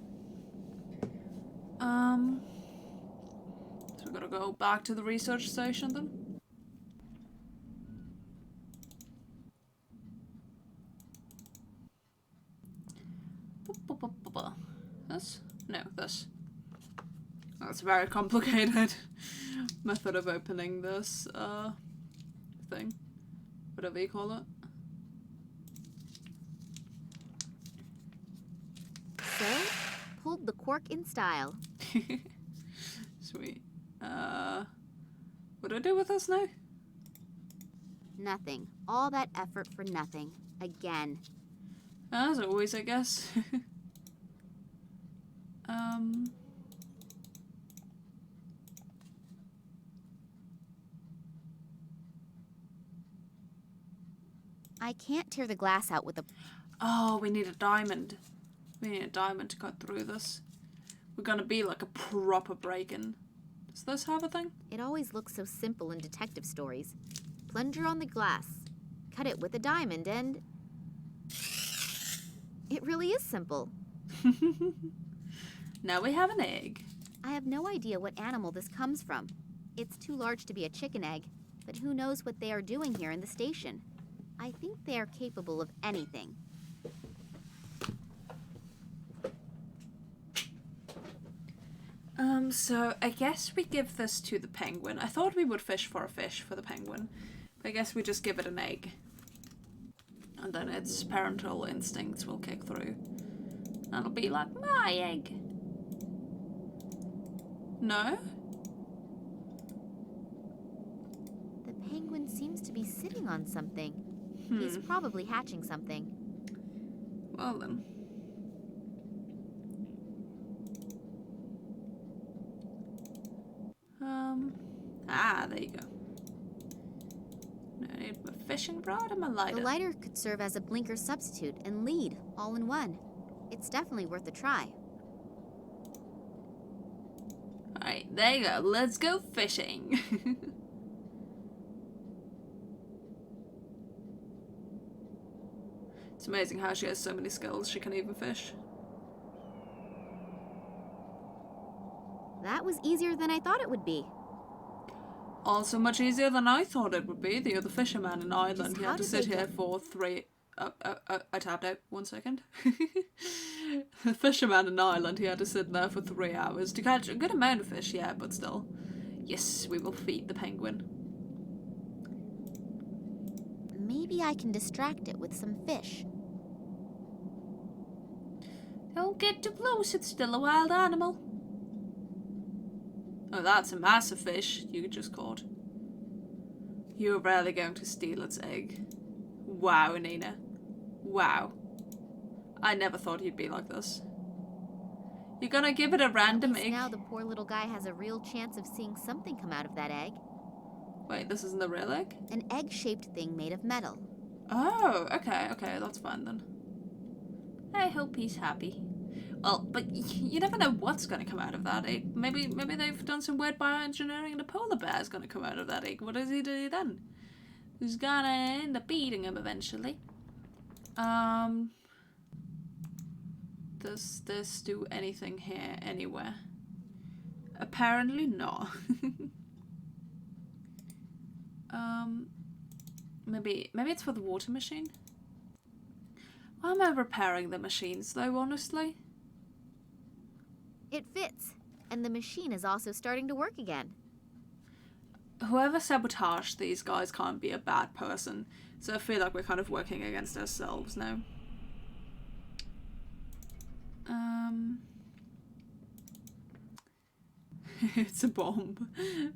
So we gotta go back to the research station then? This? No, this. That's a very complicated method of opening this thing. Whatever you call it. So, pulled the cork in style. Sweet. What do I do with this now? Nothing. All that effort for nothing. Again. As always, I guess. I can't tear the glass out with a... Oh, we need a diamond. We need a diamond to cut through this. We're gonna be like a proper break-in. Does this have a thing? It always looks so simple in detective stories. Plunger on the glass, cut it with a diamond, and... It really is simple. Now we have an egg. I have no idea what animal this comes from. It's too large to be a chicken egg, but who knows what they are doing here in the station. I think they are capable of anything. So I guess we give this to the penguin. I thought we would fish for a fish for the penguin, but I guess we just give it an egg. And then its parental instincts will kick through. And it'll be like, my egg. No? The penguin seems to be sitting on something. He's probably hatching something. Well then. Ah, there you go. I need my fishing rod and my lighter. The lighter could serve as a blinker substitute and lead all in one. It's definitely worth a try. Alright, there you go. Let's go fishing. It's amazing how she has so many skills she can even fish. That was easier than I thought it would be. Also much easier than I thought it would be. The other fisherman in Ireland, he had to sit here for 3... I tapped out. 1 second. The fisherman in Ireland, he had to sit there for 3 hours to catch a good amount of fish, yeah, but still. Yes, we will feed the penguin. Maybe I can distract it with some fish. Don't get too close, it's still a wild animal. Oh, that's a massive fish you just caught. You're really going to steal its egg. Wow, Nina. Wow. I never thought you'd be like this. You're gonna give it a random egg? Now the poor little guy has a real chance of seeing something come out of that egg. Wait, this isn't the real egg? An egg-shaped thing made of metal. Oh, okay, that's fine then. I hope he's happy. Well, but you never know what's going to come out of that egg. Maybe they've done some weird bioengineering and a polar bear is going to come out of that egg. What does he do then? He's gonna end up eating him eventually. Does this do anything here anywhere? Apparently not. Maybe it's for the water machine? Why am I repairing the machines though, honestly? It fits, and the machine is also starting to work again. Whoever sabotaged these guys can't be a bad person, so I feel like we're kind of working against ourselves now. It's a bomb.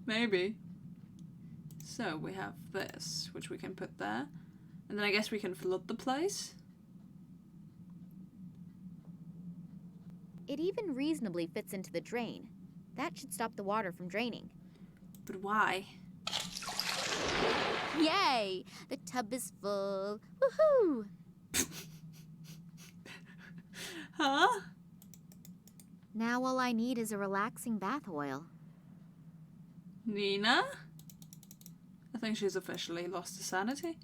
Maybe. So we have this, which we can put there. And then I guess we can flood the place. It even reasonably fits into the drain. That should stop the water from draining. But why? Yay! The tub is full. Woohoo! Huh? Now all I need is a relaxing bath oil. Nina? I think she's officially lost her sanity.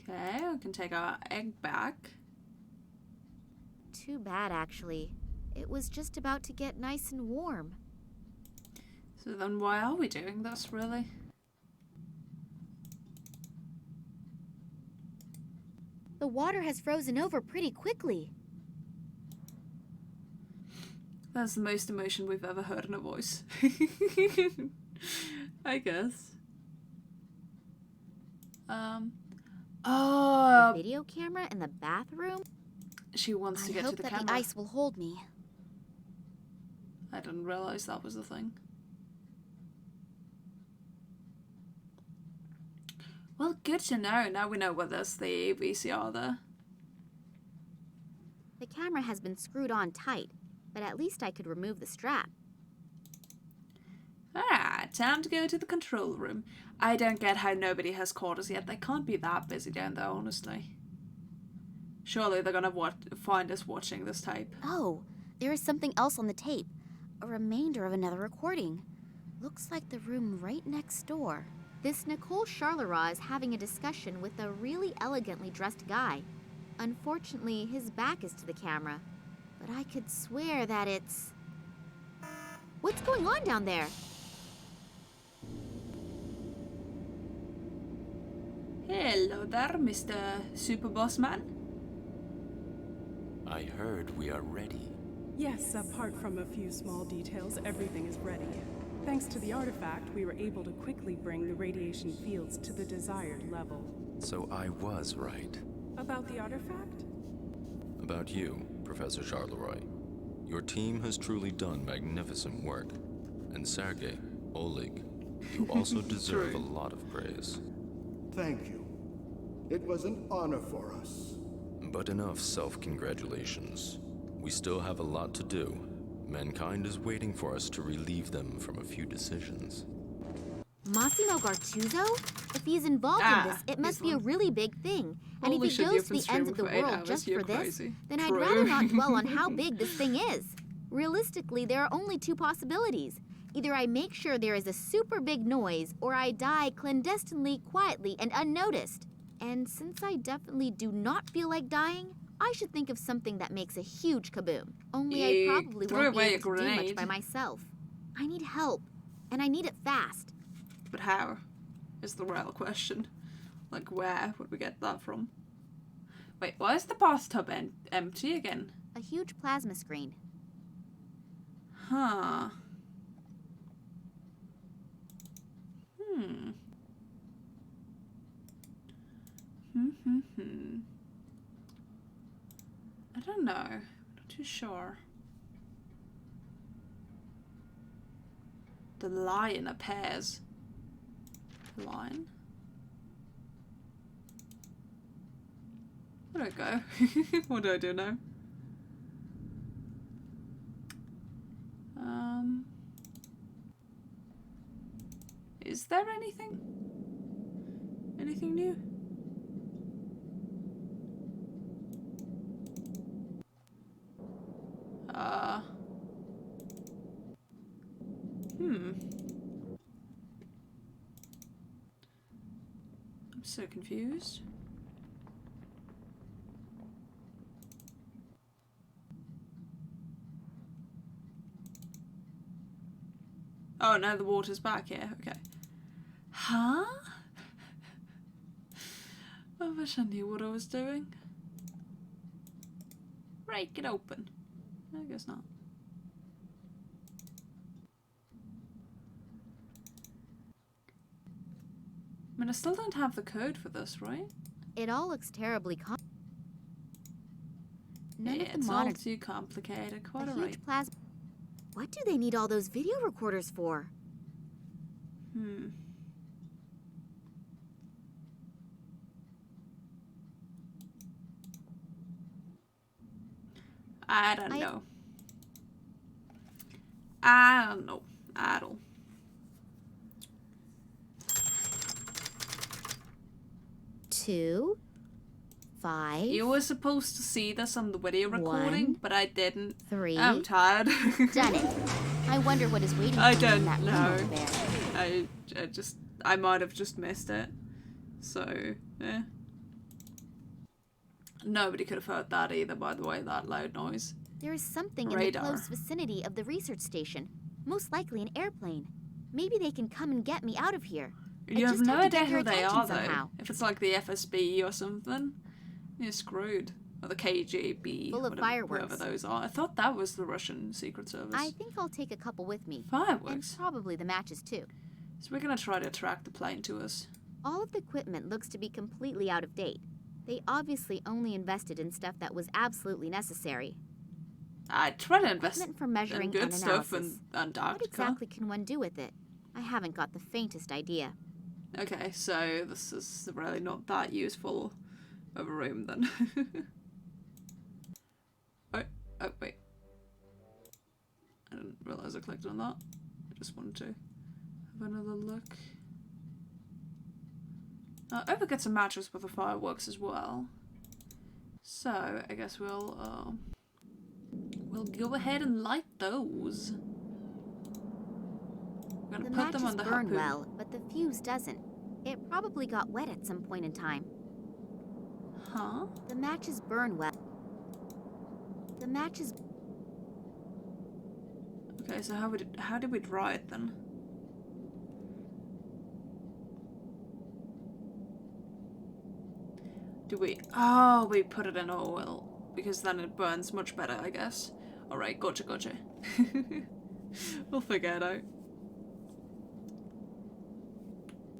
Okay, we can take our egg back. Too bad, actually. It was just about to get nice and warm. So then why are we doing this, really? The water has frozen over pretty quickly. That's the most emotion we've ever heard in a voice. I guess. A video camera in the bathroom? She wants to get to the camera. I hope that the ice will hold me. I didn't realize that was the thing. Well, good to know. Now we know where there's the VCR there. The camera has been screwed on tight, but at least I could remove the strap. Alright, time to go to the control room. I don't get how nobody has caught us yet. They can't be that busy down there, honestly. Surely they're gonna find us watching this tape. Oh, there is something else on the tape. A remainder of another recording. Looks like the room right next door. This Nicole Charleroi is having a discussion with a really elegantly dressed guy. Unfortunately, his back is to the camera. But I could swear that it's... What's going on down there? Hello there, Mr. Superboss Man. I heard we are ready. Yes, apart from a few small details, everything is ready. Thanks to the artifact, we were able to quickly bring the radiation fields to the desired level. So I was right. About the artifact? About you, Professor Charleroi. Your team has truly done magnificent work. And Sergei, Oleg, you also deserve a lot of praise. Thank you. It was an honor for us. But enough self-congratulations. We still have a lot to do. Mankind is waiting for us to relieve them from a few decisions. Massimo Gartuzzo? If he's involved in this, it must be a really big thing. And Holy if he shit, goes you've to been the ends of the streaming for 8 world hours, just you're for this, crazy. then I'd True. rather not dwell on how big this thing is. Realistically, there are only two possibilities. Either I make sure there is a super big noise, or I die clandestinely, quietly, and unnoticed. And since I definitely do not feel like dying, I should think of something that makes a huge kaboom. Only I probably threw won't be away a able to do much grenade. by myself. I need help, and I need it fast. But how? Is the real question. Like, where would we get that from? Wait, why is the bathtub empty again? A huge plasma screen. Huh. I don't know. I'm not too sure. The lion appears. Lion? Where do I go? What do I do now? Is there anything? Anything new? I'm so confused. Oh, now the water's back here. Okay. Huh? I wish I knew what I was doing. Break it open. I guess not. I mean, I still don't have the code for this, right? It all looks terribly None of the It's all monitors. too complicated. Quite A alright. huge plasma. What do they need all those video recorders for? I don't know. I don't know at all. Two, 5. You were supposed to see this on the video recording, 1, but I didn't. 3. I'm tired. Done it. I wonder what is waiting I for me in don't that room know. over there. I might have just missed it. So, yeah. Nobody could have heard that either, by the way, that loud noise. There is something in Radar. the close vicinity of the research station. Most likely an airplane. Maybe they can come and get me out of here. You I have just no have to idea get your who they attention are, though. somehow. If it's like the FSB or something, you're screwed. Or the KGB, Full of whatever, fireworks. whoever those are. I thought that was the Russian Secret Service. I think I'll take a couple with me. Fireworks? And probably the matches too. So we're gonna try to attract the plane to us. All of the equipment looks to be completely out of date. They obviously only invested in stuff that was absolutely necessary. I try to invest Equipment for measuring in good and stuff analysis. in Antarctica. What exactly can one do with it? I haven't got the faintest idea. Okay, so this is really not that useful of a room then. Oh, wait. I didn't realise I clicked on that. I just wanted to have another look. I would get some matches with the fireworks as well. So, I guess we'll go ahead and light those. We're gonna The put them matches on the burn harpoon. well, but the fuse doesn't. It probably got wet at some point in time. Huh? The matches burn well. The matches. Okay, so how did we draw it then? Do we? Oh, we put it in oil because then it burns much better, I guess. All right, gotcha. We'll figure it out.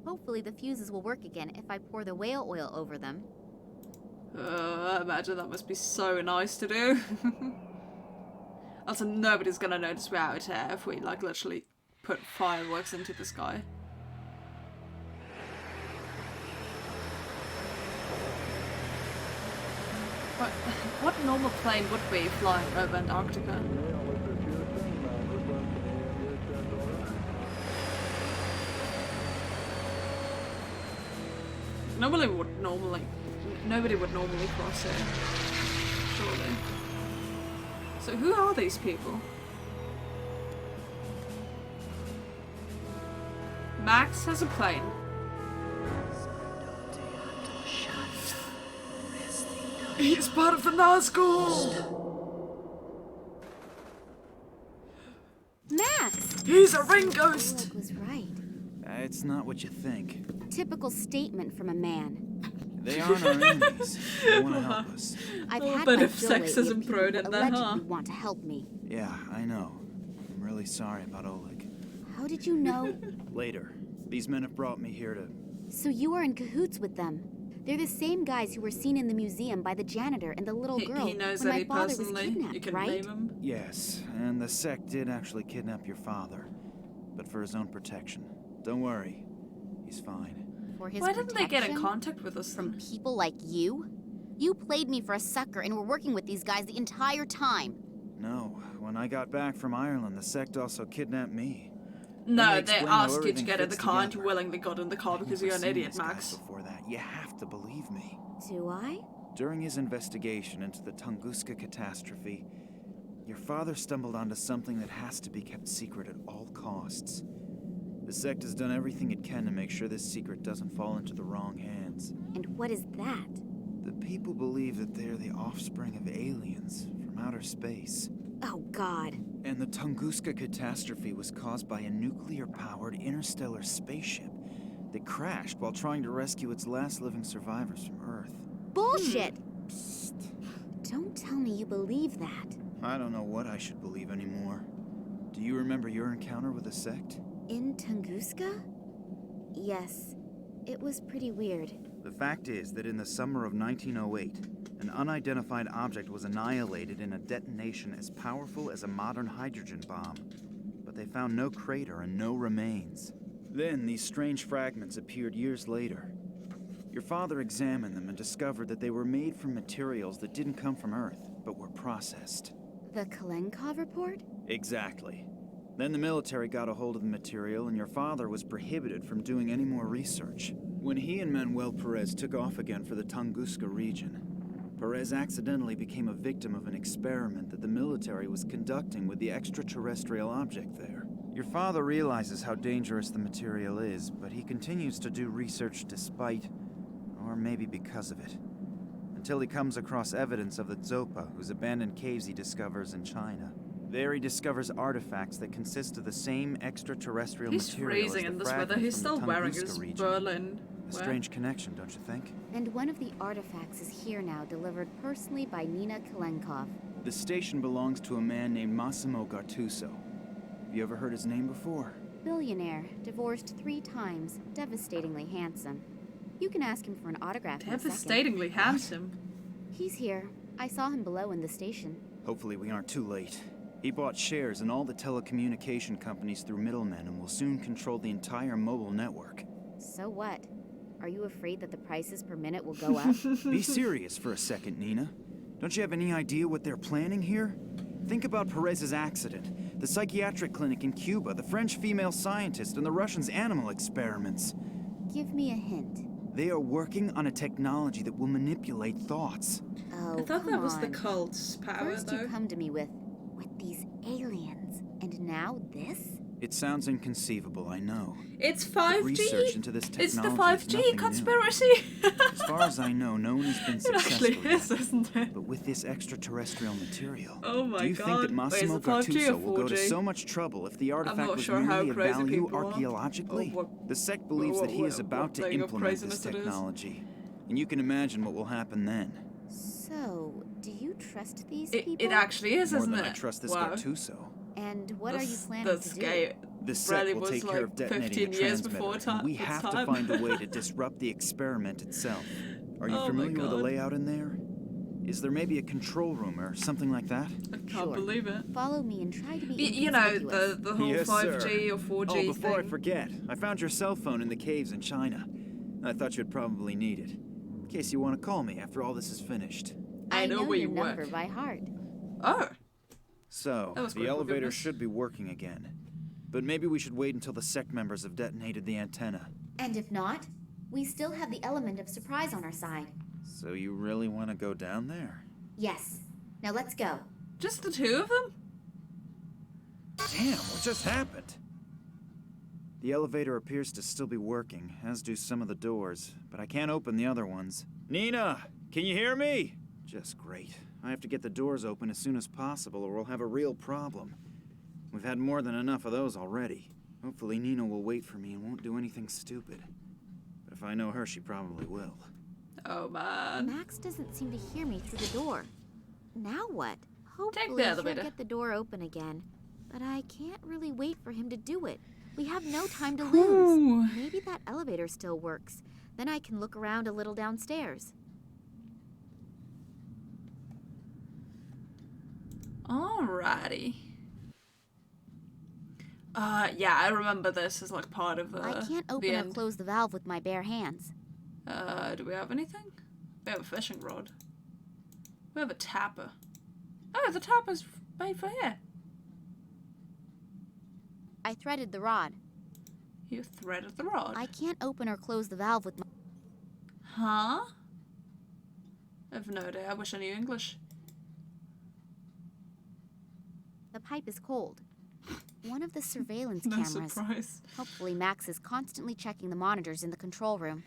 Hopefully the fuses will work again if I pour the whale oil over them. I imagine that must be so nice to do. Also, nobody's gonna notice we're out here if we like literally put fireworks into the sky. But what normal plane would be flying over Antarctica? Nobody would normally cross here. Surely. So who are these people? Max has a plane. He's part of the Nazgul! Max! He's a ring ghost! Oleg was right. It's not what you think. Typical statement from a man. They aren't our enemies. They want to help us. I've A had bit my of fill lately sexism of people thrown who in there, allegedly huh? want to help me. Yeah, I know. I'm really sorry about Oleg. How did you know? Later. These men have brought me here to... So you are in cahoots with them. They're the same guys who were seen in the museum by the janitor and the little girl He knows when that my he father was personally. kidnapped, You can right? blame him. Yes, and the sect did actually kidnap your father. But for his own protection. Don't worry. He's fine. For his Why didn't they get in protection? contact with us From then? people like you? You played me for a sucker and were working with these guys the entire time. No, when I got back from Ireland, the sect also kidnapped me. No, they explained how asked you to everything get in the fits car and you together. willingly got in the car because I've you're an never idiot, seen these Max. guys before that. You have to believe me. Do I? During his investigation into the Tunguska catastrophe, your father stumbled onto something that has to be kept secret at all costs. The sect has done everything it can to make sure this secret doesn't fall into the wrong hands. And what is that? The people believe that they're the offspring of aliens from outer space. Oh, God. And the Tunguska catastrophe was caused by a nuclear-powered interstellar spaceship that crashed while trying to rescue its last living survivors from Earth. Bullshit! Don't tell me you believe that. I don't know what I should believe anymore. Do you remember your encounter with the sect? In Tunguska? Yes. It was pretty weird. The fact is that in the summer of 1908, an unidentified object was annihilated in a detonation as powerful as a modern hydrogen bomb. But they found no crater and no remains. Then these strange fragments appeared years later. Your father examined them and discovered that they were made from materials that didn't come from Earth, but were processed. The Kalenkov report? Exactly. Then the military got a hold of the material, and your father was prohibited from doing any more research. When he and Manuel Perez took off again for the Tunguska region, Perez accidentally became a victim of an experiment that the military was conducting with the extraterrestrial object there. Your father realizes how dangerous the material is, but he continues to do research despite, or maybe because of it, until he comes across evidence of the Zopa, whose abandoned caves he discovers in China. There he discovers artifacts that consist of the same extraterrestrial He's material freezing as in the this weather. fragment He's from still the wearing Tunguska his region. Berlin A wear. strange connection, don't you think? And one of the artifacts is here now, delivered personally by Nina Kalenkov. The station belongs to a man named Massimo Gattuso. Have you ever heard his name before? Billionaire, divorced 3 times, devastatingly handsome. You can ask him for an autograph in a second. Devastatingly handsome. He's here. I saw him below in the station. Hopefully we aren't too late. He bought shares in all the telecommunication companies through middlemen and will soon control the entire mobile network. So what? Are you afraid that the prices per minute will go up? Be serious for a second, Nina. Don't you have any idea what they're planning here? Think about Perez's accident, the psychiatric clinic in Cuba, the French female scientist, and the Russians' animal experiments. Give me a hint. They are working on a technology that will manipulate thoughts. Oh, I thought come that was the on. cult's power, First though. you come to me with these aliens, and now this? It sounds inconceivable, I know. It's But 5G. research into this It's the technology is 5G nothing new. conspiracy. As far as I know, no one has been It successful actually is, yet. isn't it? But with this extraterrestrial material, Oh my do you think God. that Massimo Wait, is it 5G Gattuso or will go to 4G? so much trouble if the artifact not was sure how merely of crazy value people are. archaeologically? Or what- The sect believes that he is about what to thing of implement this craziness it is. technology. And you can imagine what will happen then. So, do you trust these It people? actually is, More isn't than it? I trust this Wow. Gattuso. And what are you planning That's to gay. do? The Bradley sect will was take like care of detonating 15 the years transmitter, before and we its have to time. find a way to disrupt the experiment itself. Are you Oh my familiar with the God. layout in there? Is there maybe a control room or something like that? I can't believe it. Follow me and try to be You know, inconspicuous. the whole Yes, 5G sir. or 4G Oh, before thing. I forget, I found your cell phone in the caves in China. I thought you'd probably need it. In case you want to call me after all this is finished. I I know where your you number work. by heart. Oh. So, That was the quick elevator forgiveness. should be working again. But maybe we should wait until the sect members have detonated the antenna. And if not, we still have the element of surprise on our side. So you really want to go down there? Yes. Now let's go. Just the two of them? Damn, what just happened? The elevator appears to still be working, as do some of the doors, but I can't open the other ones. Nina, can you hear me? Just great. I have to get the doors open as soon as possible or we'll have a real problem. We've had more than enough of those already. Hopefully Nina will wait for me and won't do anything stupid. But if I know her, she probably will. Oh, man. Max doesn't seem to hear me through the door. Now what? Hopefully the he'll elevator. get the door open again. But I can't really wait for him to do it. We have no time to Ooh. lose. Maybe that elevator still works. Then I can look around a little downstairs. Alrighty. Yeah, I remember this as like part of the. I can't open or close the valve with my bare hands. Do we have anything? We have a fishing rod. We have a tapper. Oh, the tapper's made for here. I threaded the rod. You threaded the rod. I can't open or close the valve with my... Huh? I've no idea. I wish I knew English. The pipe is cold. One of the surveillance No cameras. surprise. Hopefully Max is constantly checking the monitors in the control room.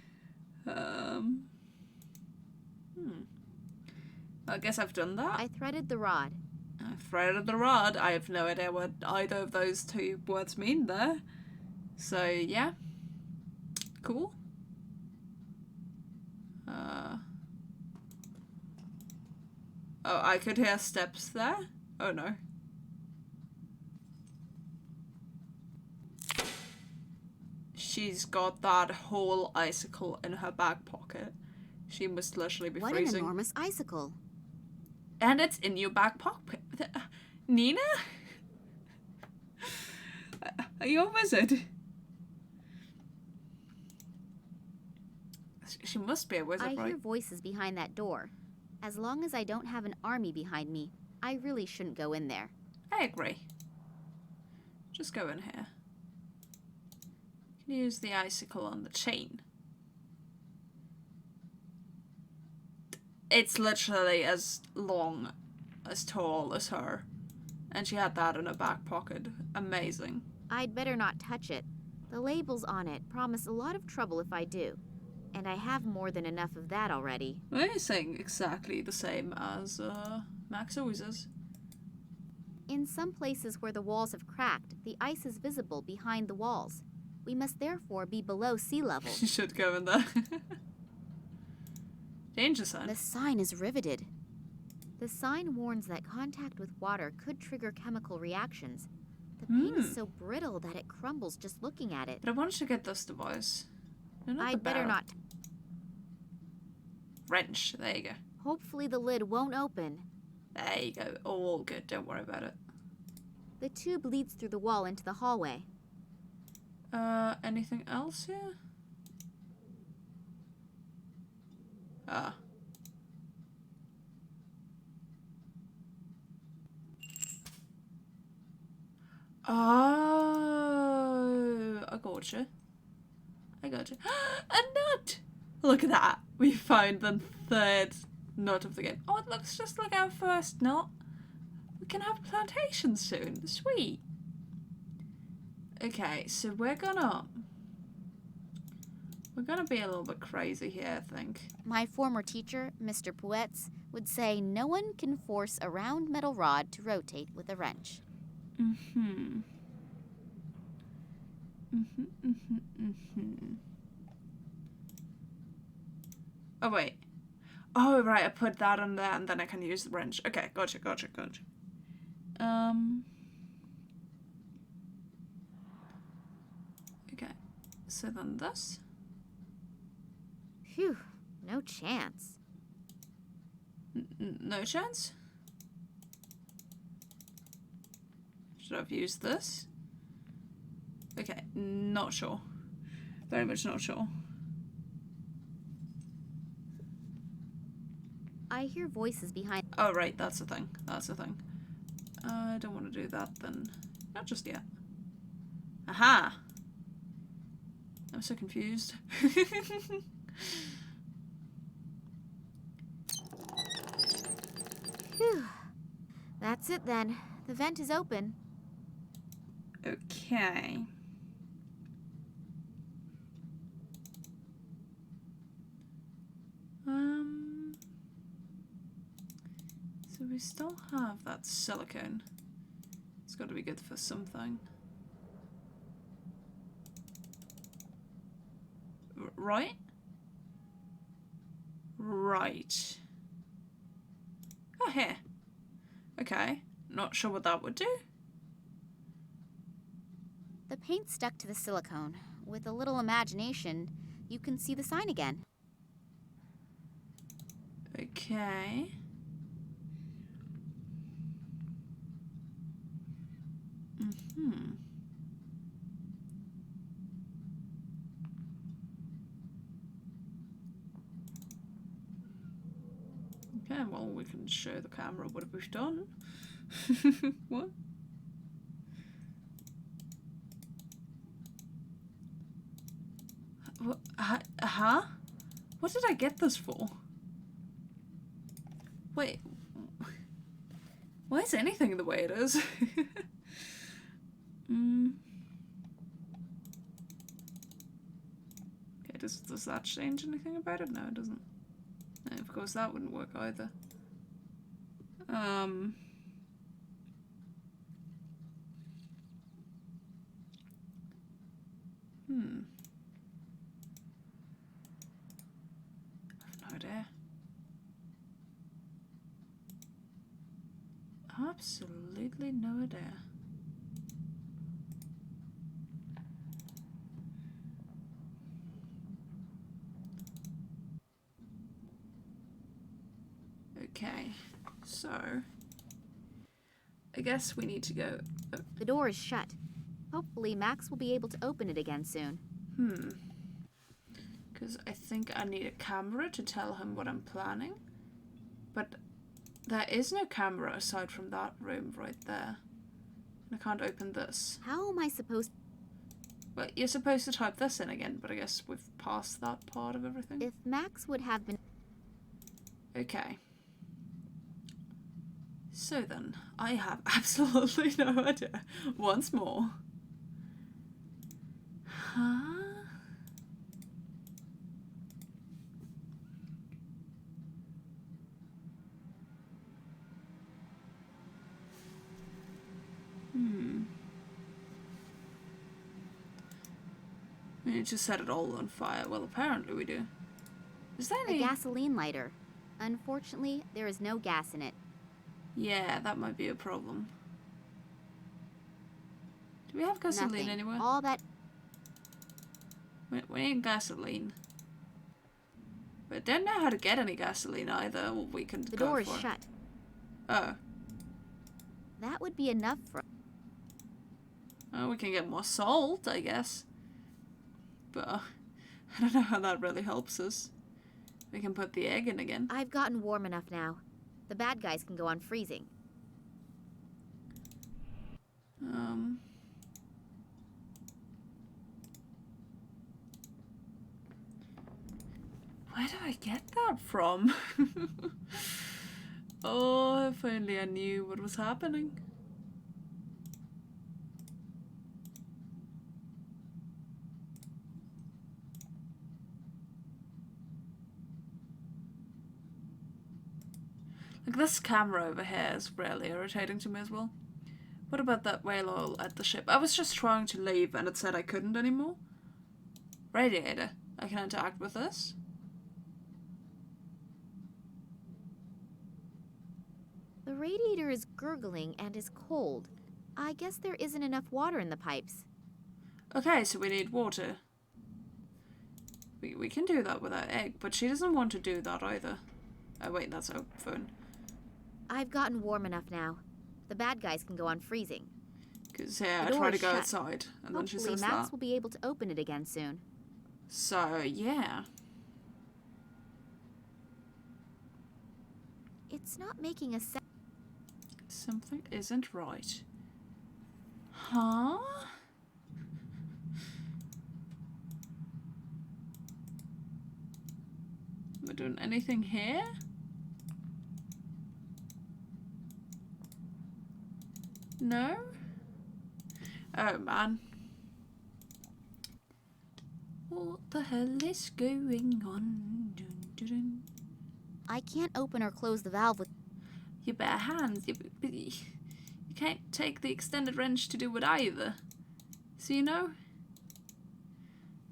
I guess I've done that. I threaded the rod. I threaded the rod. I have no idea what either of those two words mean there. So, yeah. Cool. Oh, I could hear steps there? Oh, no. She's got that whole icicle in her back pocket. She must literally be What freezing. an enormous icicle. And it's in your back pocket. Nina? Are you a wizard? She must be a wizard, I right? hear voices behind that door. As long as I don't have an army behind me, I really shouldn't go in there. I agree. Just go in here. You can use the icicle on the chain. It's literally as long, as tall as her. And she had that in her back pocket. Amazing. I'd better not touch it. The labels on it promise a lot of trouble if I do. And I have more than enough of that already. We're saying exactly the same as Max always is. In some places where the walls have cracked, the ice is visible behind the walls. We must therefore be below sea level. You should go in there. Danger sign. The sign is riveted. The sign warns that contact with water could trigger chemical reactions. The paint is so brittle that it crumbles just looking at it. But I wanted to get this device. No, not the I'd better barrel. not. Wrench. There you go. Hopefully the lid won't open. There you go. All good. Don't worry about it. The tube leads through the wall into the hallway. Anything else here? Ah. Oh, I gotcha. I gotcha. A nut! Look at that. We found the third nut of the game. Oh, it looks just like our first nut. We can have a plantation soon. Sweet. Okay, so we're gonna be a little bit crazy here, I think. My former teacher, Mr. Puetz, would say no one can force a round metal rod to rotate with a wrench. Oh, wait. Oh, right, I put that on there and then I can use the wrench. Okay, gotcha. Okay, so then this. Phew, no chance. No chance? Should I have used this? Okay, not sure. Very much not sure. I hear voices behind. Oh, right, that's the thing. That's the thing. I don't want to do that then. Not just yet. Aha! I'm so confused. Phew. That's it then. The vent is open. Okay. So we still have that silicone. It's got to be good for something. Right? Right. Oh, here. Okay. Not sure what that would do. The paint stuck to the silicone. With a little imagination, you can see the sign again. Okay. Mm-hmm. Okay, well, we can show the camera what we've done. What? Huh? What did I get this for? Wait. Why is anything the way it is? Okay, does that change anything about it? No, it doesn't. No, of course that wouldn't work either. I've no idea. Absolutely no idea. Okay, so I guess we need to go. The door is shut. Hopefully Max will be able to open it again soon. Because I think I need a camera to tell him what I'm planning. But there is no camera aside from that room right there. And I can't open this. How am I supposed... Well, you're supposed to type this in again, but I guess we've passed that part of everything. If Max would have been... Okay. So then, I have absolutely no idea. Once more. Huh? We need to set it all on fire. Well, apparently we do. Is there any... A gasoline lighter. Unfortunately, there is no gas in it. Yeah, that might be a problem. Do we have gasoline Nothing. anywhere? All that... We need gasoline. But I don't know how to get any gasoline either. Well, we can The go door is for it. shut. Oh. That would be enough for... Oh, we can get more salt, I guess. But I don't know how that really helps us. We can put the egg in again. I've gotten warm enough now. The bad guys can go on freezing. Where do I get that from? Oh, if only I knew what was happening. Like, this camera over here is really irritating to me as well. What about that whale oil at the ship? I was just trying to leave and it said I couldn't anymore. Radiator. I can interact with this. The radiator is gurgling and is cold. I guess there isn't enough water in the pipes. Okay, so we need water. We can do that without egg, but she doesn't want to do that either. Oh wait, that's her phone. I've gotten warm enough now. The bad guys can go on freezing. Because, yeah, The I door try to is go shut. outside, and then she Hopefully says Max that. will be able to open it again soon. So, yeah. It's not making a sound. Something isn't right. Huh? Am I doing anything here? No? Oh man. What the hell is going on? Dun, dun, dun. I can't open or close the valve with Your bare hands. You can't take the extended wrench to do it either. So you know,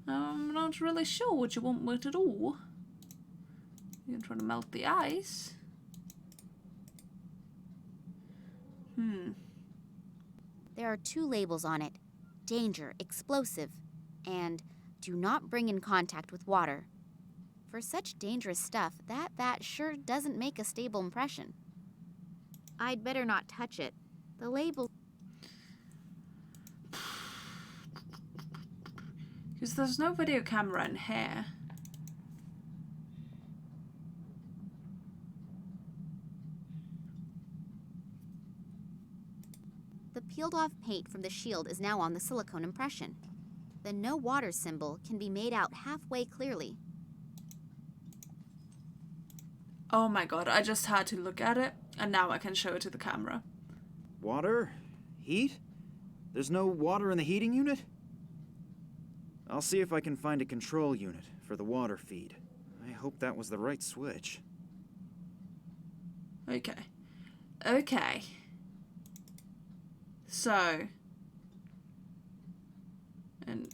I'm not really sure what you want with it all. You're trying to melt the ice. There are 2 labels on it. Danger, explosive, and do not bring in contact with water. For such dangerous stuff, that vat sure doesn't make a stable impression. I'd better not touch it. The label... Because there's no video camera in here. The peeled off paint from the shield is now on the silicone impression. The no water symbol can be made out halfway clearly. Oh my god, I just had to look at it, and now I can show it to the camera. Water? Heat? There's no water in the heating unit? I'll see if I can find a control unit for the water feed. I hope that was the right switch. Okay. Okay. So. And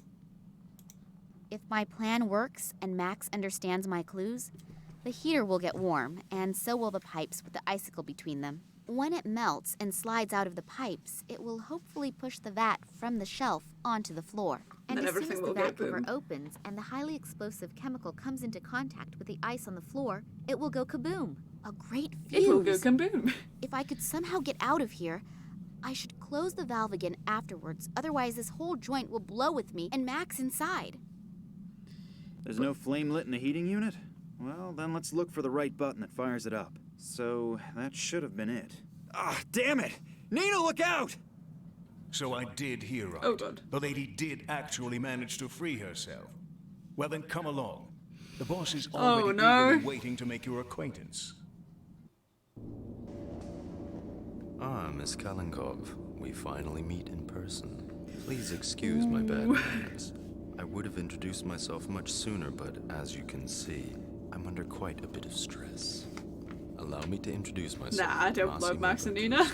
If my plan works and Max understands my clues, the heater will get warm, and so will the pipes with the icicle between them. When it melts and slides out of the pipes, it will hopefully push the vat from the shelf onto the floor. And then as soon everything as the will vat go cover boom. opens and the highly explosive chemical comes into contact with the ice on the floor, it will go kaboom. A great fuse. it will go kaboom. If I could somehow get out of here, I should close the valve again afterwards. Otherwise, this whole joint will blow with me and Max inside. There's no flame lit in the heating unit? Well, then let's look for the right button that fires it up. So, that should have been it. Ah, damn it! Nina, look out! So I did hear right. Oh god. The lady did actually manage to free herself. Well then, come along. The boss is already eagerly waiting to make your acquaintance. Ah, Miss Kalinkov, we finally meet in person. Please excuse my bad manners. I would have introduced myself much sooner, but as you can see, I'm under quite a bit of stress. Allow me to introduce myself. Nah, I don't love Max and Nina.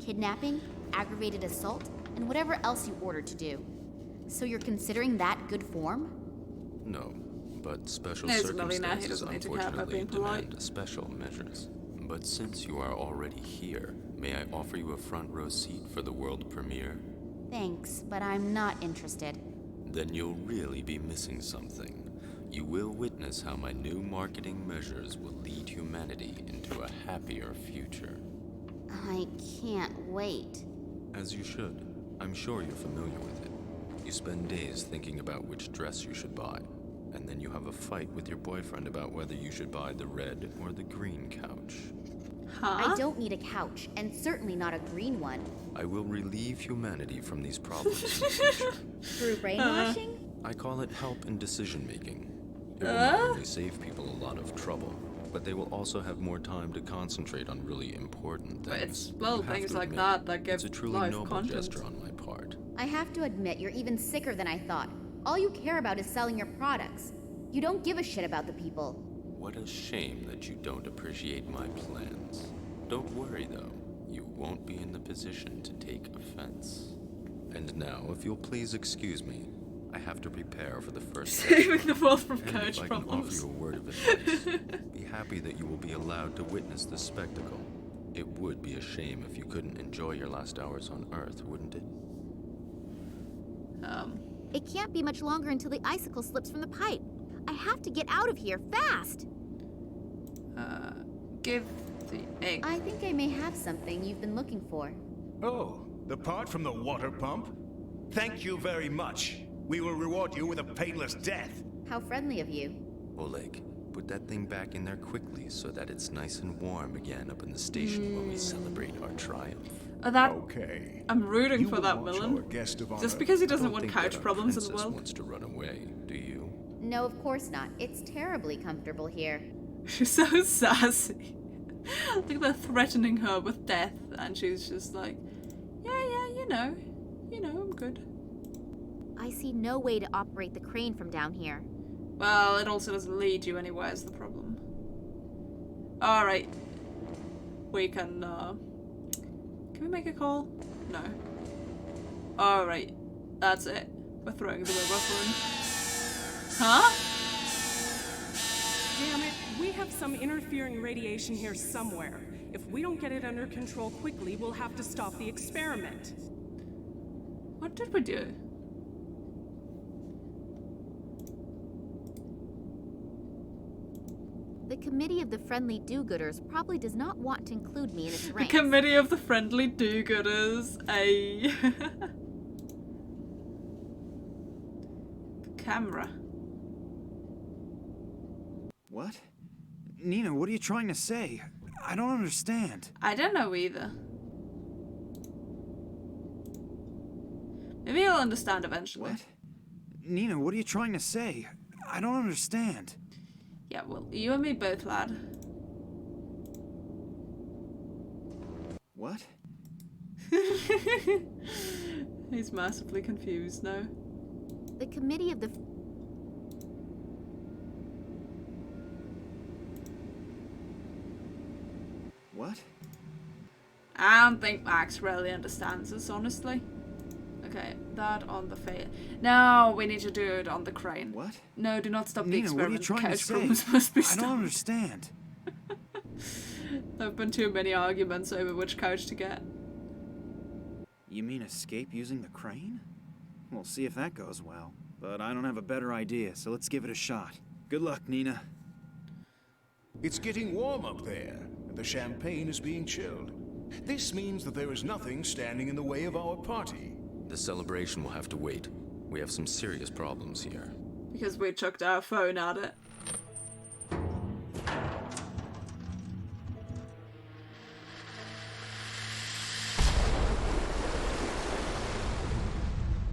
Kidnapping, aggravated assault, and whatever else you ordered to do. So you're considering that good form? No, but special There's Melina, he circumstances doesn't need to care about unfortunately being polite. demand special measures. But since you are already here, may I offer you a front row seat for the world premiere? Thanks, but I'm not interested. Then you'll really be missing something. You will witness how my new marketing measures will lead humanity into a happier future. I can't wait. As you should. I'm sure you're familiar with it. You spend days thinking about which dress you should buy, and then you have a fight with your boyfriend about whether you should buy the red or the green couch. I don't need a couch, and certainly not a green one. I will relieve humanity from these problems in the future. Through brainwashing? I call it help in decision-making. It will not only save people a lot of trouble, but they will also have more time to concentrate on really important things. It's little You have things to like admit, that that give it's a truly life noble content. gesture on my part. I have to admit, you're even sicker than I thought. All you care about is selling your products. You don't give a shit about the people. What a shame that you don't appreciate my plans. Don't worry, though. You won't be in the position to take offense. And now, if you'll please excuse me, I have to prepare for the first Saving the world from and coach if I can offer problems. you a word of advice, be happy that you will be allowed to witness this spectacle. It would be a shame if you couldn't enjoy your last hours on Earth, wouldn't it? It can't be much longer until the icicle slips from the pipe. I have to get out of here, fast! Give the egg. I think I may have something you've been looking for. Oh, the part from the water pump? Thank you very much. We will reward you with a painless death. How friendly of you. Oleg, Put that thing back in there quickly so that it's nice and warm again up in the station when we celebrate our triumph. That Okay. I'm rooting You for will that watch villain. our guest of honor. Just because he I doesn't don't want think couch that our problems in the princess world. wants to run away, do you? No, of course not. It's terribly comfortable here. She's so sassy. Like they're threatening her with death, and she's just like, yeah, you know, I'm good. I see no way to operate the crane from down here. Well, it also doesn't lead you anywhere is the problem. Alright. We can we make a call? No. Alright. That's it. We're throwing the robot in. Huh? Damn it, we have some interfering radiation here somewhere. If we don't get it under control quickly, we'll have to stop the experiment. What did we do? The Committee of the Friendly Do-Gooders probably does not want to include me in its The ranks. Committee of the Friendly Do-Gooders. The camera. What? Nina, what are you trying to say? I don't understand. I don't know either. Maybe you'll understand eventually. What? Nina, what are you trying to say? I don't understand. Yeah, well, you and me both, lad. What? He's massively confused now. The Committee of the... What? I don't think Max really understands us, honestly. Okay, that on the face. No, we need to do it on the crane. What? No, do not stop the Nina, experiment. what are you trying to Couch say? problems must be I stopped. don't understand. There have been too many arguments over which couch to get. You mean escape using the crane? We'll see if that goes well. But I don't have a better idea, so let's give it a shot. Good luck, Nina. It's getting warm up there, and the champagne is being chilled. This means that there is nothing standing in the way of our party. The celebration will have to wait. We have some serious problems here. Because we chucked our phone at it.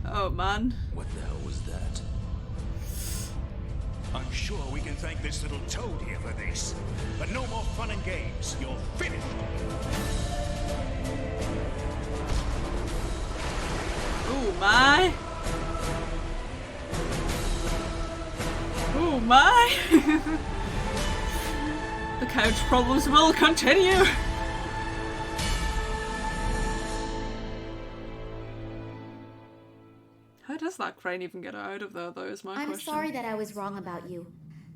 Oh man. What the hell was that? I'm sure we can thank this little toad here for this. But no more fun and games. You're finished. Oh my. Oh my. The couch problems will continue. How does that crane even get out of there, though, is my I'm question. sorry that I was wrong about you.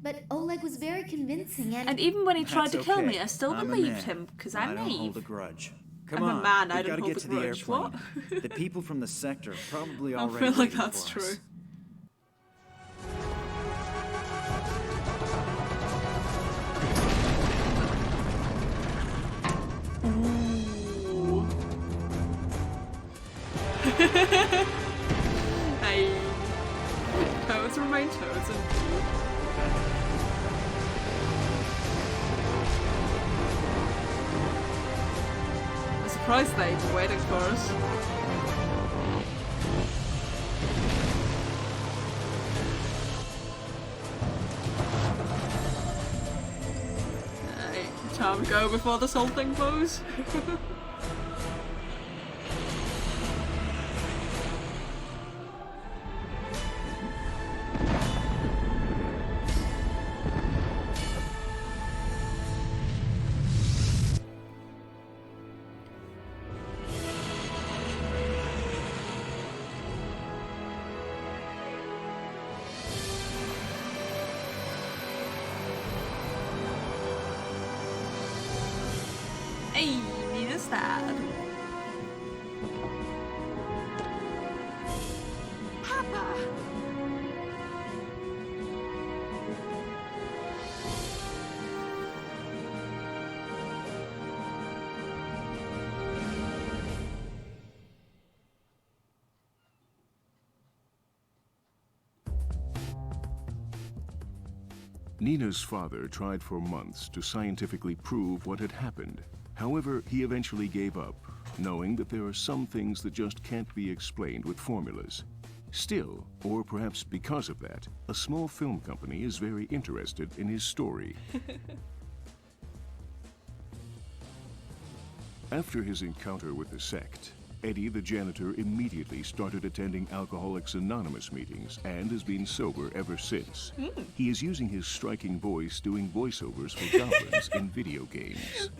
But Oleg was very convincing and... And even when he tried That's to kill okay. me, I still I'm a believed man. him, because I I'm don't hold a naive. grudge. Come I'm on, a man, I we've don't gotta hold get a to the grudge. airplane. What? The people from the sector are probably I already feel like waiting that's for us. true. Ooh. Hey. Toads remain toads and food. I'm surprised they're waiting for us. Time to go before this whole thing blows. Hey, Nina's dad. Papa. Nina's father tried for months to scientifically prove what had happened. However, he eventually gave up, knowing that there are some things that just can't be explained with formulas. Still, or perhaps because of that, a small film company is very interested in his story. After his encounter with the sect, Eddie the janitor immediately started attending Alcoholics Anonymous meetings and has been sober ever since. He is using his striking voice doing voiceovers for goblins in video games.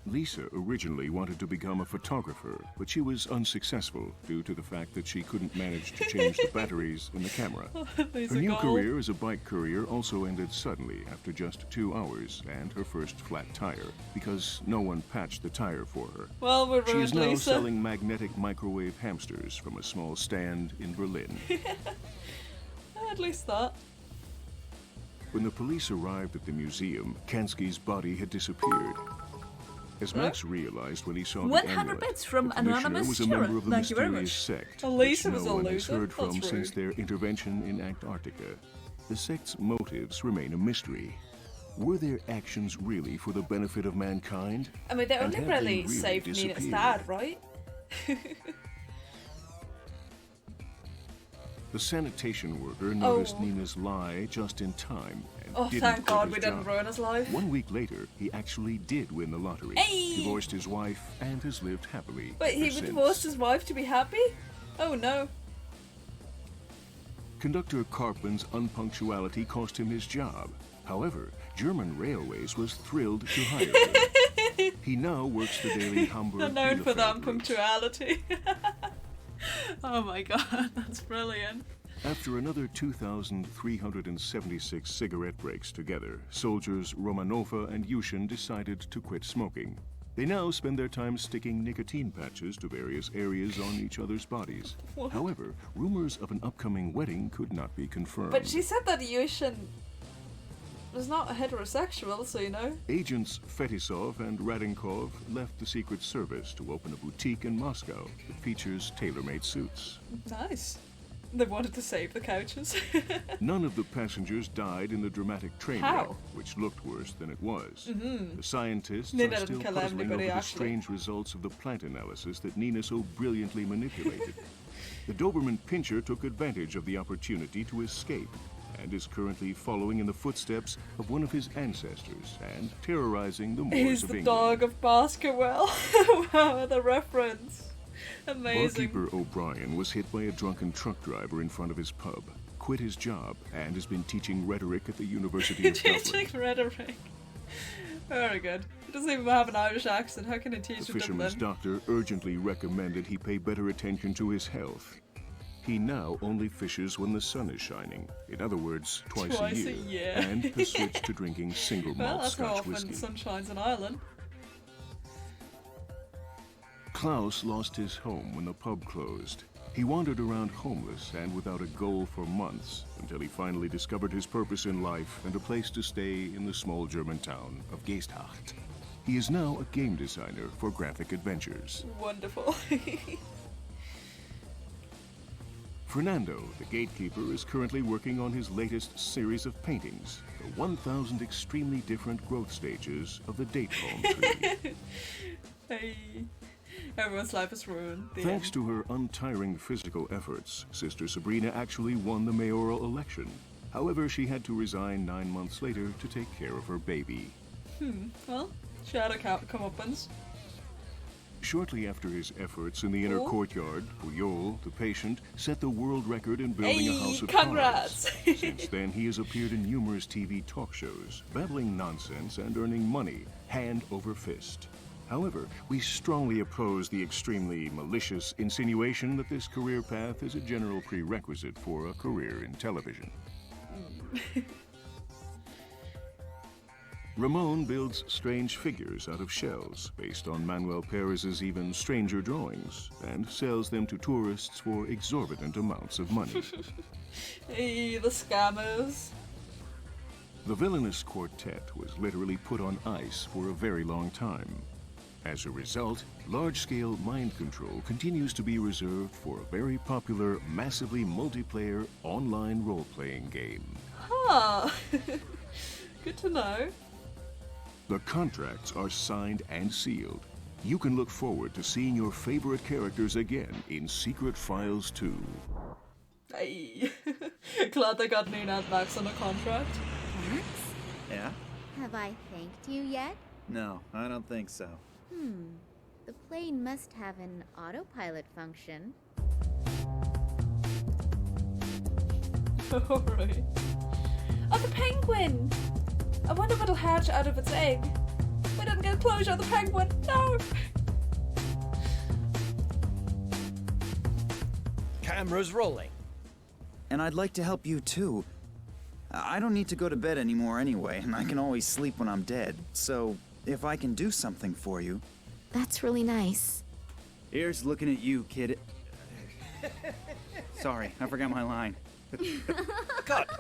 Lisa originally wanted to become a photographer, but she was unsuccessful due to the fact that she couldn't manage to change the batteries in the camera. Her new career as a bike courier also ended suddenly after just 2 hours and her first flat tire, because no one patched the tire for her. Well, we're She is ruined, now Lisa. selling magnetic microwave hamsters from a small stand in Berlin. At least that. When the police arrived at the museum, Kansky's body had disappeared. As Max realized when he saw the 100 amulet, bits from the commissioner Anonymous was a Sharon. member of the Thank you very mysterious much. sect, At which least it was no a one has loser. heard from That's since rude. their intervention in Antarctica. The sect's motives remain a mystery. Were their actions really for the benefit of mankind? I mean, they And only have they really really saved Nina's disappeared? dad, right? The sanitation worker noticed Nina's lie just in time and Oh, didn't thank quit God his we didn't job. ruin his life. 1 week later, he actually did win the lottery, Hey! divorced his wife, and has lived happily Wait, he ever since. divorced his wife to be happy? Oh no. Conductor Karpman's unpunctuality cost him his job. However, German Railways was thrilled to hire him. He now works the daily They're Hamburg known for that Bielefeld route. punctuality. Oh my god, that's brilliant. After another 2,376 cigarette breaks together, soldiers Romanova and Yushin decided to quit smoking. They now spend their time sticking nicotine patches to various areas on each other's bodies. What? However, rumors of an upcoming wedding could not be confirmed. But she said that Yushin was not a heterosexual, so you know. Agents Fetisov and Radinkov left the Secret Service to open a boutique in Moscow that features tailor-made suits. Nice. They wanted to save the couches. None of the passengers died in the dramatic train How? wreck, which looked worse than it was. Mhm. The scientists Nina are didn't still kill puzzling over anybody, the actually. strange results of the plant analysis that Nina so brilliantly manipulated. The Doberman Pinscher took advantage of the opportunity to escape and is currently following in the footsteps of one of his ancestors and terrorizing the Moors He's of the England. dog of Baskerville. Wow, the reference. Amazing. Barkeeper O'Brien was hit by a drunken truck driver in front of his pub, quit his job, and has been teaching rhetoric at the University of Dublin. Teaching rhetoric. Very good. He doesn't even have an Irish accent. How can he teach The in fisherman's Dublin? doctor urgently recommended he pay better attention to his health. He now only fishes when the sun is shining. In other words, twice a year. And has switched to drinking single Well, malt that's how Scotch often whiskey. sun shines in Ireland. Klaus lost his home when the pub closed. He wandered around homeless and without a goal for months until he finally discovered his purpose in life and a place to stay in the small German town of Geesthacht. He is now a game designer for graphic adventures. Wonderful. Fernando, the gatekeeper, is currently working on his latest series of paintings, the 1,000 extremely different growth stages of the date palm tree. Hey. Everyone's life is ruined. The Thanks end. to her untiring physical efforts, Sister Sabrina actually won the mayoral election. However, she had to resign 9 months later to take care of her baby. Well, she had a comeuppance. Shortly after his efforts in the inner Oh. courtyard, Puyol, the patient, set the world record in building a Hey, house of congrats! cards. Since then, he has appeared in numerous TV talk shows, babbling nonsense and earning money, hand over fist. However, we strongly oppose the extremely malicious insinuation that this career path is a general prerequisite for a career in television. Ramon builds strange figures out of shells based on Manuel Perez's even stranger drawings and sells them to tourists for exorbitant amounts of money. Hey, the scammers. The villainous quartet was literally put on ice for a very long time. As a result, large-scale mind control continues to be reserved for a very popular, massively multiplayer online role-playing game. Huh. Good to know. The contracts are signed and sealed. You can look forward to seeing your favorite characters again in Secret Files 2. Hey. Glad they got Nina and Max on a contract. Max? Yeah? Have I thanked you yet? No, I don't think so. The plane must have an autopilot function. Alright. Oh, the penguin! I wonder what'll hatch out of its egg. We didn't get closure of the penguin. No! Camera's rolling. And I'd like to help you too. I don't need to go to bed anymore anyway, and I can always sleep when I'm dead. So, if I can do something for you... That's really nice. Here's looking at you, kid. Sorry, I forgot my line. Cut!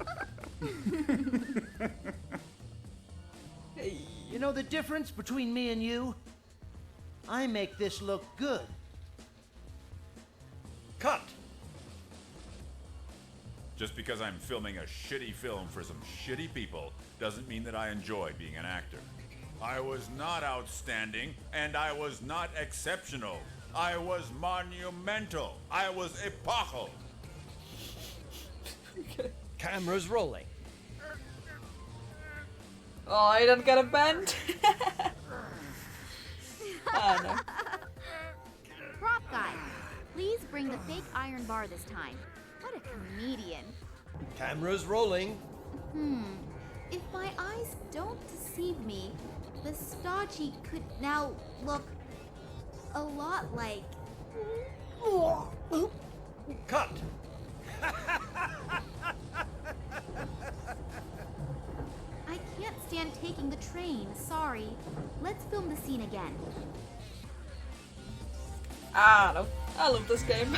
You know the difference between me and you? I make this look good. Cut! Just because I'm filming a shitty film for some shitty people doesn't mean that I enjoy being an actor. I was not outstanding, and I was not exceptional. I was monumental. I was epochal. Okay. Camera's rolling. Oh, I didn't get a bend. Oh no. Prop guy, please bring the fake iron bar this time. What a comedian. Camera's rolling. If my eyes don't deceive me, the stodgy could now look a lot like... Cut! I can't stand taking the train, sorry. Let's film the scene again. I love this game.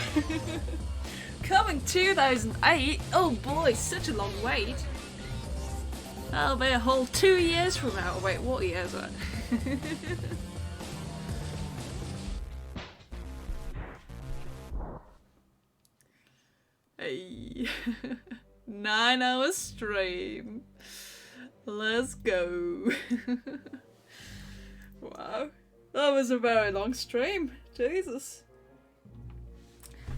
Coming 2008. Oh boy, such a long wait. That'll be a whole 2 years from now. Wait, what year is it? Hey. 9 hour stream. Let's go. Wow. That was a very long stream. Jesus.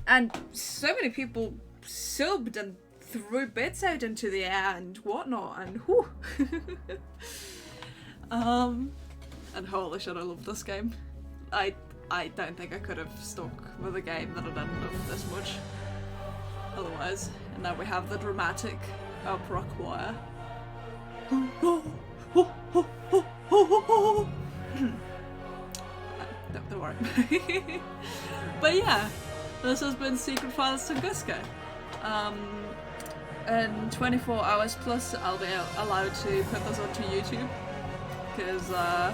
And so many people subbed and threw bits out into the air and whatnot, and whew. And holy shit, I love this game. I don't think I could have stuck with a game that I didn't love this much otherwise. And now we have the dramatic opera choir. Don't worry. But yeah, this has been Secret Files Tunguska. In 24 hours plus, I'll be allowed to put this onto YouTube. Because I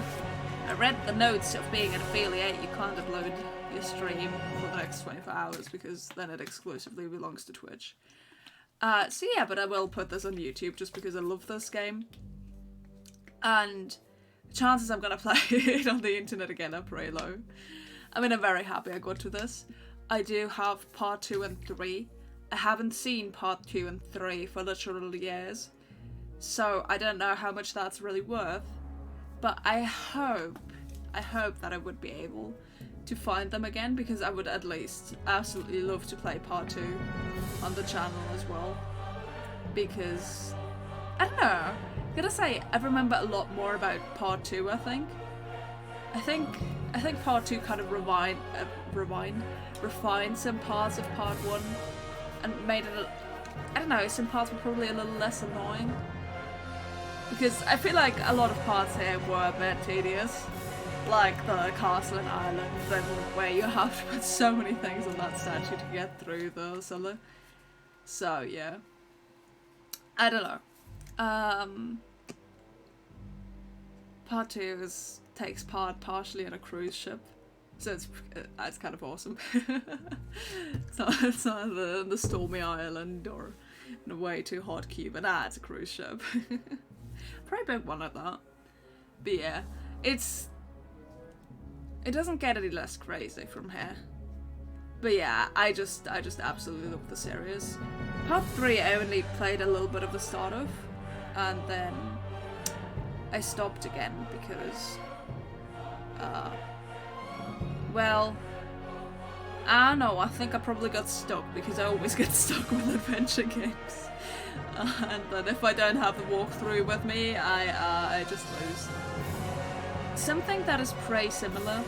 read the notes of being an affiliate, you can't upload your stream for the next 24 hours because then it exclusively belongs to Twitch. So yeah, but I will put this on YouTube just because I love this game. And the chances I'm gonna play it on the internet again are pretty low. I mean, I'm very happy I got to this. I do have part 2 and 3. I haven't seen part 2 and 3 for literal years. So I don't know how much that's really worth. But I hope that I would be able to find them again, because I would at least absolutely love to play part 2 on the channel as well. Because, I don't know, I gotta say, I remember a lot more about part 2, I think. I think part 2 kind of refined some parts of part 1 and made it, I don't know, some parts were probably a little less annoying. Because I feel like a lot of parts here were a bit tedious. Like the castle in Ireland, where you have to put so many things on that statue to get through the cellar. So yeah. I don't know. Part 2 takes part partially on a cruise ship. So it's kind of awesome. It's not the stormy island or in a way too hot Cuba. Nah, it's a cruise ship. Probably a big one like that. But yeah, it's It doesn't get any less crazy from here. But yeah, I just absolutely love the series. Part 3 I only played a little bit of the start of, and then I stopped again because, well, I don't know, I think I probably got stuck because I always get stuck with adventure games. And then if I don't have the walkthrough with me, I just lose. Something that is pretty similar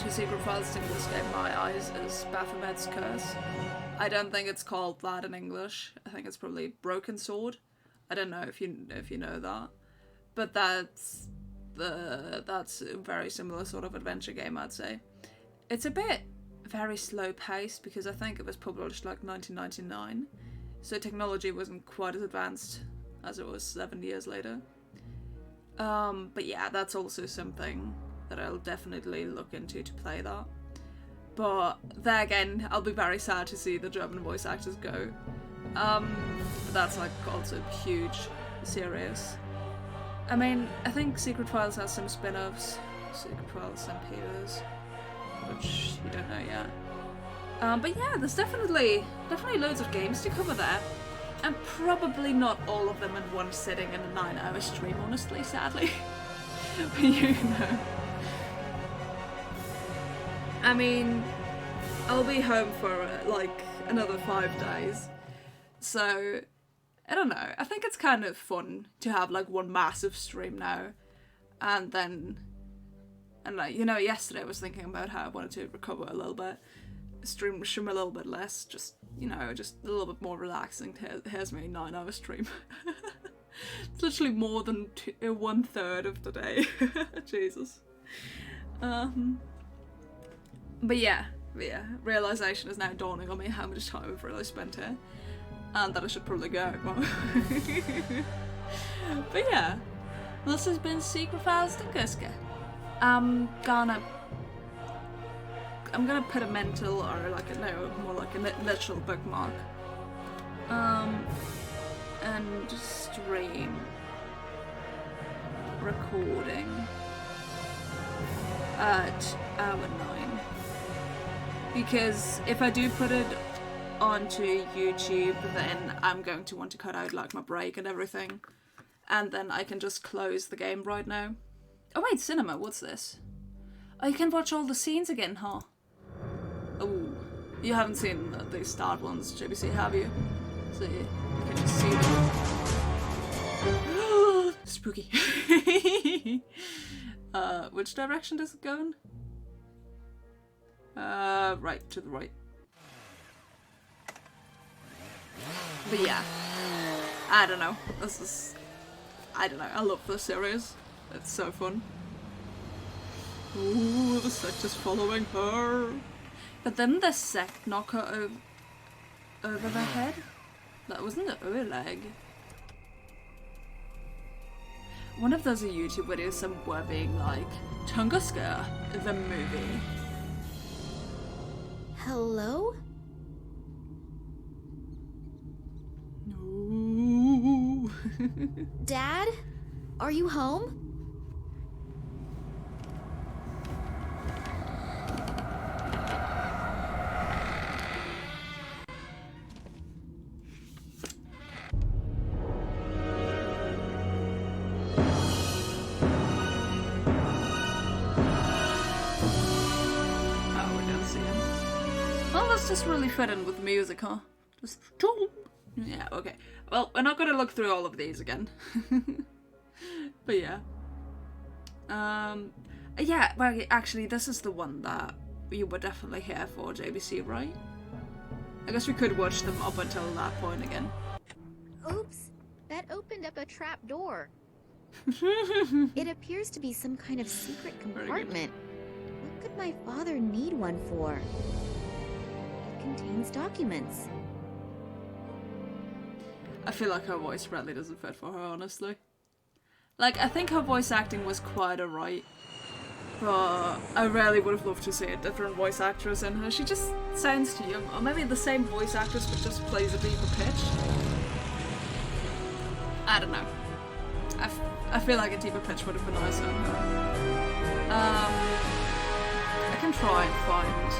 to Secret Files Tunguska in my eyes is Baphomet's Curse. I don't think it's called that in English. I think it's probably Broken Sword. I don't know if you know that, but that's a very similar sort of adventure game, I'd say. It's a bit very slow paced because I think it was published like 1999, so technology wasn't quite as advanced as it was 7 years later. But yeah, that's also something that I'll definitely look into to play that. But there again, I'll be very sad to see the German voice actors go. But that's like also huge series. I mean, I think Secret Files has some spin-offs. Secret Files St. Peters, which you don't know yet. But yeah, there's definitely loads of games to cover there. And probably not all of them in one sitting in a 9-hour stream, honestly, sadly. But you know. I mean, I'll be home for like another 5 days. So, I don't know. I think it's kind of fun to have like one massive stream now. And then, and like, you know, yesterday I was thinking about how I wanted to recover a little bit. Stream a little bit less, just, you know, just a little bit more relaxing. Here's me 9-hour stream. It's literally more than 1/3 of the day. Jesus. But yeah, realization is now dawning on me how much time I've really spent here, and that I should probably go. But yeah, this has been Secret Files Tunguska. I'm gonna put a mental, or like more like a literal bookmark. And stream recording at hour 9. Because if I do put it onto YouTube, then I'm going to want to cut out like my break and everything. And then I can just close the game right now. Oh wait, cinema, what's this? Oh, you can watch all the scenes again, huh? Oh, you haven't seen the start ones, JBC, have you? So you can just see them. Spooky. Which direction does it go in? Right, to the right. But yeah, I don't know. I don't know. I love this series. It's so fun. Ooh, the sect is following her. But then the sect knock her over the head? That wasn't the Oleg. One of those YouTube videos somewhere being like, Tunguska, the movie. Hello? No. Dad? Are you home? Just really fit in with the music, huh? Just yeah, okay. Well, we're not gonna look through all of these again. But yeah. Yeah, well, actually, this is the one that you were definitely here for, JBC, right? I guess we could watch them up until that point again. Oops, that opened up a trap door. It appears to be some kind of secret compartment. What could my father need one for? Contains documents. I feel like her voice really doesn't fit for her, honestly. Like, I think her voice acting was quite alright, but I really would have loved to see a different voice actress in her. She just sounds too young. Or maybe the same voice actress but just plays a deeper pitch. I don't know. I feel like a deeper pitch would have been nicer. can try and find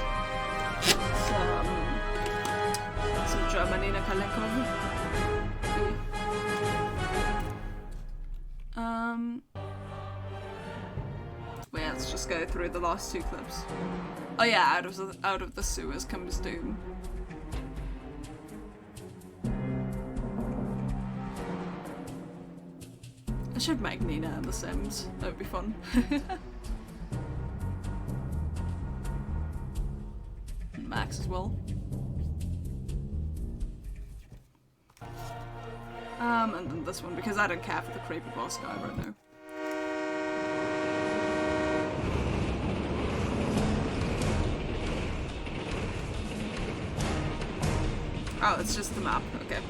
some German in a Kalenkov. Well, let's just go through the last 2 clips. Oh yeah, out of the sewers comes Doom. I should make Nina and The Sims. That would be fun. Max as well. And then this one, because I don't care for the creepy boss guy right now. Oh, it's just the map, okay.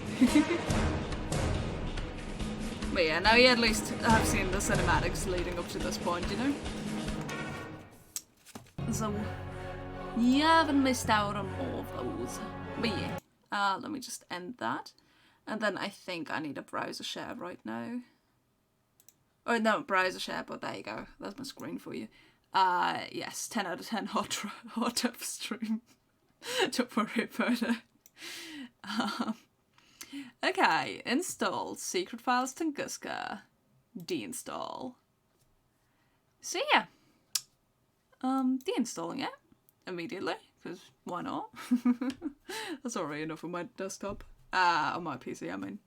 But yeah, now you at least have seen the cinematics leading up to this point, you know? So, you haven't missed out on more of those. But yeah, let me just end that. And then I think I need a browser share right now. Oh no, browser share, but there you go. That's my screen for you. Yes, 10 out of 10 hot up stream. Don't worry about it. Okay, install Secret Files Tunguska. Deinstall. So yeah. Deinstalling it immediately, because why not? That's already enough on my desktop. On my PC, I mean.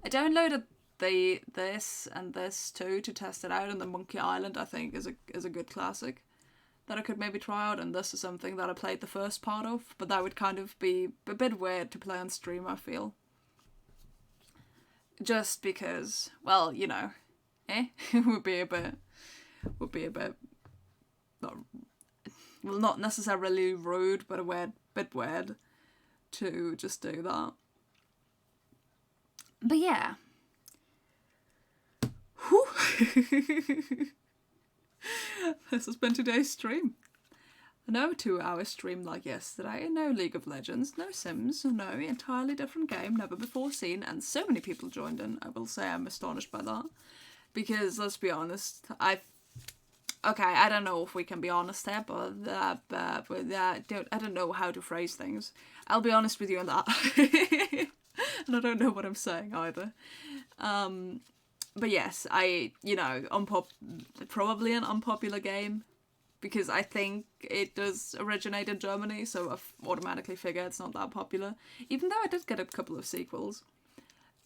I downloaded this and this too to test it out, and the Monkey Island I think is a good classic that I could maybe try out, and this is something that I played the first part of, but that would kind of be a bit weird to play on stream, I feel. Just because, well, you know, would be a bit not necessarily rude, but a bit weird to just do that. But yeah. Whew. This has been today's stream. No 2-hour stream like yesterday, no League of Legends, no Sims, no entirely different game, never before seen, and so many people joined in. I will say I'm astonished by that. Because, let's be honest, I don't know if we can be honest there, but I don't know how to phrase things. I'll be honest with you on that. And I don't know what I'm saying either. But yes, probably an unpopular game, because I think it does originate in Germany, so I automatically figure it's not that popular, even though I did get a couple of sequels.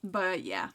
But yeah.